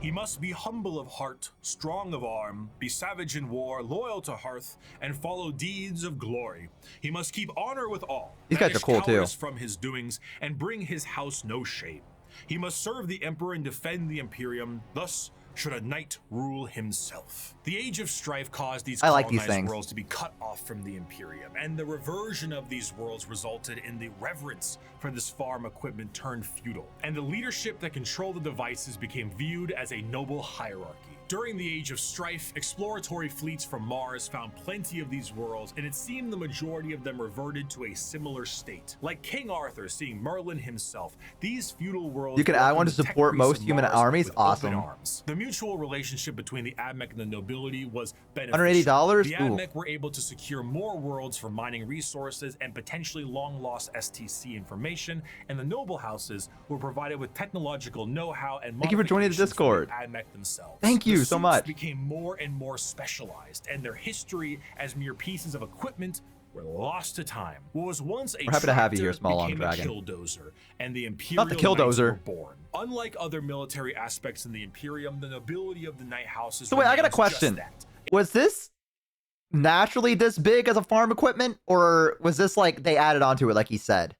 He must be humble of heart, strong of arm, be savage in war, loyal to hearth, and follow deeds of glory. He must keep honor with all. These guys are cool too. From his doings and bring his house no shame. He must serve the emperor and defend the Imperium. Thus should a knight rule himself. The Age of Strife caused these colonized worlds to be cut off from the Imperium, and the reversion of these worlds resulted in the reverence for this farm equipment turned feudal, and the leadership that controlled the devices became viewed as a noble hierarchy. During the Age of Strife, exploratory fleets from Mars found plenty of these worlds, and it seemed the majority of them reverted to a similar state. Like King Arthur seeing Merlin himself, these feudal worlds... You can add one to support most human armies. Awesome. The mutual relationship between the Admech and the nobility was beneficial. $180? The Admech were able to secure more worlds for mining resources and potentially long-lost STC information, and the noble houses were provided with technological know-how and... Thank you for joining the Discord. Admech themselves. Thank you so much. Became more and more specialized, and their history as mere pieces of equipment were lost to time. What was once a We're happy to have you here, Small Long Dragon. Killdozer, and the Imperial Not the Killdozer. Knights were born. Unlike other military aspects in the Imperium, the nobility of the Knight houses. So wait, I got a question. Was this naturally this big as a farm equipment, or was this like they added onto it, like he said?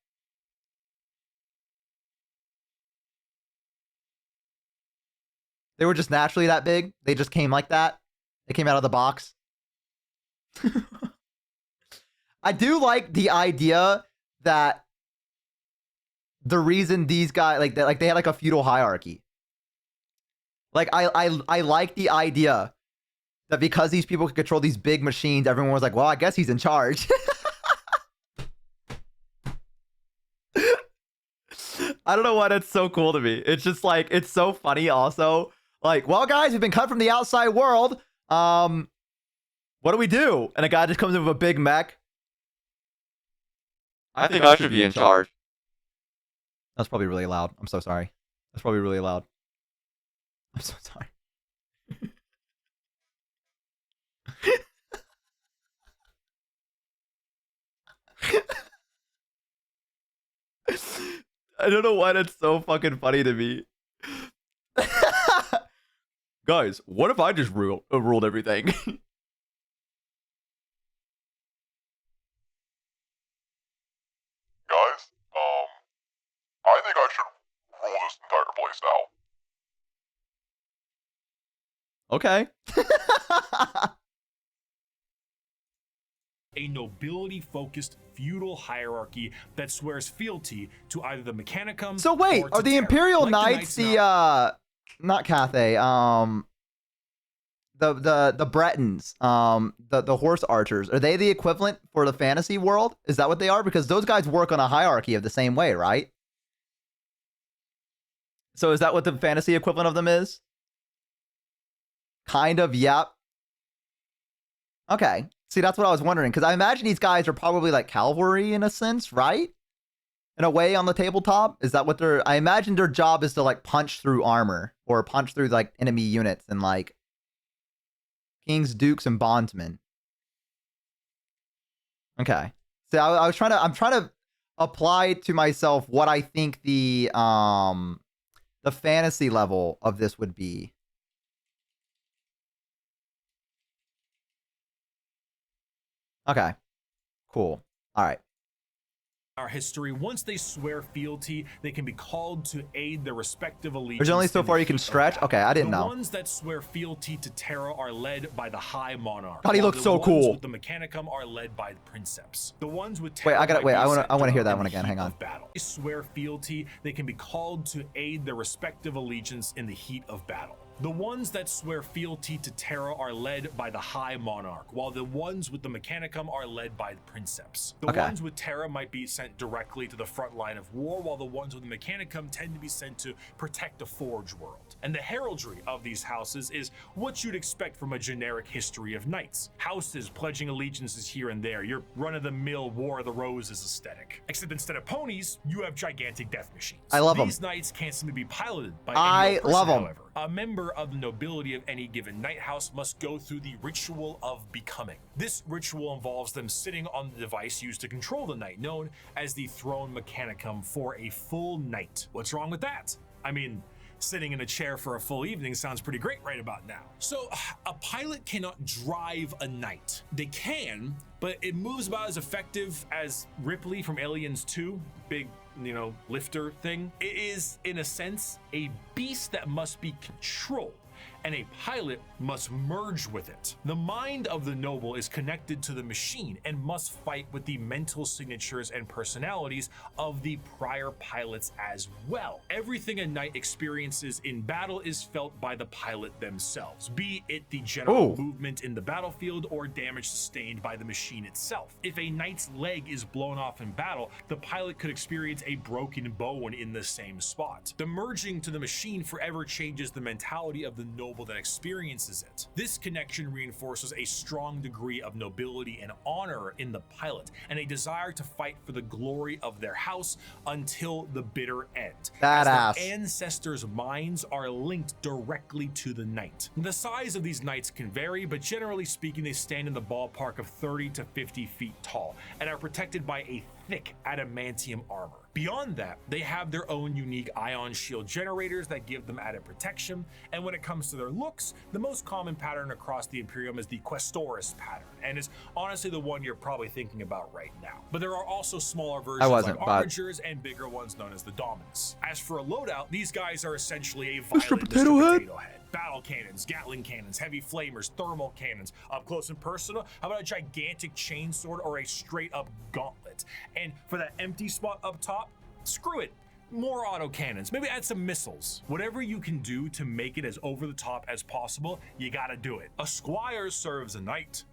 They were just naturally that big? They just came like that? They came out of the box? I do like the idea that the reason these guys, like they had like a feudal hierarchy. Like, I like the idea that because these people could control these big machines, everyone was like, well, I guess he's in charge. I don't know why that's so cool to me. It's just like, it's so funny also. Like, well, guys, we've been cut from the outside world. What do we do? And a guy just comes in with a big mech. I think I should be in charge. That's probably really loud. I'm so sorry. That's probably really loud. I'm so sorry. I don't know why that's so fucking funny to me. Guys, what if I just ruled everything? Guys, I think I should rule this entire place now. Okay. A nobility-focused feudal hierarchy that swears fealty to either the Mechanicum. So wait, or to are the Terra. Imperial Like Knights not Cathay, the Bretons, the horse archers, are they the equivalent for the fantasy world? Is that what they are? Because those guys work on a hierarchy of the same way, right? So is that what the fantasy equivalent of them is? Kind of, yep. Okay. See, that's what I was wondering, because I imagine these guys are probably like cavalry in a sense, right? In a way on the tabletop? Is that what they're... I imagine their job is to like punch through armor or punch through like enemy units and like kings, dukes, and bondsmen. Okay. So I'm trying to apply to myself what I think the fantasy level of this would be. Okay. Cool. All right. Our history, once they swear fealty, they can be called to aid their respective allegiance. There's only so far you can stretch? Okay, I didn't know. The ones that swear fealty to Terra are led by the High Monarch. God, he looks so cool. The ones with the Mechanicum are led by the Princeps. The ones with Terra I want to hear that one again. Hang on. Battle. They swear fealty, they can be called to aid their respective allegiance in the heat of battle. The ones that swear fealty to Terra are led by the High Monarch, while the ones with the Mechanicum are led by the Princeps. The ones with Terra might be sent directly to the front line of war, while the ones with the Mechanicum tend to be sent to protect the Forge world. And the heraldry of these houses is what you'd expect from a generic history of knights. Houses pledging allegiances here and there, your run-of-the-mill War of the Roses aesthetic. Except instead of ponies, you have gigantic death machines. I love them. These knights can't seem to be piloted by I love them. However. A member of the nobility of any given knight house must go through the ritual of becoming. This ritual involves them sitting on the device used to control the knight, known as the Throne Mechanicum, for a full night. What's wrong with that? I mean, sitting in a chair for a full evening sounds pretty great right about now. So, a pilot cannot drive a knight. They can, but it moves about as effective as Ripley from Aliens 2, big, lifter thing. It is, in a sense, a beast that must be controlled, and a pilot must merge with it. The mind of the noble is connected to the machine and must fight with the mental signatures and personalities of the prior pilots as well. Everything a knight experiences in battle is felt by the pilot themselves, be it the general movement in the battlefield or damage sustained by the machine itself. If a knight's leg is blown off in battle, the pilot could experience a broken bone in the same spot. The merging to the machine forever changes the mentality of the noble that experiences it. This connection reinforces a strong degree of nobility and honor in the pilot, and a desire to fight for the glory of their house until the bitter end. Badass. As their ancestors' minds are linked directly to the knight. The size of these knights can vary, but generally speaking, they stand in the ballpark of 30 to 50 feet tall and are protected by a thick adamantium armor. Beyond that, they have their own unique ion shield generators that give them added protection, and when it comes to their looks, the most common pattern across the Imperium is the Questoris pattern, and is honestly the one you're probably thinking about right now. But there are also smaller versions like Armigers and bigger ones known as the Dominus. As for a loadout, these guys are essentially a violent Mr. Potato Head. Battle cannons, Gatling cannons, heavy flamers, thermal cannons, up close and personal. How about a gigantic chainsword or a straight up gauntlet? And for that empty spot up top, screw it. More auto cannons, maybe add some missiles. Whatever you can do to make it as over the top as possible, you gotta do it. A squire serves a knight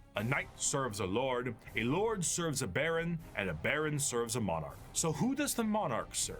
serves a lord serves a baron, and a baron serves a monarch. So who does the monarch serve?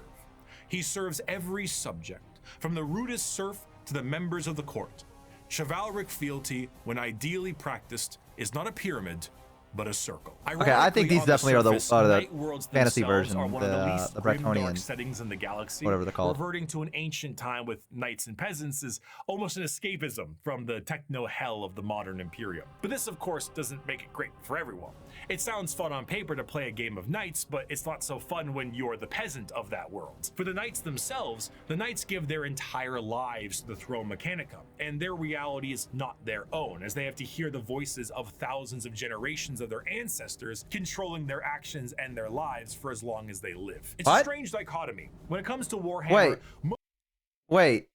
He serves every subject, from the rudest serf to the members of the court. Chivalric fealty, when ideally practiced, is not a pyramid, but a circle. Okay, I think these definitely are the night worlds fantasy themselves version, are one of the least the grim, dark Bretonian, settings in the galaxy. whatever they're called. Reverting to an ancient time with knights and peasants is almost an escapism from the techno hell of the modern Imperium. But this, of course, doesn't make it great for everyone. It sounds fun on paper to play a game of knights, but it's not so fun when you're the peasant of that world. For the knights themselves, the knights give their entire lives to the throne mechanicum, and their reality is not their own, as they have to hear the voices of thousands of generations of their ancestors controlling their actions and their lives for as long as they live. It's a strange dichotomy. When it comes to Warhammer... Wait.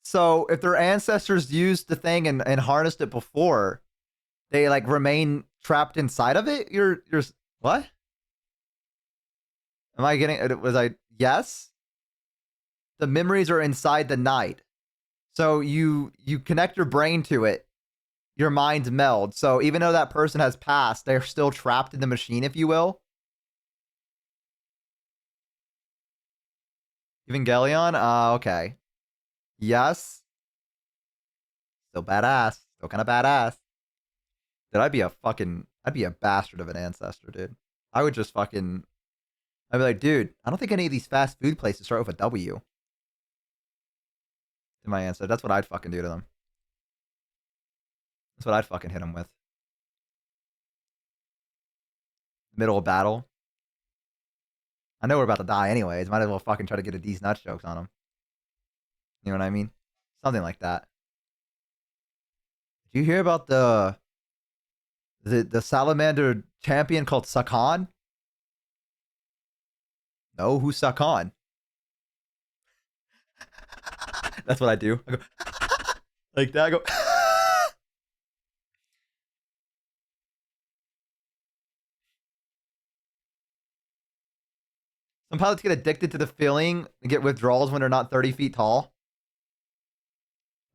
So if their ancestors used the thing and harnessed it before, they like remain trapped inside of it? You're what? Am I getting, yes? The memories are inside the night. So you connect your brain to it. Your minds meld. So even though that person has passed, they're still trapped in the machine, if you will. Evangelion? Okay. Yes. Still badass. Still kind of badass. Dude, I'd be a bastard of an ancestor, dude. I would just fucking, I'd be like, dude, I don't think any of these fast food places start with a W. To my ancestor. That's what I'd fucking do to them. That's what I'd fucking hit them with. Middle of battle. I know we're about to die anyways. Might as well fucking try to get a decent nut jokes on them. You know what I mean? Something like that. Did you hear about the salamander champion called Sakan? No, who's Sakan? That's what I do. I go like that. I go. Some pilots get addicted to the feeling and get withdrawals when they're not 30 feet tall.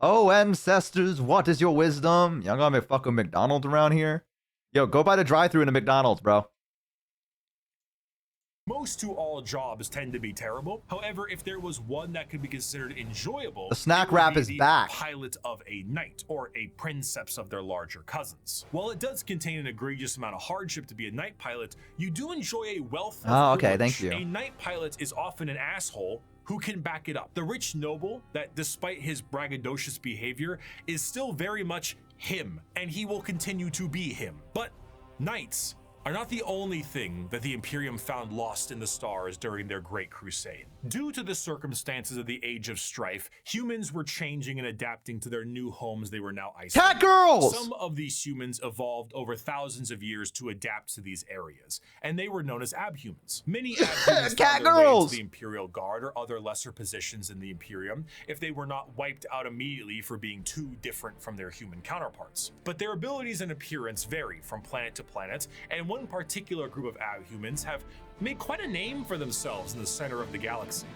Oh, ancestors, what is your wisdom? Y'all got me fucking McDonald's around here? Yo, go by the drive-thru in the McDonald's, bro. Most to all jobs tend to be terrible. However, if there was one that could be considered enjoyable, the snack wrap is back. Pilot of a knight or a princeps of their larger cousins. While it does contain an egregious amount of hardship to be a knight pilot, you do enjoy a wealth of Oh, okay, privilege. thank you. A knight pilot is often an asshole who can back it up. The rich noble that, despite his braggadocious behavior, is still very much him, and he will continue to be him. But knights are not the only thing that the Imperium found lost in the stars during their Great Crusade. Due to the circumstances of the Age of Strife, humans were changing and adapting to their new homes they were now isolated. Cat girls! Some of these humans evolved over thousands of years to adapt to these areas, and they were known as abhumans. Many abhumans Cat found their way girls! into the Imperial Guard or other lesser positions in the Imperium if they were not wiped out immediately for being too different from their human counterparts. But their abilities and appearance vary from planet to planet, and one particular group of abhumans have made quite a name for themselves in the center of the galaxy.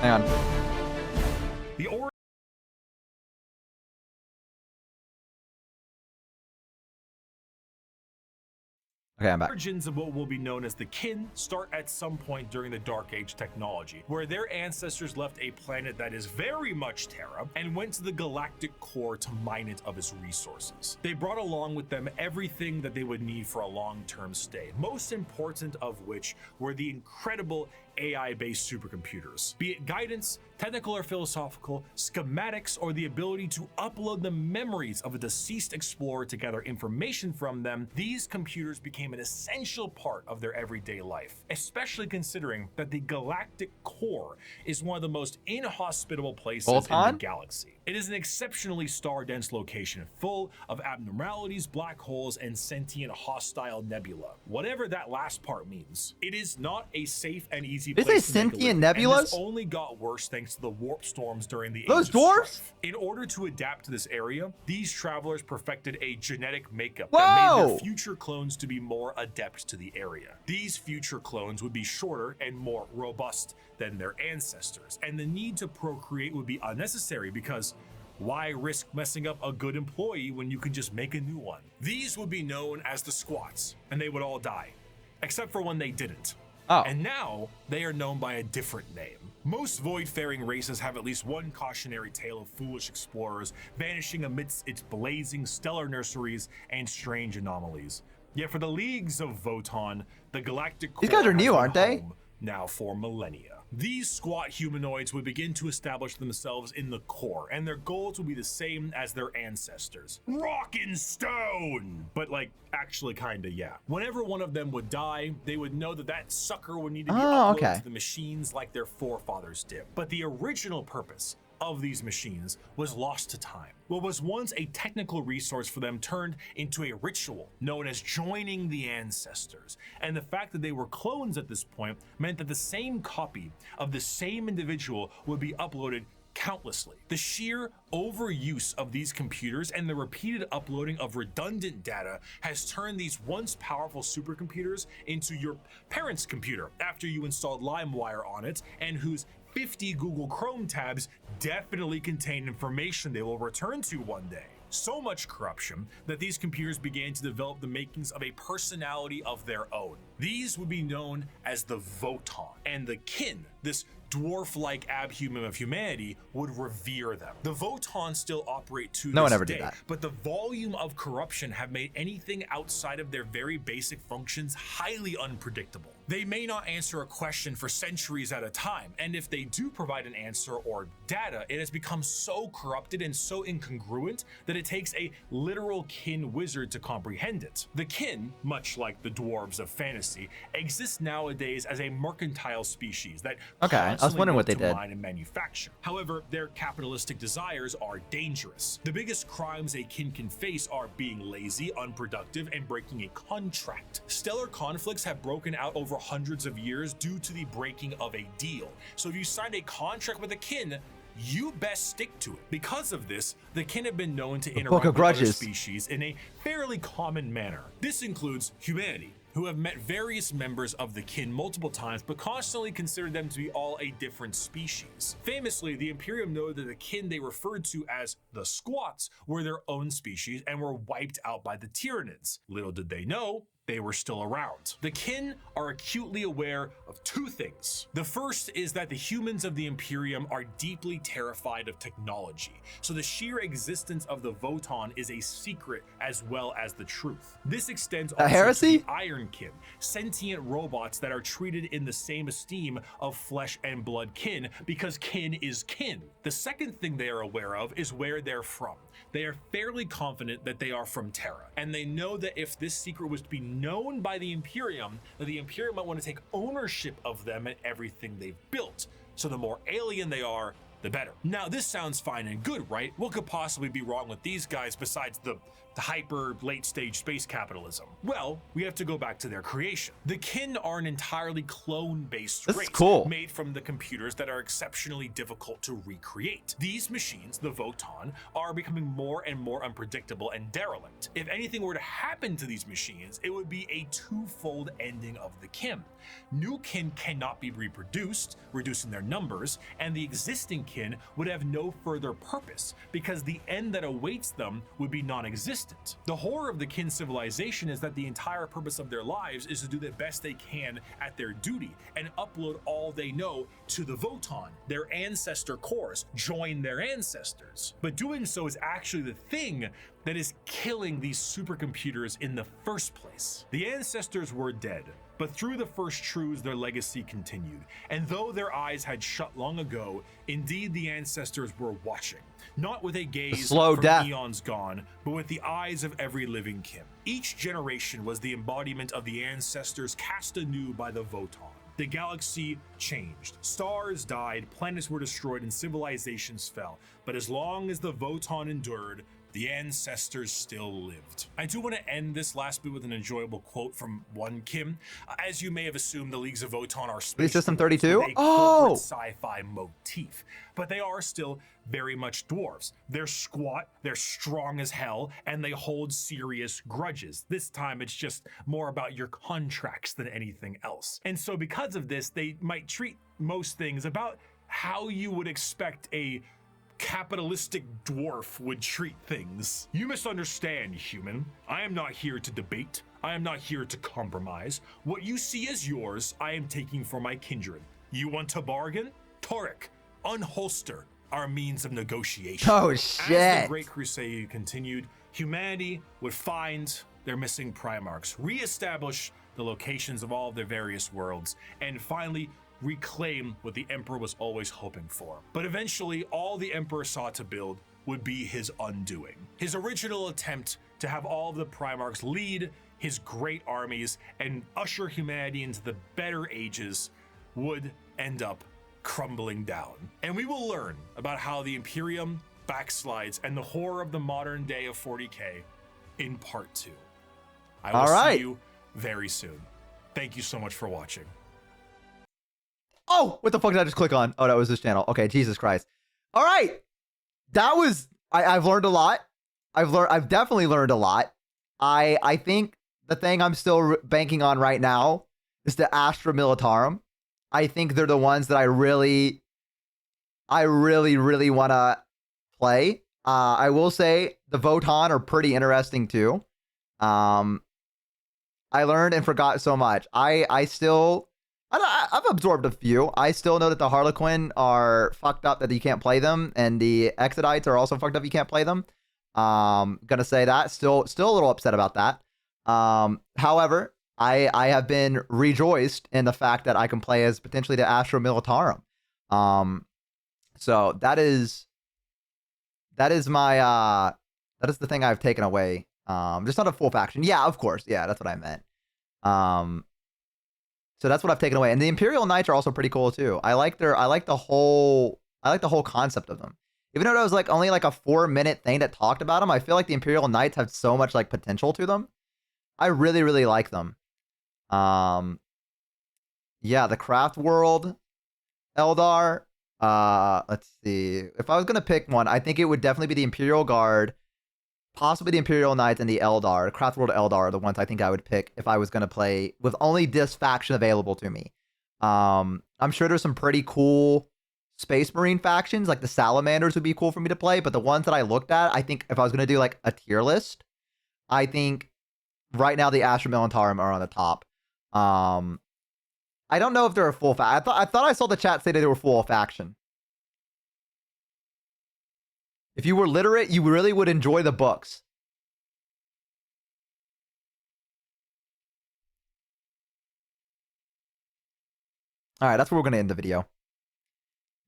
Hang on. The Okay, I'm back. origins of what will be known as the kin start at some point during the Dark Age technology, where their ancestors left a planet that is very much Terra and went to the galactic core to mine it of its resources. They brought along with them everything that they would need for a long-term stay, most important of which were the incredible AI-based supercomputers. Be it guidance, technical or philosophical, schematics, or the ability to upload the memories of a deceased explorer to gather information from them, these computers became an essential part of their everyday life, especially considering that the galactic core is one of the most inhospitable places in the galaxy. It is an exceptionally star-dense location, full of abnormalities, black holes, and sentient hostile nebula. Whatever that last part means, it is not a safe and easy place. Is it sentient nebulas? And this only got worse thanks to the warp storms during the Those Age of dwarfs? Strife. In order to adapt to this area, these travelers perfected a genetic makeup Whoa! that made their future clones to be more adept to the area. These future clones would be shorter and more robust than their ancestors, and the need to procreate would be unnecessary because why risk messing up a good employee when you can just make a new one? These would be known as the squats, and they would all die, except for when they didn't. Oh. And now they are known by a different name, Most void-faring races have at least one cautionary tale of foolish explorers vanishing amidst its blazing stellar nurseries and strange anomalies. Yet for the leagues of Voton, the galactic core These guys are has new, been aren't they? home now for millennia. These squat humanoids would begin to establish themselves in the core, and their goals would be the same as their ancestors. Rock and stone! But like, actually kinda, yeah. Whenever one of them would die, they would know that that sucker would need to be uploaded to the machines like their forefathers did. But the original purpose of these machines was lost to time. What was once a technical resource for them turned into a ritual known as joining the ancestors. And the fact that they were clones at this point meant that the same copy of the same individual would be uploaded countlessly. The sheer overuse of these computers and the repeated uploading of redundant data has turned these once powerful supercomputers into your parents' computer after you installed LimeWire on it, and whose 50 Google Chrome tabs definitely contain information they will return to one day. So much corruption that these computers began to develop the makings of a personality of their own. These would be known as the Voton, and the kin, this dwarf-like abhuman of humanity, would revere them. The Voton still operate to No one this ever day, did that. but the volume of corruption have made anything outside of their very basic functions highly unpredictable. They may not answer a question for centuries at a time, and if they do provide an answer or data, it has become so corrupted and so incongruent that it takes a literal kin wizard to comprehend it. The kin, much like the dwarves of fantasy, exist nowadays as a mercantile species that I was wondering what they did. mine and manufacture. However, their capitalistic desires are dangerous. The biggest crimes a kin can face are being lazy, unproductive, and breaking a contract. Stellar conflicts have broken out over hundreds of years due to the breaking of a deal. So if you signed a contract with a kin, you best stick to it. Because of this, the kin have been known to interact with other species in a fairly common manner. This includes humanity, who have met various members of the kin multiple times, but constantly considered them to be all a different species. Famously, the Imperium noted that the kin they referred to as the Squats were their own species and were wiped out by the Tyranids. Little did they know, they were still around. The kin are acutely aware of two things. The first is that the humans of the Imperium are deeply terrified of technology, so the sheer existence of the Voton is a secret as well as the truth. This extends also to the Iron Kin, sentient robots that are treated in the same esteem of flesh and blood kin, because kin is kin. The second thing they are aware of is where they're from. They are fairly confident that they are from Terra, and they know that if this secret was to be known by the Imperium, that the Imperium might want to take ownership of them and everything they've built. So the more alien they are, the better. Now, this sounds fine and good, right? What could possibly be wrong with these guys besides the hyper late stage space capitalism? Well, we have to go back to their creation. The kin are an entirely clone-based race made from the computers that are exceptionally difficult to recreate. These machines, the Voton, are becoming more and more unpredictable and derelict. If anything were to happen to these machines, it would be a twofold ending of the kin. New kin cannot be reproduced, reducing their numbers, and the existing kin would have no further purpose, because the end that awaits them would be non-existent. The horror of the kin civilization is that the entire purpose of their lives is to do the best they can at their duty and upload all they know to the Voton, their ancestor cores, join their ancestors. But doing so is actually the thing that is killing these supercomputers in the first place. The ancestors were dead, but through the first truths their legacy continued, and though their eyes had shut long ago, indeed the ancestors were watching, not with a gaze from eons gone, but with the eyes of every living kin. Each generation was the embodiment of the ancestors cast anew by the Voton. The galaxy changed, stars died, planets were destroyed, and civilizations fell, but as long as the Voton endured, the ancestors still lived. I do want to end this last bit with an enjoyable quote from one Kim. As you may have assumed, the Leagues of Voton are space System 32? with a corporate sci-fi motif, but they are still very much dwarves. They're squat, they're strong as hell, and they hold serious grudges. This time it's just more about your contracts than anything else. And so because of this, they might treat most things about how you would expect a capitalistic dwarf would treat things. You misunderstand, human. I am not here to debate. I am not here to compromise. What you see as yours, I am taking for my kindred. You want to bargain? Torek, unholster our means of negotiation. Oh, As shit. the Great Crusade continued, humanity would find their missing Primarchs, reestablish the locations of all of their various worlds, and finally reclaim what the Emperor was always hoping for. But eventually, all the Emperor sought to build would be his undoing. His original attempt to have all of the Primarchs lead his great armies and usher humanity into the better ages would end up crumbling down. And we will learn about how the Imperium backslides and the horror of the modern day of 40K in part 2. I will see you very soon. Thank you so much for watching. Oh, what the fuck did I just click on? Oh, that was this channel. Okay, Jesus Christ. All right. That was, I've learned a lot. I've definitely learned a lot. I think the thing I'm still banking on right now is the Astra Militarum. I think they're the ones that I really want to play. I will say the Votan are pretty interesting too. I learned and forgot so much. I've absorbed a few. I still know that the Harlequin are fucked up, that you can't play them, and the Exodites are also fucked up, you can't play them. Gonna say that. Still a little upset about that. However, I have been rejoiced in the fact that I can play as potentially the Astra Militarum. So that is my that is the thing I've taken away. Just not a full faction. Yeah, of course. Yeah, that's what I meant. So that's what I've taken away. And the Imperial Knights are also pretty cool too. I like the whole concept of them. Even though it was like only like a 4-minute thing that talked about them, I feel like the Imperial Knights have so much like potential to them. I really like them. Yeah, the Craft World Eldar. Let's see. If I was gonna pick one, I think it would definitely be the Imperial Guard, possibly the Imperial Knights, and the Eldar. The Craft World Eldar are the ones I think I would pick if I was gonna play with only this faction available to me. I'm sure there's some pretty cool Space Marine factions, like the Salamanders would be cool for me to play, but the ones that I looked at, I think if I was gonna do like a tier list, I think right now the Astra Militarum are on the top. I don't know if they're a full faction. I thought I saw the chat say that they were full faction. If you were literate, you really would enjoy the books. All right, that's where we're going to end the video.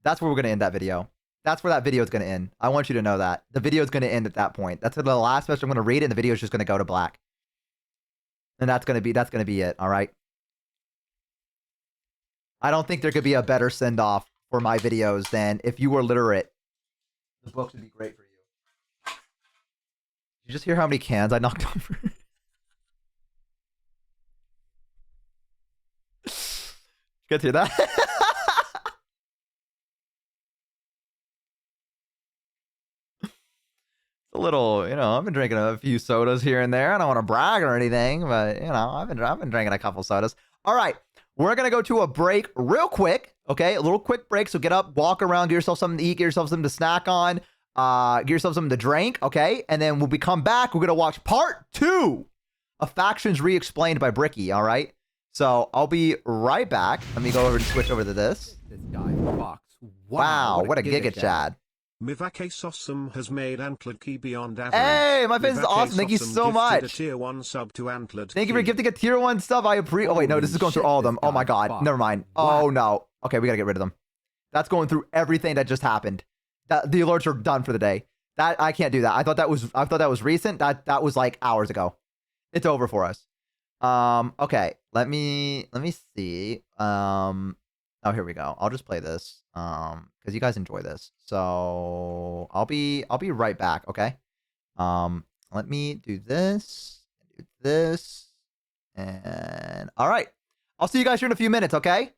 That's where we're going to end that video. That's where that video is going to end. I want you to know that. The video is going to end at that point. That's the last message I'm going to read, and the video is just going to go to black. And that's going to be it, all right? I don't think there could be a better send-off for my videos than if you were literate. The books would be great for you. Did you just hear how many cans I knocked over? You guys hear that? A little, I've been drinking a few sodas here and there. I don't want to brag or anything, but I've been drinking a couple sodas. All right, we're gonna go to a break real quick. Okay, a little quick break. So get up, walk around, get yourself something to eat, get yourself something to snack on, get yourself something to drink. Okay, and then when we come back, we're gonna watch part 2 of Factions Re-Explained by Bricky. All right, so I'll be right back. Let me go over and switch over to this. This guy box. Wow, what a giga chad. Mivake Sossum has made Antlered Key Beyond Average. Hey, my face is awesome. Thank you so much. A tier 1 sub to Antlered Thank you for gifting a tier 1 sub. I appreciate. Oh wait, no, this is going through all of them. Oh my god, never mind. Oh no. Okay, we gotta get rid of them. That's going through everything that just happened. That the alerts are done for the day. That I can't do that. I thought that was recent. That was like hours ago. It's over for us. Okay, let me see. Oh, here we go. I'll just play this. Because you guys enjoy this. So I'll be right back, okay? Let me do this, and all right. I'll see you guys here in a few minutes, okay?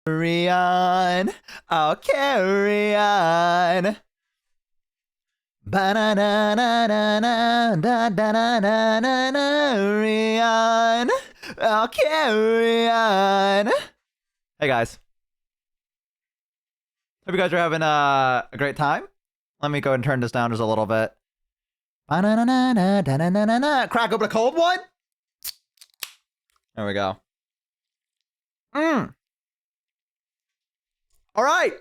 Carry on. I'll carry on. Carry on. I'll carry on. Hey guys. Hope you guys are having a great time. Let me go ahead and turn this down just a little bit. Crack open a cold one. There we go. All right.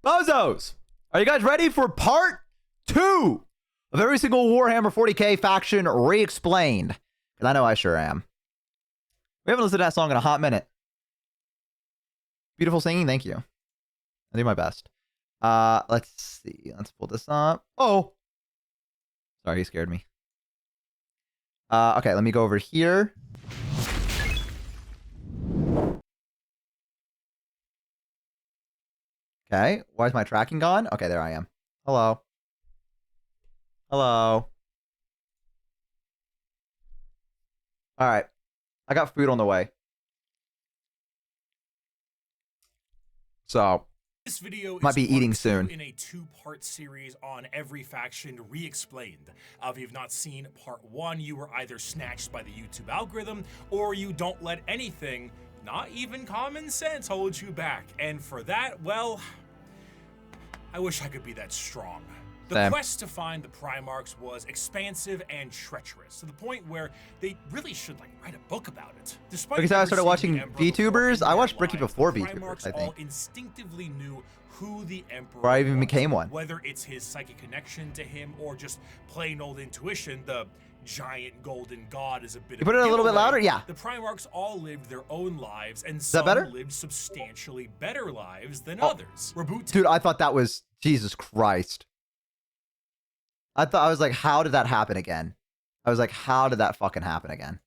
Bozos. Are you guys ready for part 2 of every single Warhammer 40k faction re-explained? Because I know I sure am. We haven't listened to that song in a hot minute. Beautiful singing. Thank you. I do my best. Let's see. Let's pull this up. Oh. Sorry, he scared me. Okay, let me go over here. Okay, why is my tracking gone? Okay, there I am. Hello. Hello. All right. I got food on the way. So, This video might be eating soon. In a 2-part series on every faction re-explained. If you've not seen part 1, you were either snatched by the YouTube algorithm, or you don't let anything, not even common sense, hold you back. And for that, well, I wish I could be that strong. The quest to find the Primarchs was expansive and treacherous, to the point where they really should write a book about it. Despite because I started watching VTubers, I watched Bricky before VTubers, I think. All instinctively knew who the Emperor Or I even was. became one. Whether it's his psychic connection to him or just plain old intuition, the giant golden god is a bit. You put it a little bit louder, yeah. The Primarchs all lived their own lives, and that better? some lived substantially better lives than others. Dude, I thought that was Jesus Christ. I was like, how did that happen again? I was like, how did that fucking happen again?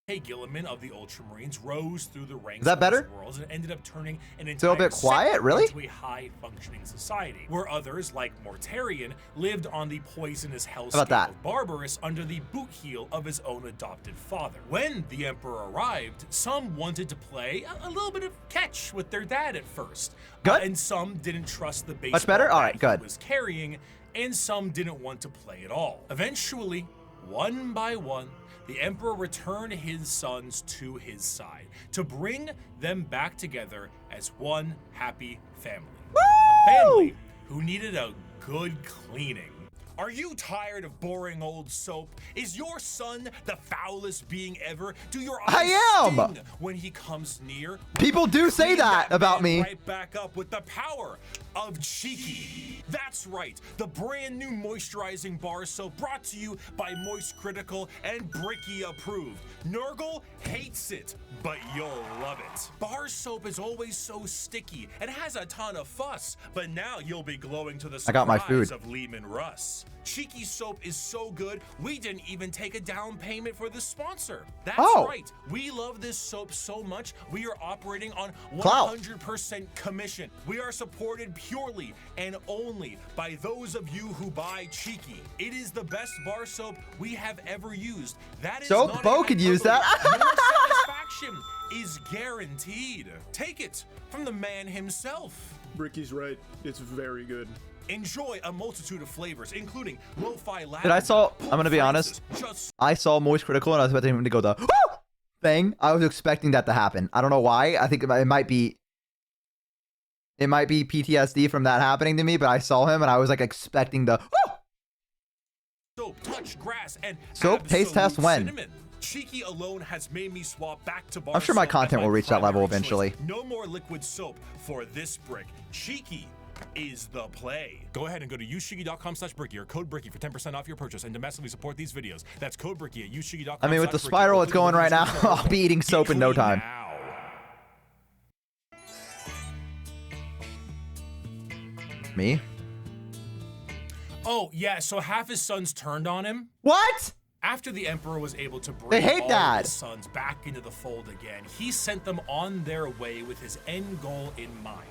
Hey, Gilliman of the Ultramarines rose through the ranks Is that better? of these worlds and ended up turning an Still a entire bit quiet, sector really? into a high-functioning society, where others, like Mortarion, lived on the poisonous hellscape of Barbarous under the boot heel of his own adopted father. When the Emperor arrived, some wanted to play a little bit of catch with their dad at first. Good. And some didn't trust the base Much better? All right, good. he was carrying, and some didn't want to play at all. Eventually, one by one, the Emperor returned his sons to his side to bring them back together as one happy family. Woo! A family who needed a good cleaning. Are you tired of boring old soap? Is your son the foulest being ever? Do your eyes sting when he comes near? People do say that about me. Right back up with the power of Cheeky. That's right, the brand new moisturizing bar soap brought to you by Moist Critical and Bricky approved. Nurgle hates it, but you'll love it. Bar soap is always so sticky and has a ton of fuss, but now you'll be glowing to the surprise I got my food. of Lehman Russ. Cheeky soap is so good, we didn't even take a down payment for the sponsor. That's right, we love this soap so much, we are operating on 100% commission. We are supported purely and only by those of you who buy Cheeky. It is the best bar soap we have ever used. That is Soap not Bo could use that. Your satisfaction is guaranteed. Take it from the man himself. Bricky's right. It's very good. Enjoy a multitude of flavors, including lo-fi lavender. Dude, I'm gonna be honest. I saw Moist Critical and I was expecting him to go the woo thing. I was expecting that to happen. I don't know why. I think it might be PTSD from that happening to me, but I saw him and I was like expecting the woo! Soap, touch grass, and soap taste test when? Cinnamon. Cheeky alone has made me swap back to bar I'm sure my soap content as will reach that level primary eventually. choice. No more liquid soap for this brick. Cheeky is the play. Go ahead and go to ushigi.com/bricky or code bricky for 10% off your purchase and to massively support these videos. That's code bricky at ushigi.com. I mean, with the spiral it's going right now, I'll be eating soap in no time. Me? Oh, yeah, so half his sons turned on him. What? After the Emperor was able to bring They hate all that. his sons back into the fold again, he sent them on their way with his end goal in mind,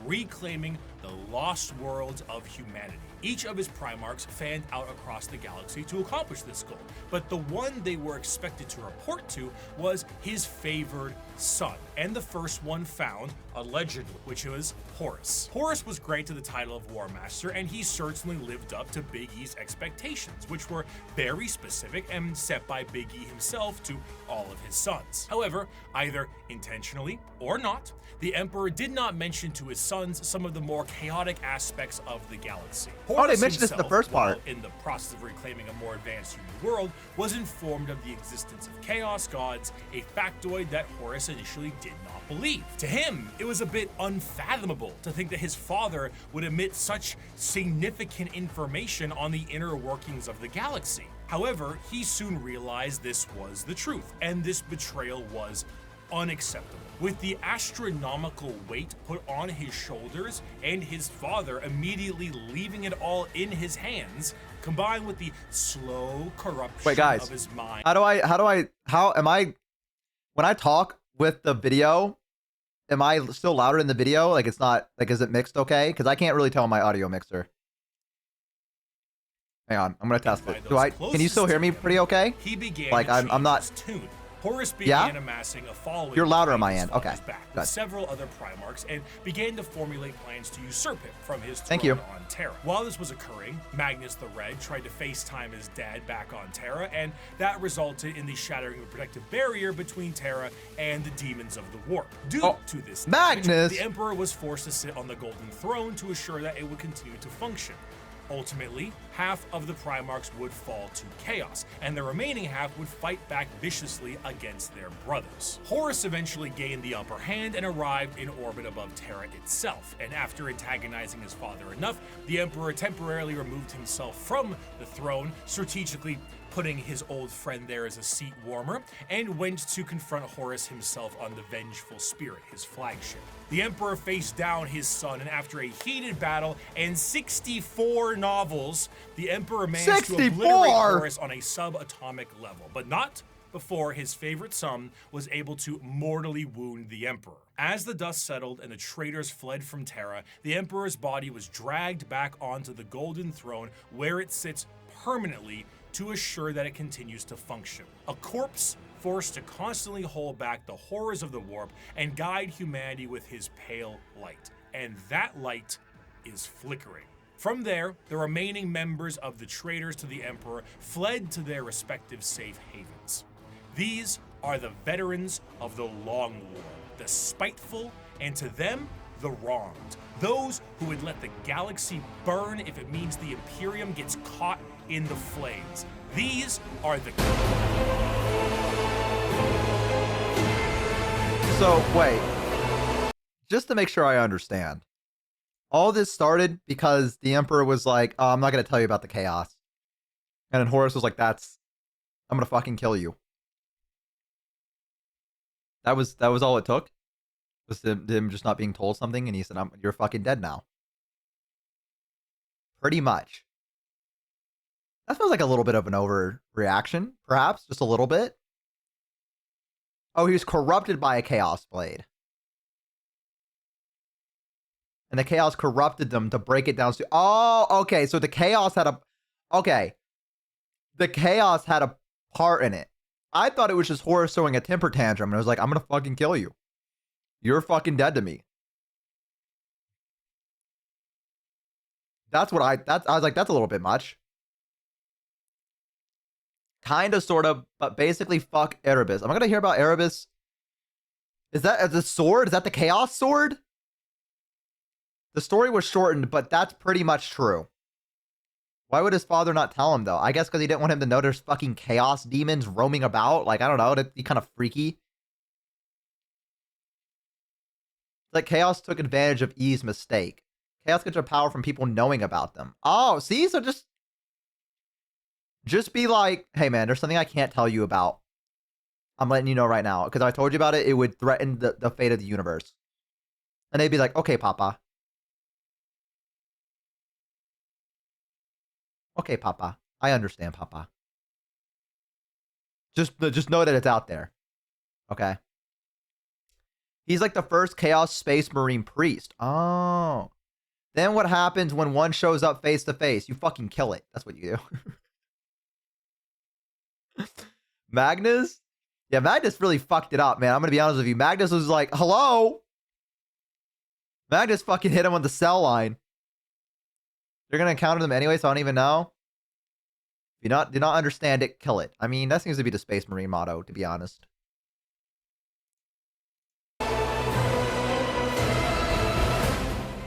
reclaiming the lost worlds of humanity. Each of his Primarchs fanned out across the galaxy to accomplish this goal, but the one they were expected to report to was his favored son, and the first one found, allegedly, which was Horus. Horus was granted the title of War Master, and he certainly lived up to Big E's expectations, which were very specific and set by Big E himself to all of his sons. However, either intentionally or not, the Emperor did not mention to his sons some of the more chaotic aspects of the galaxy. Oh, they mentioned this in the first part. While in the process of reclaiming a more advanced human world, was informed of the existence of chaos gods, a factoid that Horus initially did not believe. To him, it was a bit unfathomable to think that his father would emit such significant information on the inner workings of the galaxy. However, he soon realized this was the truth, and this betrayal was unacceptable. With the astronomical weight put on his shoulders and his father immediately leaving it all in his hands, combined with the slow corruption of his mind. How am I, when I talk with the video, am I still louder in the video? Like it's not, like is it mixed okay? Because I can't really tell on my audio mixer. Hang on, I'm gonna test it. Can you still hear me pretty okay? He began like I'm not. Tune. Horus began amassing a following. You're louder on my end. Okay. With several other Primarchs and began to formulate plans to usurp him from his throne on Terra. While this was occurring, Magnus the Red tried to FaceTime his dad back on Terra, and that resulted in the shattering of a protective barrier between Terra and the demons of the warp. Due to this damage, the Emperor was forced to sit on the Golden Throne to assure that it would continue to function. Ultimately, half of the Primarchs would fall to chaos, and the remaining half would fight back viciously against their brothers. Horus eventually gained the upper hand and arrived in orbit above Terra itself, and after antagonizing his father enough, the Emperor temporarily removed himself from the throne, strategically putting his old friend there as a seat warmer, and went to confront Horus himself on the Vengeful Spirit, his flagship. The Emperor faced down his son, and after a heated battle and 64 novels, the Emperor managed to obliterate Horus on a subatomic level, but not before his favorite son was able to mortally wound the Emperor. As the dust settled and the traitors fled from Terra, the Emperor's body was dragged back onto the Golden Throne, where it sits permanently to assure that it continues to function. A corpse forced to constantly hold back the horrors of the warp and guide humanity with his pale light. And that light is flickering. From there, the remaining members of the traitors to the Emperor fled to their respective safe havens. These are the veterans of the Long War, the spiteful, and to them, the wronged. Those who would let the galaxy burn if it means the Imperium gets caught in the flames. These are the... So, wait. Just to make sure I understand. All this started because the Emperor was like, oh, I'm not going to tell you about the chaos. And then Horus was like, I'm going to fucking kill you. That was all it took? Was him just not being told something, and he said, you're fucking dead now. Pretty much. That feels like a little bit of an overreaction, perhaps, just a little bit. Oh, he was corrupted by a Chaos Blade. And the Chaos corrupted them to break it down to... Oh, okay, so the Chaos had a... Okay. The Chaos had a part in it. I thought it was just Horus throwing a temper tantrum, and I was like, I'm gonna fucking kill you. You're fucking dead to me. That's what I was like, that's a little bit much. Kind of, sort of, but basically fuck Erebus. Am I gonna hear about Erebus? Is that the sword? Is that the Chaos Sword? The story was shortened, but that's pretty much true. Why would his father not tell him, though? I guess because he didn't want him to know there's fucking chaos demons roaming about. Like, I don't know, that'd be kind of freaky. Like, Chaos took advantage of E's mistake. Chaos gets their power from people knowing about them. Oh, see? So just be like, hey, man, there's something I can't tell you about. I'm letting you know right now. Because if I told you about it, it would threaten the fate of the universe. And they'd be like, okay, Papa. Okay, Papa. I understand, Papa. Just know that it's out there. Okay? He's like the first Chaos Space Marine priest. Oh. Then what happens when one shows up face to face? You fucking kill it. That's what you do. Magnus? Yeah, Magnus really fucked it up, man. I'm gonna be honest with you. Magnus was like, hello? Magnus fucking hit him on the cell line. You're gonna encounter them anyway, so I don't even know. If you do not understand it, kill it. I mean, that seems to be the Space Marine motto, to be honest.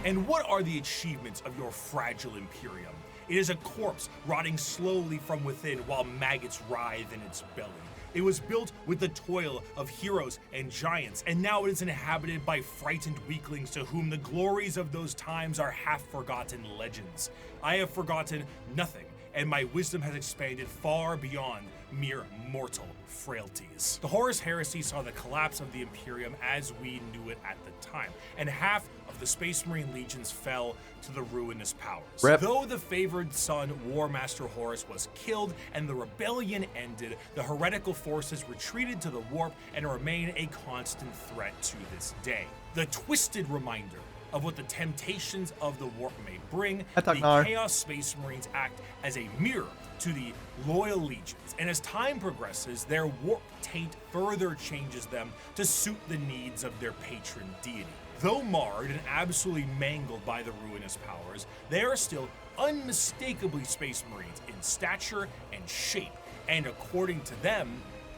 And what are the achievements of your fragile Imperium? It is a corpse rotting slowly from within while maggots writhe in its belly. It was built with the toil of heroes and giants, and now it is inhabited by frightened weaklings to whom the glories of those times are half-forgotten legends. I have forgotten nothing, and my wisdom has expanded far beyond mere mortal frailties. The Horus Heresy saw the collapse of the Imperium as we knew it at the time, and half of the Space Marine legions fell to the ruinous powers. Rip. Though the favored son, War Master Horus, was killed and the rebellion ended, the heretical forces retreated to the warp and remain a constant threat to this day. The twisted reminder of what the temptations of the warp may bring, the Chaos Space Marines act as a mirror to the loyal legions, and as time progresses, their warp taint further changes them to suit the needs of their patron deity. Though marred and absolutely mangled by the ruinous powers, they are still unmistakably Space Marines in stature and shape, and according to them,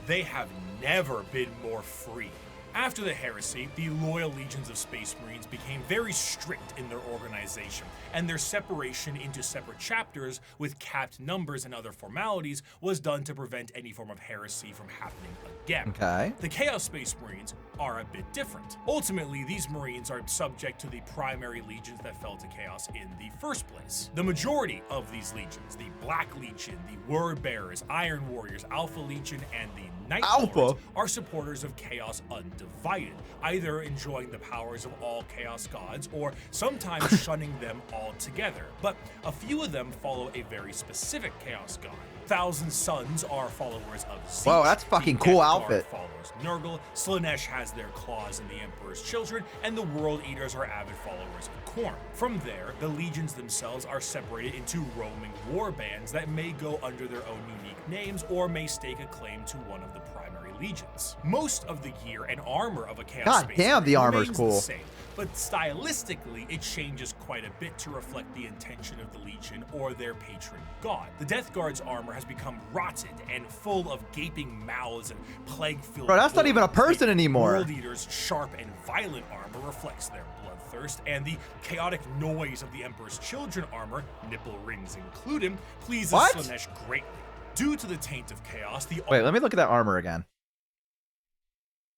they have never been more free. After the heresy, the loyal legions of Space Marines became very strict in their organization, and their separation into separate chapters with capped numbers and other formalities was done to prevent any form of heresy from happening again. Okay. The Chaos Space Marines are a bit different. Ultimately, these Marines are subject to the primary legions that fell to Chaos in the first place. The majority of these legions, the Black Legion, the Word Bearers, Iron Warriors, Alpha Legion, and the Night Lords, are supporters of Chaos undivided, either enjoying the powers of all Chaos gods or sometimes shunning them altogether. But a few of them follow a very specific Chaos god. Thousand Sons are followers of Zeech. Whoa, that's fucking cool outfit. Follows Nurgle, Slanesh has their claws in the Emperor's children, and the World Eaters are avid followers of Khorne. From there, the legions themselves are separated into roaming war bands that may go under their own unique names or may stake a claim to one of the primary legions. Most of the gear and armor of a Chaos Space damn, the armor's remains cool. the same, but stylistically it changes quite a bit to reflect the intention of the legion or their patron god. The Death Guard's armor has become rotted and full of gaping mouths and plague-filled Bro, that's not even a wounds. person The anymore. World Eater's sharp and violent armor reflects their bloodthirst, and the chaotic noise of the Emperor's children armor, nipple rings included, pleases Slanesh greatly. Due to the taint of Chaos, the Wait, let me look at that armor again.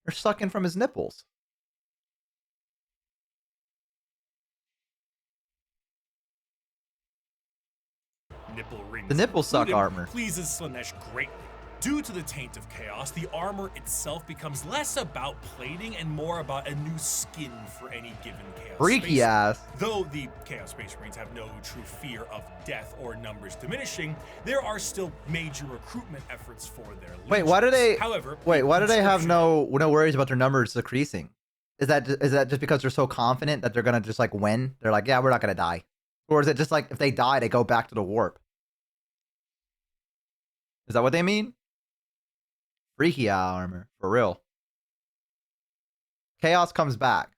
They're sucking from his nipples. nipple rings. The nipple suck armor. Pleases Slanesh greatly. Due to the taint of Chaos, the armor itself becomes less about plating and more about a new skin for any given Chaos Freaky Space. ass. Though the Chaos Space Marines have no true fear of death or numbers diminishing, there are still major recruitment efforts for their legions. Wait, why do they? However, wait, why do they have inscription- no worries about their numbers decreasing? Is that just because they're so confident that they're gonna just like win? They're like, yeah, we're not gonna die, or is it just like if they die, they go back to the warp? Is that what they mean? Freaky armor, for real. Chaos comes back.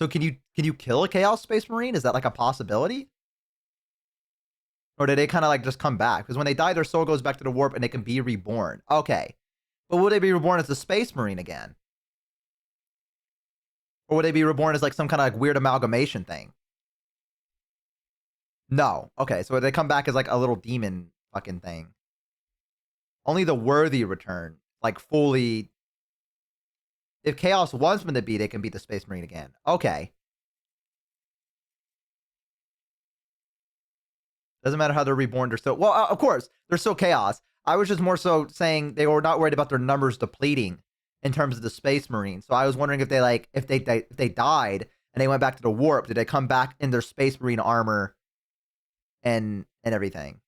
So can you kill a Chaos Space Marine? Is that like a possibility? Or do they kind of like just come back? Because when they die, their soul goes back to the warp and they can be reborn. Okay. But will they be reborn as a Space Marine again? Or would they be reborn as like some kind of like weird amalgamation thing? No. Okay, so they come back as like a little demon fucking thing. Only the worthy return, like fully. If Chaos wants them to be, they can be the Space Marine again. Okay. Doesn't matter how they're reborn, they're still. Well, of course, they're still Chaos. I was just more so saying they were not worried about their numbers depleting in terms of the Space Marine. So I was wondering if they like if they died and they went back to the warp, did they come back in their Space Marine armor and everything?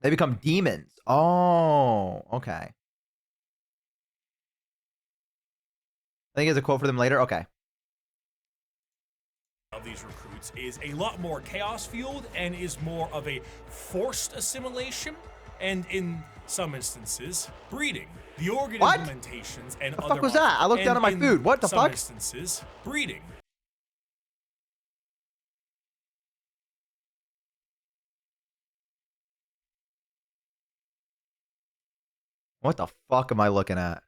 They become demons. Oh, okay. I think it's a quote for them later. Okay. of these recruits is a lot more chaos-fueled and is more of a forced assimilation, and in some instances, breeding. The organ What? implementations and The other fuck was that? I looked down at my food. What the some fuck? instances, breeding. What the fuck am I looking at?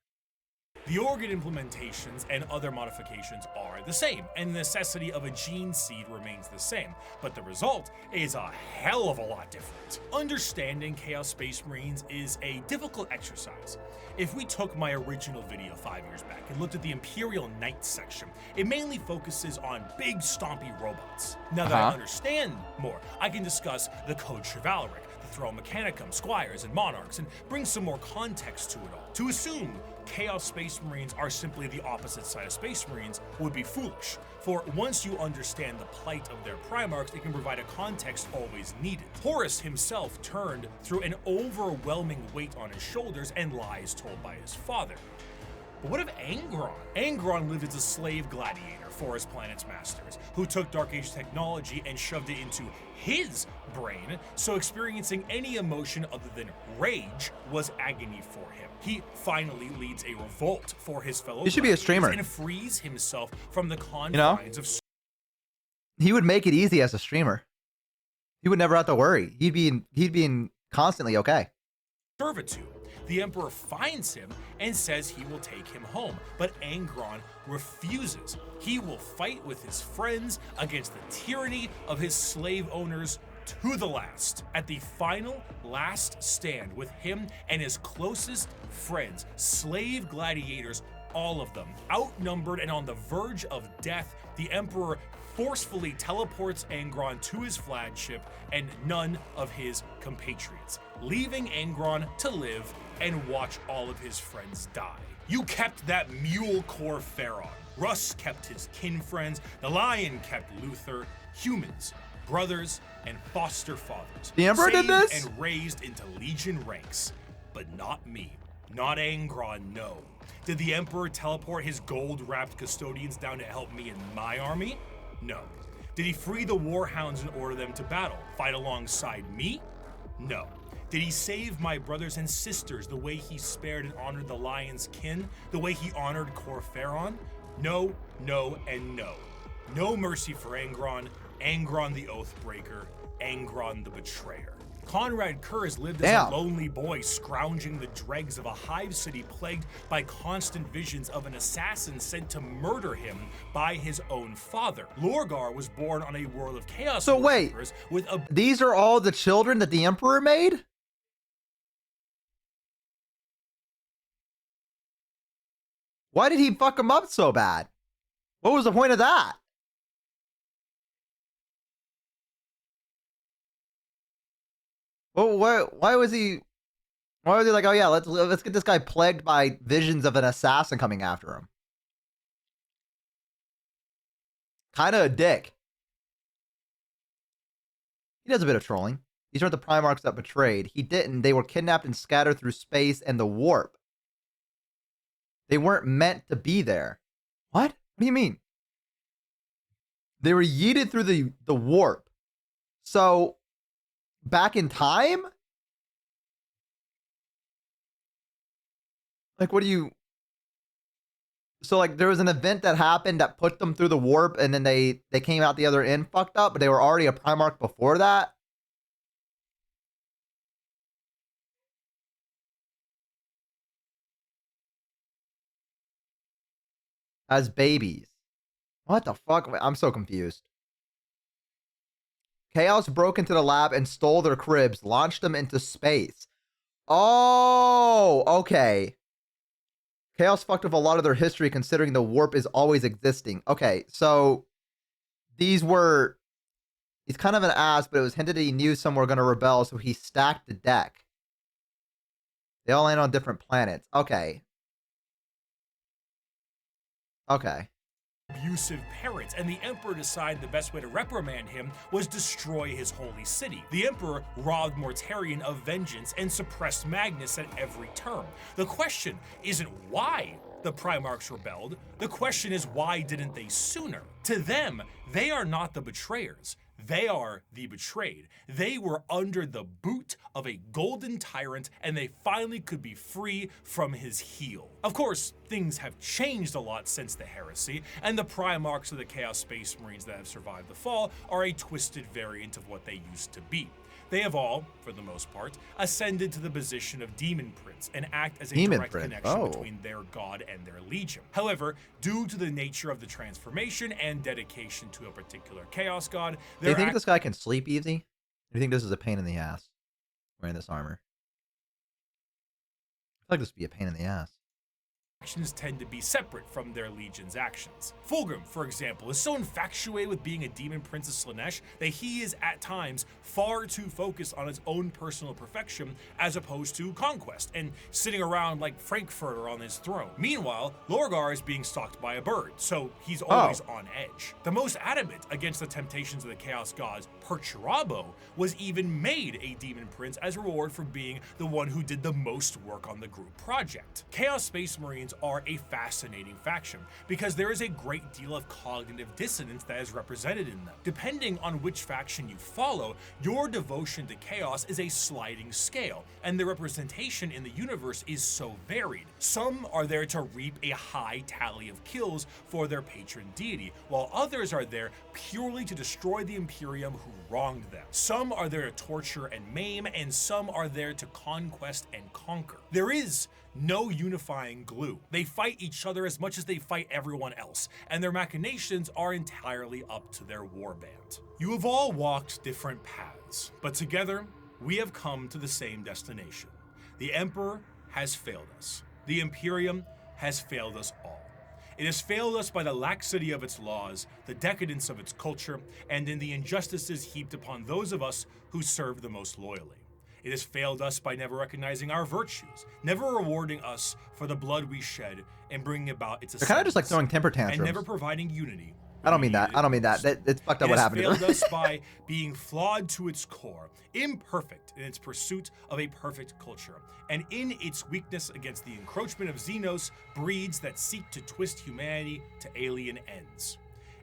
The organ implementations and other modifications are the same, and the necessity of a gene seed remains the same, but the result is a hell of a lot different. Understanding Chaos Space Marines is a difficult exercise. If we took my original video 5 years back and looked at the Imperial Knights section, it mainly focuses on big stompy robots. Now that I understand more, I can discuss the Code Chivalric, the Throne Mechanicum, Squires, and Monarchs, and bring some more context to it all. To assume Chaos Space Marines are simply the opposite side of Space Marines would be foolish, for once you understand the plight of their Primarchs, it can provide a context always needed. Horus himself turned through an overwhelming weight on his shoulders and lies told by his father. But what of Angron? Angron lived as a slave gladiator for his planet's masters, who took Dark Age technology and shoved it into his brain, so experiencing any emotion other than rage was agony for him. He finally leads a revolt for his fellow He should be a streamer. and frees himself from the confines of He would make it easy as a streamer. He would never have to worry. He'd be in constantly okay. servitude. The Emperor finds him and says he will take him home, but Angron refuses. He will fight with his friends against the tyranny of his slave owners to the last. At the final last stand with him and his closest friends, slave gladiators, all of them, outnumbered and on the verge of death, the Emperor forcefully teleports Angron to his flagship and none of his compatriots, leaving Angron to live and watch all of his friends die. You kept that mule core Pharaon. Russ kept his kin friends. The Lion kept Luther. Humans, brothers, and foster fathers. The Emperor did saved this? and raised into Legion ranks. But not me. Not Angron, no. Did the Emperor teleport his gold-wrapped custodians down to help me in my army? No. Did he free the warhounds and order them to battle, fight alongside me? No. Did he save my brothers and sisters the way he spared and honored the Lion's kin, the way he honored Cor Pharaon? No, no, and no. No mercy for Angron, Angron the Oathbreaker, Angron the Betrayer. Conrad Kurz lived as a lonely boy scrounging the dregs of a hive city plagued by constant visions of an assassin sent to murder him by his own father. Lorgar was born on a world of chaos. So wait, with a these are all the children that the Emperor made? Why did he fuck them up so bad? What was the point of that? Well, why was he like, oh yeah, let's get this guy plagued by visions of an assassin coming after him? Kind of a dick. He does a bit of trolling. These aren't the Primarchs that betrayed. He didn't. They were kidnapped and scattered through space and the warp. They weren't meant to be there. What? What do you mean? They were yeeted through the warp. So, back in time? Like, what do you... So, like, there was an event that happened that put them through the warp, and then they came out the other end fucked up, but they were already a Primarch before that? As babies. What the fuck? I'm so confused. Chaos broke into the lab and stole their cribs, launched them into space. Oh, okay. Chaos fucked with a lot of their history considering the warp is always existing. Okay, so he's kind of an ass, but it was hinted that he knew some were going to rebel, so he stacked the deck. They all land on different planets. Okay. Okay. Abusive parents, and the Emperor decided the best way to reprimand him was destroy his holy city. The Emperor robbed Mortarion of vengeance and suppressed Magnus at every turn. The question isn't why the Primarchs rebelled, the question is why didn't they sooner? To them, they are not the betrayers. They are the betrayed. They were under the boot of a golden tyrant, and they finally could be free from his heel. Of course, things have changed a lot since the heresy, and the Primarchs of the Chaos Space Marines that have survived the fall are a twisted variant of what they used to be. They have all, for the most part, ascended to the position of Demon Prince and act as a direct connection between their god and their legion. However, due to the nature of the transformation and dedication to a particular Chaos God, do you think this guy can sleep easy? Or do you think this is a pain in the ass, wearing this armor? I feel like this would be a pain in the ass. Actions tend to be separate from their legion's actions. Fulgrim, for example, is so infatuated with being a demon prince of Slaanesh that he is at times far too focused on his own personal perfection as opposed to conquest and sitting around like Frankfurter on his throne. Meanwhile, Lorgar is being stalked by a bird, so he's always on edge. The most adamant against the temptations of the Chaos Gods, Perturabo, was even made a demon prince as a reward for being the one who did the most work on the group project. Chaos Space Marines are a fascinating faction because there is a great deal of cognitive dissonance that is represented in them. Depending on which faction you follow, your devotion to chaos is a sliding scale, and the representation in the universe is so varied. Some are there to reap a high tally of kills for their patron deity, while others are there purely to destroy the Imperium who wronged them. Some are there to torture and maim, and some are there to conquest and conquer. There is no unifying glue. They fight each other as much as they fight everyone else, and their machinations are entirely up to their warband. You have all walked different paths, but together we have come to the same destination. The Emperor has failed us. The Imperium has failed us all. It has failed us by the laxity of its laws, the decadence of its culture, and in the injustices heaped upon those of us who serve the most loyally. It has failed us by never recognizing our virtues, never rewarding us for the blood we shed and bringing about its ascendance. They're kind of just like throwing temper tantrums. And never providing unity. I don't mean that. I don't mean that. It's fucked up what happened to them. It has failed us by being flawed to its core, imperfect in its pursuit of a perfect culture, and in its weakness against the encroachment of Xenos breeds that seek to twist humanity to alien ends.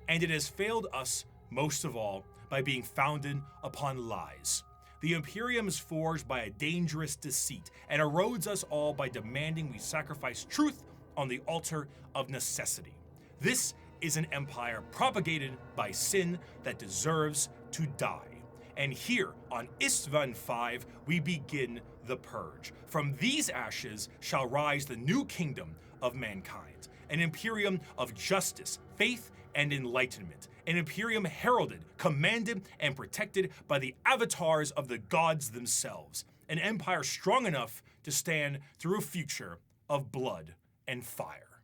And it has failed us, most of all, by being founded upon lies. The Imperium is forged by a dangerous deceit and erodes us all by demanding we sacrifice truth on the altar of necessity. This is an empire propagated by sin that deserves to die. And here on Istvan V, we begin the purge. From these ashes shall rise the new kingdom of mankind, an Imperium of justice, faith, and enlightenment. An Imperium heralded, commanded, and protected by the avatars of the gods themselves. An empire strong enough to stand through a future of blood and fire.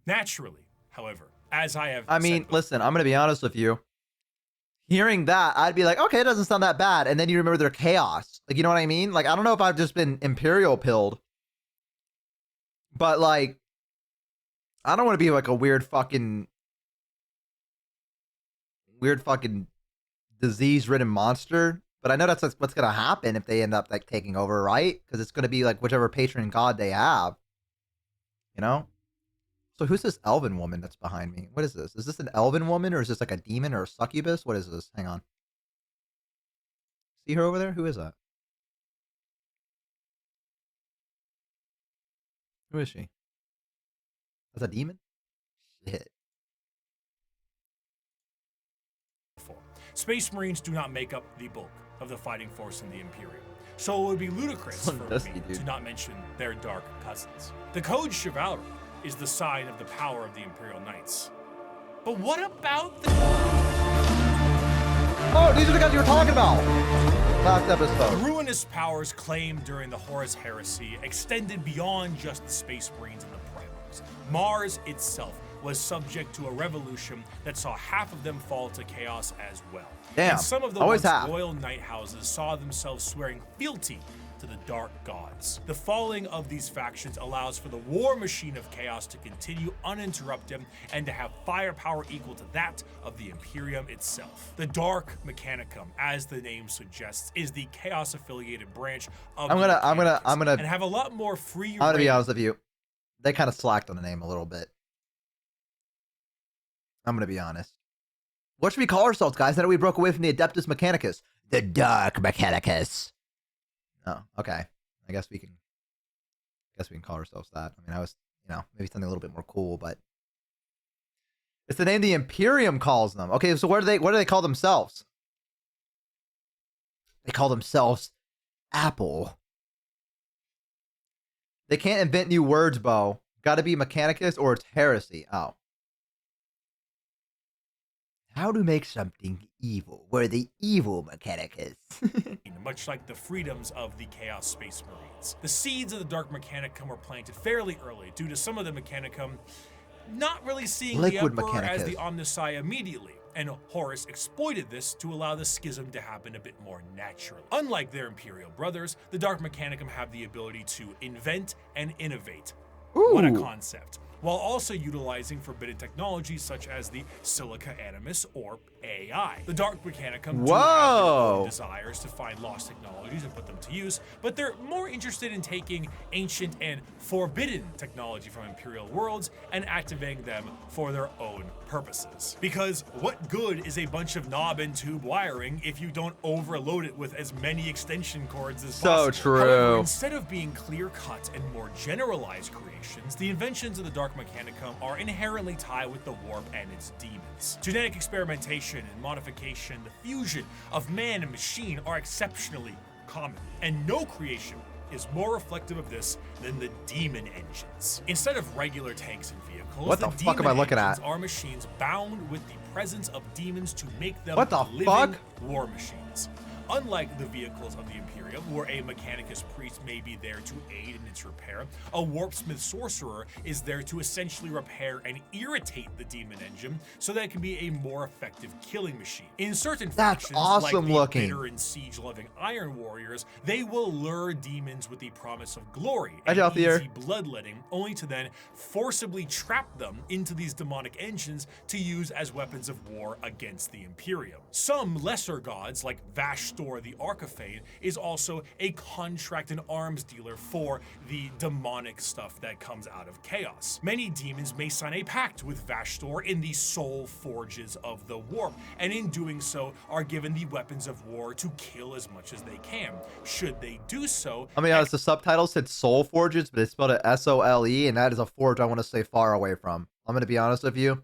Naturally, however, as I have listen, I'm going to be honest with you. Hearing that, I'd be like, okay, it doesn't sound that bad. And then you remember their chaos. Like, you know what I mean? Like, I don't know if I've just been Imperial pilled. But, like, I don't want to be like a weird fucking disease-ridden monster, but I know that's what's gonna happen if they end up like taking over, right? Because it's gonna be like whichever patron god they have, you know. So who's this elven woman that's behind me? What is this? Is this an elven woman, or is this like a demon or a succubus? What is this? Hang on. See her over there? Who is that? Who is she? That's a demon? Shit. Space Marines do not make up the bulk of the fighting force in the Imperium, so it would be ludicrous for me to not mention their dark cousins. The Code Chivalry is the sign of the power of the Imperial Knights. But what about the... Oh, these are the guys you were talking about last episode. The ruinous powers claimed during the Horus Heresy extended beyond just the Space Marines and the Primarchs. Mars itself was subject to a revolution that saw half of them fall to chaos as well. Damn, and some of the always once loyal knight houses saw themselves swearing fealty to the dark gods. The falling of these factions allows for the war machine of chaos to continue uninterrupted and to have firepower equal to that of the Imperium itself. The Dark Mechanicum, as the name suggests, is the chaos-affiliated branch of I'm gonna and have a lot more free. I'm gonna be honest with you. They kind of slacked on the name a little bit. I'm gonna be honest. What should we call ourselves, guys? Now that we broke away from the Adeptus Mechanicus. The Dark Mechanicus. Oh, okay. I guess we can call ourselves that. I mean, I was, maybe something a little bit more cool, but it's the name the Imperium calls them. Okay, so what do they call themselves? They call themselves Apple. They can't invent new words, Bo. Gotta be Mechanicus or it's heresy. Oh. How to make something evil. We're the evil Mechanicus. Much like the freedoms of the Chaos Space Marines. The seeds of the Dark Mechanicum were planted fairly early due to some of the Mechanicum not really seeing Liquid the Emperor as Mechanicus. the Omnissiah immediately, and Horus exploited this to allow the schism to happen a bit more naturally. Unlike their Imperial brothers, the Dark Mechanicum have the ability to invent and innovate. Ooh. What a concept. While also utilizing forbidden technologies such as the Silica Animus or AI. The Dark Mechanicum do have their own desires to find lost technologies and put them to use, but they're more interested in taking ancient and forbidden technology from Imperial worlds and activating them for their own purposes. Because what good is a bunch of knob and tube wiring if you don't overload it with as many extension cords as possible? So true. However, instead of being clear-cut and more generalized creations, the inventions of the Dark Mechanicum are inherently tied with the warp and its demons. Genetic experimentation and modification, the fusion of man and machine are exceptionally common, and no creation is more reflective of this than the demon engines. Instead of regular tanks and vehicles, What the fuck am I looking at? are machines bound with the presence of demons to make them What the living fuck? war machines. Unlike the vehicles of the Imperium, where a Mechanicus priest may be there to aid in its repair, a Warpsmith sorcerer is there to essentially repair and irritate the demon engine so that it can be a more effective killing machine. In certain That's factions, awesome like the looking. bitter and siege-loving Iron Warriors, they will lure demons with the promise of glory Hi, and Jalthier. easy bloodletting, only to then forcibly trap them into these demonic engines to use as weapons of war against the Imperium. Some lesser gods, like Vashtor the Archifane, is also a contract and arms dealer for the demonic stuff that comes out of chaos. Many demons may sign a pact with Vashtor in the soul forges of the warp, and in doing so are given the weapons of war to kill as much as they can. Should they do so, I mean, honest, the subtitle said Soul Forges, but they spelled it S-O-L-E, and that is a forge I want to stay far away from. I'm going to be honest with you.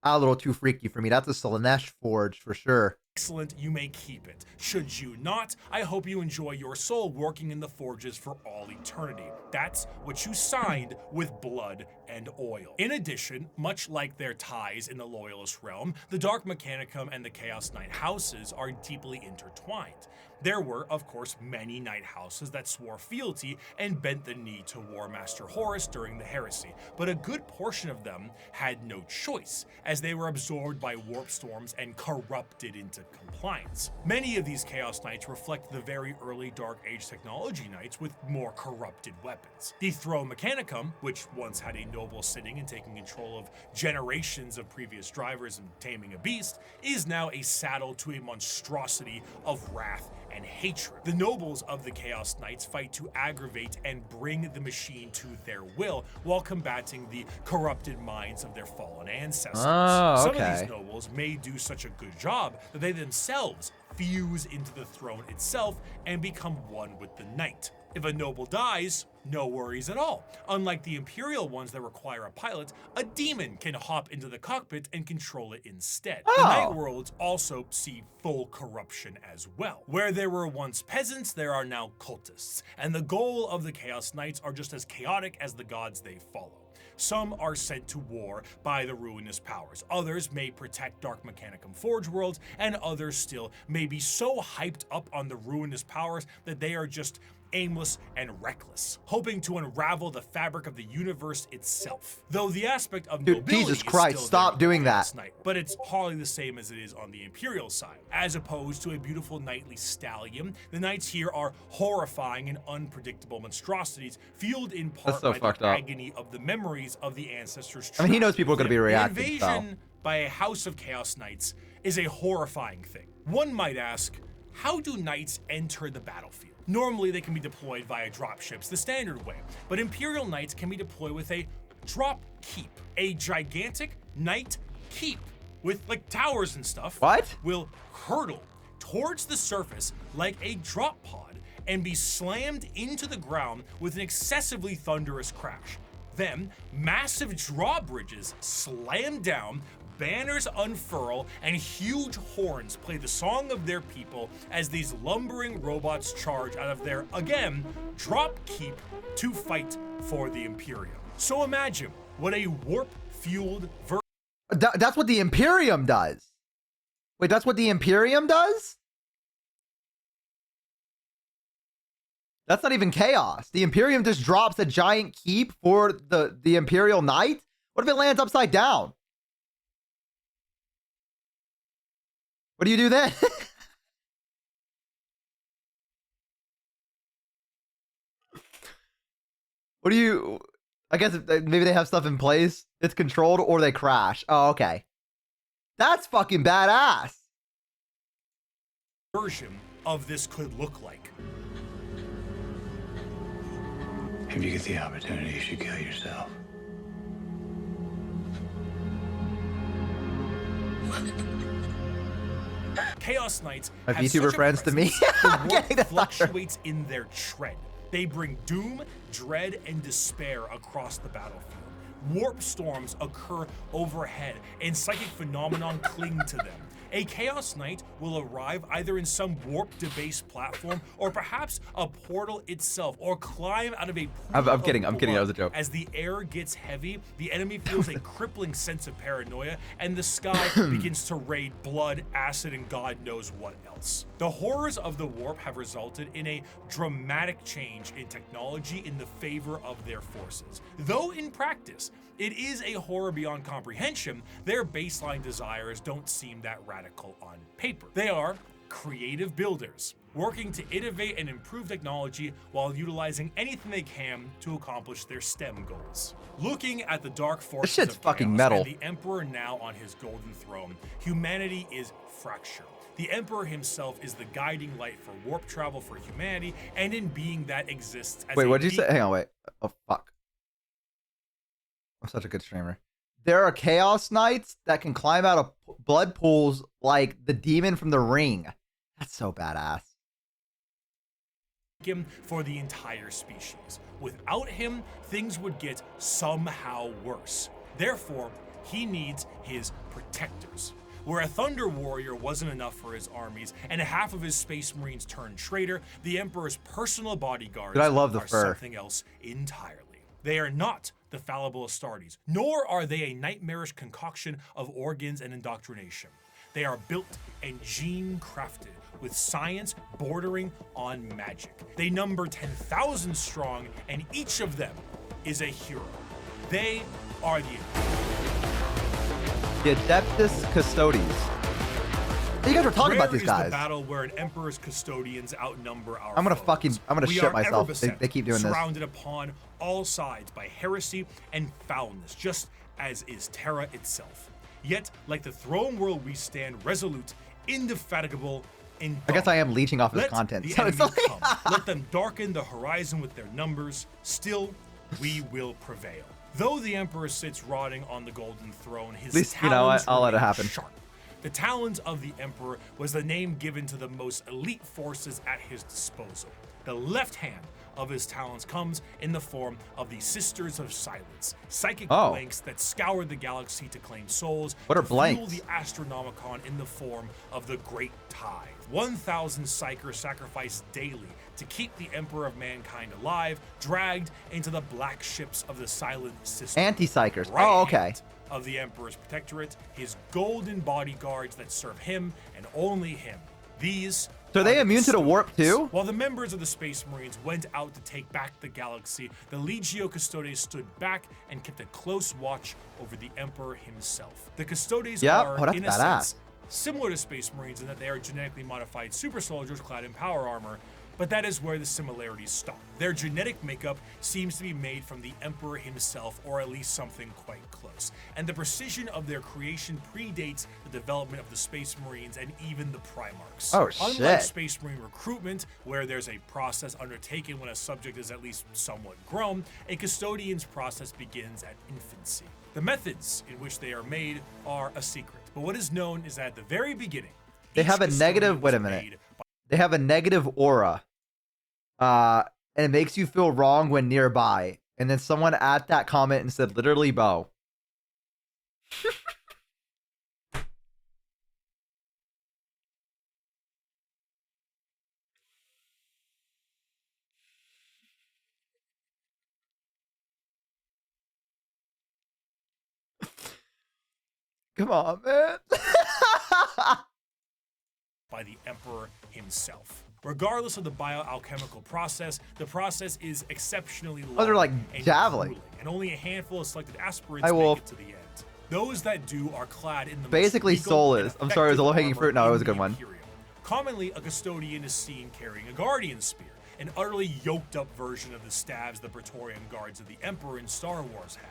A little too freaky for me. That's a Slanesh forge for sure. excellent, you may keep it. Should you not, I hope you enjoy your soul working in the forges for all eternity. That's what you signed with blood and oil. In addition, much like their ties in the Loyalist realm, the Dark Mechanicum and the Chaos Knight houses are deeply intertwined. There were, of course, many Knight houses that swore fealty and bent the knee to War Master Horus during the heresy, but a good portion of them had no choice, as they were absorbed by warp storms and corrupted into compliance. Many of these Chaos Knights reflect the very early Dark Age technology Knights with more corrupted weapons. The Throne Mechanicum, which once had a noble sitting and taking control of generations of previous drivers and taming a beast, is now a saddle to a monstrosity of wrath and hatred. The nobles of the Chaos Knights fight to aggravate and bring the machine to their will while combating the corrupted minds of their fallen ancestors. Some of these nobles may do such a good job that they themselves fuse into the throne itself and become one with the knight. If a noble dies, no worries at all. Unlike the Imperial ones that require a pilot, a demon can hop into the cockpit and control it instead. The Night Worlds also see full corruption as well. Where there were once peasants, there are now cultists, and the goal of the Chaos Knights are just as chaotic as the gods they follow. Some are sent to war by the ruinous powers. Others may protect Dark Mechanicum Forge worlds, and others still may be so hyped up on the ruinous powers that they are just aimless and reckless, hoping to unravel the fabric of the universe itself. Though the aspect of nobility Jesus is Christ, still stop there doing with that. the Knight, but it's hardly the same as it is on the Imperial side. As opposed to a beautiful knightly stallion, the knights here are horrifying and unpredictable monstrosities, fueled in part by the agony of the memories of the ancestors. I mean, he knows people are going to be reacting. The invasion by a house of Chaos Knights is a horrifying thing. One might ask, how do knights enter the battlefield? Normally, they can be deployed via dropships the standard way, but Imperial Knights can be deployed with a drop keep, a gigantic knight keep. with like towers and stuff, What? will hurtle towards the surface like a drop pod and be slammed into the ground with an excessively thunderous crash. Then, massive drawbridges slam down, banners unfurl, and huge horns play the song of their people as these lumbering robots charge out of their, again, drop keep to fight for the Imperium. So imagine what a warp-fueled version. That's what the Imperium does. Wait, that's what the Imperium does? That's not even chaos. The Imperium just drops a giant keep for the Imperial Knight? What if it lands upside down? What do you do then? What do you... I guess maybe they have stuff in place. It's controlled or they crash. Oh, okay. That's fucking badass. Version of this could look like. If you get the opportunity, you should kill yourself. Chaos Knights My have VTuber such a friends to me. presence, the warp Getting the fluctuates in their tread. They bring doom, dread, and despair across the battlefield. Warp storms occur overhead, and psychic phenomenon cling to them. A Chaos Knight will arrive either in some warp-debased platform, or perhaps a portal itself, or climb out of a pool I'm kidding. of That was a blood. joke. As the air gets heavy, the enemy feels a crippling sense of paranoia, and the sky begins to rain blood, acid, and God knows what else. The horrors of the warp have resulted in a dramatic change in technology in the favor of their forces. Though in practice, it is a horror beyond comprehension, their baseline desires don't seem that radical on paper. They are creative builders, working to innovate and improve technology while utilizing anything they can to accomplish their STEM goals. Looking at the dark forces shit's of fucking chaos metal. and the Emperor now on his golden throne, humanity is fractured. The Emperor himself is the guiding light for warp travel for humanity, and in being that exists as Wait, a what did you say? Hang on, wait. Oh, fuck. I'm such a good streamer. There are Chaos Knights that can climb out of blood pools like the demon from The Ring. That's so badass. him for the entire species. Without him, things would get somehow worse. Therefore, he needs his protectors. Where a Thunder Warrior wasn't enough for his armies, and half of his Space Marines turned traitor, the Emperor's personal bodyguards Dude, I love the are fur. something else entirely. They are not the fallible Astartes, nor are they a nightmarish concoction of organs and indoctrination. They are built and gene-crafted with science bordering on magic. They number 10,000 strong, and each of them is a hero. They are the Adeptus Custodes. You guys were talking about these is guys. The battle where an emperor's custodians outnumber our I'm gonna foes. We shit are myself. ever They beset, keep doing this. surrounded upon all sides by heresy and foulness, just as is Terra itself. Yet, like the throne world, we stand resolute, indefatigable, indomitable. I guess I am leeching off this content. The So it's enemy like- come. Let them darken the horizon with their numbers. Still, we will prevail. Though the emperor sits rotting on the golden throne, his At least, you know what? talons I'll let it remain happen. sharp. The talons of the emperor was the name given to the most elite forces at his disposal. The left hand of his talons comes in the form of the Sisters of Silence, psychic blanks that scour the galaxy to claim souls. What are to fuel blanks? the Astronomicon in the form of the Great Tide. 1,000 psychers sacrificed daily to keep the Emperor of Mankind alive, dragged into the black ships of the Silent System. Anti-psychers. Right Oh, okay. hand of the Emperor's protectorate, his golden bodyguards that serve him and only him. These So are they immune to the warp custodians. too? While the members of the Space Marines went out to take back the galaxy, the Legio Custodes stood back and kept a close watch over the Emperor himself. The Custodes Yep. are, Oh, that's in a badass. sense, similar to Space Marines in that they are genetically modified super soldiers clad in power armor, but that is where the similarities stop. Their genetic makeup seems to be made from the Emperor himself, or at least something quite close. And the precision of their creation predates the development of the Space Marines and even the Primarchs. Oh, Unlike shit. Space Marine recruitment, where there's a process undertaken when a subject is at least somewhat grown, a custodian's process begins at infancy. The methods in which they are made are a secret, But what is known is that at the very beginning, They each have a custodian negative, wait a was minute. made by They have a negative aura. And it makes you feel wrong when nearby. And then someone at that comment and said, literally, Bo. Come on, man. by the Emperor himself. Regardless of the bioalchemical process, the process is exceptionally long Oh, they're like and javelin. grueling, and only a handful of selected aspirants Hi, make Wolf. it to the end. Those that do are clad in the most Basically legal soulless. and I'm sorry, it was a effective low-hanging armor fruit. No, it in was a good the one. Imperium. Commonly, a custodian is seen carrying a guardian spear, an utterly yoked up version of the staves the Praetorian guards of the Emperor in Star Wars had.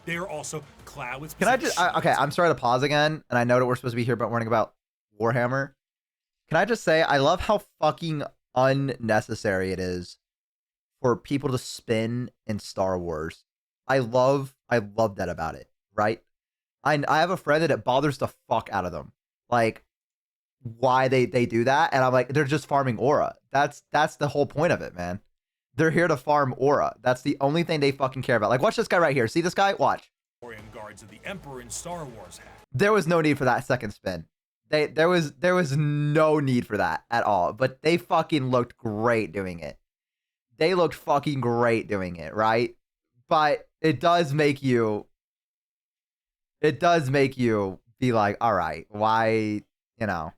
They are also clad with Can I specific just, okay, shields. I'm sorry to pause again. And I know that we're supposed to be here but warning about Warhammer. Can I just say, I love how fucking unnecessary it is for people to spin in Star Wars. I love that about it, right? I have a friend that it bothers the fuck out of them. Like, why they do that. And I'm like, they're just farming aura. That's the whole point of it, man. They're here to farm aura. That's the only thing they fucking care about. Like, watch this guy right here. See this guy? Watch. Praetorian guards of the Emperor in Star Wars had. There was no need for that second spin. There was no need for that at all. But they fucking looked great doing it. They looked fucking great doing it, right? But it does make you be like, all right, why, you know.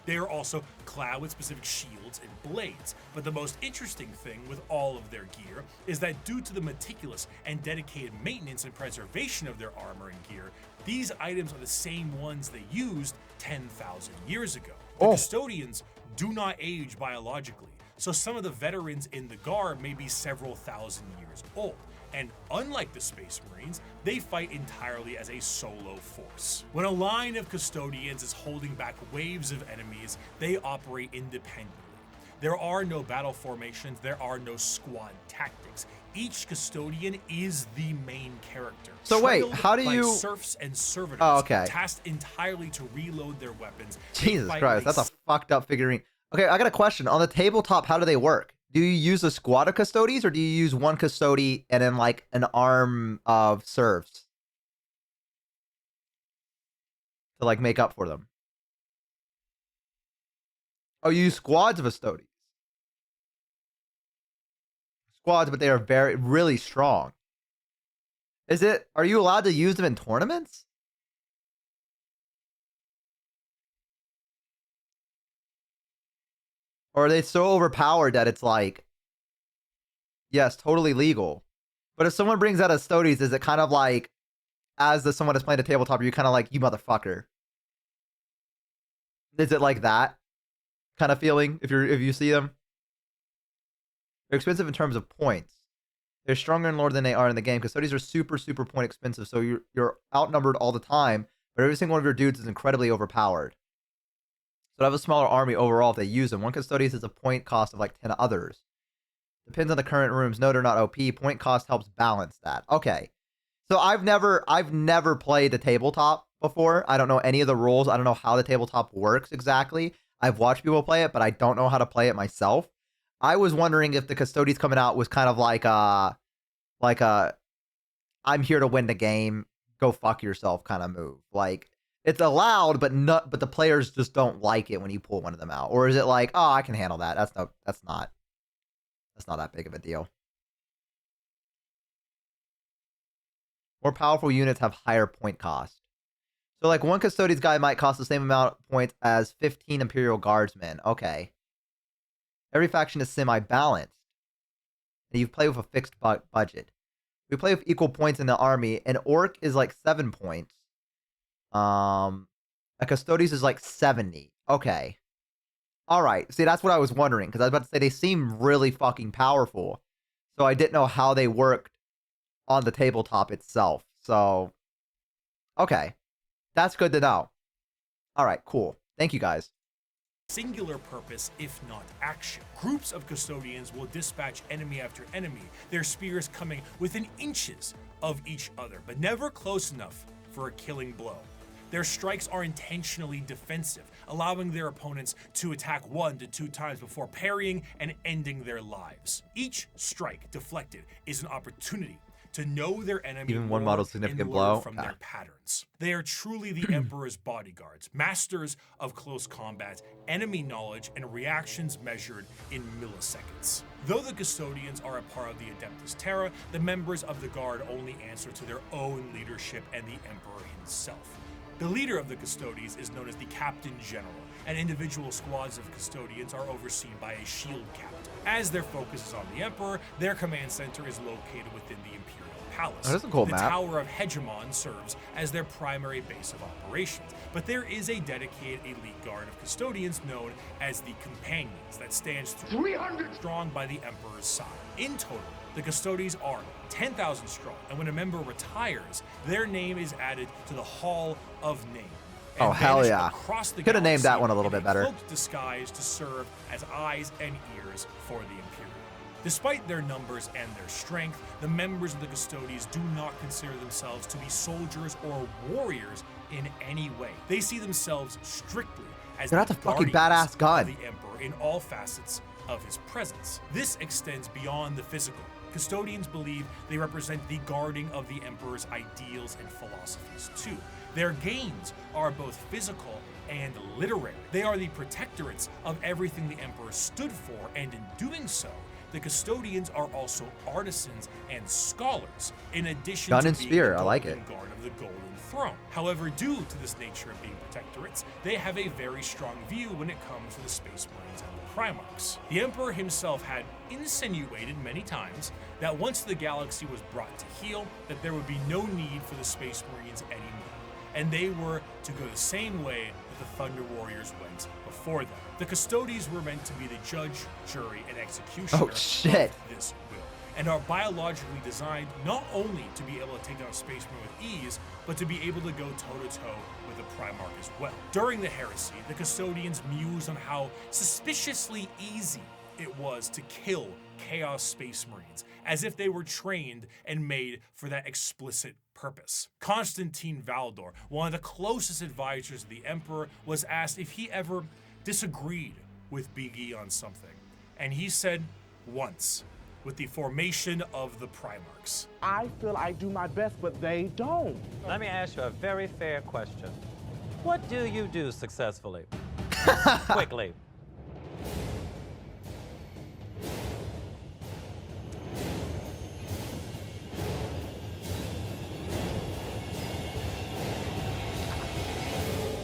They are also clad with specific shields and blades, but the most interesting thing with all of their gear is that due to the meticulous and dedicated maintenance and preservation of their armor and gear, these items are the same ones they used 10,000 years ago. The custodians do not age biologically, so some of the veterans in the Guard may be several thousand years old. And unlike the Space Marines, they fight entirely as a solo force. When a line of custodians is holding back waves of enemies, they operate independently. There are no battle formations, there are no squad tactics. Each custodian is the main character. So wait, Trailed how do by you- serfs and servitors, Oh, okay. tasked entirely to reload their weapons. they Jesus fight Christ, with that's a fucked up figurine. Okay, I got a question. On the tabletop, how do they work? Do you use a squad of custodies or do you use one custody and then like an arm of serfs to like make up for them? Oh, you use squads of custodies. Squads, but they are really strong. Are you allowed to use them in tournaments? Or are they so overpowered that it's like, yes, totally legal. But if someone brings out a Stoties, is it kind of like, as someone is playing a tabletop, are you kind of like, you motherfucker? Is it like that kind of feeling if you see them? They're expensive in terms of points. They're stronger in lore than they are in the game. Custodies are super, super point expensive, so you're outnumbered all the time, but every single one of your dudes is incredibly overpowered. So I have a smaller army overall if they use them. One Custodies is a point cost of like 10 others. Depends on the current rooms. No, they're not OP. Point cost helps balance that. Okay. So I've never played the tabletop before. I don't know any of the rules. I don't know how the tabletop works exactly. I've watched people play it, but I don't know how to play it myself. I was wondering if the Custodies coming out was kind of like a I'm here to win the game, go fuck yourself kind of move. Like, it's allowed, but the players just don't like it when you pull one of them out. Or is it like, oh, I can handle that. That's not that big of a deal. More powerful units have higher point cost. So like one Custodians guy might cost the same amount of points as 15 Imperial Guardsmen. Okay. Every faction is semi-balanced. And you play with a fixed budget. We play with equal points in the army. An Orc is like 7 points. A Custodians is like 70. Okay. Alright. See, that's what I was wondering. Because I was about to say they seem really fucking powerful. So I didn't know how they worked on the tabletop itself. So, okay. That's good to know. Alright, cool. Thank you guys. Singular purpose, if not action. Groups of custodians will dispatch enemy after enemy, their spears coming within inches of each other, but never close enough for a killing blow. Their strikes are intentionally defensive, allowing their opponents to attack 1 to 2 times before parrying and ending their lives. Each strike deflected is an opportunity to know their enemy Even one more model's significant and blow? learn from their patterns. They are truly the Emperor's bodyguards, masters of close combat, enemy knowledge, and reactions measured in milliseconds. Though the Custodians are a part of the Adeptus Terra, the members of the Guard only answer to their own leadership and the Emperor himself. The leader of the Custodians is known as the Captain General, and individual squads of Custodians are overseen by a shield captain. As their focus is on the Emperor, their command center is located within the Imperial Palace. Oh, that's a cool the map. Tower of Hegemon serves as their primary base of operations, but there is a dedicated elite guard of Custodians known as the Companions that stands 300 strong by the Emperor's side. In total, the Custodians are 10,000 strong, and when a member retires, their name is added to the Hall of Name. Oh, hell yeah. Could have named that one a little bit better. Cloaked disguise to serve as eyes and ears for the Imperium. Despite their numbers and their strength, the members of the Custodians do not consider themselves to be soldiers or warriors in any way. They see themselves strictly as They're the not the fucking guardians badass gun. of the Emperor in all facets of his presence. This extends beyond the physical. Custodians believe they represent the guarding of the Emperor's ideals and philosophies too. Their gains are both physical and literary. They are the protectorates of everything the Emperor stood for, and in doing so, the Custodians are also artisans and scholars, in addition Gun to and being spear, the I like guardian it. guard of the Golden Throne. However, due to this nature of being protectorates, they have a very strong view when it comes to the Space Marines and the Primarchs. The Emperor himself had insinuated many times that once the galaxy was brought to heel, that there would be no need for the Space Marines anymore, and they were to go the same way that the Thunder Warriors went before them. The Custodians were meant to be the judge, jury, and executioner Oh, shit. of this will, and are biologically designed not only to be able to take down a Space Marine with ease, but to be able to go toe-to-toe with the Primarch as well. During the Heresy, the Custodians mused on how suspiciously easy it was to kill Chaos Space Marines, as if they were trained and made for that explicit purpose. Constantine Valdor, one of the closest advisors of the Emperor, was asked if he ever disagreed with Big E on something, and he said once, with the formation of the Primarchs. I feel I do my best, but they don't. Let me ask you a very fair question. What do you do successfully? Quickly.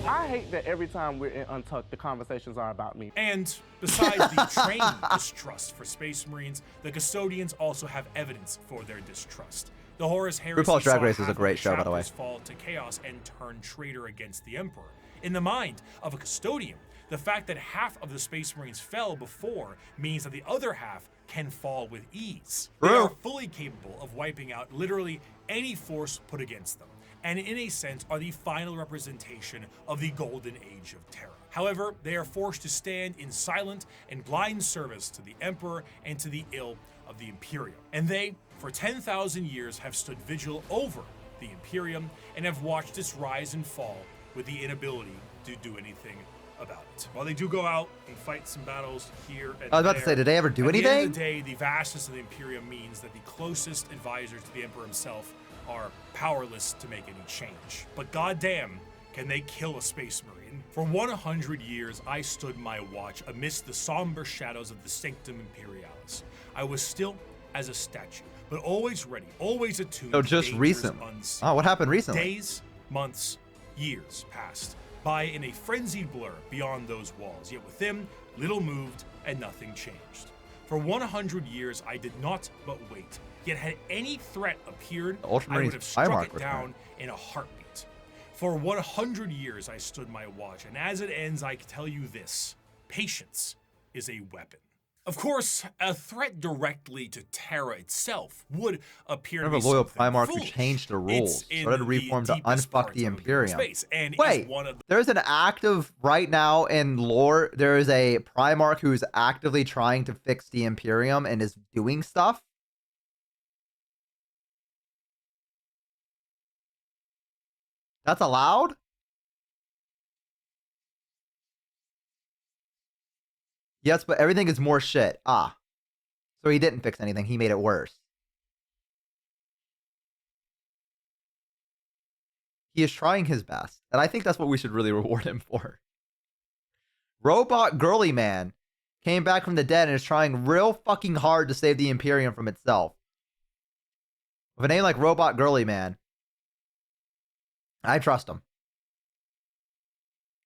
I hate that every time we're in Untucked, the conversations are about me. And besides the trained distrust for Space Marines, the Custodians also have evidence for their distrust. The Horus Heresy RuPaul's Drag saw Race is a half great of the show, by the way. chapters fall to chaos and turn traitor against the Emperor. In the mind of a Custodian, the fact that half of the Space Marines fell before means that the other half can fall with ease. They are fully capable of wiping out literally any force put against them, and in a sense are the final representation of the golden age of terror. However, they are forced to stand in silent and blind service to the Emperor and to the ill of the Imperium. And they, for 10,000 years, have stood vigil over the Imperium and have watched its rise and fall with the inability to do anything about it. While they do go out and fight some battles here and I was about to say, did they ever do at anything? the end of the day, the vastness of the Imperium means that the closest advisors to the Emperor himself are powerless to make any change. But goddamn, can they kill a Space Marine? For 100 years, I stood my watch amidst the somber shadows of the Sanctum Imperialis. I was still as a statue, but always ready, always attuned Oh, to just dangers recent. unseen. Oh, what happened recently? Days, months, years passed by in a frenzied blur beyond those walls, yet within, little moved and nothing changed. For 100 years, I did not but wait. Yet had any threat appeared, I would have struck it down in a heartbeat. For 100 years, I stood my watch, and as it ends, I can tell you this: patience is a weapon. Of course, a threat directly to Terra itself would appear to be Kind of a loyal something Primarch who foolish. changed the rules, It's in started to the reform to deepest unfuck parts the of Imperium. space, and Wait, is one of the there's an active right now in lore. There is a Primarch who's actively trying to fix the Imperium and is doing stuff. That's allowed? Yes, but everything is more shit. Ah. So he didn't fix anything. He made it worse. He is trying his best. And I think that's what we should really reward him for. Robot Girly Man came back from the dead and is trying real fucking hard to save the Imperium from itself. With a name like Robot Girly Man, I trust him.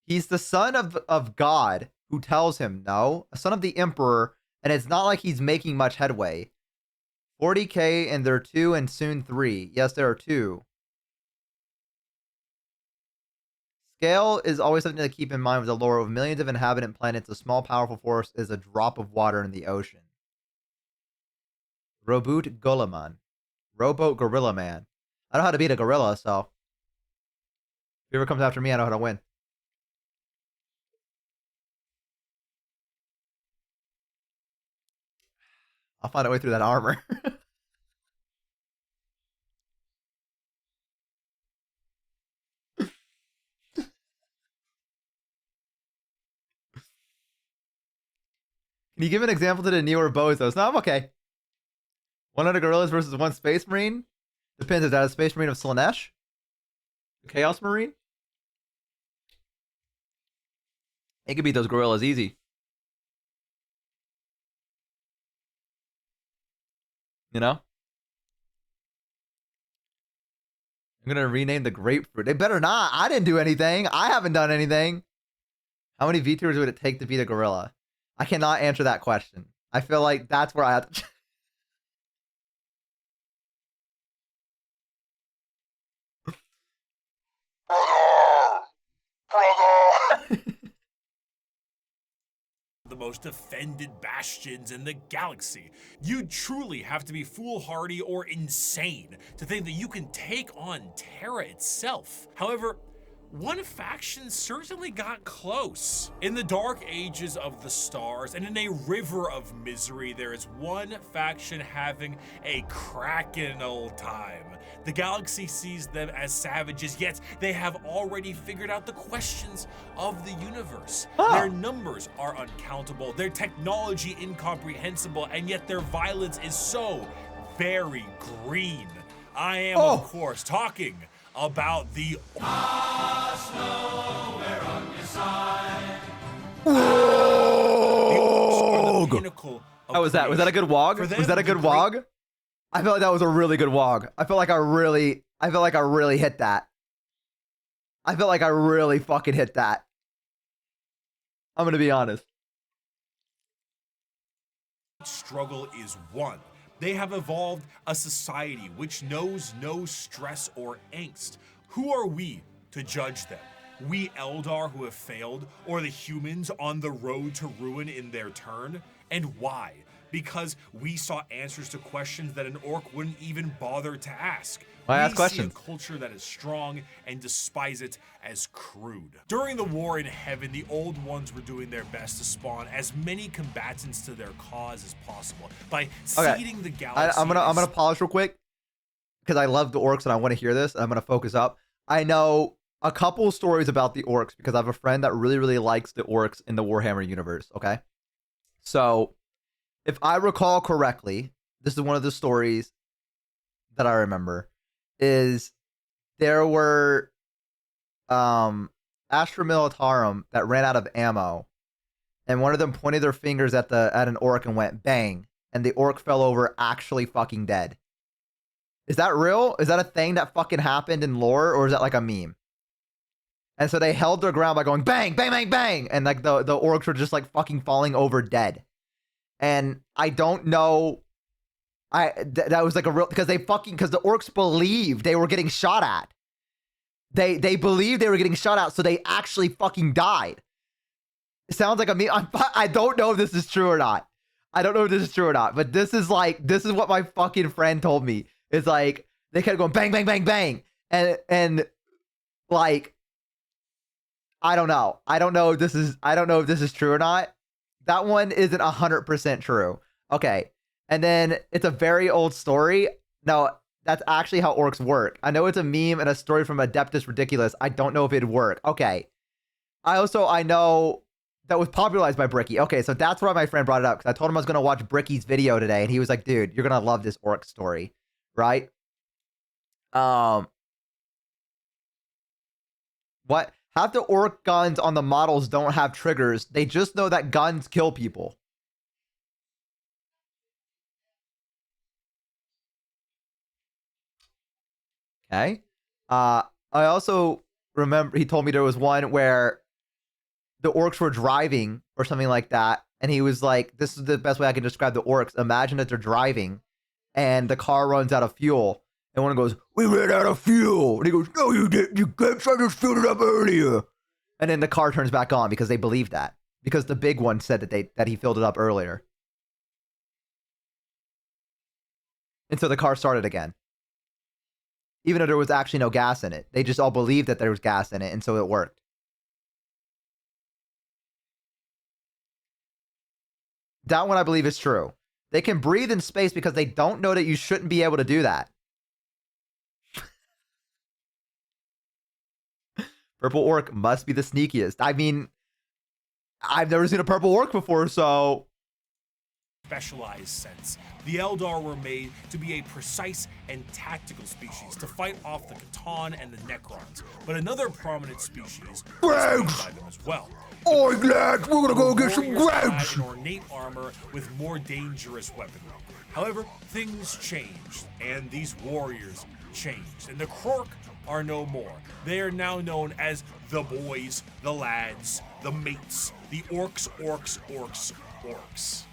He's the son of God who tells him no, a son of the Emperor, and it's not like he's making much headway. 40k and there are 2 and soon 3. Yes, there are 2. Scale is always something to keep in mind with the lore of millions of inhabitant planets. A small, powerful force is a drop of water in the ocean. Robot Golaman. Robot Gorilla Man. I know how to beat a gorilla, so whoever comes after me, I know how to win. I'll find a way through that armor. Can you give an example to the newer bozos? No, I'm okay. 100 gorillas versus 1 space marine? Depends, is that a space marine of Slanesh? A Chaos Marine? It could beat those gorillas easy. You know? I'm gonna rename the grapefruit. They better not. I didn't do anything. I haven't done anything. How many VTubers would it take to beat a gorilla? I cannot answer that question. I feel like that's where I have to... The most defended bastions in the galaxy. You truly have to be foolhardy or insane to think that you can take on Terra itself. However, one faction certainly got close. In the dark ages of the stars and in a river of misery, there is one faction having a cracking old time. The galaxy sees them as savages, yet they have already figured out the questions of the universe. Their numbers are uncountable, their technology incomprehensible, and yet their violence is so very green. I am, of course, talking about the How was that? Was that a good wog? Was that a good wog? I feel like that was a really good wog. I feel like I really hit that. I feel like I really fucking hit that. I'm gonna be honest. Struggle is one. They have evolved a society which knows no stress or angst. Who are we to judge them? We Eldar who have failed, or the humans on the road to ruin in their turn? And why? Because we saw answers to questions that an orc wouldn't even bother to ask. I ask we questions. See a culture that is strong and despise it as crude. During the war in heaven, the old ones were doing their best to spawn as many combatants to their cause as possible by seeding the galaxy. I'm gonna pause real quick because I love the orcs and I want to hear this. And I'm gonna focus up. I know a couple stories about the orcs because I have a friend that really likes the orcs in the Warhammer universe. Okay, so if I recall correctly, this is one of the stories that I remember, is there were Astra Militarum that ran out of ammo, and one of them pointed their fingers at an orc and went bang, and the orc fell over actually fucking dead. Is that real? Is that a thing that fucking happened in lore, or is that like a meme? And so they held their ground by going bang, bang, bang, bang, and like the orcs were just like fucking falling over dead. And I don't know, that was like a real, because the orcs believed they were getting shot at. They believed they were getting shot at, so they actually fucking died. It sounds like a meme. I don't know if this is true or not. But this is what my fucking friend told me. It's like they kept going bang, bang, bang, bang, and like I don't know if this is true or not. That one isn't 100% true. Okay. And then it's a very old story. Now, that's actually how orcs work. I know it's a meme and a story from Adeptus Ridiculous. I don't know if it'd work. Okay. I know that was popularized by Bricky. Okay, so that's why my friend brought it up, because I told him I was going to watch Bricky's video today, and he was like, dude, you're going to love this orc story, right? What? Half the orc guns on the models don't have triggers. They just know that guns kill people. Okay. I also remember he told me there was one where the orcs were driving or something like that. And he was like, this is the best way I can describe the orcs. Imagine that they're driving and the car runs out of fuel. And one goes, we ran out of fuel. And he goes, no, you didn't. You can't. I just filled it up earlier. And then the car turns back on because they believe that. Because the big one said that he filled it up earlier. And so the car started again. Even though there was actually no gas in it. They just all believed that there was gas in it, and so it worked. That one I believe is true. They can breathe in space because they don't know that you shouldn't be able to do that. Purple orc must be the sneakiest. I mean, I've never seen a purple orc before, so... Specialized sense. The Eldar were made to be a precise and tactical species to fight off the Catan and the Necrons, but another prominent species was by them as well. Oh, lads, we're gonna go get some grapes! An ornate armor with more dangerous weaponry. However, things changed, and these warriors changed, and the Krork are no more. They are now known as the boys, the lads, the mates, the orcs.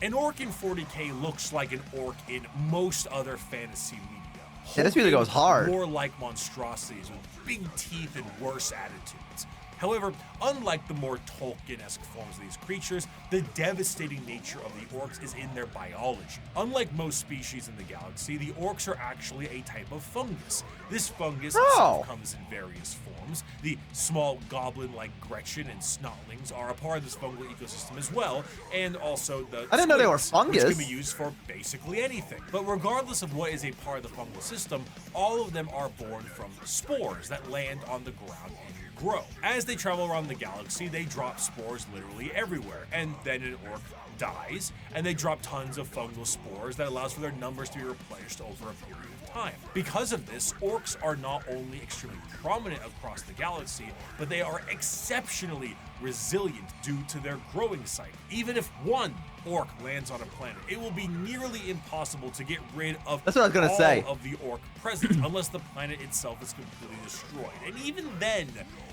An orc in 40k looks like an orc in most other fantasy media. Yeah, this really goes hard. More like monstrosities with big teeth and worse attitudes. However, unlike the more Tolkien-esque forms of these creatures, the devastating nature of the orcs is in their biology. Unlike most species in the galaxy, the orcs are actually a type of fungus. This fungus itself comes in various forms. The small goblin-like Gretchen and snotlings are a part of this fungal ecosystem as well, and also the I didn't know they were fungus. Which can be used for basically anything. But regardless of what is a part of the fungal system, all of them are born from spores that land on the ground and grow. As they travel around the galaxy, they drop spores literally everywhere, and then an orc dies, and they drop tons of fungal spores that allows for their numbers to be replenished over a period of time. Because of this, orcs are not only extremely prominent across the galaxy, but they are exceptionally resilient due to their growing cycle. Even if one orc lands on a planet, it will be nearly impossible to get rid of That's what I was gonna all say. of the orc presence unless the planet itself is completely destroyed. And even then,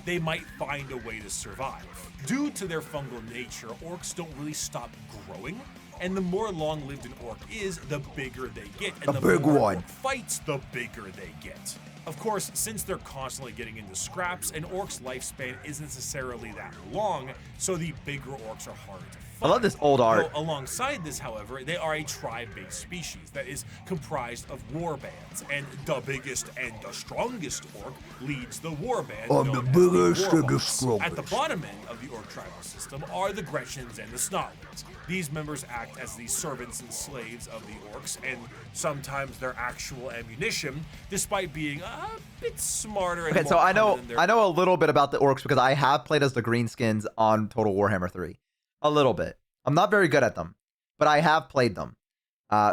they might find a way to survive. Due to their fungal nature, orcs don't really stop growing, and the more long-lived an orc is, the bigger they get. And the big more one. Orc fights, the bigger they get. Of course, since they're constantly getting into scraps, an orc's lifespan isn't necessarily that long, so the bigger orcs are harder to fight. I love this old art. Though alongside this, however, they are a tribe-based species that is comprised of war bands, and the biggest and the strongest orc leads the war band. I'm the biggest and the strongest. At the bottom end of the orc tribal system are the Gretchens and the Snotlings. These members act as the servants and slaves of the orcs, and sometimes their actual ammunition, despite being a bit smarter and Okay, so more I know cunning than I know a little bit about the orcs because I have played as the greenskins on Total Warhammer 3. A little bit. I'm not very good at them, but I have played them.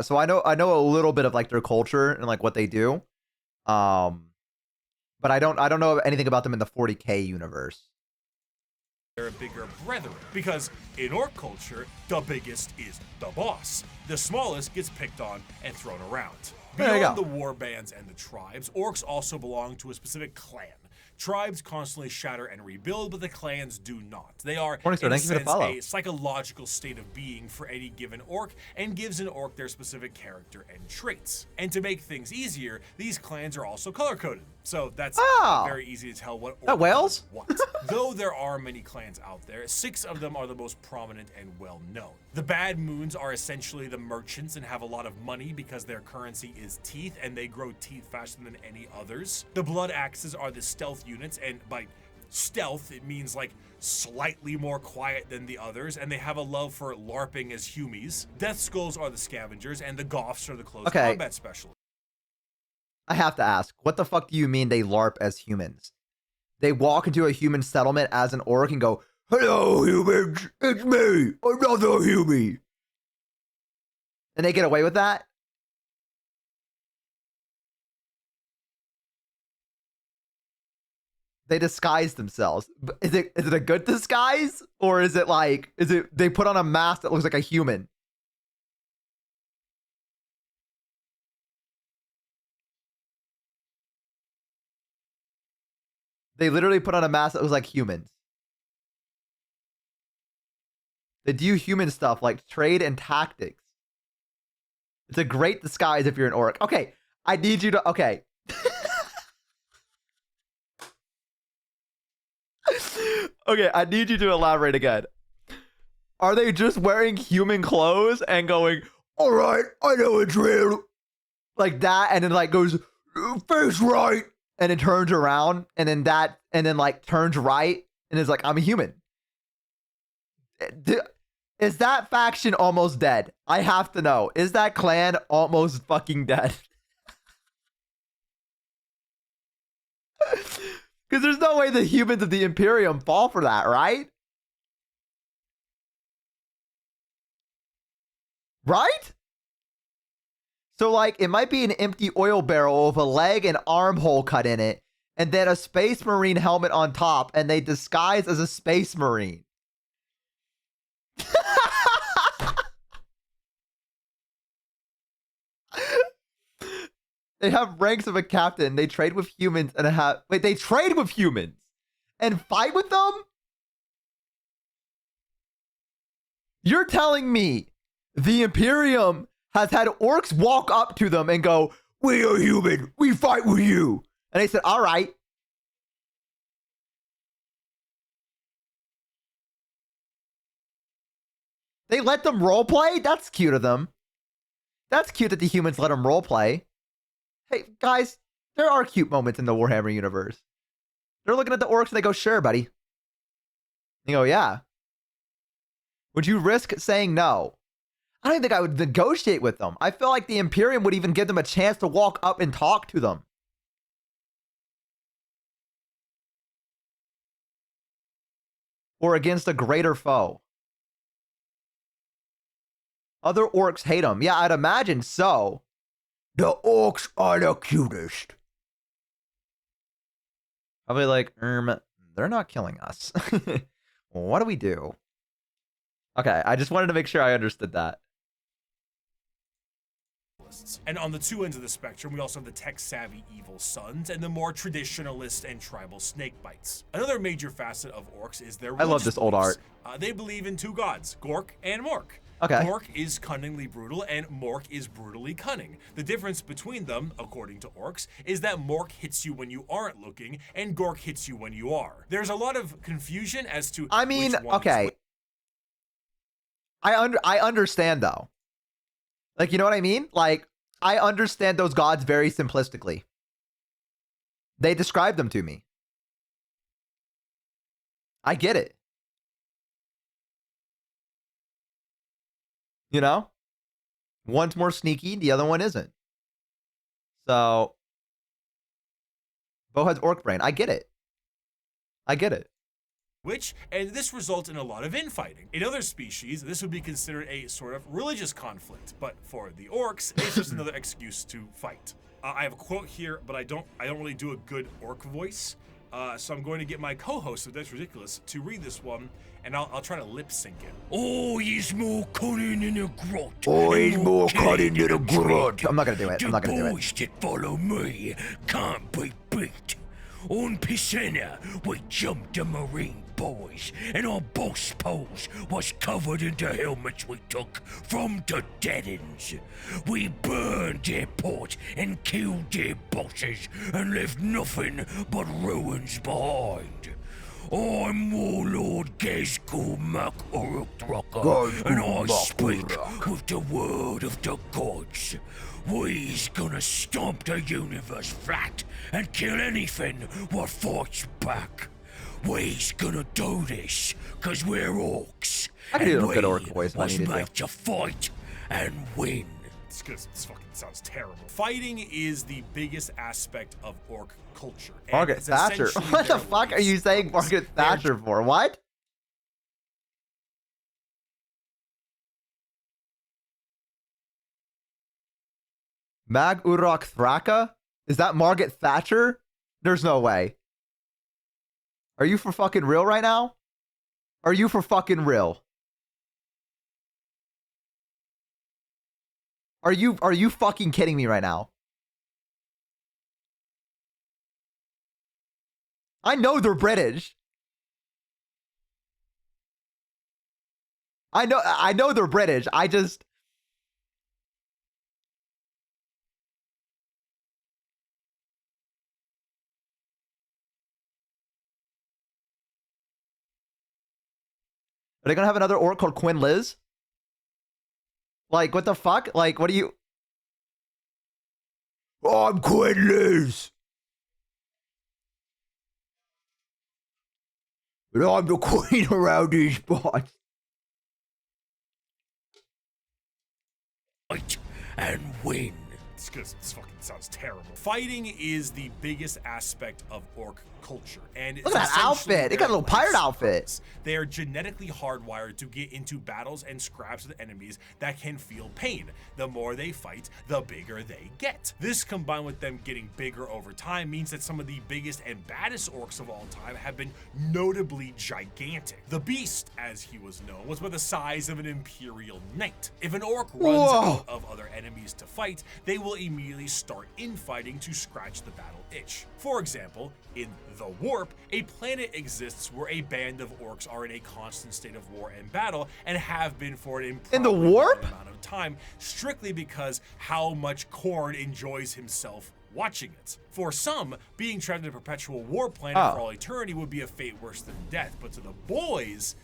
So I know a little bit of like their culture and like what they do. But I don't know anything about them in the 40k universe. They're a bigger brethren, because in orc culture, the biggest is the boss. The smallest gets picked on and thrown around. Beyond the war bands and the tribes, orcs also belong to a specific clan. Tribes constantly shatter and rebuild, but the clans do not. They are, in a sense, a psychological state of being for any given orc, and gives an orc their specific character and traits. And to make things easier, these clans are also color-coded, so that's very easy to tell what orc whales? what. Though there are many clans out there, 6 of them are the most prominent and well-known. The Bad Moons are essentially the merchants and have a lot of money because their currency is teeth, and they grow teeth faster than any others. The Blood Axes are the stealth units, and by stealth, it means like slightly more quiet than the others, and they have a love for LARPing as humies. Death Skulls are the scavengers, and the Goths are the close combat specialists. I have to ask, what the fuck do you mean they LARP as humans? They walk into a human settlement as an orc and go, "Hello, humans, it's me, another human." And they get away with that? They disguise themselves. Is it a good disguise? Or is it like, they put on a mask that looks like a human? They literally put on a mask that looks like humans. They do human stuff like trade and tactics. It's a great disguise if you're an orc. Okay, I need you to... Okay. Okay, I need you to elaborate again. Are they just wearing human clothes and going, "All right, I know it's real," like that, and then like goes, "Face right," and then turns around, and then that, and then like turns right, and is like, "I'm a human." Is that faction almost dead? I have to know. Is that clan almost fucking dead? Because there's no way the humans of the Imperium fall for that, right? Right? So, like, it might be an empty oil barrel with a leg and armhole cut in it, and then a Space Marine helmet on top, and they disguise as a Space Marine. They have ranks of a captain. They trade with humans and have... Wait, they trade with humans and fight with them? You're telling me the Imperium has had orcs walk up to them and go, "We are human. We fight with you." And they said, "All right." They let them roleplay? That's cute of them. That's cute that the humans let them roleplay. Hey, guys, there are cute moments in the Warhammer universe. They're looking at the orcs and they go, "Sure, buddy." You go, "Yeah." Would you risk saying no? I don't think I would negotiate with them. I feel like the Imperium would even give them a chance to walk up and talk to them. Or against a greater foe. Other orcs hate them. Yeah, I'd imagine so. The orcs are the cutest. I'll be like, they're not killing us. What do we do? Okay, I just wanted to make sure I understood that. And on the two ends of the spectrum, we also have the tech-savvy evil sons and the more traditionalist and tribal snakebites. Another major facet of orcs is their religious I love this old beliefs. art. They believe in two gods, Gork and Mork. Okay. Gork is cunningly brutal and Mork is brutally cunning. The difference between them, according to orcs, is that Mork hits you when you aren't looking and Gork hits you when you are. There's a lot of confusion as to I mean, which one okay. is I understand though. Like, you know what I mean? Like, I understand those gods very simplistically. They describe them to me. I get it. You know? One's more sneaky, the other one isn't. So, Bo has orc brain. I get it. I get it. which, and this results in a lot of infighting. In other species, this would be considered a sort of religious conflict, but for the orcs, it's just another excuse to fight. I have a quote here, but I don't really do a good orc voice, so I'm going to get my co-host of That's Ridiculous to read this one, and I'll try to lip sync it. Oh, he's more cunning in a grot. Oh, he's more cunning in a grot. I'm not gonna do it. I'm not gonna do it. The boys that follow me can't be beat. On Piscina, we jumped the Marine boys, and our boss pose was covered in the helmets we took from the dead-ends. We burned their port and killed their bosses, and left nothing but ruins behind. I'm Warlord Gezgul Mac Uruk-Drucker, and I speak with the word of the gods. We's gonna stomp the universe flat and kill anything what fights back. We's gonna do this, cause we're orcs. I can do a good orc voice if I was needed made to fight and win. It's because it fucking sounds terrible. Fighting is the biggest aspect of orc culture. Margaret Thatcher. What the fuck are you saying Margaret Thatcher for? What? Mag Urok Thraka? Is that Margaret Thatcher? There's no way. Are you for fucking real right now? Are you for fucking real? Are you fucking kidding me right now? I know they're British. I know they're British. I just Are they gonna have another orc called Quinn Liz? Like, what the fuck? Like, what do you... Oh, I'm Quinn Liz. And I'm the queen around these spots. Fight and win. It's because it fucking sounds terrible. Fighting is the biggest aspect of orc culture. And Look at that outfit. It got a little pirate outfit. They are genetically hardwired to get into battles and scraps with enemies that can feel pain. The more they fight, the bigger they get. This, combined with them getting bigger over time, means that some of the biggest and baddest orcs of all time have been notably gigantic. The Beast, as he was known, was about the size of an imperial knight. If an orc runs out of other enemies to fight, they will immediately start infighting to scratch the battle itch. For example, in the Warp, a planet exists where a band of orcs are in a constant state of war and battle, and have been for an improbably long amount of time, strictly because how much Korn enjoys himself watching it. For some, being trapped in a perpetual war planet for all eternity would be a fate worse than death, but to the boys,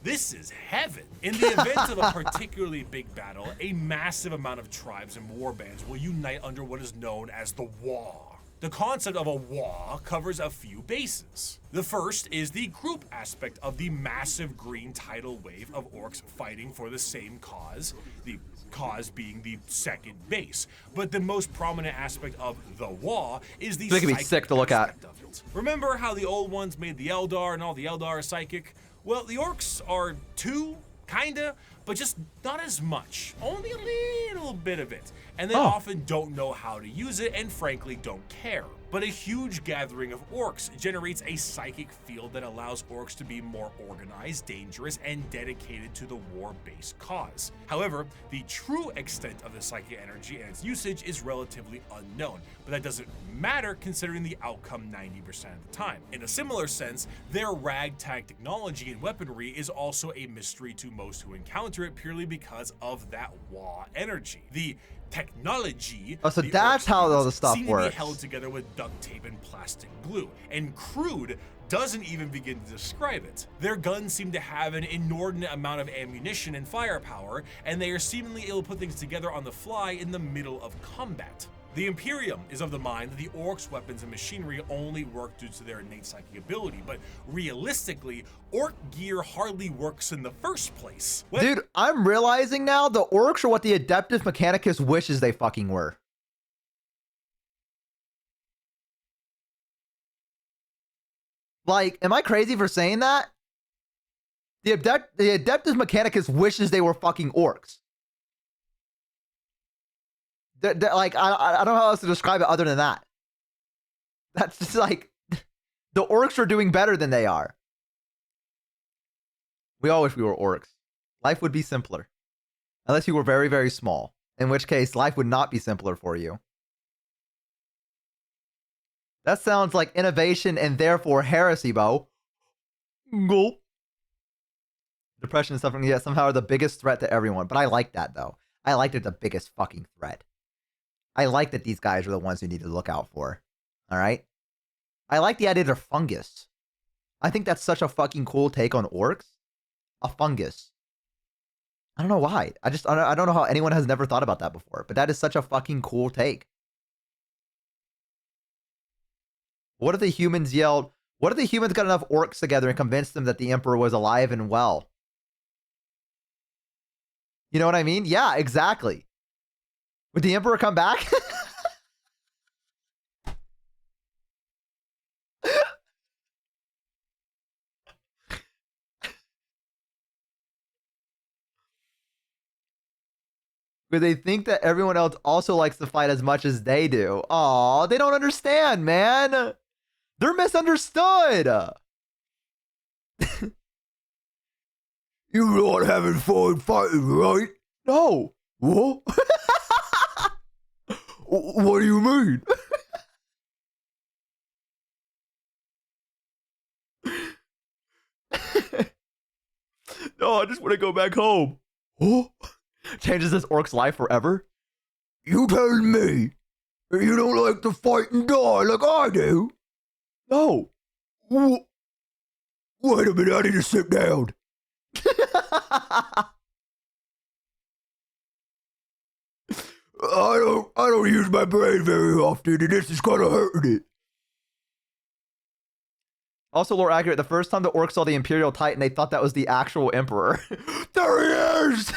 this is heaven. In the event of a particularly big battle, a massive amount of tribes and war bands will unite under what is known as the War. The concept of a war covers a few bases. The first is the group aspect of the massive green tidal wave of orcs fighting for the same cause, the cause being the second base. But the most prominent aspect of the war is the psychic be sick to look at. Of it. Remember how the old ones made the Eldar and all the Eldar are psychic? Well, the orcs are too, kinda, but just not as much. Only a little bit of it. And they often don't know how to use it and frankly don't care. But a huge gathering of orcs generates a psychic field that allows orcs to be more organized, dangerous, and dedicated to the war-based cause. However, the true extent of the psychic energy and its usage is relatively unknown, but that doesn't matter considering the outcome 90% of the time. In a similar sense, their ragtag technology and weaponry is also a mystery to most who encounter it purely because of that Wa energy. The technology. Oh, so that's how all the stuff seem works. To be held together with duct tape and plastic glue, and crude doesn't even begin to describe it. Their guns seem to have an inordinate amount of ammunition and firepower, and they are seemingly able to put things together on the fly in the middle of combat. The Imperium is of the mind that the orcs' weapons and machinery only work due to their innate psychic ability, but realistically, orc gear hardly works in the first place. Dude, I'm realizing now the orcs are what the Adeptus Mechanicus wishes they fucking were. Like, am I crazy for saying that? The Adeptus Mechanicus wishes they were fucking orcs. Like, I don't know how else to describe it other than that. That's just like, the orcs are doing better than they are. We all wish we were orcs. Life would be simpler. Unless you were very, very small. In which case, life would not be simpler for you. That sounds like innovation and therefore heresy, Bo. Gulp. Depression and suffering, yeah, somehow are the biggest threat to everyone. But I like that, though. I like they're the biggest fucking threat. I like that these guys are the ones who need to look out for. Alright? I like the idea they're fungus. I think that's such a fucking cool take on orcs. A fungus. I don't know why. I don't know how anyone has never thought about that before. But that is such a fucking cool take. What if the humans yelled? What if the humans got enough orcs together and convinced them that the Emperor was alive and well? You know what I mean? Yeah, exactly. Would the Emperor come back? But they think that everyone else also likes to fight as much as they do. Aw, they don't understand, man. They're misunderstood. You're not having fun fighting, right? No. What? What do you mean? No, I just want to go back home. Oh? Changes this orc's life forever? You telling me you don't like to fight and die like I do? No. Wait a minute, I need to sit down. I don't use my brain very often, and this is kind of hurting it. Also, lore accurate, the first time the orcs saw the Imperial Titan, they thought that was the actual Emperor. There he is!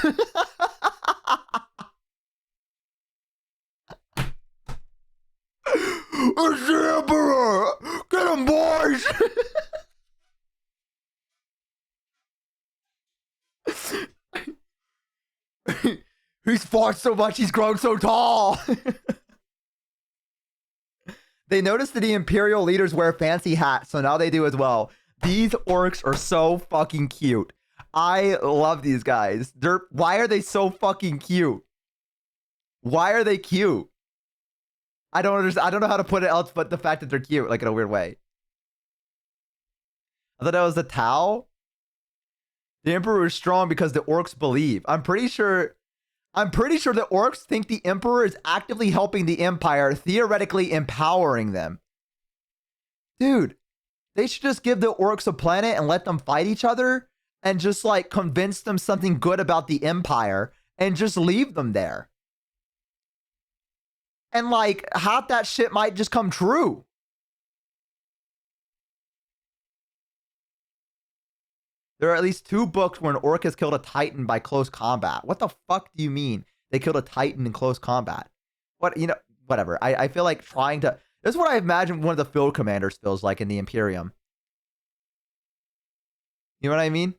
It's the Emperor! Get him, boys! He's fought so much, he's grown so tall! They noticed that the Imperial leaders wear fancy hats, so now they do as well. These orcs are so fucking cute. I love these guys. Why are they so fucking cute? Why are they cute? I don't understand. I don't know how to put it else but the fact that they're cute, like in a weird way. I thought that was the Tau. The Emperor is strong because the orcs believe. I'm pretty sure the orcs think the Emperor is actively helping the Empire, theoretically empowering them. Dude, they should just give the orcs a planet and let them fight each other and just like convince them something good about the Empire and just leave them there. And like half that shit might just come true. There are at least 2 books where an orc has killed a Titan by close combat. What the fuck do you mean they killed a Titan in close combat? What, you know, whatever. I feel like trying to... This is what I imagine one of the field commanders feels like in the Imperium. You know what I mean?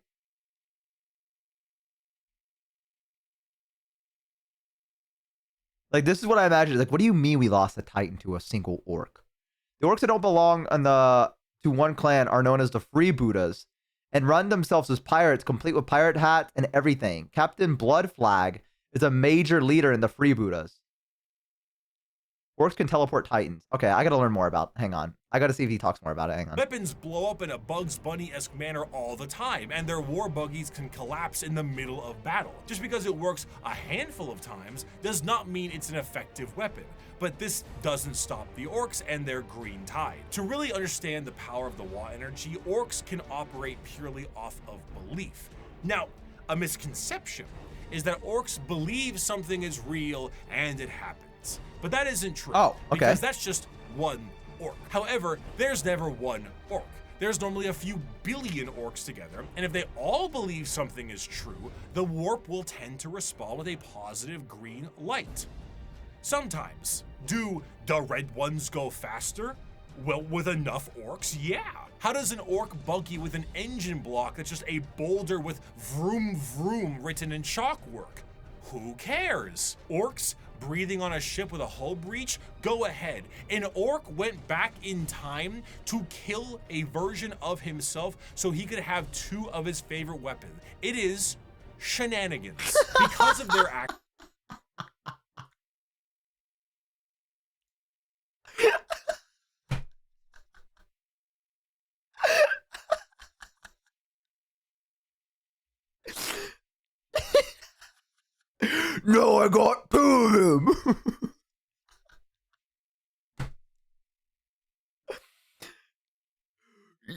Like, this is what I imagine. Like, what do you mean we lost a Titan to a single orc? The orcs that don't belong to one clan are known as the Freebooters and run themselves as pirates, complete with pirate hats and everything. Captain Bloodflag is a major leader in the Freebooters. Orcs can teleport Titans. Okay, I gotta learn more about. Hang on. I gotta see if he talks more about it. Hang on. Weapons blow up in a Bugs Bunny-esque manner all the time, and their war buggies can collapse in the middle of battle. Just because it works a handful of times does not mean it's an effective weapon. But this doesn't stop the orcs and their green tide. To really understand the power of the Wa energy, orcs can operate purely off of belief. Now, a misconception is that orcs believe something is real and it happens. But that isn't true. Oh, okay. Because that's just one orc. However, there's never one orc. There's normally a few billion orcs together, and if they all believe something is true, the warp will tend to respond with a positive green light. Sometimes. Do the red ones go faster? Well, with enough orcs, yeah. How does an orc buggy with an engine block that's just a boulder with vroom vroom written in chalk work? Who cares? Orcs breathing on a ship with a hull breach? Go ahead. An orc went back in time to kill a version of himself so he could have 2 of his favorite weapons. It is shenanigans. Because of their act. No, I got 2 of them.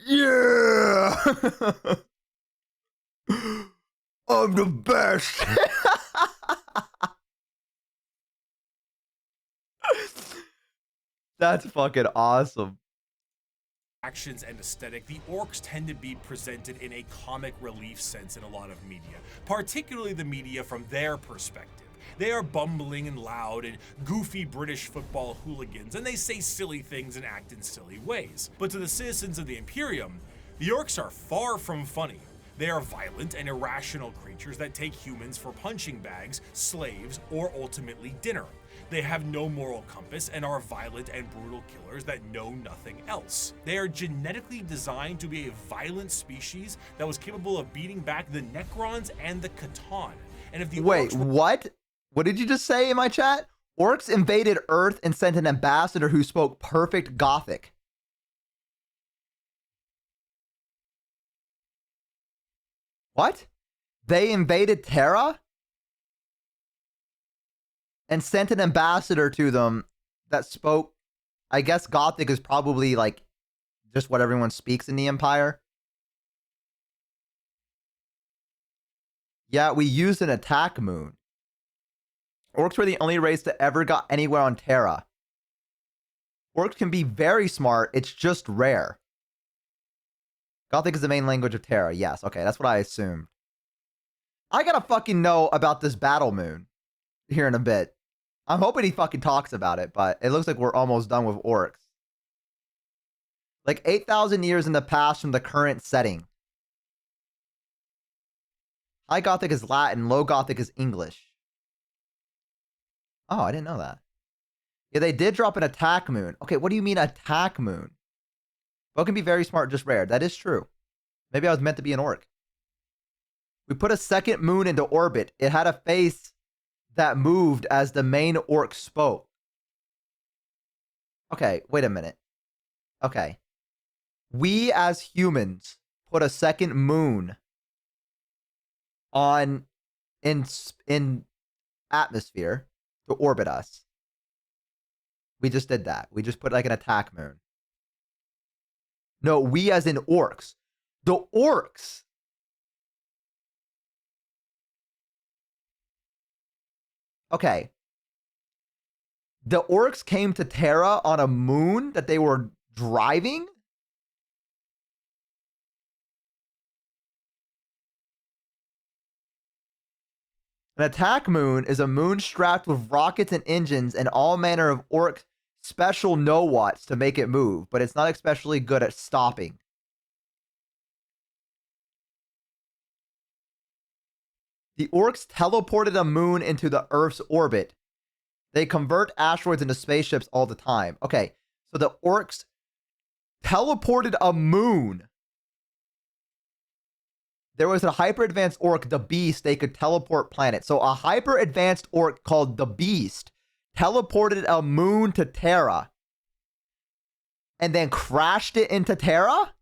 Yeah. I'm the best. That's fucking awesome. Actions and aesthetic, the orcs tend to be presented in a comic relief sense in a lot of media, particularly the media from their perspective. They are bumbling and loud and goofy British football hooligans, and they say silly things and act in silly ways. But to the citizens of the Imperium, the orcs are far from funny. They are violent and irrational creatures that take humans for punching bags, slaves, or ultimately dinner. They have no moral compass and are violent and brutal killers that know nothing else. They are genetically designed to be a violent species that was capable of beating back the Necrons and the Catan. And if the Wait, what? What did you just say in my chat? Orcs invaded Earth and sent an ambassador who spoke perfect Gothic. What? They invaded Terra? And sent an ambassador to them that spoke, I guess Gothic is probably like just what everyone speaks in the Empire. Yeah, we used an attack moon. Orcs were the only race that ever got anywhere on Terra. Orcs can be very smart, it's just rare. Gothic is the main language of Terra. Yes, okay, that's what I assumed. I gotta fucking know about this battle moon here in a bit. I'm hoping he fucking talks about it, but it looks like we're almost done with orcs. Like 8,000 years in the past from the current setting. High Gothic is Latin, Low Gothic is English. Oh, I didn't know that. Yeah, they did drop an attack moon. Okay, what do you mean attack moon? Both can be very smart, just rare. That is true. Maybe I was meant to be an orc. We put a second moon into orbit. It had a face that moved as the main orc spoke. Okay, wait a minute. Okay. We as humans put a second moon on in atmosphere to orbit us. We just did that. We just put like an attack moon. No, we as in orcs. The orcs. Okay. The orcs came to Terra on a moon that they were driving? An attack moon is a moon strapped with rockets and engines and all manner of orc special know-whats to make it move, but it's not especially good at stopping. The orcs teleported a moon into the Earth's orbit. They convert asteroids into spaceships all the time. Okay, so the orcs teleported a moon. There was a hyper-advanced orc, the Beast, they could teleport planets. So a hyper-advanced orc called the Beast teleported a moon to Terra and then crashed it into Terra?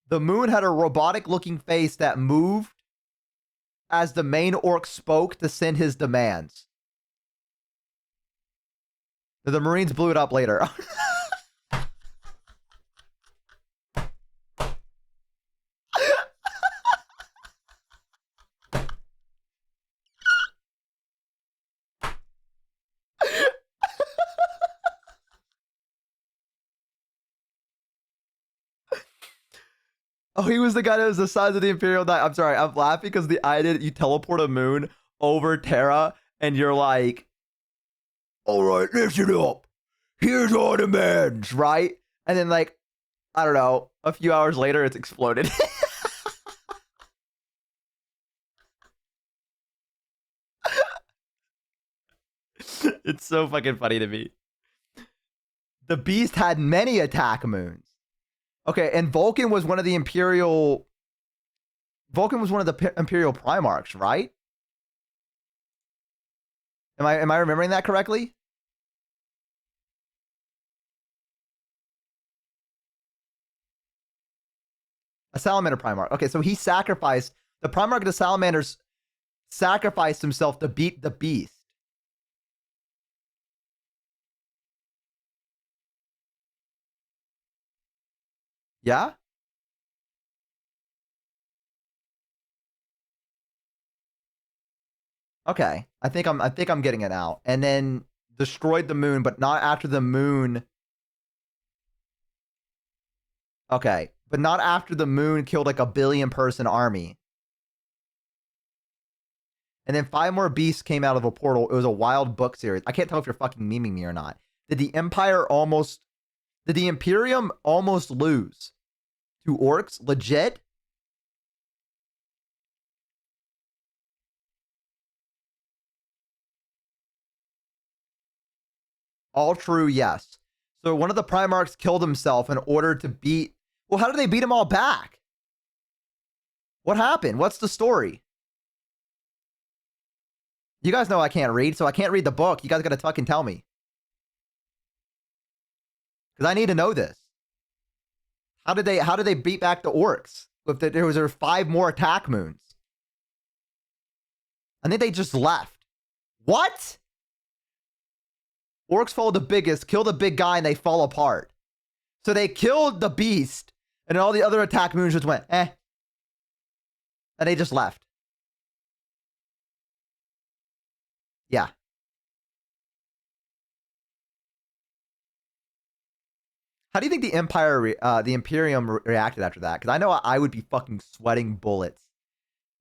The moon had a robotic-looking face that moved as the main orc spoke to send his demands. The Marines blew it up later. Oh, he was the guy that was the size of the Imperial Knight. I'm sorry, I'm laughing because the idea that you teleport a moon over Terra and you're like, all right, listen up. Here's our demands, right? And then, like, I don't know, a few hours later, it's exploded. It's so fucking funny to me. The Beast had many attack moons. Okay, and Vulcan was one of the Imperial... Vulcan was one of the Imperial Primarchs, right? Am I remembering that correctly? A Salamander Primarch. Okay, so he sacrificed... The Primarch of the Salamanders sacrificed himself to beat the Beast. Yeah? Okay. I think I'm getting it out. And then destroyed the moon, but not after the moon Okay, but not after the moon killed like a 1 billion person army. And then 5 more beasts came out of a portal. It was a wild book series. I can't tell if you're fucking memeing me or not. Did the Imperium almost lose to orcs? Legit? All true, yes. So one of the Primarchs killed himself in order to beat... Well, how did they beat them all back? What happened? What's the story? You guys know I can't read, so I can't read the book. You guys gotta fucking tell me. Because I need to know this. How did they beat back the orcs? If there was 5 more attack moons. I think they just left. What? Orcs follow the biggest, kill the big guy, and they fall apart. So they killed the beast, and all the other attack moons just went, eh. And they just left. Yeah. How do you think the Imperium reacted after that? Because I know I would be fucking sweating bullets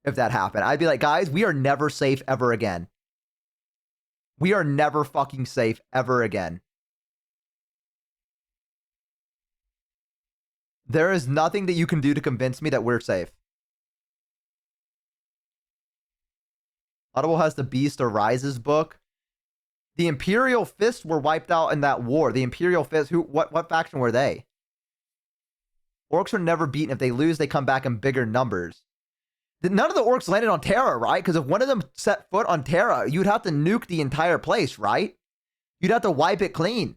if that happened. I'd be like, guys, we are never safe ever again. We are never fucking safe ever again. There is nothing that you can do to convince me that we're safe. Audible has the Beast Arises book. The Imperial Fists were wiped out in that war. The Imperial Fists, what faction were they? Orcs are never beaten. If they lose, they come back in bigger numbers. None of the orcs landed on Terra, right? Because if one of them set foot on Terra, you'd have to nuke the entire place, right? You'd have to wipe it clean.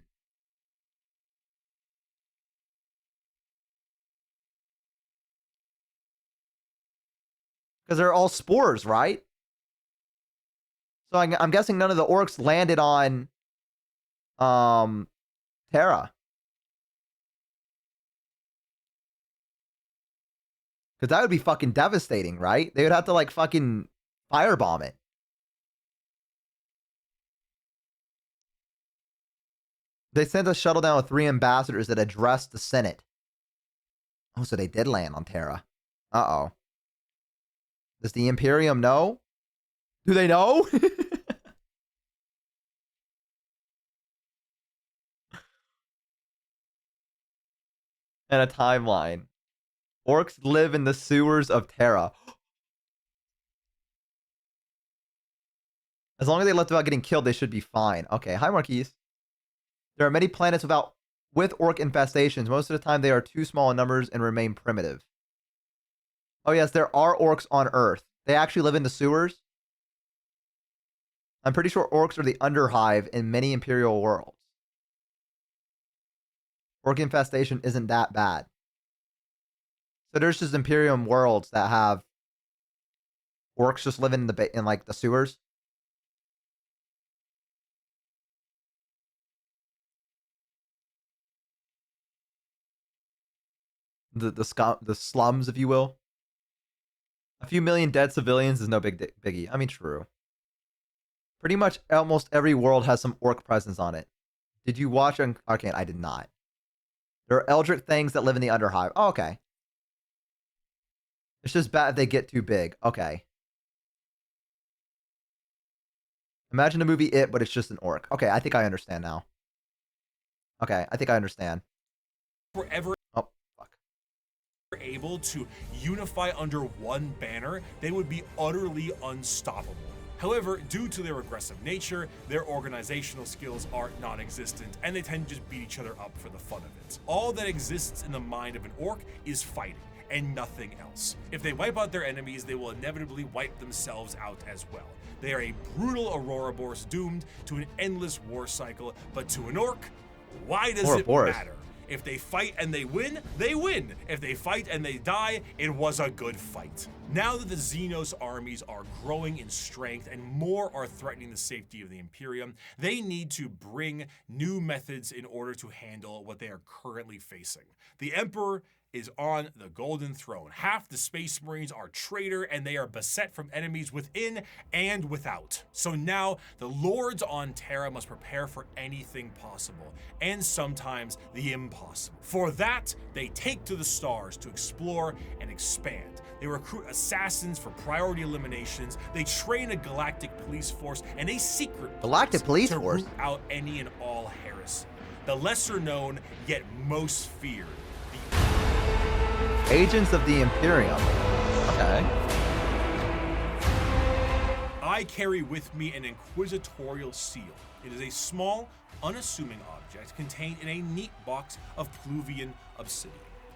Because they're all spores, right? So I'm guessing none of the orcs landed on Terra. Because that would be fucking devastating, right? They would have to like fucking firebomb it. They sent a shuttle down with 3 ambassadors that addressed the Senate. Oh, so they did land on Terra. Uh-oh. Does the Imperium know? Do they know? And a timeline. Orcs live in the sewers of Terra. As long as they left without getting killed, they should be fine. Okay, hi Marquise. There are many planets with orc infestations. Most of the time they are too small in numbers and remain primitive. Oh yes, there are orcs on Earth. They actually live in the sewers. I'm pretty sure orcs are the underhive in many Imperial worlds. Orc infestation isn't that bad. So there's just Imperium worlds that have orcs just living in like the sewers. The slums, if you will. A few million dead civilians is no biggie. I mean, true. Pretty much almost every world has some orc presence on it. Did you watch Arcane? I did not. There are eldritch things that live in the Underhive. Oh, okay. It's just bad if they get too big. Okay. Imagine the movie It, but it's just an orc. Okay, I think I understand now. Okay, I think I understand. Forever. Oh, fuck. Able to unify under one banner, they would be utterly unstoppable. However, due to their aggressive nature, their organizational skills are non-existent, and they tend to just beat each other up for the fun of it. All that exists in the mind of an orc is fighting, and nothing else. If they wipe out their enemies, they will inevitably wipe themselves out as well. They are a brutal Ouroboros doomed to an endless war cycle, but to an orc, why does it matter? If they fight and they win, they win. If they fight and they die, it was a good fight. Now that the Xenos armies are growing in strength and more are threatening the safety of the Imperium, they need to bring new methods in order to handle what they are currently facing. The Emperor is on the Golden Throne. Half the Space Marines are traitor and they are beset from enemies within and without. So now the Lords on Terra must prepare for anything possible, and sometimes the impossible. For that, they take to the stars to explore and expand. They recruit assassins for priority eliminations, they train a galactic police force and a secret Galactic police to force? root out any and all heresy. The lesser known, yet most feared, Agents of the Imperium. Okay. I carry with me an inquisitorial seal. It is a small, unassuming object contained in a neat box of Pluvian obsidian.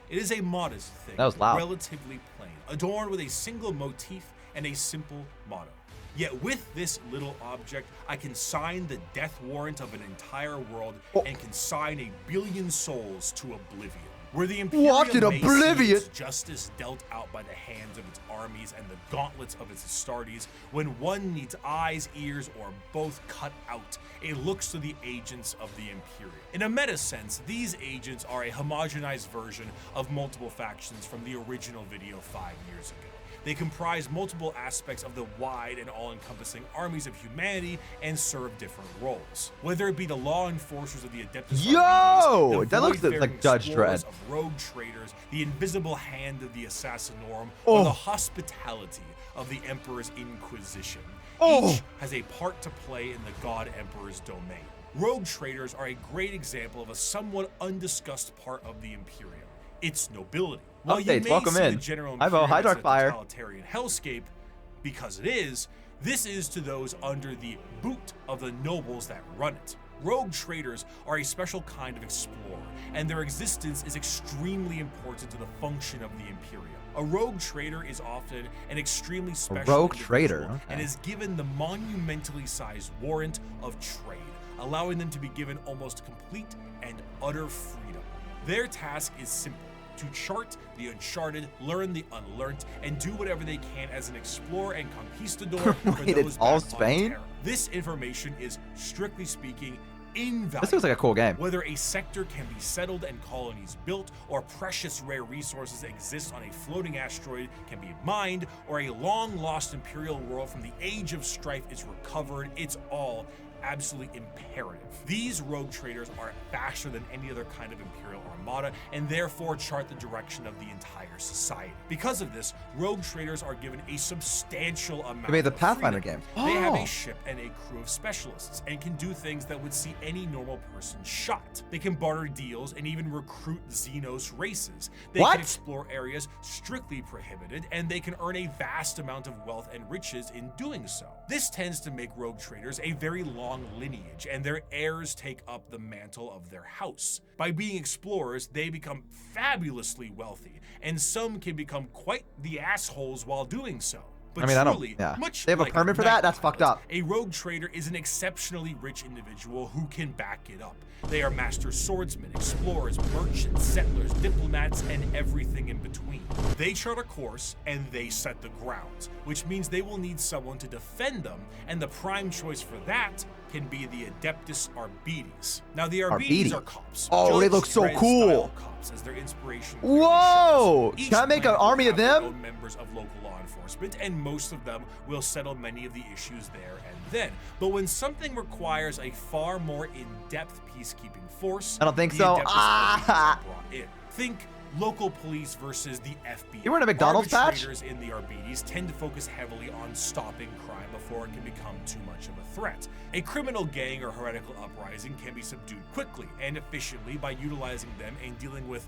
It is a modest thing, That was loud. relatively plain, adorned with a single motif and a simple motto. Yet with this little object, I can sign the death warrant of an entire world and consign 1 billion souls to oblivion. Where the What in Imperium may see oblivion? its justice dealt out by the hands of its armies and the gauntlets of its Astartes, when one needs eyes, ears, or both cut out, it looks to the agents of the Imperium. In a meta sense, these agents are a homogenized version of multiple factions from the original video 5 years ago. They comprise multiple aspects of the wide and all-encompassing armies of humanity and serve different roles. Whether it be the law enforcers of the Adeptus Yo! Arbites, the That looks void-faring like Judge explorers Dredd. of rogue traders, the invisible hand of the Assassinorum, Oh. or the hospitality of the Emperor's Inquisition. Oh. Each has a part to play in the God Emperor's domain. Rogue traders are a great example of a somewhat undiscussed part of the Imperium, its nobility. While you Updates, may welcome see in. the general Hi, Bo. Hi, Imperium as a Darkfire. totalitarian hellscape, because it is, this is to those under the boot of the nobles that run it. Rogue traders are a special kind of explorer, and their existence is extremely important to the function of the Imperium. A rogue trader is often an extremely special rogue individual trader, okay. and is given the monumentally sized warrant of trade, allowing them to be given almost complete and utter freedom. Their task is simple: to chart the uncharted, learn the unlearned, and do whatever they can as an explorer and conquistador for Wait, those it's all back on Spain? Terra. This information is, strictly speaking, invaluable. This looks like a cool game. Whether a sector can be settled and colonies built, or precious rare resources exist on a floating asteroid can be mined, or a long-lost Imperial world from the Age of Strife is recovered, it's all absolutely imperative. These rogue traders are faster than any other kind of Imperial armada, and therefore chart the direction of the entire society. Because of this, rogue traders are given a substantial amount They made the of Pathfinder freedom. game. They have Oh. a ship and a crew of specialists, and can do things that would see any normal person shot. They can barter deals and even recruit Xenos races. They What? can explore areas strictly prohibited, and they can earn a vast amount of wealth and riches in doing so. This tends to make rogue traders a very long lineage, and their heirs take up the mantle of their house. By being explorers, they become fabulously wealthy, and some can become quite the assholes while doing so. But I mean, I don't- truly, yeah. much They have a like permit for night that? That's pilot, fucked up. a rogue trader is an exceptionally rich individual who can back it up. They are master swordsmen, explorers, merchants, settlers, diplomats, and everything in between. They chart a course and they set the grounds, which means they will need someone to defend them, and the prime choice for that can be the Adeptus Arbites. Now, the Arbites Arbites. are cops. Oh, they Judge look so Dredd cool. style cops, as their inspiration clearly Whoa! shows. Each Can I make an planet will army of have their them? own members of local law enforcement, and most of them will settle many of the issues there and then. But when something requires a far more in-depth peacekeeping force, I don't think the so. Adeptus Arbites are brought in. Think local police versus the FBI. You wearing a McDonald's patch? Arbitrators in the Arbites tend to focus heavily on stopping crime before it can become too much of a threat. A criminal gang or heretical uprising can be subdued quickly and efficiently by utilizing them and dealing with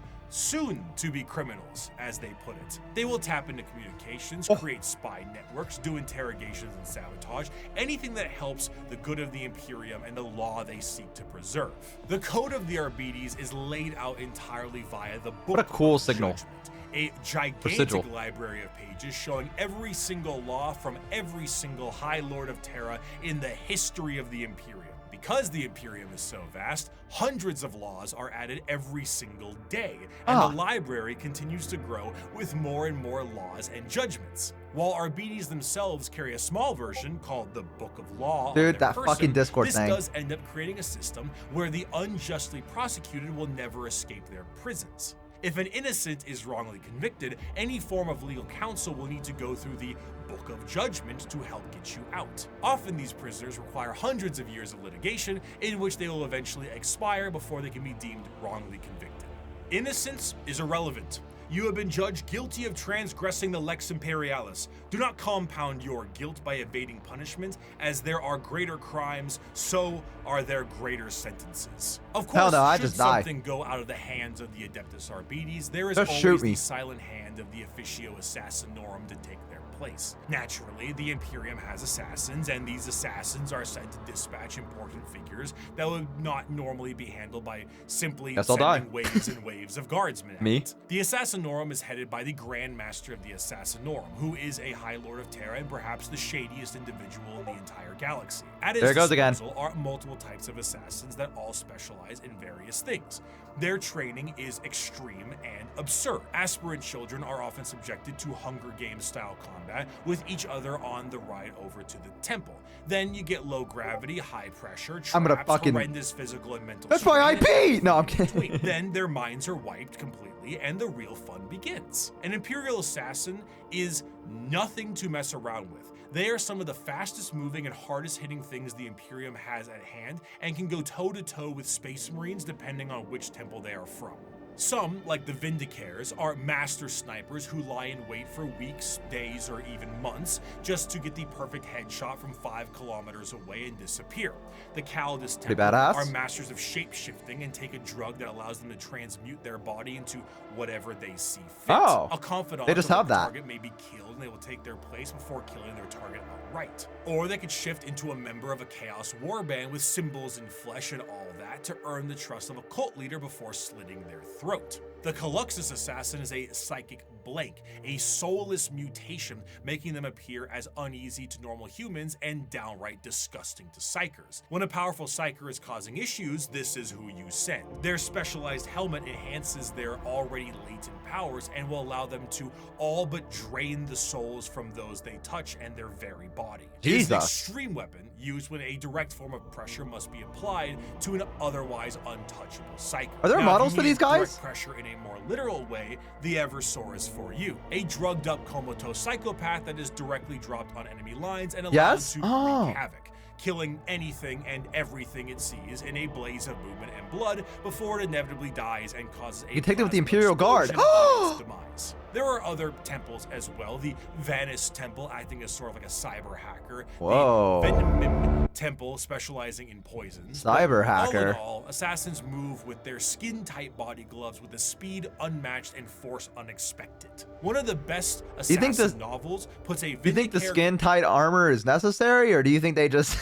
soon-to-be criminals, as they put it. They will tap into communications, create spy networks, do interrogations and sabotage, anything that helps the good of the Imperium and the law they seek to preserve. The code of the Arbites is laid out entirely via the Book What a cool of signal. Judgment, a gigantic Residual. library of pages showing every single law from every single High Lord of Terra in the history of the Imperium. Because the Imperium is so vast, hundreds of laws are added every single day, and the library continues to grow with more and more laws and judgments. While Arbites themselves carry a small version called the Book of Law, dude, that fucking Discord this thing. does end up creating a system where the unjustly prosecuted will never escape their prisons. If an innocent is wrongly convicted, any form of legal counsel will need to go through the Book of Judgment to help get you out. Often these prisoners require hundreds of years of litigation, in which they will eventually expire before they can be deemed wrongly convicted. Innocence is irrelevant. You have been judged guilty of transgressing the Lex Imperialis. Do not compound your guilt by evading punishment, as there are greater crimes, so are there greater sentences. Of course, should something go out of the hands of the Adeptus Arbites, there is always the silent hand of the Officio Assassinorum to take their place. Naturally, the Imperium has assassins, and these assassins are sent to dispatch important figures that would not normally be handled by simply sending waves and waves of guardsmen. The Assassinorum is headed by the Grand Master of the Assassinorum, who is a High Lord of Terra and perhaps the shadiest individual in the entire galaxy. At his disposal are multiple types of assassins that all specialize in various things. Their training is extreme and absurd. Aspirant children are often subjected to Hunger Games style combat with each other on the ride over to the temple. Then you get low gravity, high pressure, traps, horrendous physical and mental That's my IP! No, I'm kidding. Then their minds are wiped completely and the real fun begins. An Imperial assassin is nothing to mess around with. They are some of the fastest moving and hardest hitting things the Imperium has at hand and can go toe to toe with Space Marines depending on which temple they are from. Some, like the Vindicares, are master snipers who lie in wait for weeks, days, or even months just to get the perfect headshot from 5 kilometers away and disappear. The Calidus Temple are masters of shape-shifting and take a drug that allows them to transmute their body into whatever they see fit. A confidant of their target may be killed and they will take their place before killing their target outright. Or they could shift into a member of a Chaos Warband with symbols and flesh and all that to earn the trust of a cult leader before slitting their throat. The Caluxus Assassin is a psychic blank, a soulless mutation, making them appear as uneasy to normal humans and downright disgusting to psychers. When a powerful psycher is causing issues, this is who you send. Their specialized helmet enhances their already latent powers and will allow them to all but drain the souls from those they touch and their very body. It is an extreme weapon used when a direct form of pressure must be applied to an otherwise untouchable psyker. Are there models for these guys? Direct pressure in a more literal way, the Eversor is for you. A drugged up comatose psychopath that is directly dropped on enemy lines and allowed to wreak havoc, killing anything and everything it sees in a blaze of movement and blood before it inevitably dies and causes a you take them with the Imperial Guard. Demise. There are other temples as well. The Vanis Temple acting as sort of like a cyber hacker. Whoa. The Venom Temple specializing in poisons. Cyber hacker. All in all, assassins move with their skin-tight body gloves with a speed unmatched and force unexpected. One of the best assassin novels puts a you think the skin-tight armor is necessary, or do you think they just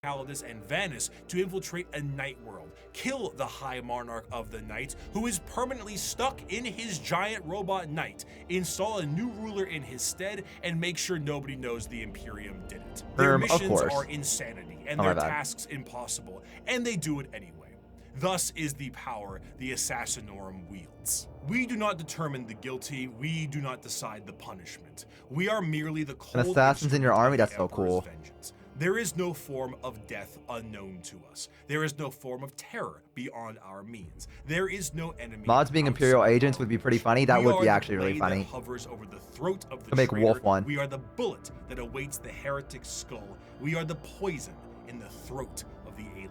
Calidus and Vanis to infiltrate a night world, kill the High Monarch of the Night, who is permanently stuck in his giant robot knight, install a new ruler in his stead, and make sure nobody knows the Imperium did it. Their missions are insanity, and their tasks impossible, and they do it anyway. Thus is the power the Assassinorum wields. We do not determine the guilty, we do not decide the punishment. We are merely the cold assassins in your army? That's so cool. Vengeance. There is no form of death unknown to us. There is no form of terror beyond our means. There is no enemy. Mods being Imperial agents would be pretty funny. That would be actually really funny. Hovers over the throat of the make traitor. Wolf one. We are the bullet that awaits the heretic's skull. We are the poison in the throat of the alien.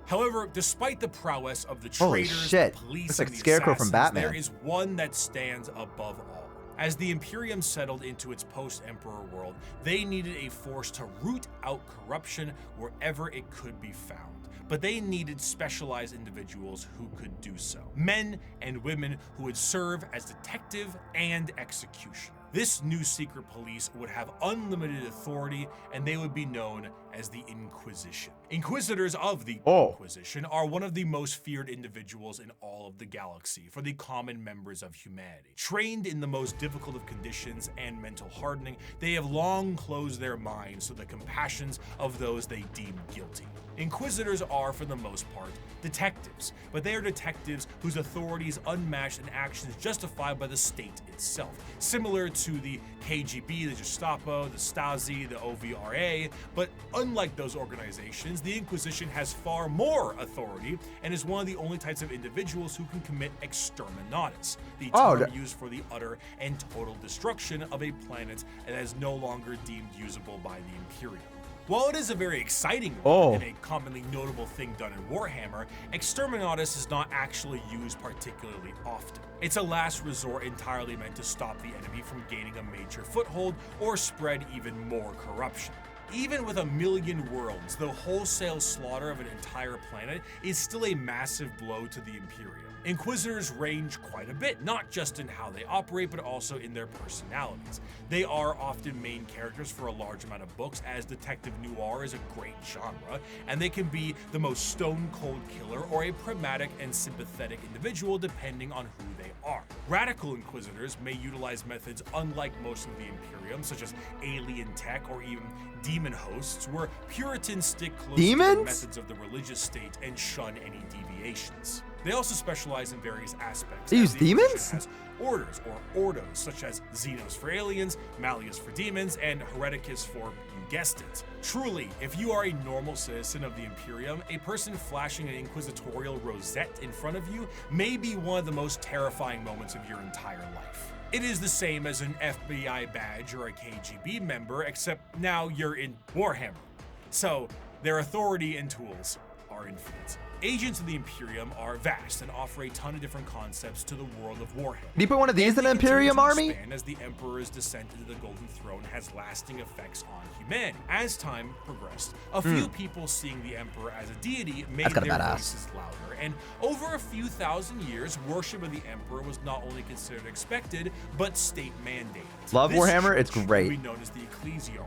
However, despite the prowess of the traitors, the police, looks like and the Scarecrow from Batman. there is one that stands above all. As the Imperium settled into its post-Emperor world, they needed a force to root out corruption wherever it could be found. But they needed specialized individuals who could do so. Men and women who would serve as detective and executioner. This new secret police would have unlimited authority, and they would be known as the Inquisition. Inquisitors of the Inquisition are one of the most feared individuals in all of the galaxy for the common members of humanity. Trained in the most difficult of conditions and mental hardening, they have long closed their minds to the compassions of those they deem guilty. Inquisitors are, for the most part, detectives, but they are detectives whose authority is unmatched and actions justified by the state itself. Similar to the KGB, the Gestapo, the Stasi, the OVRA, but unlike those organizations, the Inquisition has far more authority and is one of the only types of individuals who can commit exterminatus, the term used for the utter and total destruction of a planet that is no longer deemed usable by the Imperium. While it is a very exciting word and a commonly notable thing done in Warhammer, exterminatus is not actually used particularly often. It's a last resort entirely meant to stop the enemy from gaining a major foothold or spread even more corruption. Even with 1 million worlds, the wholesale slaughter of an entire planet is still a massive blow to the Imperium. Inquisitors range quite a bit, not just in how they operate, but also in their personalities. They are often main characters for a large amount of books, as detective noir is a great genre, and they can be the most stone-cold killer or a pragmatic and sympathetic individual depending on who they are. Radical Inquisitors may utilize methods unlike most of the Imperium, such as alien tech or even demon hosts, where Puritans stick close to the methods of the religious state and shun any deviations. They also specialize in various aspects. They use demons? Has orders or ordos, such as Xenos for aliens, Malleus for demons, and Hereticus for, you guessed it. Truly, if you are a normal citizen of the Imperium, a person flashing an inquisitorial rosette in front of you may be one of the most terrifying moments of your entire life. It is the same as an FBI badge or a KGB member, except now you're in Warhammer. So, their authority and tools are infinite. Agents of the Imperium are vast and offer a ton of different concepts to the world of Warhammer. Can you put one of these in an Imperium army? As the Emperor's descent into the Golden Throne has lasting effects on humanity. As time progressed, a few people seeing the Emperor as a deity made their voices louder, and over a few thousand years, worship of the Emperor was not only considered expected, but state mandated. Love Warhammer, it's great. Would be known as the Ecclesiarchy.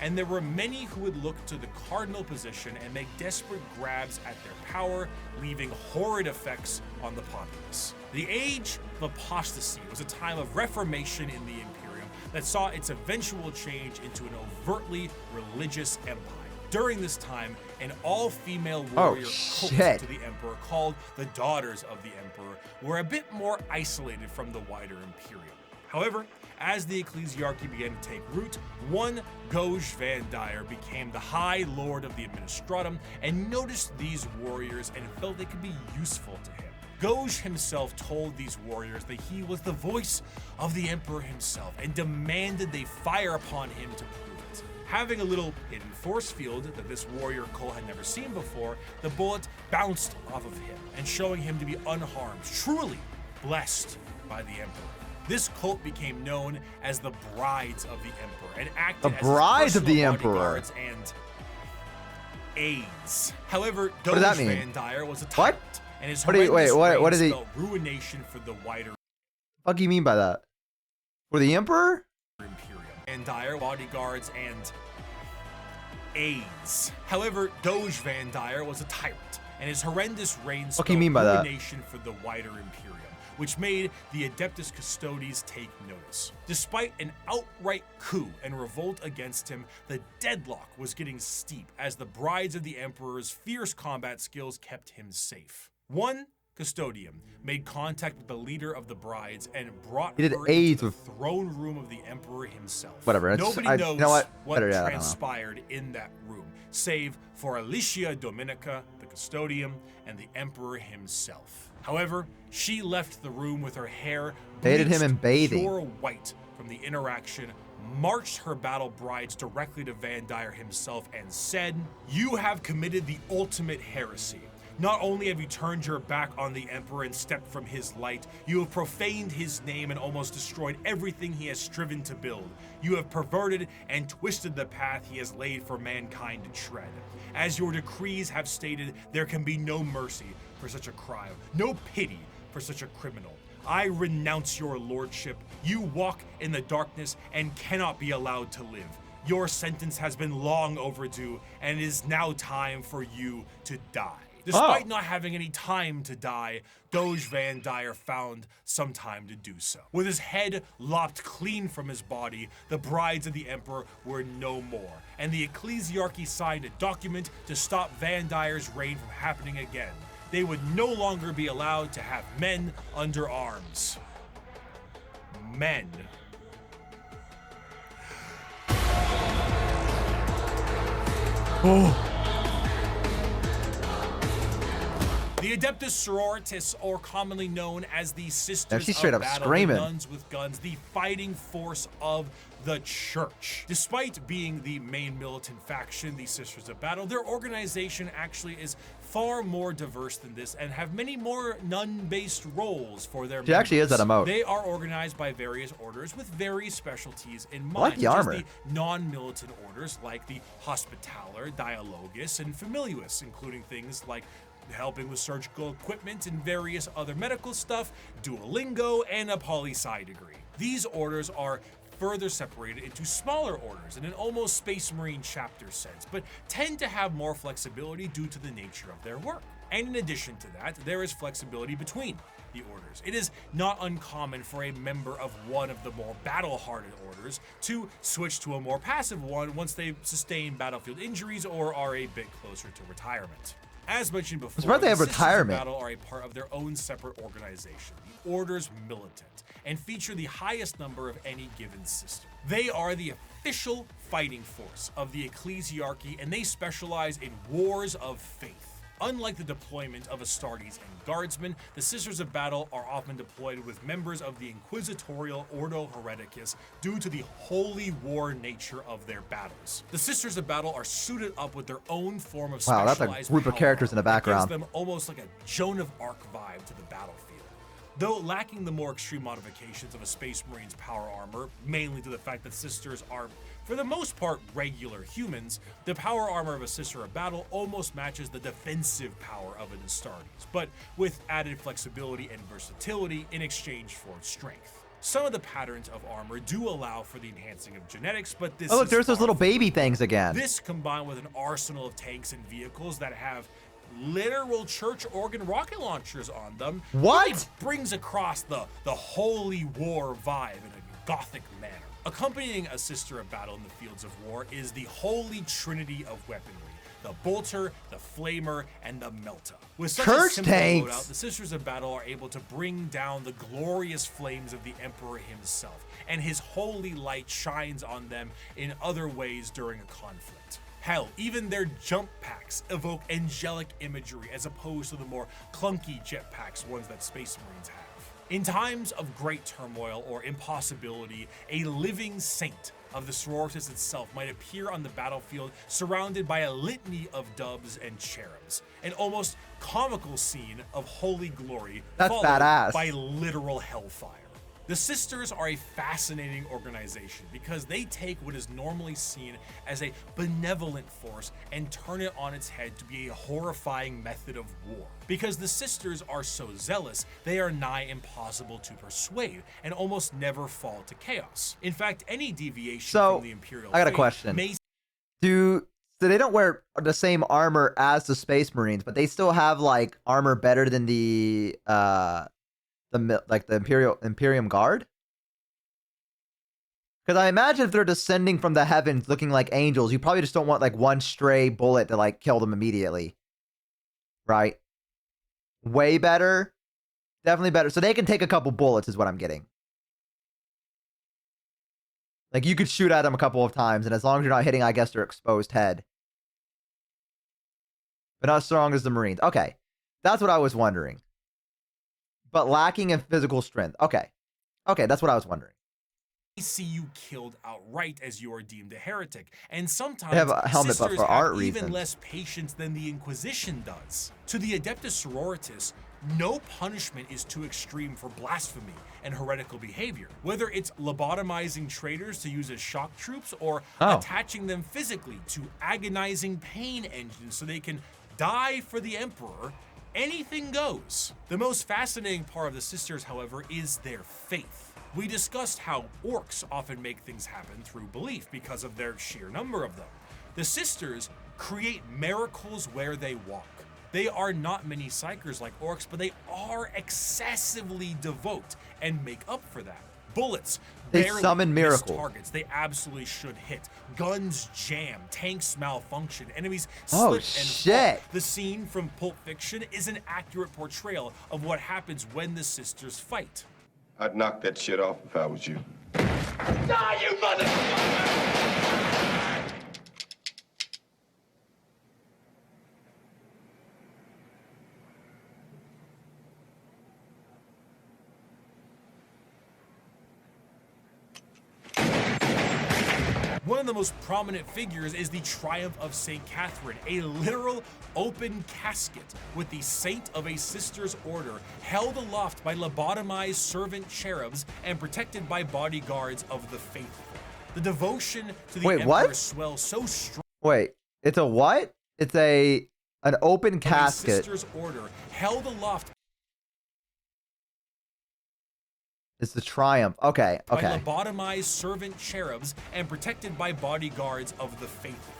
And there were many who would look to the cardinal position and make desperate grabs at their power, leaving horrid effects on the populace. The Age of Apostasy was a time of reformation in the Imperium that saw its eventual change into an overtly religious empire. During this time, an all-female warrior cult to the Emperor called the Daughters of the Emperor were a bit more isolated from the wider Imperium. However, as the ecclesiarchy began to take root, one Goj Van Dyer became the High Lord of the Administratum and noticed these warriors and felt they could be useful to him. Goj himself told these warriors that he was the voice of the Emperor himself and demanded they fire upon him to prove it. Having a little hidden force field that this warrior cult had never seen before, the bullet bounced off of him and showing him to be unharmed, truly blessed by the Emperor. This cult became known as the Brides of the Emperor and acted as Brides of the Emperor bodyguards and aides. However, Goj Van Dyer was a tyrant, and his horrendous what is he? spelled ruination for the wider. What do you mean by that? For the Emperor? Imperium. Van Dyer, bodyguards, and aides. However, Goj Van Dyer was a tyrant, and his horrendous reign spelled ruination for the wider Imperium, which made the Adeptus Custodes take notice. Despite an outright coup and revolt against him, the deadlock was getting steep as the Brides of the Emperor's fierce combat skills kept him safe. One custodian made contact with the leader of the Brides and brought her into the throne room of the Emperor himself. Whatever. Nobody knows what transpired in that room, save for Alicia Dominica, the custodian, and the Emperor himself. However, she left the room with her hair baited him in bathing, pure white from the interaction, marched her battle brides directly to Van Dyer himself and said, "You have committed the ultimate heresy. Not only have you turned your back on the Emperor and stepped from his light, you have profaned his name and almost destroyed everything he has striven to build. You have perverted and twisted the path he has laid for mankind to tread. As your decrees have stated, there can be no mercy for such a crime, no pity for such a criminal. I renounce your lordship. You walk in the darkness and cannot be allowed to live. Your sentence has been long overdue, and it is now time for you to die. Despite not having any time to die, Doge Van Dyer found some time to do so. With his head lopped clean from his body, the brides of the emperor were no more, and the ecclesiarchy signed a document to stop Van Dyer's reign from happening again. They would no longer be allowed to have men under arms. Men. Oh. The Adeptus Sororitas, or commonly known as the Sisters she's straight of up Battle, screaming. the nuns with guns, the fighting force of the church. Despite being the main militant faction, the Sisters of Battle, their organization actually is far more diverse than this and have many more nun-based roles for their members. She actually is that emote. They are organized by various orders with various specialties in mind. I like the armor. Such as the non-militant orders like the Hospitaller, Dialogus, and Familius, including things like helping with surgical equipment and various other medical stuff, Duolingo, and a poli-sci degree. These orders are further separated into smaller orders in an almost Space Marine chapter sense, but tend to have more flexibility due to the nature of their work. And in addition to that, there is flexibility between the orders. It is not uncommon for a member of one of the more battle-hardened orders to switch to a more passive one once they've sustained battlefield injuries or are a bit closer to retirement. As mentioned before, surprised they have the Sisters of retirement. Battle are a part of their own separate organization, the Order's Militant, and feature the highest number of any given system. They are the official fighting force of the ecclesiarchy, and they specialize in wars of faith. Unlike the deployment of Astartes and Guardsmen, the Sisters of Battle are often deployed with members of the Inquisitorial Ordo Hereticus due to the holy war nature of their battles. The Sisters of Battle are suited up with their own form of Wow, specialized that's a group of power characters in the that background. gives them almost like a Joan of Arc vibe to the battlefield. Though lacking the more extreme modifications of a Space Marine's power armor, mainly to the fact that Sisters are, for the most part, regular humans, the power armor of a Sister of Battle almost matches the defensive power of an Astartes, but with added flexibility and versatility in exchange for strength. Some of the patterns of armor do allow for the enhancing of genetics, but this Oh, look, is there's those far little from baby things again. this, combined with an arsenal of tanks and vehicles that have literal church organ rocket launchers on them, What? really brings across the holy war vibe in a gothic manner. Accompanying a Sister of Battle in the fields of war is the holy trinity of weaponry: the bolter, the flamer, and the melta. With such Church a simple tanks. loadout, the Sisters of Battle are able to bring down the glorious flames of the Emperor himself, and his holy light shines on them in other ways during a conflict. Hell, even their jump packs evoke angelic imagery as opposed to the more clunky jetpacks ones that Space Marines have. In times of great turmoil or impossibility, a living saint of the sororitas itself might appear on the battlefield surrounded by a litany of doves and cherubs, an almost comical scene of holy glory That's followed badass. by literal hellfire. The Sisters are a fascinating organization because they take what is normally seen as a benevolent force and turn it on its head to be a horrifying method of war. Because the Sisters are so zealous, they are nigh impossible to persuade and almost never fall to chaos. In fact, any deviation from the Imperial I got a faith question. may So they don't wear the same armor as the Space Marines, but they still have like armor better than the Imperium Guard? Because I imagine if they're descending from the heavens looking like angels, you probably just don't want like one stray bullet to like kill them immediately. Right? Way better. Definitely better. So they can take a couple bullets is what I'm getting. Like you could shoot at them a couple of times, and as long as you're not hitting, I guess, their exposed head. But not as strong as the Marines. Okay. That's what I was wondering. But lacking in physical strength. Okay. Okay, that's what I was wondering. see you killed outright as you are deemed a heretic, and sometimes They have a helmet, but sisters for art have even reasons. less patience than the Inquisition does. To the Adeptus Sororitas, no punishment is too extreme for blasphemy and heretical behavior, whether it's lobotomizing traitors to use as shock troops or attaching them physically to agonizing pain engines so they can die for the Emperor. Anything goes. The most fascinating part of the sisters, however, is their faith. We discussed how orcs often make things happen through belief because of their sheer number of them. The sisters create miracles where they walk. They are not many psychers like orcs, but they are excessively devout and make up for that. Bullets They barely summon miss miracles. targets they absolutely should hit. Guns jam, tanks malfunction, enemies Oh, slip and shit. fall. The scene from Pulp Fiction is an accurate portrayal of what happens when the sisters fight. I'd knock that shit off if I was you. Die, you motherfucker! One of the most prominent figures is the Triumph of St. Catherine, a literal open casket with the saint of a sister's order held aloft by lobotomized servant cherubs and protected by bodyguards of the faithful. The devotion to the Wait, emperor what? swells so strong. Wait, it's a what? It's an open casket. Sister's order held aloft It's the Triumph. Okay, by okay. lobotomized servant cherubs and protected by bodyguards of the faithful.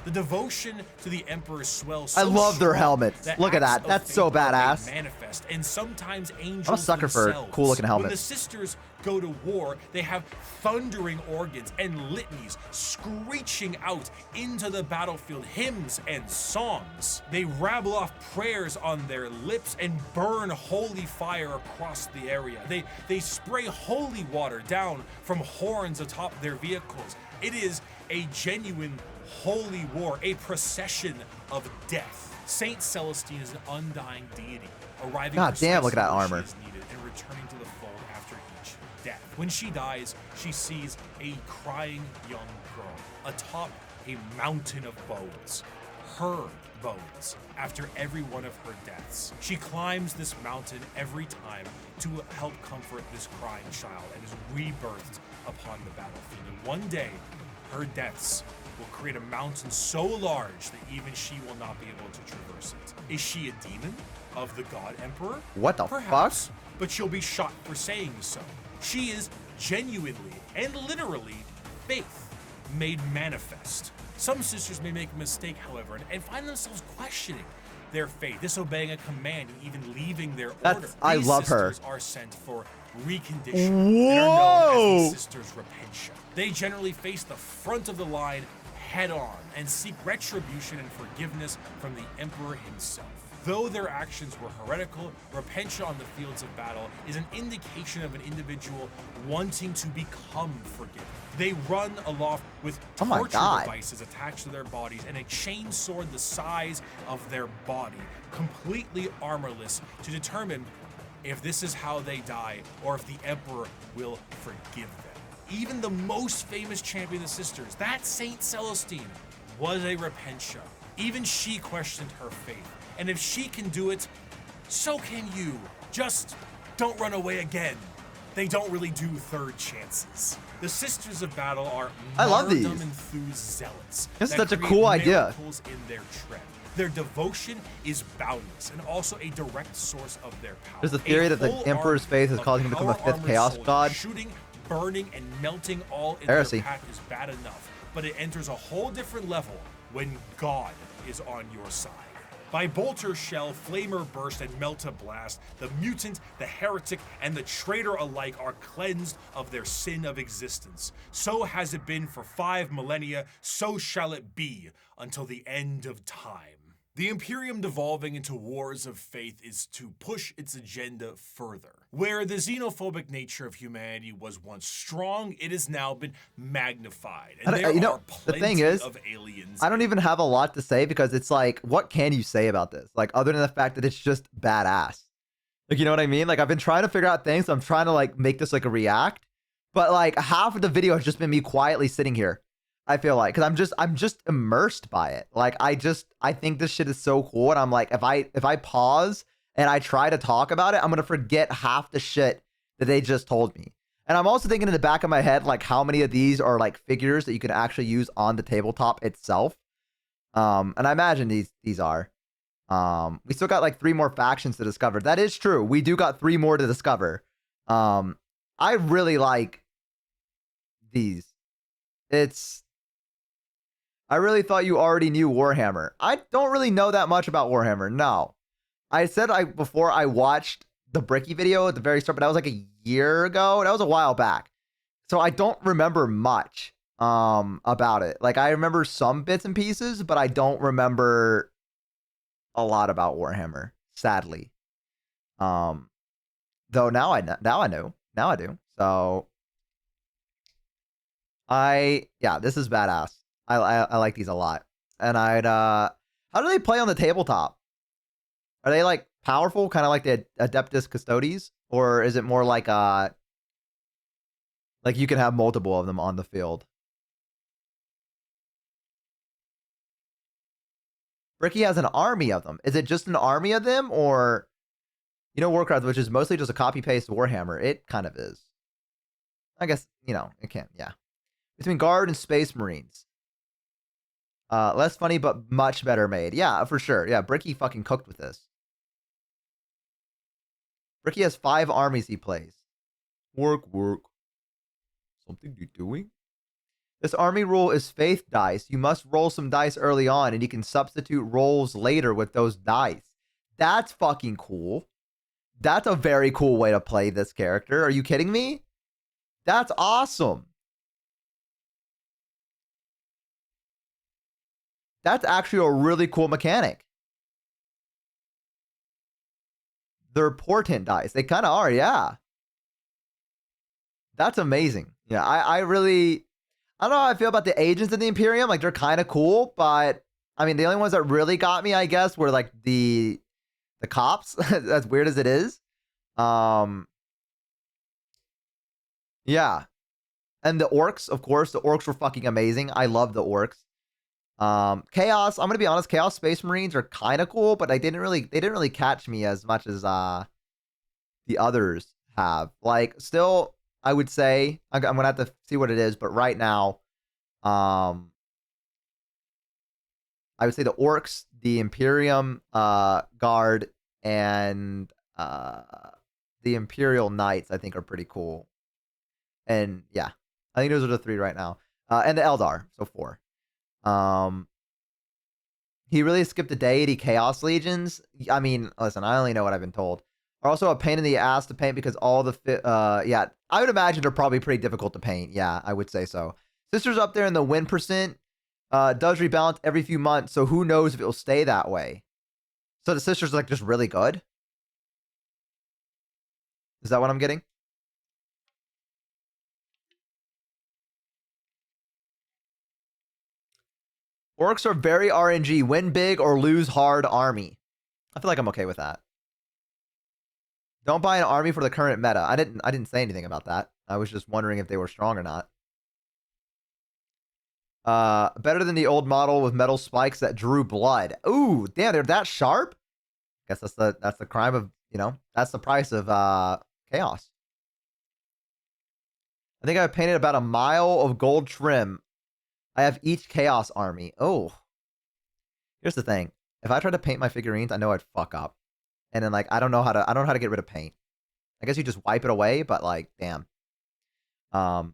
The devotion to the emperor swells so I love their strong helmets. that Look at acts that. of That's so faith are made badass. Manifest, and sometimes angels I'm a sucker for themselves. cool-looking When the helmets. sisters go to war, they have thundering organs and litanies screeching out into the battlefield, hymns and songs. They rabble off prayers on their lips and burn holy fire across the area. They spray holy water down from horns atop their vehicles. It is a genuine holy war, a procession of death. Saint Celestine is an undying deity, arriving God damn, look at that precisely armor. when she is needed and returning to the fold after each death. When she dies, she sees a crying young girl atop a mountain of bones. Her bones, after every one of her deaths. She climbs this mountain every time to help comfort this crying child and is rebirthed upon the battlefield. And one day, her deaths will create a mountain so large that even she will not be able to traverse it. Is she a demon of the god emperor? What the Perhaps, fuck? but she'll be shot for saying so. She is genuinely and literally faith made manifest. Some sisters may make a mistake, however, and find themselves questioning their faith, disobeying a command, and even leaving their order. I These love her. sisters are sent for reconditioning and are known Whoa! as the Sisters Repentia. They generally face the front of the line head on and seek retribution and forgiveness from the emperor himself. Though their actions were heretical, repentia on the fields of battle is an indication of an individual wanting to become forgiven. They run aloft with Oh my torture God. devices attached to their bodies and a chain sword the size of their body, completely armorless, to determine if this is how they die or if the emperor will forgive them. Even the most famous champion of the sisters, that Saint Celestine, was a repentia. Even she questioned her faith. And if she can do it, so can you. Just don't run away again. They don't really do third chances. The Sisters of Battle are I love these. martyrdom-enthused zealots. This is that such a create cool idea. miracles in their tread. Their devotion is boundless and also a direct source of their power. There's a theory that the whole Emperor's army faith is of causing him to become a fifth power-armored chaos soldiers god. Shooting, burning, and melting all in Heresy. their path is bad enough, but it enters a whole different level when God is on your side. By bolter shell, flamer burst, and melta blast, the mutant, the heretic, and the traitor alike are cleansed of their sin of existence. So has it been for 5 millennia, so shall it be until the end of time. The Imperium devolving into wars of faith is to push its agenda further. Where the xenophobic nature of humanity was once strong, it has now been magnified. And there You know, are the plenty thing is, of aliens. I don't even have a lot to say because it's like, what can you say about this? Like, other than the fact that it's just badass. Like, you know what I mean? Like, I've been trying to figure out things. So I'm trying to like make this like a react, but like half of the video has just been me quietly sitting here. I feel like, because I'm just immersed by it. Like, I think this shit is so cool, and I'm like, if I pause and I try to talk about it, I'm gonna forget half the shit that they just told me. And I'm also thinking in the back of my head, like, how many of these are like figures that you can actually use on the tabletop itself. And I imagine these are. We still got like 3 more factions to discover. That is true. We do got 3 more to discover. I really like these. I really thought you already knew Warhammer. I don't really know that much about Warhammer. No. I said before I watched the Bricky video at the very start, but that was like a year ago. That was a while back. So I don't remember much about it. Like I remember some bits and pieces, but I don't remember a lot about Warhammer, sadly. Though now I know. Now I do. So this is badass. I like these a lot. And how do they play on the tabletop? Are they like powerful, kind of like the Adeptus Custodes? Or is it more like you can have multiple of them on the field? Bricky has an army of them. Is it just an army of them? Or, Warcraft, which is mostly just a copy-paste Warhammer, it kind of is. I guess, it can't, yeah. Between Guard and Space Marines. Less funny, but much better made. Yeah, for sure. Yeah, Bricky fucking cooked with this. Bricky has 5 armies he plays. Work. Something you're doing? This army rule is faith dice. You must roll some dice early on, and you can substitute rolls later with those dice. That's fucking cool. That's a very cool way to play this character. Are you kidding me? That's awesome. That's actually a really cool mechanic. They're portent dice. They kind of are, yeah. That's amazing. Yeah, I don't know how I feel about the agents in the Imperium. Like, they're kind of cool, but I mean, the only ones that really got me, I guess, were like the cops. As weird as it is. Yeah. And the orcs, of course. The orcs were fucking amazing. I love the orcs. Chaos, I'm gonna be honest, Chaos Space Marines are kind of cool, but they didn't really catch me as much as the others have. Like, still, I would say I'm gonna have to see what it is, but right now, I would say the orcs, the Imperium Guard, and the Imperial Knights, I think, are pretty cool. And yeah, I think those are the 3 right now. And the Eldar, so 4. He really skipped the deity Chaos Legions. I mean, listen, I only know what I've been told. Are also a pain in the ass to paint because all the yeah, I would imagine they're probably pretty difficult to paint. Yeah, I would say so. Sisters up there in the win percent does rebalance every few months, so who knows if it will stay that way. So the sisters are like just really good. Is that what I'm getting? Orcs are very RNG. Win big or lose hard army. I feel like I'm okay with that. Don't buy an army for the current meta. I didn't say anything about that. I was just wondering if they were strong or not. Better than the old model with metal spikes that drew blood. Ooh, damn, they're that sharp? Guess that's the crime of, that's the price of chaos. I think I painted about a mile of gold trim. I have each chaos army. Oh. Here's the thing. If I try to paint my figurines, I know I'd fuck up. And then I don't know how to get rid of paint. I guess you just wipe it away, but damn. All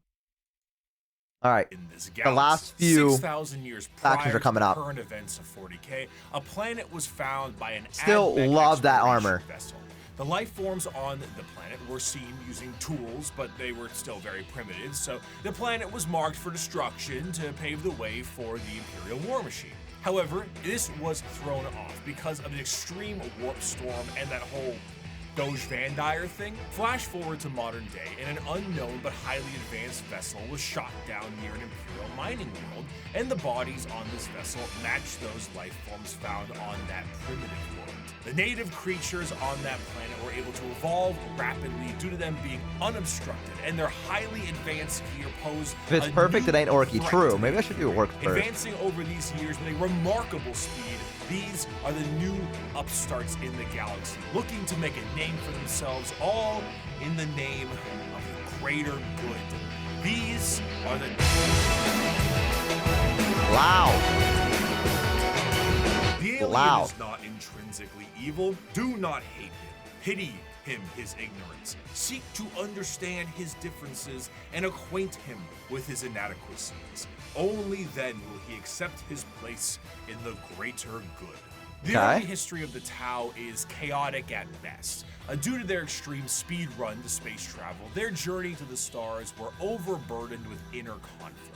right. In this the last few 6,000 years factions are coming up. Current events of 40K, a planet was found by an still love that armor. Vessel. The life forms on the planet were seen using tools, but they were still very primitive, so the planet was marked for destruction to pave the way for the Imperial War Machine. However, this was thrown off because of an extreme warp storm and that whole Doge Van Dyer thing. Flash forward to modern day, and an unknown but highly advanced vessel was shot down near an Imperial mining world, and the bodies on this vessel matched those life forms found on that primitive world. The native creatures on that planet were able to evolve rapidly due to them being unobstructed, and their highly advanced gear pose if it's perfect, it ain't orky. True. Maybe I should do orcs first. Advancing over these years with a remarkable speed, these are the new upstarts in the galaxy, looking to make a name for themselves, all in the name of the greater good. These are the... Loud. The alien is not intrinsically evil. Do not hate him. Pity him his ignorance, seek to understand his differences, and acquaint him with his inadequacies. Only then will he accept his place in the greater good. The early history of the Tau is chaotic at best. Due to their extreme speed run to space travel, their journey to the stars were overburdened with inner conflict.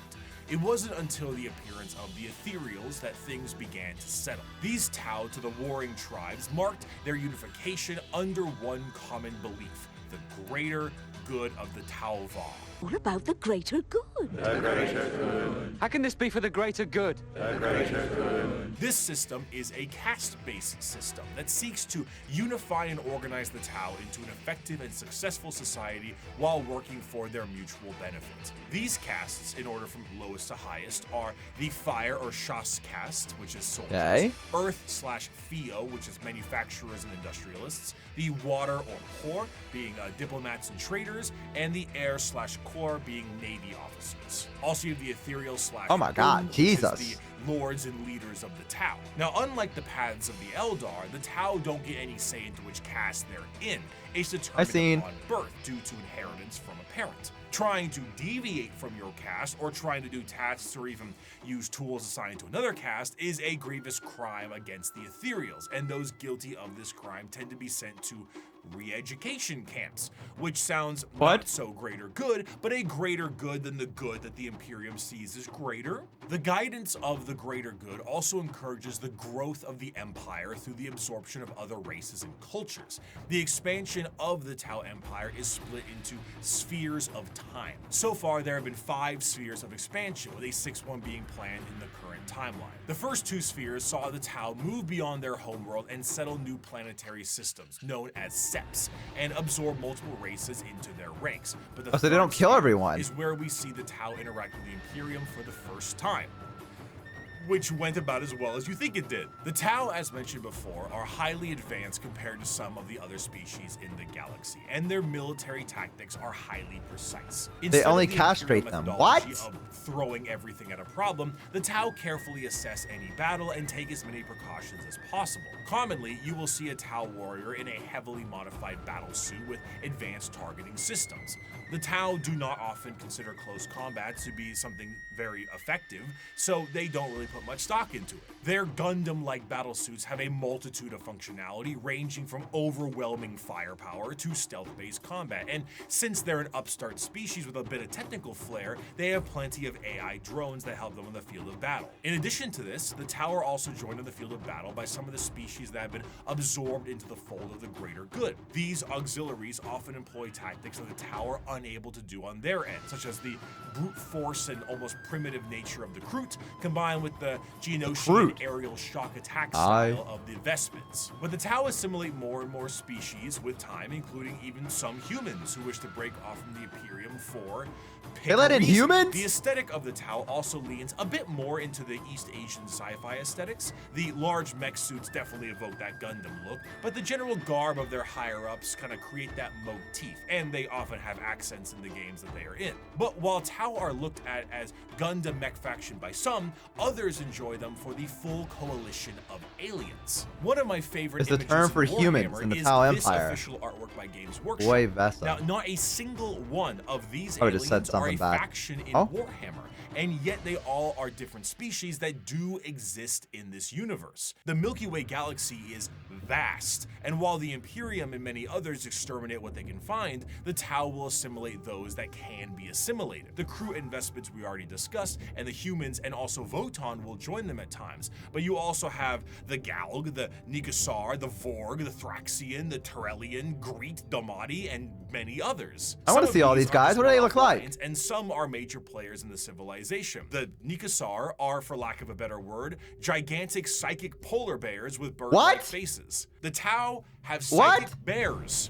It wasn't until the appearance of the Ethereals that things began to settle. These Tau to the warring tribes marked their unification under one common belief: the greater good of the Tau Va. What about the greater good? The greater good. How can this be for the greater good? The greater good. This system is a caste-based system that seeks to unify and organize the Tau into an effective and successful society while working for their mutual benefit. These castes, in order from lowest to highest, are the Fire or Shas caste, which is soldiers, Earth/Theo, which is manufacturers and industrialists, the Water or Por, being diplomats and traders, and the Air/Core, being Navy officers. Also, you have the Ethereal/, oh my God, Jesus, the lords and leaders of the Tau. Now, unlike the paths of the Eldar, the Tau don't get any say into which caste they're in. It's determined upon birth due to inheritance from a parent. Trying to deviate from your caste or trying to do tasks or even use tools assigned to another caste is a grievous crime against the Ethereals, and those guilty of this crime tend to be sent to re-education camps, which sounds not so greater good, but a greater good than the good that the Imperium sees as greater. The guidance of the greater good also encourages the growth of the Empire through the absorption of other races and cultures. The expansion of the Tau Empire is split into spheres of time. So far, there have been 5 spheres of expansion, with a 6th one being planned in the current timeline. The first 2 spheres saw the Tau move beyond their homeworld and settle new planetary systems, known as Seps, and absorb multiple races into their ranks. But the so they don't kill everyone. Is where we see the Tau interact with the Imperium for the first time, which went about as well as you think it did. The Tau, as mentioned before, are highly advanced compared to some of the other species in the galaxy, and their military tactics are highly precise. They only castrate them. What? Of throwing everything at a problem, the Tau carefully assess any battle and take as many precautions as possible. Commonly, you will see a Tau warrior in a heavily modified battle suit with advanced targeting systems. The Tau do not often consider close combat to be something very effective, so they don't really put much stock into it. Their Gundam-like battle suits have a multitude of functionality, ranging from overwhelming firepower to stealth-based combat, and since they're an upstart species with a bit of technical flair, they have plenty of AI drones that help them in the field of battle. In addition to this, the Tau are also joined in the field of battle by some of the species that have been absorbed into the fold of the greater good. These auxiliaries often employ tactics that the Tau are unable to do on their end, such as the brute force and almost primitive nature of the Kroot, combined with the Geonosian aerial shock attack style of the Vespens. But the Tau assimilate more and more species with time, including even some humans who wish to break off from the Imperium for they let in humans? The aesthetic of the Tau also leans a bit more into the East Asian sci-fi aesthetics. The large mech suits definitely evoke that Gundam look, but the general garb of their higher-ups kind of create that motif, and they often have accents in the games that they are in. But while Tau are looked at as Gundam mech faction by some, others enjoy them for the full coalition of aliens. One of my favorite is the term for humans in the Tau Empire. This official artwork by Games Workshop. Boy, Vesa. Now, not a single one of these aliens are a faction in Warhammer, and yet they all are different species that do exist in this universe. The Milky Way galaxy is vast, and while the Imperium and many others exterminate what they can find, the Tau will assimilate those that can be assimilated. The Kroot and Vespens we already discussed, and the humans and also Voton will join them at times, but you also have the Galg, the Nikasar, the Vorg, the Thraxian, the Turellian, Greet, Domati, and many others. I want to see all these guys. What do they look like? And some are major players in the civilization. The Nikasar are, for lack of a better word, gigantic psychic polar bears with bird-like faces. The Tau have psychic bears.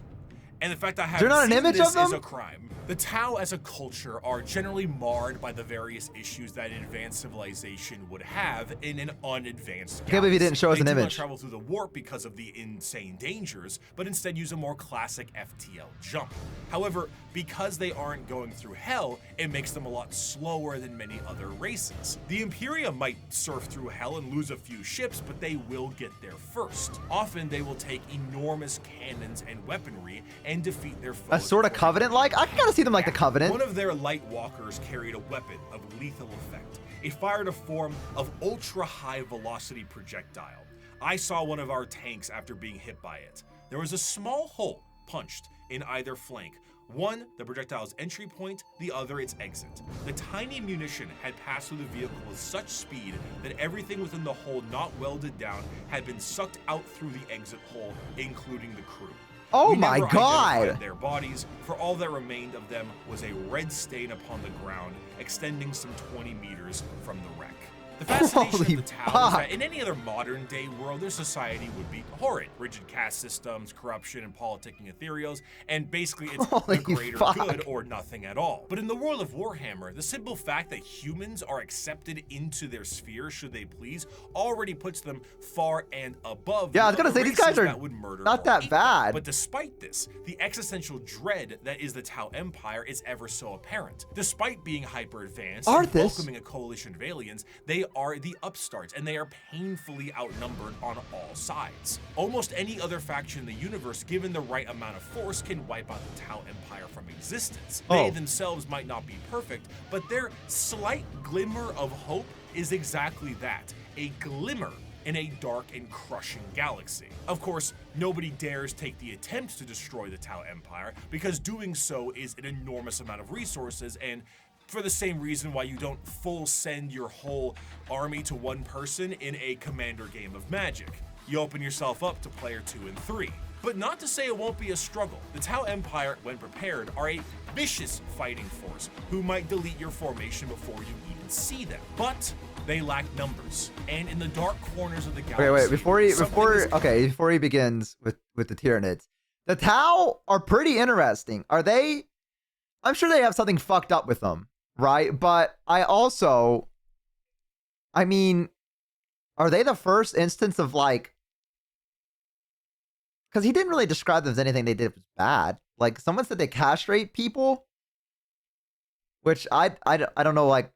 And the fact I haven't seen this is a crime. The Tau as a culture are generally marred by the various issues that an advanced civilization would have in an unadvanced I can't believe he didn't show us an They do not image. travel through the warp because of the insane dangers, but instead use a more classic FTL jump. However, because they aren't going through hell, it makes them a lot slower than many other races. The Imperium might surf through hell and lose a few ships, but they will get there first. Often they will take enormous cannons and weaponry and defeat their foes. A sort of Covenant-like? I can kind of see them like the Covenant. One of their light walkers carried a weapon of lethal effect. It fired a form of ultra-high velocity projectile. I saw one of our tanks after being hit by it. There was a small hole punched in either flank. One, the projectile's entry point, the other its exit. The tiny munition had passed through the vehicle with such speed that everything within the hole not welded down had been sucked out through the exit hole, including the crew. Oh We my never God. identified their bodies, for all that remained of them was a red stain upon the ground, extending some 20 meters from the wreck. The fascination Holy of the Tau is fuck. that in any other modern day world, their society would be horrid. Rigid caste systems, corruption, and politicking ethereals, and basically it's Holy the greater fuck. good or nothing at all. But in the world of Warhammer, the simple fact that humans are accepted into their sphere should they please already puts them far and above Yeah, I was the gonna other say, these guys races are that would murder not or that eat them. bad. But despite this, the existential dread that is the Tau Empire is ever so apparent. Despite being hyper advanced and Arthas? welcoming a coalition of aliens, they are the upstarts and they are painfully outnumbered on all sides. Almost any other faction in the universe, given the right amount of force, can wipe out the Tau Empire from existence. They themselves might not be perfect, but their slight glimmer of hope is exactly that, a glimmer in a dark and crushing galaxy. Of course, nobody dares take the attempt to destroy the Tau Empire, because doing so is an enormous amount of resources, and for the same reason why you don't full send your whole army to one person in a commander game of Magic. You open yourself up to player 2 and 3. But not to say it won't be a struggle. The Tau Empire, when prepared, are a vicious fighting force who might delete your formation before you even see them. But they lack numbers, and in the dark corners of the galaxy. Wait, before he begins with the Tyranids, the Tau are pretty interesting. Are they? I'm sure they have something fucked up with them, right? But I mean, are they the first instance of like? Because he didn't really describe them as anything they did was bad. Like someone said they castrate people, which I don't know. Like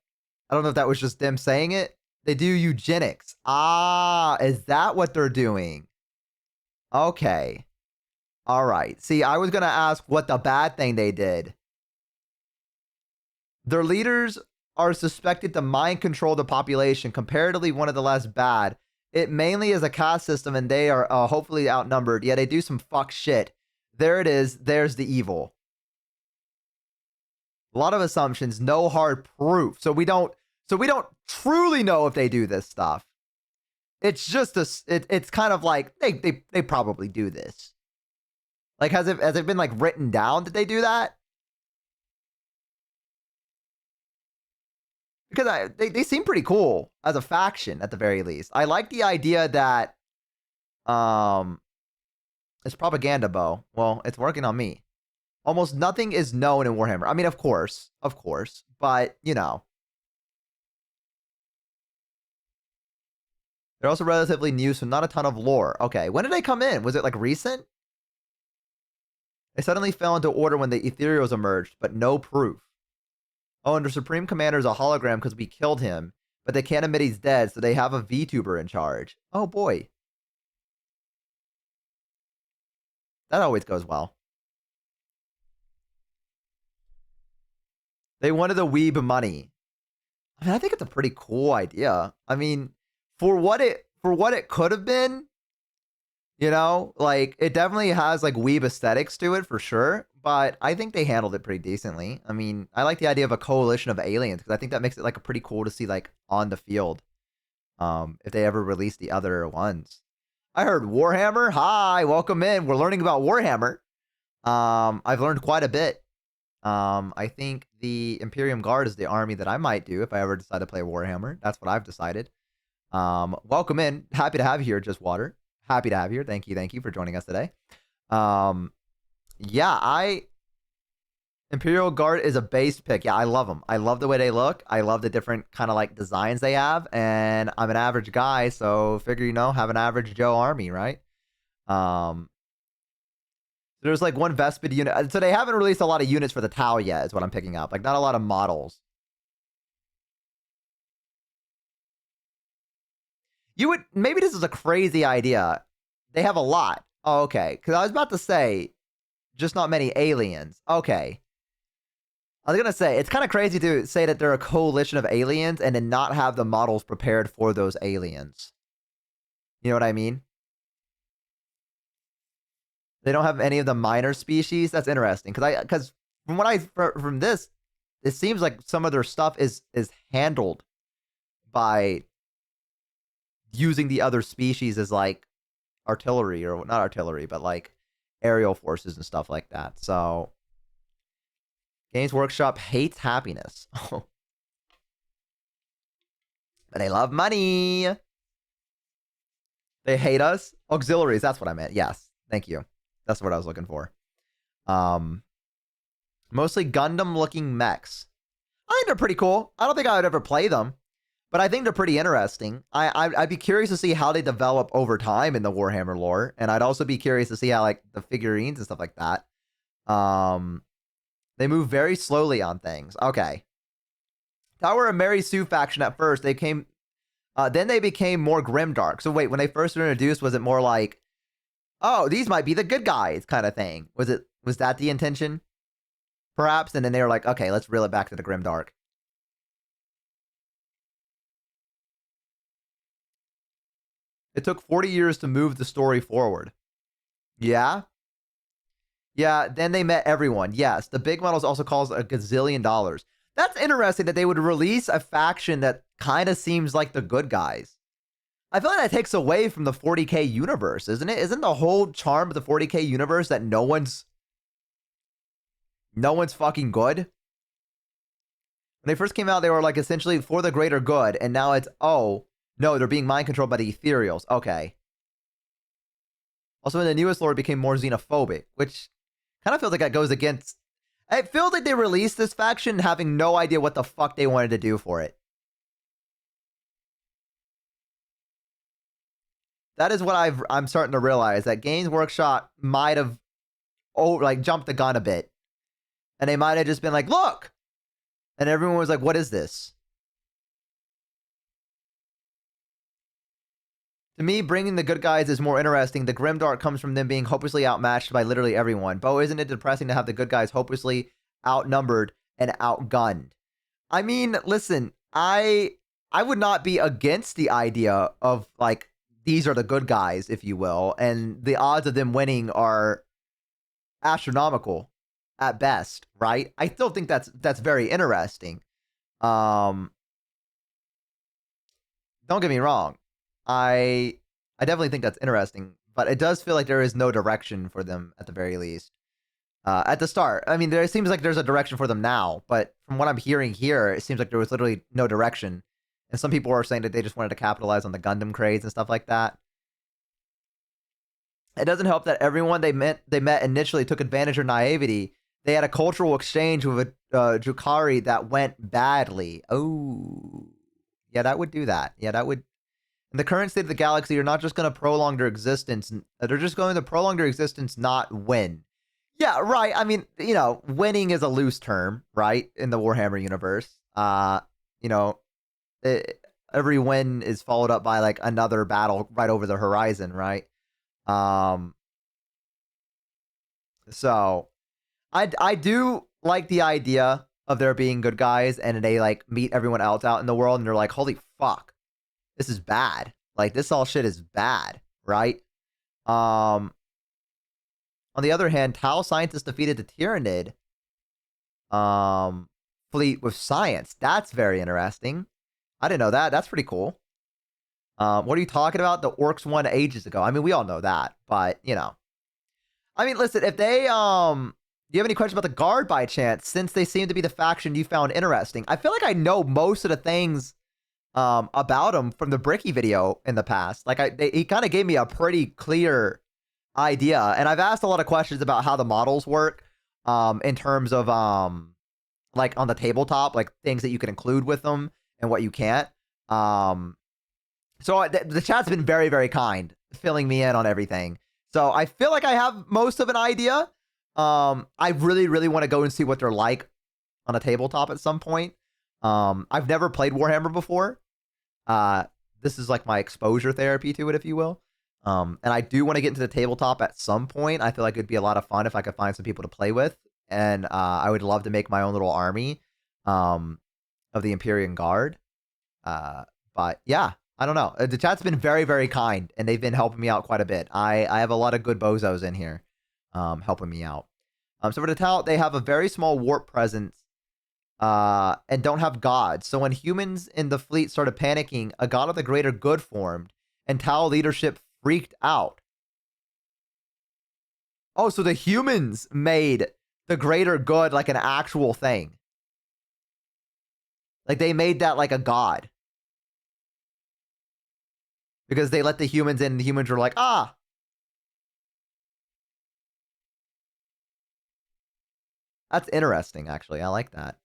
I don't know if that was just them saying it. They do eugenics. Ah, is that what they're doing? Okay. All right. See, I was going to ask what the bad thing they did. Their leaders are suspected to mind control the population, comparatively one of the less bad. It mainly is a caste system and they are hopefully outnumbered. Yeah, they do some fuck shit. There it is. There's the evil. A lot of assumptions, no hard proof. So we don't truly know if they do this stuff. It's just it's kind of like they probably do this. Like has it been like written down that they do that? Because they seem pretty cool as a faction at the very least. I like the idea that it's propaganda, Bo. Well, it's working on me. Almost nothing is known in Warhammer. I mean, of course, but you know. They're also relatively new, so not a ton of lore. Okay, when did they come in? Was it like recent? They suddenly fell into order when the Ethereals emerged, but no proof. Oh, and the Supreme Commander is a hologram because we killed him, but they can't admit he's dead, so they have a VTuber in charge. Oh boy. That always goes well. They wanted the weeb money. I mean, I think it's a pretty cool idea. I mean, for what it could have been, you know, like it definitely has like weeb aesthetics to it for sure. But I think they handled it pretty decently. I mean, I like the idea of a coalition of aliens because I think that makes it like a pretty cool to see like on the field. If they ever release the other ones. I heard Warhammer. Hi, welcome in. We're learning about Warhammer. I've learned quite a bit. I think the Imperium Guard is the army that I might do if I ever decide to play Warhammer. That's what I've decided. Welcome in. Happy to have you here, Just Water. Happy to have you here. Thank you for joining us today. Yeah, Imperial Guard is a base pick. Yeah, I love them. I love the way they look. I love the different kind of like designs they have. And I'm an average guy, so figure, have an average Joe army, right? There's like one Vespid unit. So they haven't released a lot of units for the Tau yet, is what I'm picking up. Like, not a lot of models. Maybe this is a crazy idea. They have a lot. Oh, okay. Because I was about to say, just not many aliens. Okay. I was going to say, it's kind of crazy to say that they're a coalition of aliens and then not have the models prepared for those aliens. You know what I mean? They don't have any of the minor species. That's interesting. Because from this, it seems like some of their stuff is handled by using the other species as like artillery, or not artillery, but like aerial forces and stuff like that. So Games Workshop hates happiness. But they love money. They hate us. Auxiliaries, that's what I meant. Yes. Thank you. That's what I was looking for. Mostly Gundam looking mechs. I think they're pretty cool. I don't think I would ever play them, but I think they're pretty interesting. I'd be curious to see how they develop over time in the Warhammer lore, and I'd also be curious to see how like the figurines and stuff like that. They move very slowly on things. Okay. Tower of Mary Sue faction at first. Then they became more grimdark. So wait, when they first were introduced, was it more like, oh, these might be the good guys kind of thing? Was that the intention? Perhaps? And then they were like, okay, let's reel it back to the grimdark. It took 40 years to move the story forward. Yeah? Yeah, then they met everyone. Yes, the big models also cost $1 gazillion. That's interesting that they would release a faction that kind of seems like the good guys. I feel like that takes away from the 40k universe, isn't it? Isn't the whole charm of the 40k universe that no one's fucking good? When they first came out, they were like essentially for the greater good, and now it's, oh, no, they're being mind controlled by the ethereals. Okay. Also, in the newest lore, it became more xenophobic, which kind of feels like that goes against... It feels like they released this faction having no idea what the fuck they wanted to do for it. That is what I'm starting to realize, that Games Workshop might have jumped the gun a bit. And they might have just been like, look! And everyone was like, what is this? To me, bringing the good guys is more interesting. The grimdark comes from them being hopelessly outmatched by literally everyone. Bo, isn't it depressing to have the good guys hopelessly outnumbered and outgunned? I mean, listen, I would not be against the idea of, like, these are the good guys, if you will, and the odds of them winning are astronomical at best, right? I still think that's very interesting. Don't get me wrong. I definitely think that's interesting, but it does feel like there is no direction for them at the very least. At the start, I mean, there seems like there's a direction for them now, but from what I'm hearing here, it seems like there was literally no direction. And some people are saying that they just wanted to capitalize on the Gundam craze and stuff like that. It doesn't help that everyone they met initially took advantage of naivety. They had a cultural exchange with a Drukari that went badly. Oh, yeah, that would do that. Yeah, that would. In the current state of the galaxy, you're not just going to prolong their existence. They're just going to prolong their existence, not win. Yeah, right. I mean, winning is a loose term, right? In the Warhammer universe. Every win is followed up by like another battle right over the horizon, right? So I do like the idea of there being good guys and they like meet everyone else out in the world and they're like, holy fuck. This is bad. Like, this all shit is bad, right? On the other hand, Tau scientists defeated the Tyranid fleet with science. That's very interesting. I didn't know that. That's pretty cool. What are you talking about? The Orcs won ages ago. I mean, we all know that, but, I mean, listen, if they, do you have any questions about the Guard by chance, since they seem to be the faction you found interesting? I feel like I know most of the things about him from the Bricky video in the past. Like, he kind of gave me a pretty clear idea, and I've asked a lot of questions about how the models work. in terms of like on the tabletop, like things that you can include with them and what you can't. So the chat's been very, very kind, filling me in on everything. So I feel like I have most of an idea. I really, really want to go and see what they're like on a tabletop at some point. I've never played Warhammer before. This is like my exposure therapy to it, if you will. And I do want to get into the tabletop at some point. I feel like it'd be a lot of fun if I could find some people to play with. And I would love to make my own little army of the Imperial Guard. But yeah, I don't know. The chat's been very, very kind, and they've been helping me out quite a bit. I have a lot of good bozos in here helping me out. So for the Tal, they have a very small warp presence and don't have gods. So when humans in the fleet started panicking, a god of the greater good formed, and Tal leadership freaked out. Oh, so the humans made the greater good like an actual thing. Like they made that like a god. Because they let the humans in, and the humans were like, ah. That's interesting, actually. I like that.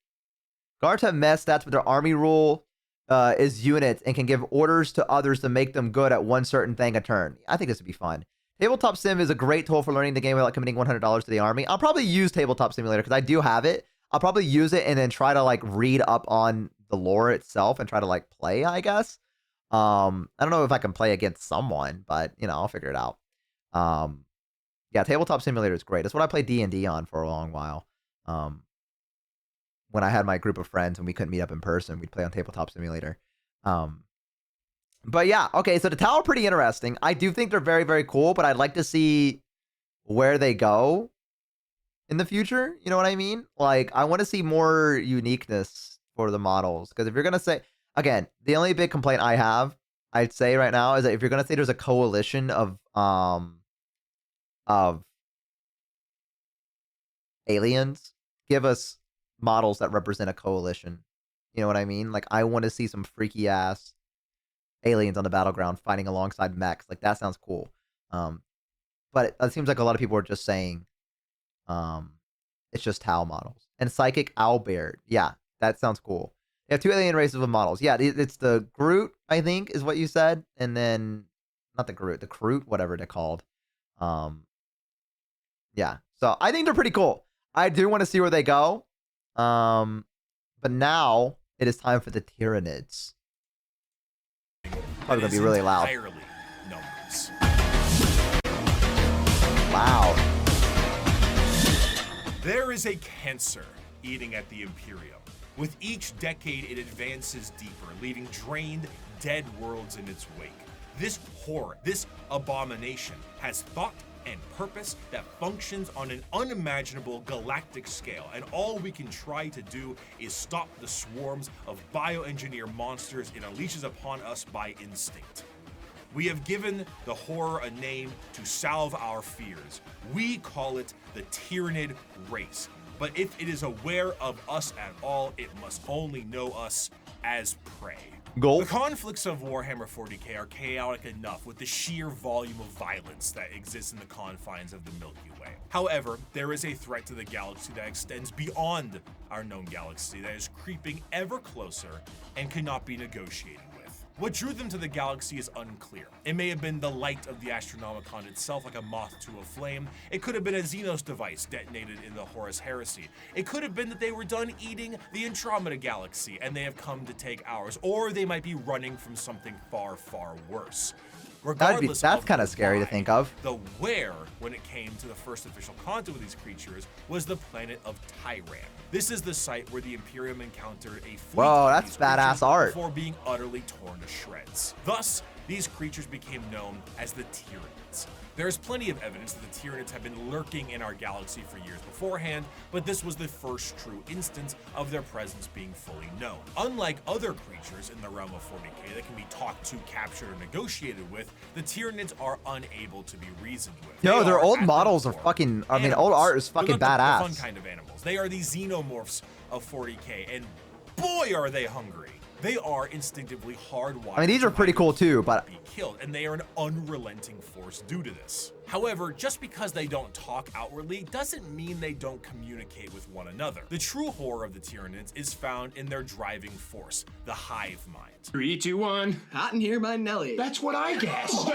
Guards have mess stats, but their army rule is units and can give orders to others to make them good at one certain thing a turn. I think this would be fun. Tabletop Sim is a great tool for learning the game without committing $100 to the army. I'll probably use Tabletop Simulator because I do have it. I'll probably use it and then try to like read up on the lore itself and try to like play, I guess. I don't know if I can play against someone, but you know, I'll figure it out. Yeah, Tabletop Simulator is great. That's what I played D&D on for a long while. When I had my group of friends and we couldn't meet up in person, we'd play on Tabletop Simulator. But yeah, okay, so the Tau are pretty interesting. I do think they're very, very cool, but I'd like to see where they go in the future. You know what I mean? Like, I want to see more uniqueness for the models. Because if you're going to say, again, the only big complaint I have, I'd say right now, is that if you're going to say there's a coalition of aliens, give us models that represent a coalition. You know what I mean? Like, I want to see some freaky ass aliens on the battleground fighting alongside mechs. Like, that sounds cool. But it seems like a lot of people are just saying it's just Tau models. And Psychic Owlbeard. Yeah, that sounds cool. They have 2 alien races of models. Yeah, it's the Groot, I think, is what you said. And then, not the Groot, the Kroot, whatever they're called. Yeah, so I think they're pretty cool. I do want to see where they go. But now it is time for the Tyranids. Probably gonna be really loud. Numbers. Loud. There is a cancer eating at the Imperium. With each decade, it advances deeper, leaving drained, dead worlds in its wake. This horror, this abomination, has thought and purpose that functions on an unimaginable galactic scale, and all we can try to do is stop the swarms of bioengineer monsters it unleashes upon us by instinct. We have given the horror a name to salve our fears. We call it the Tyranid race. But if it is aware of us at all, it must only know us as prey. Goal. The conflicts of Warhammer 40k are chaotic enough with the sheer volume of violence that exists in the confines of the Milky Way. However, there is a threat to the galaxy that extends beyond our known galaxy that is creeping ever closer and cannot be negotiated with. What drew them to the galaxy is unclear. It may have been the light of the Astronomicon itself, like a moth to a flame. It could have been a Xenos device detonated in the Horus Heresy. It could have been that they were done eating the Andromeda Galaxy and they have come to take ours, or they might be running from something far, far worse. Regardless, that's kind of scary to think of. The where, when it came to the first official contact with these creatures, was the planet of Tyran. This is the site where the Imperium encountered a fleet Whoa, of that's these badass creatures art. before being utterly torn to shreds. Thus, these creatures became known as the Tyranids. There is plenty of evidence that the Tyranids have been lurking in our galaxy for years beforehand, but this was the first true instance of their presence being fully known. Unlike other creatures in the realm of 40k that can be talked to, captured, or negotiated with, the Tyranids are unable to be reasoned with. Yo, their old models are fucking, I mean, old art is fucking badass. The fun kind of animals. They are the xenomorphs of 40k, and boy are they hungry. They are instinctively hardwired. I mean, these are pretty cool too, but be killed, and they are an unrelenting force due to this. However, just because they don't talk outwardly doesn't mean they don't communicate with one another. The true horror of the Tyranids is found in their driving force, the hive mind. 3, 2, 1. Hot in here by Nelly. That's what I guessed.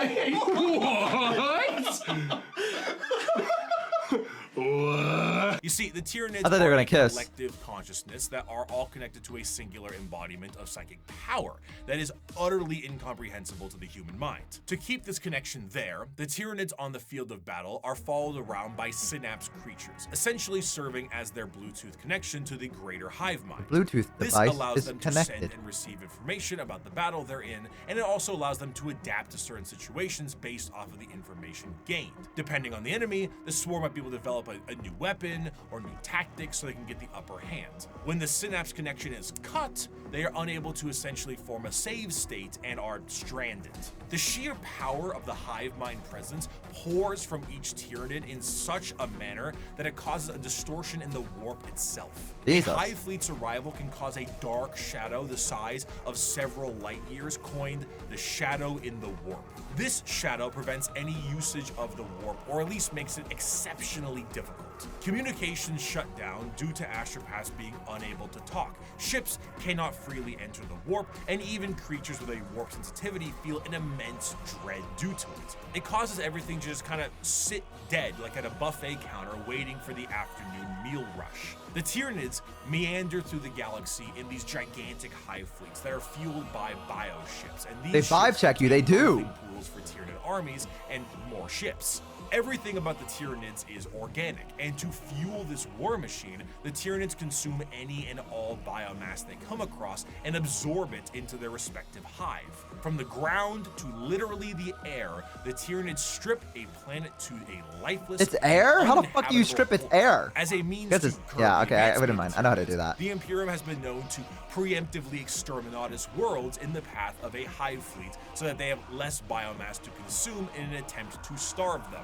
What? You see, the Tyranids I thought they were are gonna a kiss. collective consciousness that are all connected to a singular embodiment of psychic power that is utterly incomprehensible to the human mind. To keep this connection there, the Tyranids on the field of battle are followed around by synapse creatures, essentially serving as their Bluetooth connection to the greater hive mind. the Bluetooth This device allows is them to connected. send and receive information about the battle they're in, and it also allows them to adapt to certain situations based off of the information gained. Depending on the enemy, the swarm might be able to develop a new weapon or new tactics so they can get the upper hand. When the synapse connection is cut, they are unable to essentially form a save state and are stranded. The sheer power of the hive mind presence pours from each Tyranid in such a manner that it causes a distortion in the warp itself. Jesus. A hive fleet's arrival can cause a dark shadow the size of several light years, coined the shadow in the warp. This shadow prevents any usage of the warp, or at least makes it exceptionally difficult. Communications shut down due to astropaths being unable to talk. Ships cannot freely enter the warp, and even creatures with a warp sensitivity feel an immense dread due to it. It causes everything to just kind of sit dead, like at a buffet counter waiting for the afternoon meal rush. The Tyranids meander through the galaxy in these gigantic hive fleets that are fueled by bioships, and these They vibe check you, they do. pools for Tyranid armies and more ships. Everything about the Tyranids is organic, and to fuel this war machine, the Tyranids consume any and all biomass they come across and absorb it into their respective hive. From the ground to literally the air, the Tyranids strip a planet to a lifeless. It's air? How the fuck do you strip its air? As a means Guess to it's- curb yeah, the okay, I wouldn't advancement mind. I know how to do that. The Imperium has been known to preemptively exterminatus worlds in the path of a hive fleet so that they have less biomass to consume in an attempt to starve them.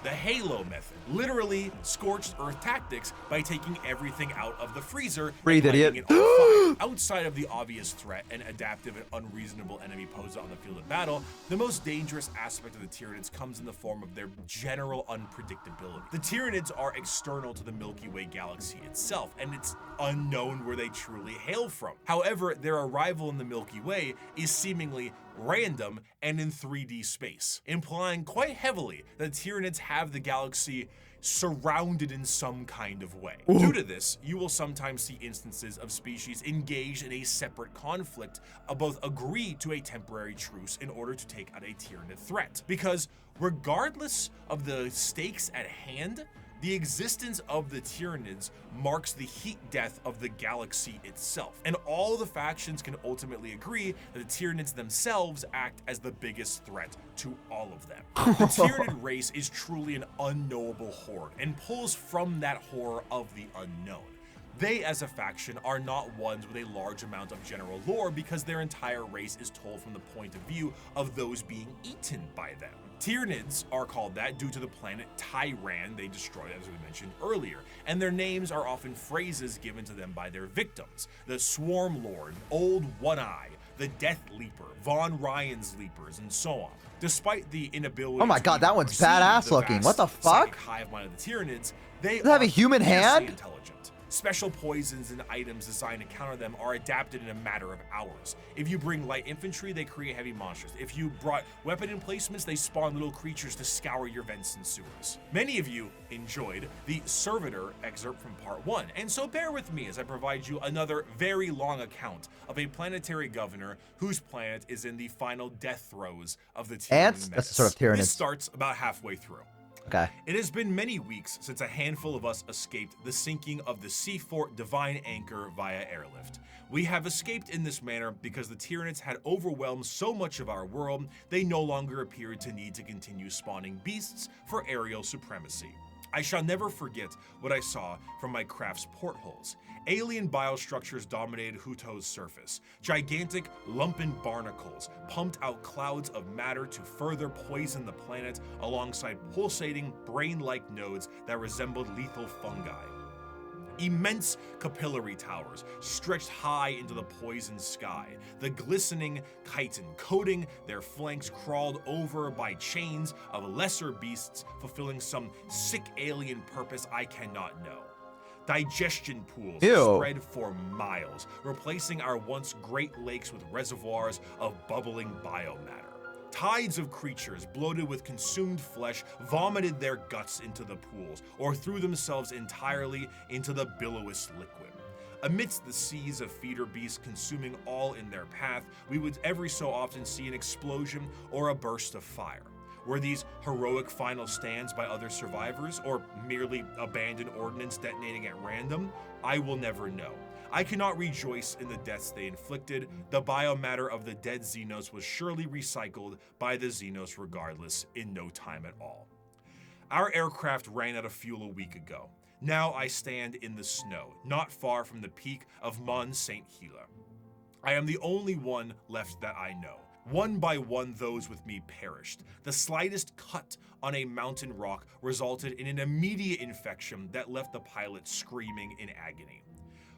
The Halo method, literally scorched earth tactics by taking everything out of the freezer Breathe, and lighting idiot. it on fire. Outside of the obvious threat and adaptive and unreasonable enemy posed on the field of battle, the most dangerous aspect of the Tyranids comes in the form of their general unpredictability. The Tyranids are external to the Milky Way galaxy itself, and it's unknown where they truly hail from. However, their arrival in the Milky Way is seemingly random and in 3D space, implying quite heavily that Tyranids have the galaxy surrounded in some kind of way. Ooh. Due to this, you will sometimes see instances of species engaged in a separate conflict, both agree to a temporary truce in order to take out a Tyranid threat. Because regardless of the stakes at hand, the existence of the Tyranids marks the heat death of the galaxy itself, and all the factions can ultimately agree that the Tyranids themselves act as the biggest threat to all of them. The Tyranid race is truly an unknowable horde, and pulls from that horror of the unknown. They, as a faction, are not ones with a large amount of general lore because their entire race is told from the point of view of those being eaten by them. Tyranids are called that due to the planet Tyran they destroyed, as we mentioned earlier, and their names are often phrases given to them by their victims: the Swarm Lord, Old One-Eye, the Death Leaper, Von Ryan's Leapers, and so on. Despite the inability Oh my to god, that even one's perceive badass the looking. vast What the psychic fuck? hive mind of the Tyranids, they Does it have are a human fiercely hand? intelligent. Special poisons and items designed to counter them are adapted in a matter of hours. If you bring light infantry, they create heavy monsters. If you brought weapon emplacements, they spawn little creatures to scour your vents and sewers. Many of you enjoyed the Servitor excerpt from part 1, and so bear with me as I provide you another very long account of a planetary governor whose planet is in the final death throes of the Tyranid Ants? menace. That's the sort of Tyranids. This starts about halfway through. Okay. It has been many weeks since a handful of us escaped the sinking of the Sea Fort Divine Anchor via airlift. We have escaped in this manner because the Tyranids had overwhelmed so much of our world, they no longer appeared to need to continue spawning beasts for aerial supremacy. I shall never forget what I saw from my craft's portholes. Alien biostructures dominated Huto's surface. Gigantic, lumpen barnacles pumped out clouds of matter to further poison the planet alongside pulsating, brain-like nodes that resembled lethal fungi. Immense capillary towers stretched high into the poison sky. The glistening chitin coating their flanks crawled over by chains of lesser beasts fulfilling some sick alien purpose I cannot know. Digestion pools spread for miles, replacing our once great lakes with reservoirs of bubbling biomatter. Tides of creatures bloated with consumed flesh vomited their guts into the pools or threw themselves entirely into the billowous liquid. Amidst the seas of feeder beasts consuming all in their path, we would every so often see an explosion or a burst of fire. Were these heroic final stands by other survivors, or merely abandoned ordnance detonating at random? I will never know. I cannot rejoice in the deaths they inflicted. The biomatter of the dead Xenos was surely recycled by the Xenos regardless in no time at all. Our aircraft ran out of fuel a week ago. Now I stand in the snow, not far from the peak of Mont Saint Hila. I am the only one left that I know. One by one, those with me perished. The slightest cut on a mountain rock resulted in an immediate infection that left the pilot screaming in agony.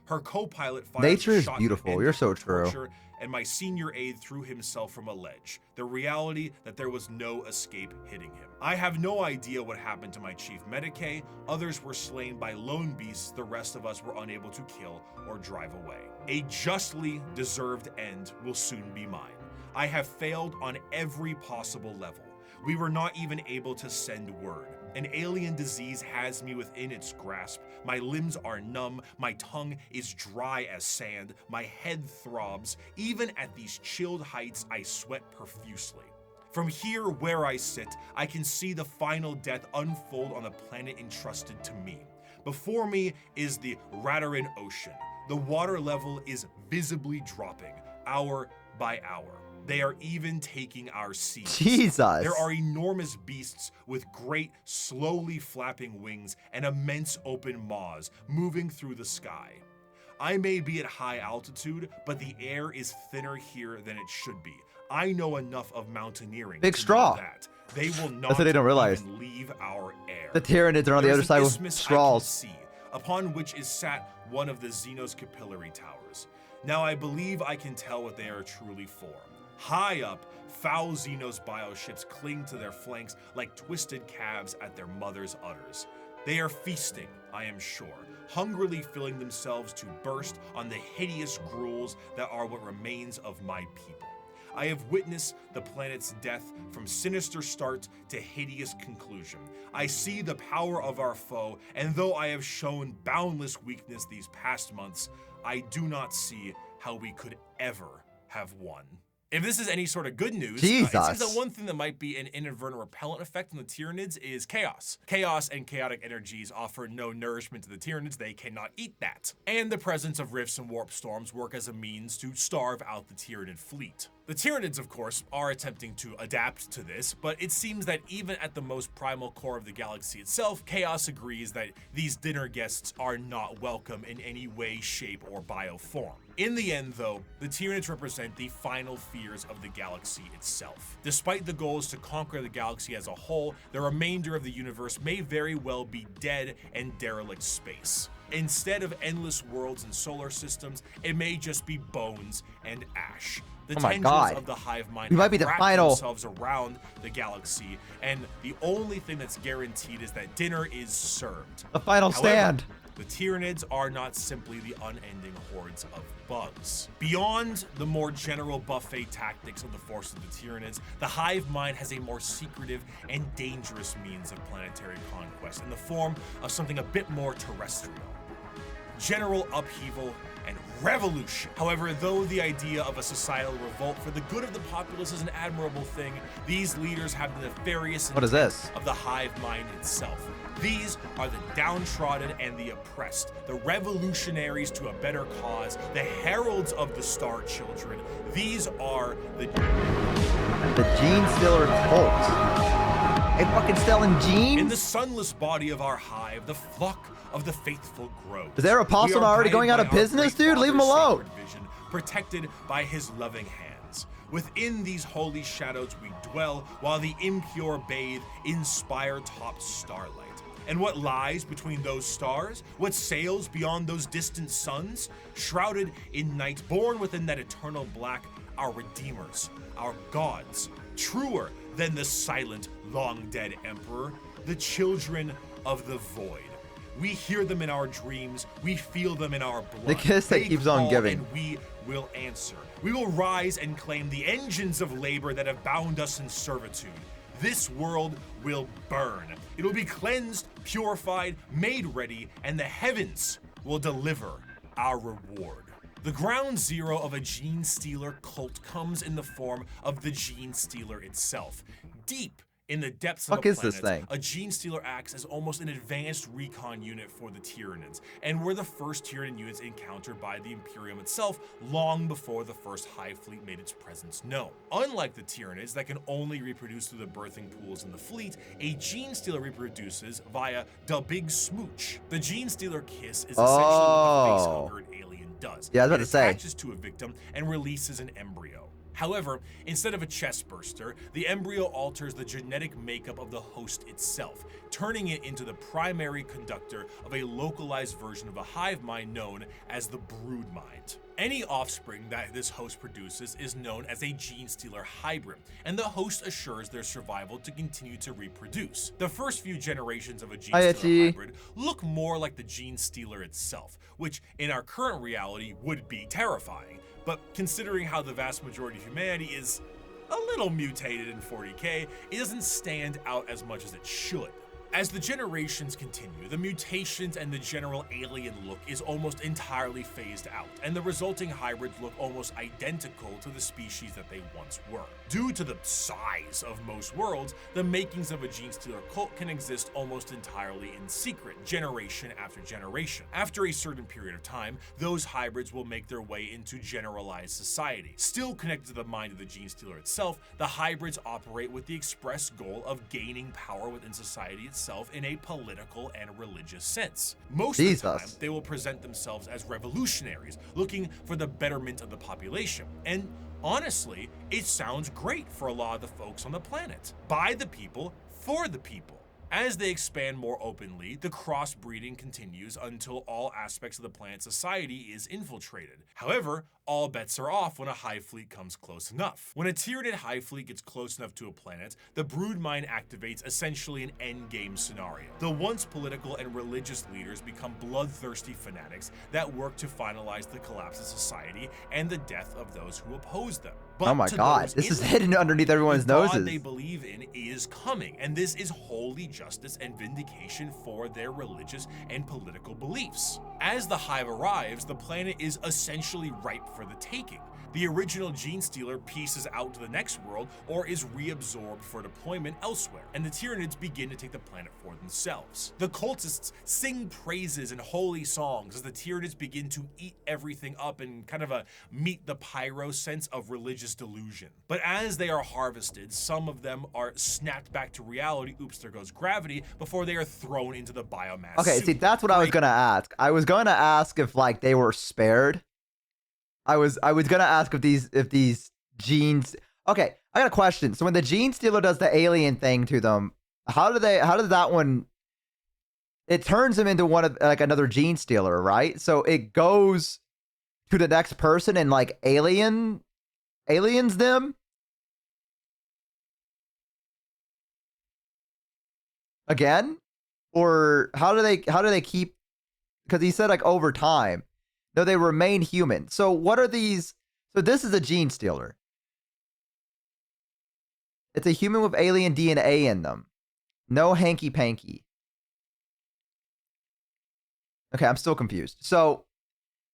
Her co-pilot fired Nature is shot beautiful. You're so true. torture, and my senior aide threw himself from a ledge. The reality that there was no escape hitting him. I have no idea what happened to my chief medicae. Others were slain by lone beasts the rest of us were unable to kill or drive away. A justly deserved end will soon be mine. I have failed on every possible level. We were not even able to send word. An alien disease has me within its grasp. My limbs are numb, my tongue is dry as sand, my head throbs. Even at these chilled heights, I sweat profusely. From here where I sit, I can see the final death unfold on the planet entrusted to me. Before me is the Radarin Ocean. The water level is visibly dropping, hour by hour. They are even taking our seas. Jesus. There are enormous beasts with great, slowly flapping wings and immense open maws moving through the sky. I may be at high altitude, but the air is thinner here than it should be. I know enough of mountaineering Big to straw. know that they will not That's what they don't realize. even leave our air. The Tyranids are on the There other is side an with isthmus straws. I can see, upon which is sat one of the Xenos capillary towers. Now I believe I can tell what they are truly for. High up, foul Xenos bioships cling to their flanks like twisted calves at their mother's udders. They are feasting, I am sure, hungrily filling themselves to burst on the hideous gruels that are what remains of my people. I have witnessed the planet's death from sinister start to hideous conclusion. I see the power of our foe, and though I have shown boundless weakness these past months, I do not see how we could ever have won. If this is any sort of good news, it seems that one thing that might be an inadvertent repellent effect on the Tyranids is chaos. Chaos and chaotic energies offer no nourishment to the Tyranids. They cannot eat that. And the presence of rifts and warp storms work as a means to starve out the Tyranid fleet. The Tyranids, of course, are attempting to adapt to this, but it seems that even at the most primal core of the galaxy itself, Chaos agrees that these dinner guests are not welcome in any way, shape, or bioform. In the end, though, the Tyranids represent the final fears of the galaxy itself. Despite the goals to conquer the galaxy as a whole, the remainder of the universe may very well be dead and derelict space. Instead of endless worlds and solar systems, it may just be bones and ash. The tensions of the hive mind might be the final themselves around the galaxy, and the only thing that's guaranteed is that dinner is served. The final stand. The Tyranids are not simply the unending hordes of bugs. Beyond the more general buffet tactics of the force of the Tyranids, the hive mind has a more secretive and dangerous means of planetary conquest in the form of something a bit more terrestrial. General upheaval and revolution. However, though the idea of a societal revolt for the good of the populace is an admirable thing, these leaders have the nefarious intent of the hive mind itself. These are the downtrodden and the oppressed, the revolutionaries to a better cause, the heralds of the Star Children. These are the Gene Stealer cult. They fucking selling genes? In the sunless body of our hive, the flock of the faithful grows. Is there a apostle already going out of business, dude? Leave him alone. Vision, protected by his loving hands. Within these holy shadows we dwell, while the impure bathe in spire-topped starlight. And what lies between those stars? What sails beyond those distant suns? Shrouded in night, born within that eternal black, our redeemers, our gods, truer than the silent, long-dead emperor, the children of the void. We hear them in our dreams, we feel them in our blood. The kiss that keeps on giving. And we will answer. We will rise and claim the engines of labor that have bound us in servitude. This world will burn. It will be cleansed, purified, made ready, and the heavens will deliver our reward. The ground zero of a Gene Stealer cult comes in the form of the Gene Stealer itself. Deep in the depths of the planet, a Gene Stealer acts as almost an advanced recon unit for the Tyranids, and were the first Tyranid units encountered by the Imperium itself long before the first Hive Fleet made its presence known. Unlike the Tyranids that can only reproduce through the birthing pools in the fleet, a Gene Stealer reproduces via the Big Smooch. The Gene Stealer kiss is essentially what the face-hungered alien does. Yeah, I was about to say. It attaches to a victim and releases an embryo. However, instead of a chest burster, the embryo alters the genetic makeup of the host itself, turning it into the primary conductor of a localized version of a hive mind known as the brood mind. Any offspring that this host produces is known as a Gene Stealer hybrid, and the host assures their survival to continue to reproduce. The first few generations of a Gene Stealer hybrid look more like the Gene Stealer itself, which in our current reality would be terrifying. But considering how the vast majority of humanity is a little mutated in 40K, it doesn't stand out as much as it should. As the generations continue, the mutations and the general alien look is almost entirely phased out, and the resulting hybrids look almost identical to the species that they once were. Due to the size of most worlds, the makings of a Gene Stealer cult can exist almost entirely in secret, generation after generation. After a certain period of time, those hybrids will make their way into generalized society. Still connected to the mind of the Gene Stealer itself, the hybrids operate with the express goal of gaining power within society itself in a political and religious sense. Most of the time, they will present themselves as revolutionaries, looking for the betterment of the population. And honestly, it sounds great for a lot of the folks on the planet. By the people, for the people. As they expand more openly, the crossbreeding continues until all aspects of the planet's society is infiltrated. However, all bets are off when a hive fleet comes close enough. When a Tyranid hive fleet gets close enough to a planet, the brood mind activates essentially an endgame scenario. The once political and religious leaders become bloodthirsty fanatics that work to finalize the collapse of society and the death of those who oppose them. But oh my god, this is hidden underneath everyone's noses. The God they believe in is coming, and this is holy justice and vindication for their religious and political beliefs. As the hive arrives, the planet is essentially ripe for the taking. The original Gene Stealer pieces out to the next world or is reabsorbed for deployment elsewhere, and the Tyranids begin to take the planet for themselves. The cultists sing praises and holy songs as the Tyranids begin to eat everything up in kind of a meet the pyro sense of religious delusion. But as they are harvested, some of them are snapped back to reality, oops, there goes gravity, before they are thrown into the biomass Okay, soup. see, that's what I was gonna ask. I was gonna ask if like they were spared. I was gonna ask if these genes. Okay, I got a question. So when the Gene Stealer does the alien thing to them, how does that one? It turns them into one of like another Gene Stealer, right? So it goes to the next person and like aliens them again, or how do they keep? Because he said like over time. No, they remain human. So what are these? So this is a Gene Stealer. It's a human with alien DNA in them. No hanky-panky. Okay, I'm still confused. So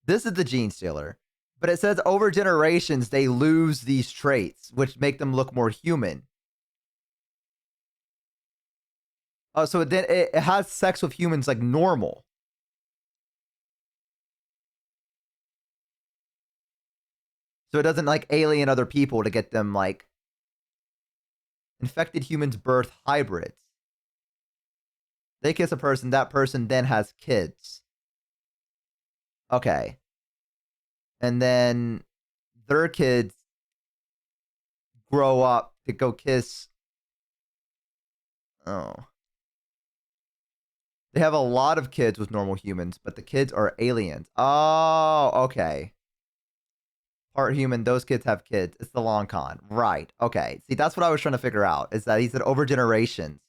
this is the Gene Stealer. But it says over generations, they lose these traits, which make them look more human. Oh, so then it has sex with humans like normal. So it doesn't like alien other people to get them like infected humans birth hybrids. They kiss a person, that person then has kids. Okay. And then their kids grow up to go kiss. Oh. They have a lot of kids with normal humans, but the kids are aliens. Oh, okay. Part human, those kids have kids. It's the long con. Right. Okay. See, that's what I was trying to figure out, is that he said over generations.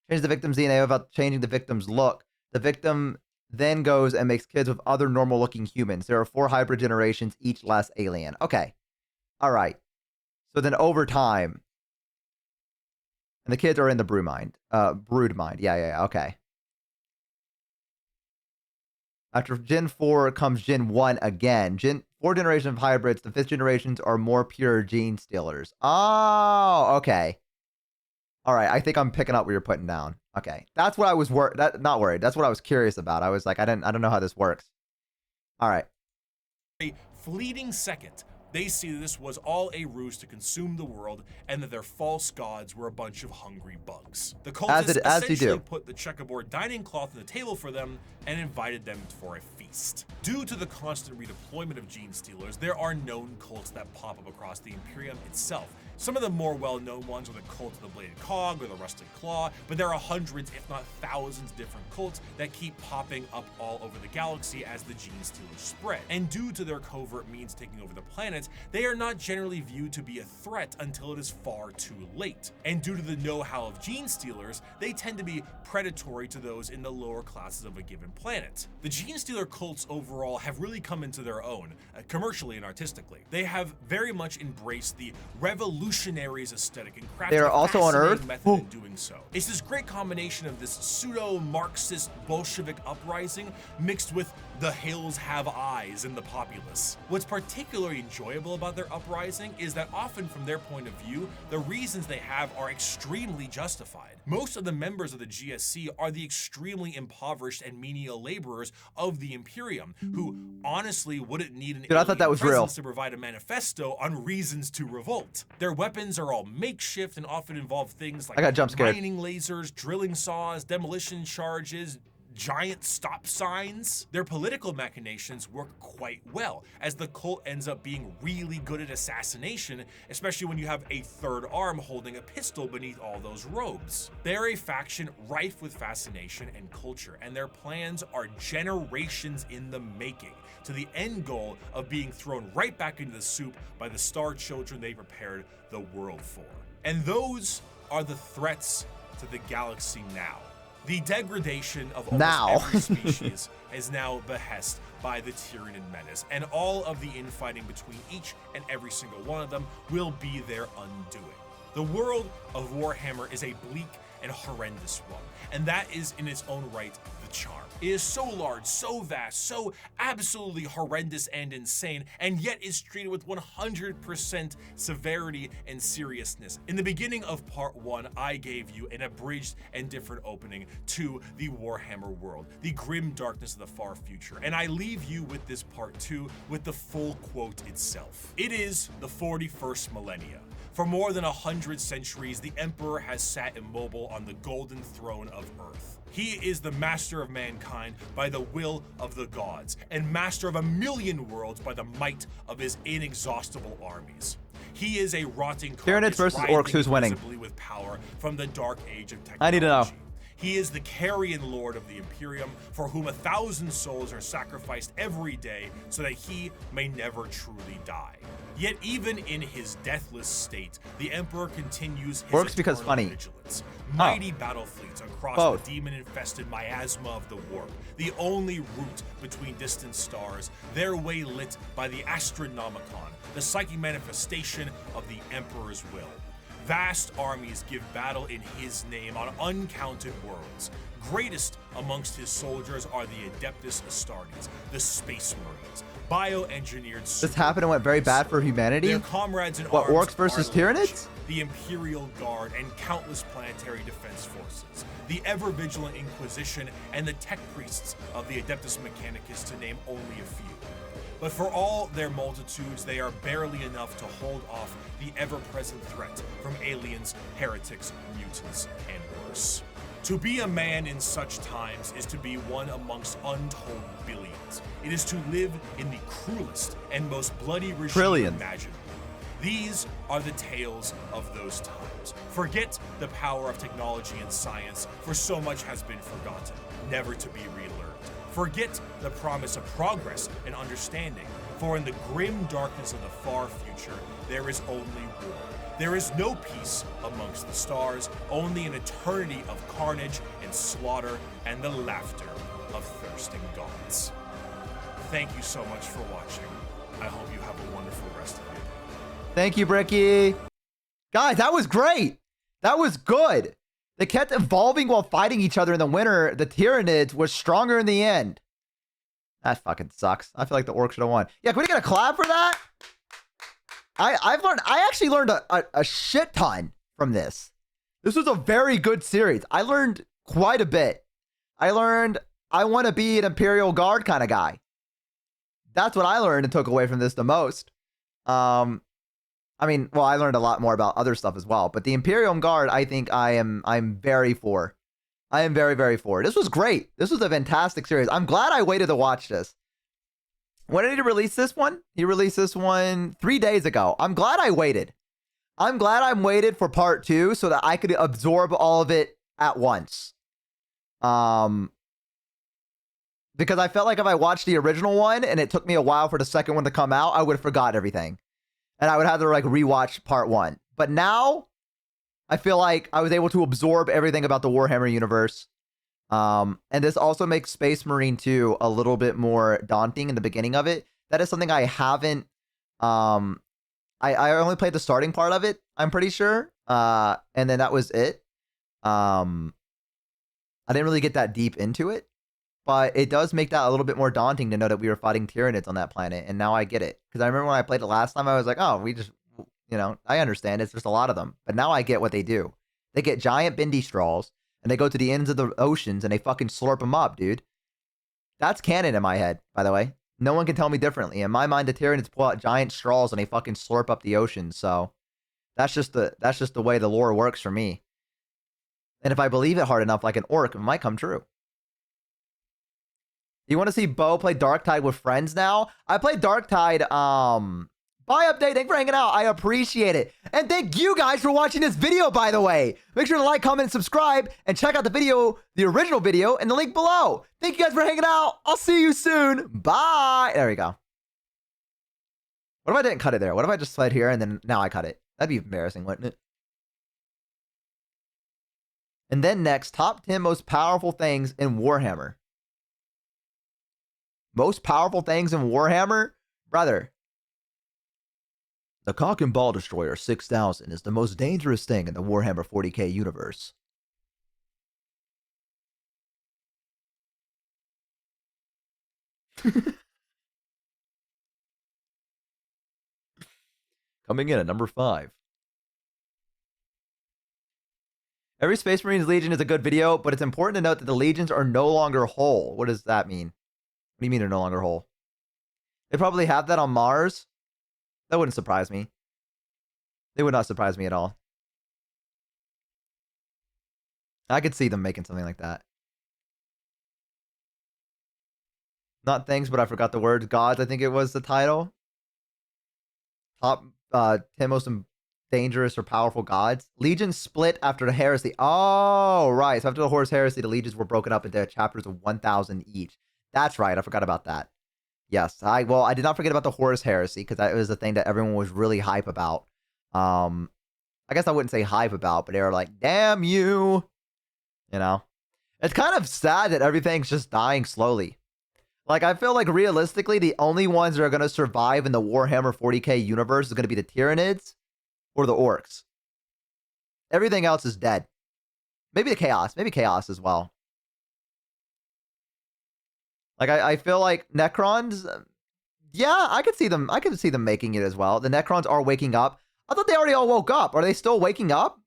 Change the victim's DNA without changing the victim's look. The victim then goes and makes kids with other normal-looking humans. There are 4 hybrid generations, each less alien. Okay. All right. So then over time, and the kids are in the brood mind. Yeah, okay. After Gen 4 comes Gen 1 again. 4 generations of hybrids. The 5th generations are more pure gene stealers. Oh, okay. All right, I think I'm picking up what you're putting down. Okay, that's what I was not worried. That's what I was curious about. I was like, I don't know how this works. All right. A fleeting second, they see that this was all a ruse to consume the world, and that their false gods were a bunch of hungry bugs. The cultists essentially put the checkerboard dining cloth on the table for them and invited them for a feast. Due to the constant redeployment of gene stealers, there are known cults that pop up across the Imperium itself. Some of the more well-known ones are the cult of the Bladed Cog or the Rusted Claw, but there are hundreds, if not thousands, of different cults that keep popping up all over the galaxy as the gene stealers spread. And due to their covert means taking over the planet, they are not generally viewed to be a threat until it is far too late. And due to the know-how of gene stealers, they tend to be predatory to those in the lower classes of a given planet. The gene stealer cults overall have really come into their own, commercially and artistically. They have very much embraced the revolutionaries aesthetic and crafted they are also on Earth method in doing so. It's this great combination of this pseudo-Marxist Bolshevik uprising mixed with the hills have eyes in the populace. What's particularly enjoyable about their uprising is that often from their point of view, the reasons they have are extremely justified. Most of the members of the GSC are the extremely impoverished and menial laborers of the Imperium, who honestly wouldn't need an I thought that was real. to provide a manifesto on reasons to revolt. Their weapons are all makeshift and often involve things like mining lasers, drilling saws, demolition charges, giant stop signs. Their political machinations work quite well, as the cult ends up being really good at assassination, especially when you have a third arm holding a pistol beneath all those robes. They're a faction rife with fascination and culture, and their plans are generations in the making, to the end goal of being thrown right back into the soup by the star children they prepared the world for. And those are the threats to the galaxy now. The degradation of almost every species is now behest by the Tyranid menace, and all of the infighting between each and every single one of them will be their undoing. The world of Warhammer is a bleak and horrendous one, and that is in its own right the charm. It is so large, so vast, so absolutely horrendous and insane, and yet is treated with 100% severity and seriousness. In the beginning of part 1, I gave you an abridged and different opening to the Warhammer world, the grim darkness of the far future, and I leave you with this part 2 with the full quote itself. It is the 41st millennia. For more than 100 centuries, the Emperor has sat immobile on the golden throne of Earth. He is the master of mankind by the will of the gods, and master of 1,000,000 worlds by the might of his inexhaustible armies. He is a rotting Tyranids versus orcs, who's winning? With power from the dark age of technology. I need to know. He is the carrion lord of the Imperium, for whom 1,000 souls are sacrificed every day so that he may never truly die. Yet even in his deathless state, the Emperor continues his vigilance. Mighty battle fleets across the demon-infested miasma of the warp, the only route between distant stars, their way lit by the Astronomicon, the psychic manifestation of the Emperor's will. Vast armies give battle in his name on uncounted worlds. Greatest amongst his soldiers are the Adeptus Astartes, the Space Marines, bioengineered. This happened and went very bad for humanity. Their comrades in what, orcs versus Tyranids? The Imperial Guard and countless planetary defense forces, the ever-vigilant Inquisition, and the tech priests of the Adeptus Mechanicus, to name only a few. But for all their multitudes, they are barely enough to hold off the ever-present threat from aliens, heretics, mutants, and worse. To be a man in such times is to be one amongst untold billions. It is to live in the cruelest and most bloody regime imaginable. These are the tales of those times. Forget the power of technology and science, for so much has been forgotten, never to be relearned. Forget the promise of progress and understanding, for in the grim darkness of the far future, there is only war. There is no peace amongst the stars, only an eternity of carnage and slaughter and the laughter of thirsting gods. Thank you so much for watching. I hope you have a wonderful rest of your day. Thank you, Bricky. Guys, that was great. That was good. They kept evolving while fighting each other in the winter. The Tyranids was stronger in the end. That fucking sucks. I feel like the orcs should have won. Yeah, can we get a clap for that? I actually learned a shit ton from this. This was a very good series. I learned quite a bit. I learned I want to be an Imperial Guard kind of guy. That's what I learned and took away from this the most. I mean, well, I learned a lot more about other stuff as well, but the Imperial Guard, I think I'm very for. I am very, very for. This was great. This was a fantastic series. I'm glad I waited to watch this. When did he release this one? He released this one 3 days ago. I'm glad I waited. I'm glad I waited for part 2 so that I could absorb all of it at once. Because I felt like if I watched the original one and it took me a while for the second one to come out, I would have forgot everything. And I would have to like rewatch part 1. But now I feel like I was able to absorb everything about the Warhammer universe. And this also makes Space Marine 2 a little bit more daunting in the beginning of it. That is something I haven't, I only played the starting part of it, I'm pretty sure. And then that was it. I didn't really get that deep into it, but it does make that a little bit more daunting to know that we were fighting Tyranids on that planet. And now I get it. Because I remember when I played it last time, I was like, oh, we just, you know, I understand. It's just a lot of them. But now I get what they do. They get giant bendy straws. And they go to the ends of the oceans and they fucking slurp them up, dude. That's canon in my head, by the way. No one can tell me differently. In my mind, the Tyranids pull out giant straws and they fucking slurp up the ocean. So that's just the way the lore works for me. And if I believe it hard enough, like an orc, it might come true. You want to see Bo play Darktide with friends now? I played Darktide, Bye, Update. Thanks for hanging out. I appreciate it. And thank you guys for watching this video, by the way. Make sure to like, comment, and subscribe. And check out the video, the original video, in the link below. Thank you guys for hanging out. I'll see you soon. Bye. There we go. What if I didn't cut it there? What if I just slid here and then now I cut it? That'd be embarrassing, wouldn't it? And then next, top 10 most powerful things in Warhammer. Most powerful things in Warhammer? Brother. The Cock and Ball Destroyer 6000 is the most dangerous thing in the Warhammer 40k universe. Coming in at number 5. Every Space Marines Legion is a good video, but it's important to note that the Legions are no longer whole. What does that mean? What do you mean they're no longer whole? They probably have that on Mars. That wouldn't surprise me. They would not surprise me at all. I could see them making something like that. Not things, but I forgot the word. Gods, I think it was the title. Top 10 most dangerous or powerful gods. Legions split after the heresy. Oh, right. So after the Horus Heresy, the legions were broken up into chapters of 1,000 each. That's right. I forgot about that. Yes. I did not forget about the Horus Heresy because that was the thing that everyone was really hype about. I guess I wouldn't say hype about, but they were like, damn you. You know? It's kind of sad that everything's just dying slowly. Like, I feel like realistically, the only ones that are going to survive in the Warhammer 40k universe is going to be the Tyranids or the Orcs. Everything else is dead. Maybe the Chaos. Maybe Chaos as well. Like, I feel like Necrons, yeah, I could see them making it as well. The Necrons are waking up. I thought they already all woke up. Are they still waking up?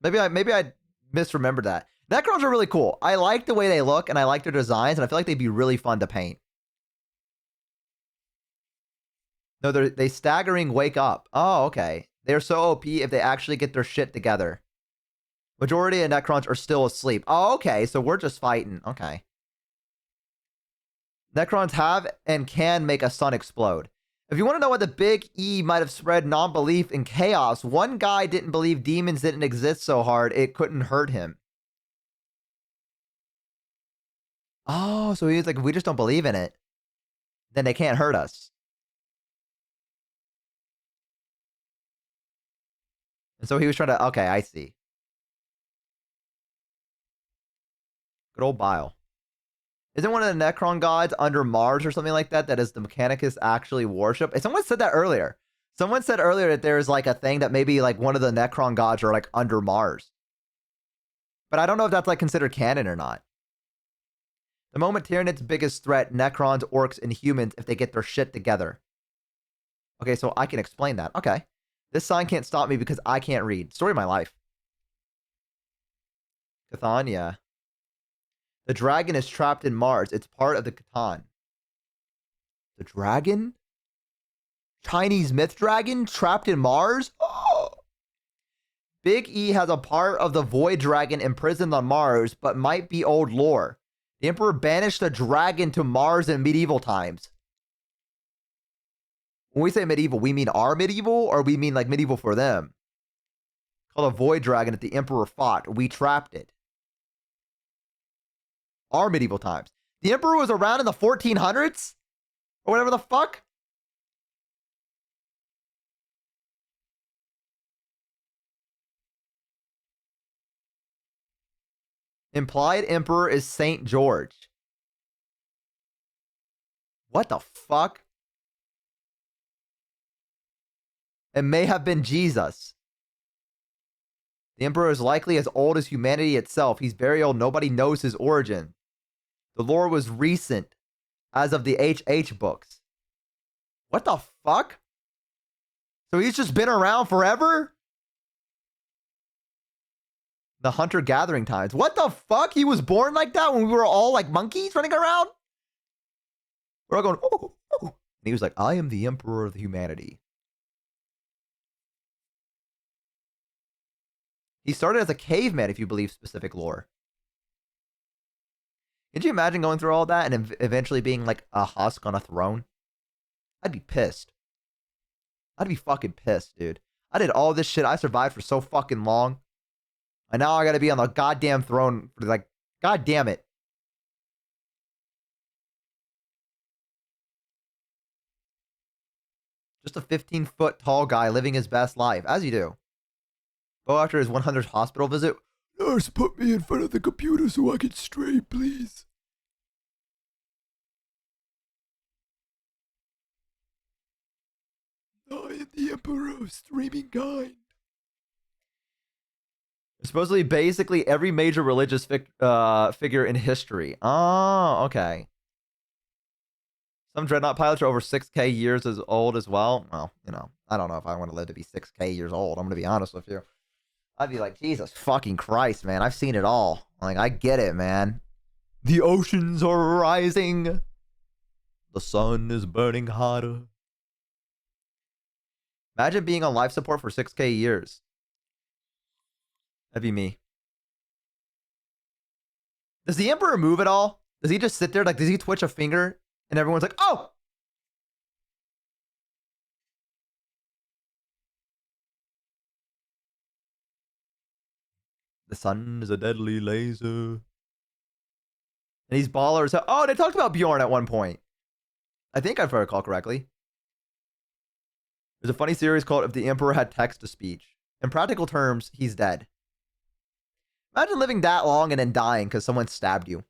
Maybe I misremembered that. Necrons are really cool. I like the way they look, and I like their designs, and I feel like they'd be really fun to paint. No, they staggering wake up. Oh, okay. They're so OP if they actually get their shit together. Majority of Necrons are still asleep. Oh, okay. So we're just fighting. Okay. Necrons have and can make a sun explode. If you want to know why the big E might have spread non-belief in chaos, one guy didn't believe demons didn't exist so hard it couldn't hurt him. Oh, so he's like, if we just don't believe in it, then they can't hurt us. And so he was trying to, okay, I see. Good old Bile. Isn't one of the Necron gods under Mars or something like that that is the Mechanicus actually worship? And someone said that earlier. Someone said earlier that there's like a thing that maybe like one of the Necron gods are like under Mars. But I don't know if that's like considered canon or not. The moment Tyranids' biggest threat, Necrons, Orcs, and humans if they get their shit together. Okay, so I can explain that. Okay. This sign can't stop me because I can't read. Story of my life. Cthon, yeah. The dragon is trapped in Mars. It's part of the Cthon. The dragon? Chinese myth dragon trapped in Mars? Oh! Big E has a part of the void dragon imprisoned on Mars, but might be old lore. The Emperor banished the dragon to Mars in medieval times. When we say medieval, we mean our medieval, or we mean like medieval for them? Called a void dragon that the Emperor fought. We trapped it. Our medieval times. The Emperor was around in the 1400s? Or whatever the fuck? Implied Emperor is Saint George. What the fuck? It may have been Jesus. The Emperor is likely as old as humanity itself. He's very old. Nobody knows his origin. The lore was recent, as of the HH books. What the fuck? So he's just been around forever? The hunter-gathering times. What the fuck? He was born like that when we were all like monkeys running around? We're all going, oh, oh. And he was like, I am the Emperor of humanity. He started as a caveman, if you believe specific lore. Could you imagine going through all that and eventually being like a husk on a throne? I'd be pissed. I'd be fucking pissed, dude. I did all this shit. I survived for so fucking long. And now I gotta be on the goddamn throne for like, god damn it. Just a 15-foot tall guy living his best life, as you do. Bo, after his 100th hospital visit, nurse, put me in front of the computer so I can stray, please. I am the Emperor of Streaming Kind. Supposedly, basically every major religious figure in history. Oh, okay. Some Dreadnought pilots are over 6K years as old as well. Well, you know, I don't know if I want to live to be 6K years old. I'm going to be honest with you. I'd be like, Jesus fucking Christ, man. I've seen it all. Like, I get it, man. The oceans are rising. The sun is burning hotter. Imagine being on life support for 6K years. That'd be me. Does the Emperor move at all? Does he just sit there? Like, does he twitch a finger? And everyone's like, oh! The sun is a deadly laser. And these ballers. Oh, they talked about Bjorn at one point. I think if I recall correctly. There's a funny series called If the Emperor Had Text-to-Speech. In practical terms, he's dead. Imagine living that long and then dying because someone stabbed you.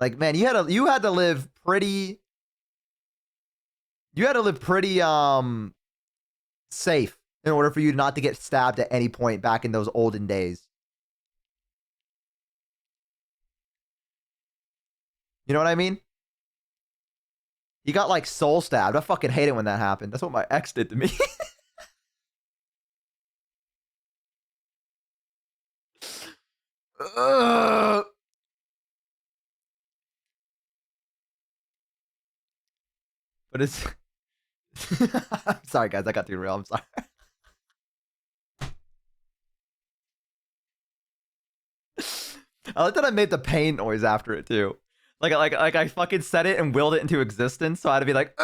Like, man, you had to live pretty. You had to live pretty safe in order for you not to get stabbed at any point back in those olden days. You know what I mean? He got like soul stabbed. I fucking hate it when that happened. That's what my ex did to me. But it's I'm sorry guys, I got too real. I'm sorry. I like that I made the pain noise after it too. Like I fucking said it and willed it into existence, so I had to be like,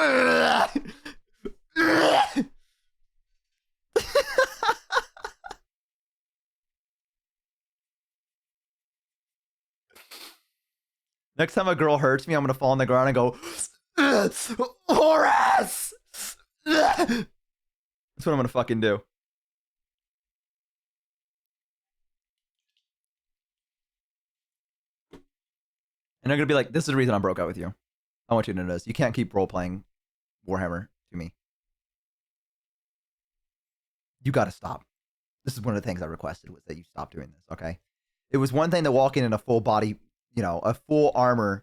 next time a girl hurts me, I'm gonna fall on the ground and go, Horace! That's what I'm gonna fucking do. And I'm gonna be like, this is the reason I broke up with you. I want you to know this. You can't keep role-playing Warhammer to me. You gotta stop. This is one of the things I requested, was that you stop doing this, okay? It was one thing to walk in a full body, you know, a full armor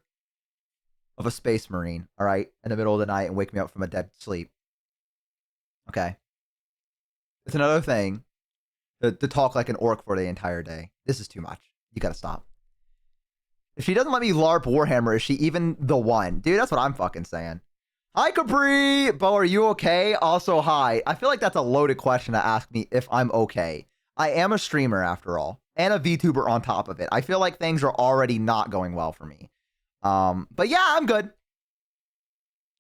of a space marine, all right, in the middle of the night and wake me up from a dead sleep. Okay. It's another thing to talk like an orc for the entire day. This is too much. You gotta stop. If she doesn't let me LARP Warhammer, is she even the one? Dude, that's what I'm fucking saying. Hi, Capri! Bo, are you okay? Also, hi. I feel like that's a loaded question to ask me if I'm okay. I am a streamer, after all, and a VTuber on top of it. I feel like things are already not going well for me. But yeah, I'm good.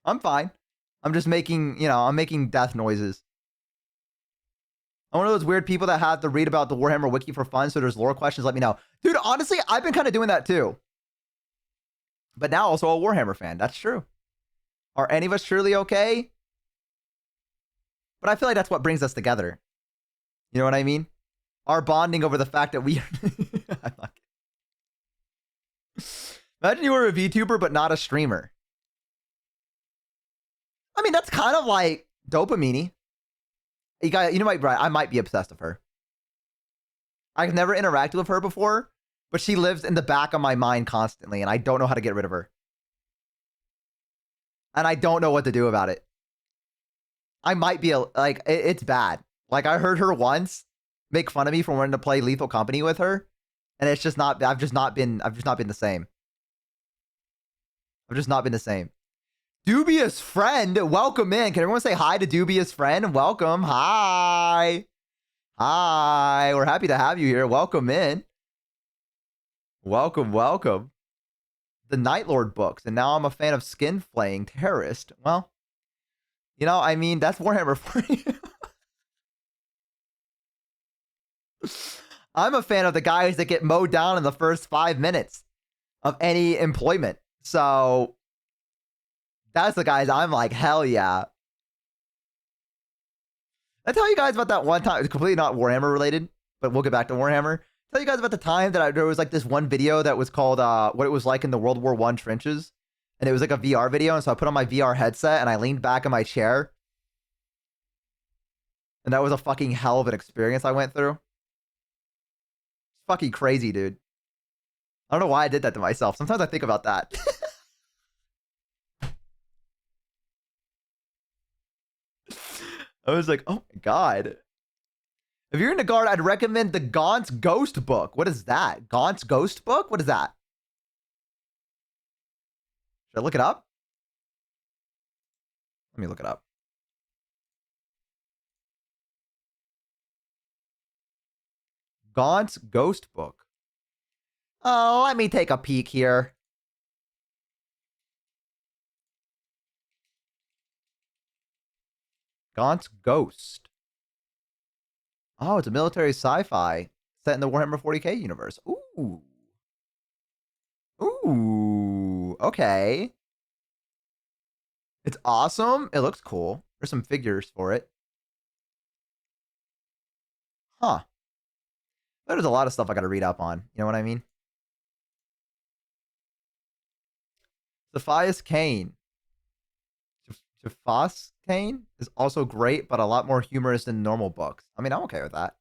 I'm fine. I'm just making, you know, I'm making death noises. I'm one of those weird people that have to read about the Warhammer wiki for fun, so there's lore questions, let me know. Dude, honestly, I've been kind of doing that too. But now also a Warhammer fan. That's true. Are any of us truly okay? But I feel like that's what brings us together. You know what I mean? Our bonding over the fact that we... Imagine you were a VTuber, but not a streamer. I mean, that's kind of like dopamine-y. You know, I might be obsessed with her. I've never interacted with her before, but she lives in the back of my mind constantly, and I don't know how to get rid of her. And I don't know what to do about it. I might be it's bad. Like, I heard her once make fun of me for wanting to play Lethal Company with her, and it's just not. I've just not been the same. I've just not been the same. Dubious friend, welcome in. Can everyone say hi to Dubious friend? Welcome. Hi. Hi. We're happy to have you here. Welcome in. Welcome, welcome. The Night Lord books, and now I'm a fan of skin flaying terrorist. Well, you know, I mean, that's Warhammer for you. I'm a fan of the guys that get mowed down in the first 5 minutes of any employment. So that's the guys I'm like, hell yeah. I tell you guys about that one time. It's completely not Warhammer related, but we'll get back to Warhammer. Tell you guys about the time that there was like this one video that was called what it was like in the World War I trenches. And it was like a VR video. And so I put on my VR headset and I leaned back in my chair. And that was a fucking hell of an experience I went through. It's fucking crazy, dude. I don't know why I did that to myself. Sometimes I think about that. I was like, oh my God. If you're in the guard, I'd recommend the Gaunt's Ghost book. What is that? Gaunt's Ghost book? What is that? Should I look it up? Let me look it up. Gaunt's Ghost book. Oh, let me take a peek here. Gaunt's Ghost. Oh, it's a military sci-fi set in the Warhammer 40k universe. Ooh. Ooh. Okay. It's awesome. It looks cool. There's some figures for it. Huh. There's a lot of stuff I gotta read up on. You know what I mean? Sephias Kane. Sephias Kane is also great, but a lot more humorous than normal books. I mean, I'm okay with that.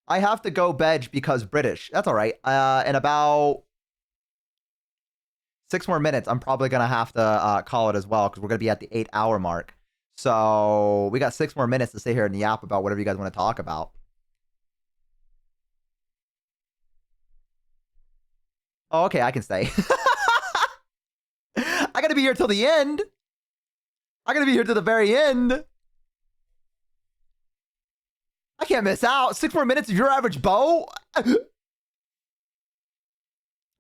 I have to go Bedge because British. That's all right. In about 6 more minutes, I'm probably going to have to call it as well because we're going to be at the 8-hour mark. So we got 6 more minutes to sit here and yap about whatever you guys want to talk about. Oh, okay, I can stay. I got to be here till the end. I gotta be here to the very end. I can't miss out. 6 more minutes of Your Average Bo. I'm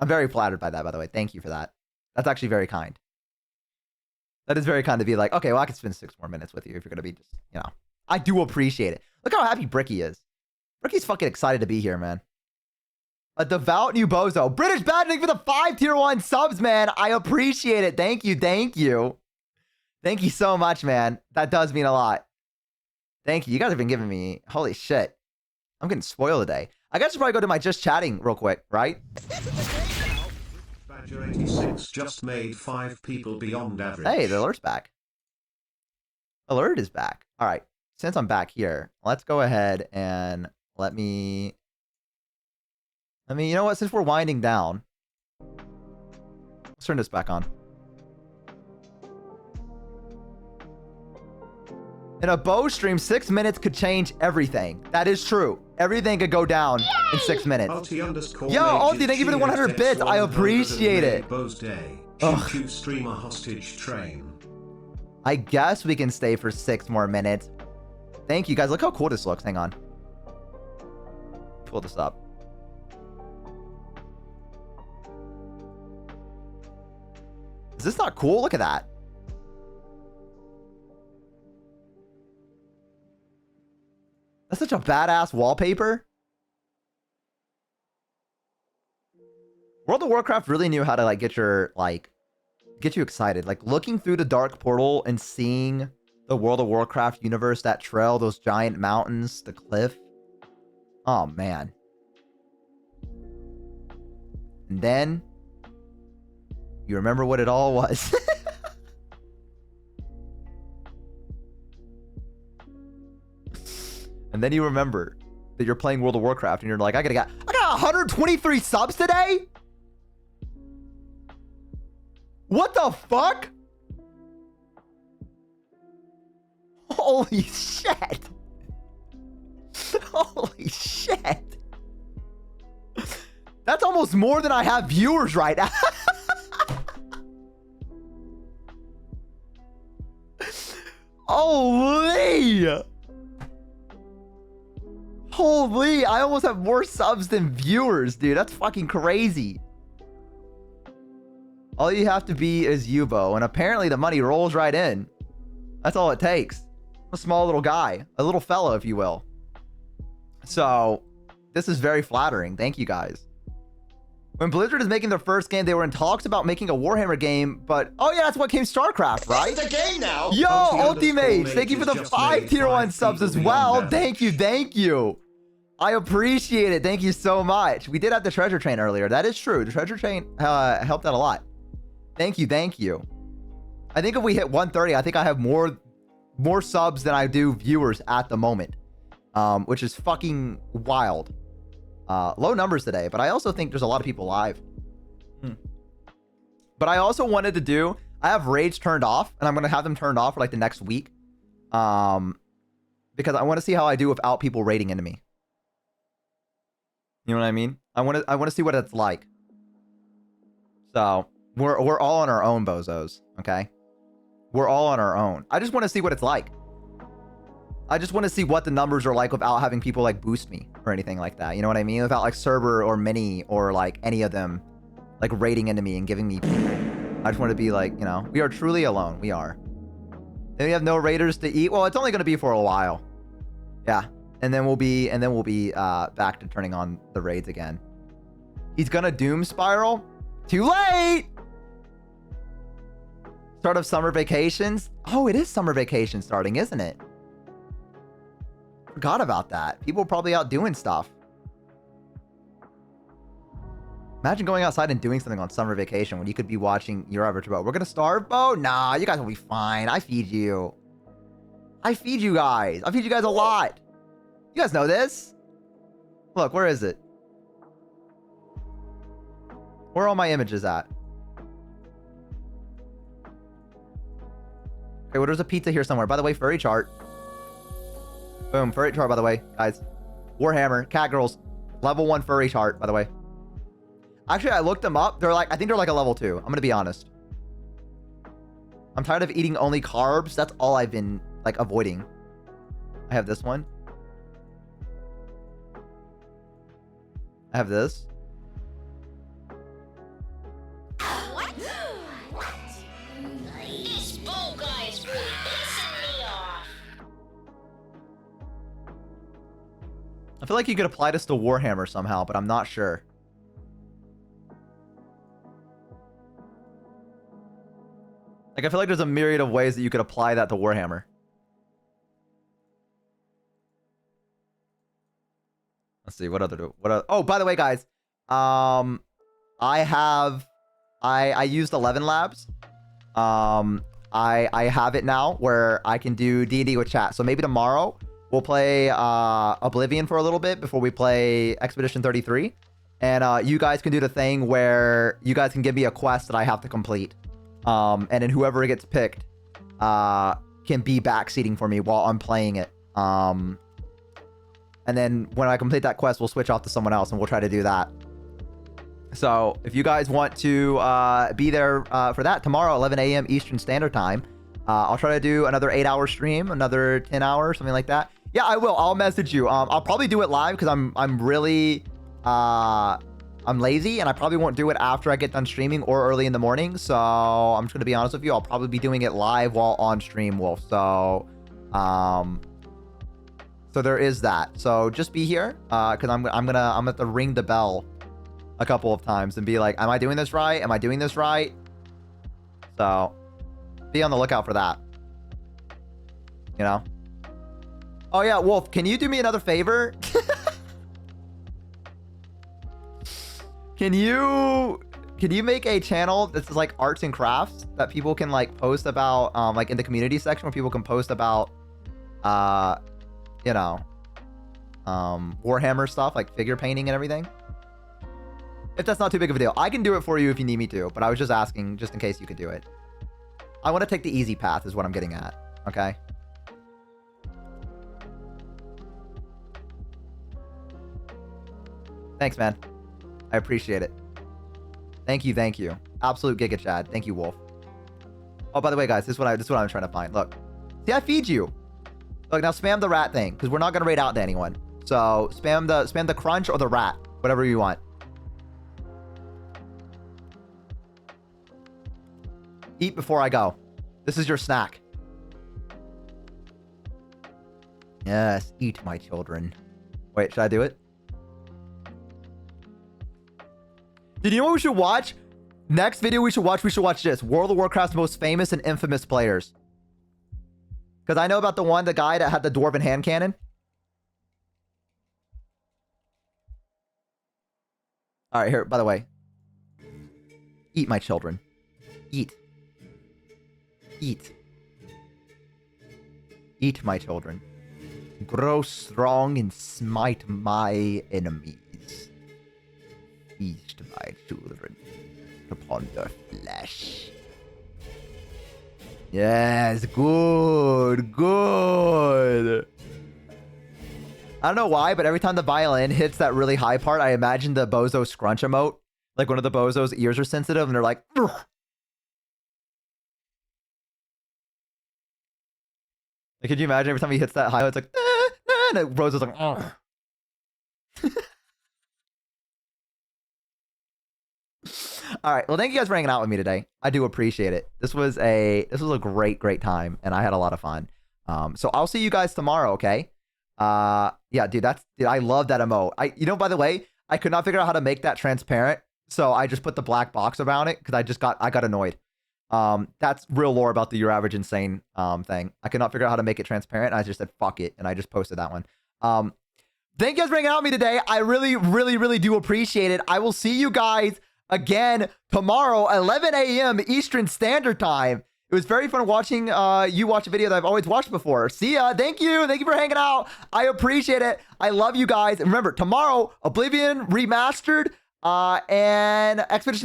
very flattered by that, by the way. Thank you for that. That's actually very kind. That is very kind to be like, okay, well, I can spend 6 more minutes with you if you're going to be just, you know. I do appreciate it. Look how happy Bricky is. Bricky's fucking excited to be here, man. A devout new bozo. British Badging for the 5 tier 1 subs, man. I appreciate it. Thank you. Thank you. Thank you so much, man. That does mean a lot. Thank you. You guys have been giving me... Holy shit. I'm getting spoiled today. I guess I should probably go to my just chatting real quick, right? Badger 86 just made 5 people beyond average. Hey, the alert's back. Alert is back. All right. Since I'm back here, let's go ahead and let me, you know what? Since we're winding down, let's turn this back on. In a bow stream, 6 minutes could change everything. That is true. Everything could go down in 6 minutes. Yo, Alti, thank you for the 100 bits. I appreciate it. Ugh. Streamer hostage train. I guess we can stay for 6 more minutes. Thank you, guys. Look how cool this looks. Hang on. Pull this up. Is this not cool? Look at that. That's such a badass wallpaper. World of Warcraft really knew how to like get you excited. Like looking through the dark portal and seeing the World of Warcraft universe, that trail, those giant mountains, the cliff. Oh man. And then you remember what it all was. And then you remember that you're playing World of Warcraft and you're like, I got 123 subs today? What the fuck? Holy shit. Holy shit. That's almost more than I have viewers right now. Holy. Holy, I almost have more subs than viewers, dude. That's fucking crazy. All you have to be is YourAverageBo, and apparently the money rolls right in. That's all it takes. I'm a small little guy, a little fellow, if you will. So, this is very flattering. Thank you, guys. When Blizzard is making their first game, they were in talks about making a Warhammer game, but... Oh, yeah, that's what came StarCraft, right? It's a game now! Yo, Ultimate! Thank you for the 5 tier 1 subs as well. Thank you, thank you. I appreciate it. Thank you so much. We did have the treasure train earlier. That is true. The treasure train helped out a lot. Thank you, thank you. I think if we hit 130, I think I have more subs than I do viewers at the moment, which is fucking wild. Low numbers today, but I also think there's a lot of people live. But I also wanted to do, I have raids turned off, and I'm going to have them turned off for like the next week, because I want to see how I do without people raiding into me. You know what I mean? I want to see what it's like. So we're all on our own, bozos. Okay, we're all on our own. I just want to see what it's like. I just want to see what the numbers are like without having people like boost me or anything like that. You know what I mean? Without like Cerber or Mini or like any of them like raiding into me and giving me people. I just want to be like, you know, we are truly alone. We are. Then we have no raiders to eat. Well, it's only going to be for a while. Yeah. And then we'll be back to turning on the raids again. He's gonna doom spiral. Too late. Start of summer vacations. Oh, it is summer vacation starting, isn't it? Forgot about that. People are probably out doing stuff. Imagine going outside and doing something on summer vacation when you could be watching YourAverageBo. We're gonna starve, Bo? Nah, you guys will be fine. I feed you. I feed you guys. I feed you guys a lot. You guys know this. Look, where is it? Where are all my images at? Okay, well, there's a pizza here somewhere. By the way, furry chart. Boom, furry chart, by the way, guys. Warhammer, cat girls, level 1 furry chart, by the way. Actually, I looked them up. They're like, I think they're like a level 2. I'm gonna be honest. I'm tired of eating only carbs. That's all I've been like avoiding. I have this one. I have this. What? I feel like you could apply this to Warhammer somehow, but I'm not sure. Like, I feel like there's a myriad of ways that you could apply that to Warhammer. Let's see, what other... Oh, by the way, guys. I used 11 Labs. I have it now where I can do D&D with chat. So maybe tomorrow we'll play Oblivion for a little bit before we play Expedition 33. And you guys can do the thing where you guys can give me a quest that I have to complete. And then whoever gets picked can be backseating for me while I'm playing it. And then when I complete that quest, we'll switch off to someone else and we'll try to do that. So if you guys want to be there for that tomorrow, 11 a.m. Eastern Standard Time, I'll try to do another 8-hour stream, another 10 hours, something like that. Yeah, I will. I'll message you. I'll probably do it live because I'm really I'm lazy and I probably won't do it after I get done streaming or early in the morning. So I'm just gonna be honest with you. I'll probably be doing it live while on stream, Wolf. So so there is that. So just be here because I'm gonna have to ring the bell a couple of times and be like, am I doing this right? Am I doing this right? So be on the lookout for that. You know? Oh yeah, Wolf, can you do me another favor? Can you make a channel that's like arts and crafts that people can like post about like in the community section where people can post about you know, Warhammer stuff like figure painting and everything? If that's not too big of a deal. I can do it for you if you need me to, but I was just asking just in case you could do it. I want to take the easy path is what I'm getting at. Okay? Thanks, man. I appreciate it. Thank you, thank you. Absolute Giga Chad. Thank you, Wolf. Oh, by the way, guys, this is what I'm trying to find. Look. See, I feed you. Look, now spam the rat thing, because we're not gonna raid out to anyone. So spam the crunch or the rat. Whatever you want. Eat before I go. This is your snack. Yes, eat, my children. Wait, should I do it? Did you know what we should watch? Next video we should watch this. World of Warcraft's most famous and infamous players. Because I know about the guy that had the dwarven hand cannon. Alright, here, by the way. Eat, my children. Eat. Eat. Eat, my children. Grow strong and smite my enemies. Feast my children upon their flesh. Yes, good, good. I don't know why, but every time the violin hits that really high part, I imagine the bozo scrunch emote. Like one of the bozo's ears are sensitive and they're like, ugh. Like, could you imagine every time he hits that high, it's like, and it bozo's like, ugh. All right. Well, thank you guys for hanging out with me today. I do appreciate it. This was a great time, and I had a lot of fun. So I'll see you guys tomorrow. Okay. Yeah, dude. I love that emote. You know, by the way, I could not figure out how to make that transparent, so I just put the black box around it because I got annoyed. That's real lore about the Your Average Insane thing. I could not figure out how to make it transparent. And I just said fuck it, and I just posted that one. Thank you guys for hanging out with me today. I really do appreciate it. I will see you guys again tomorrow, 11 a.m. Eastern Standard Time. It was very fun watching you watch a video that I've always watched before. See ya. Thank you for hanging out. I appreciate it. I love you guys. And remember, tomorrow, Oblivion Remastered and Expedition 30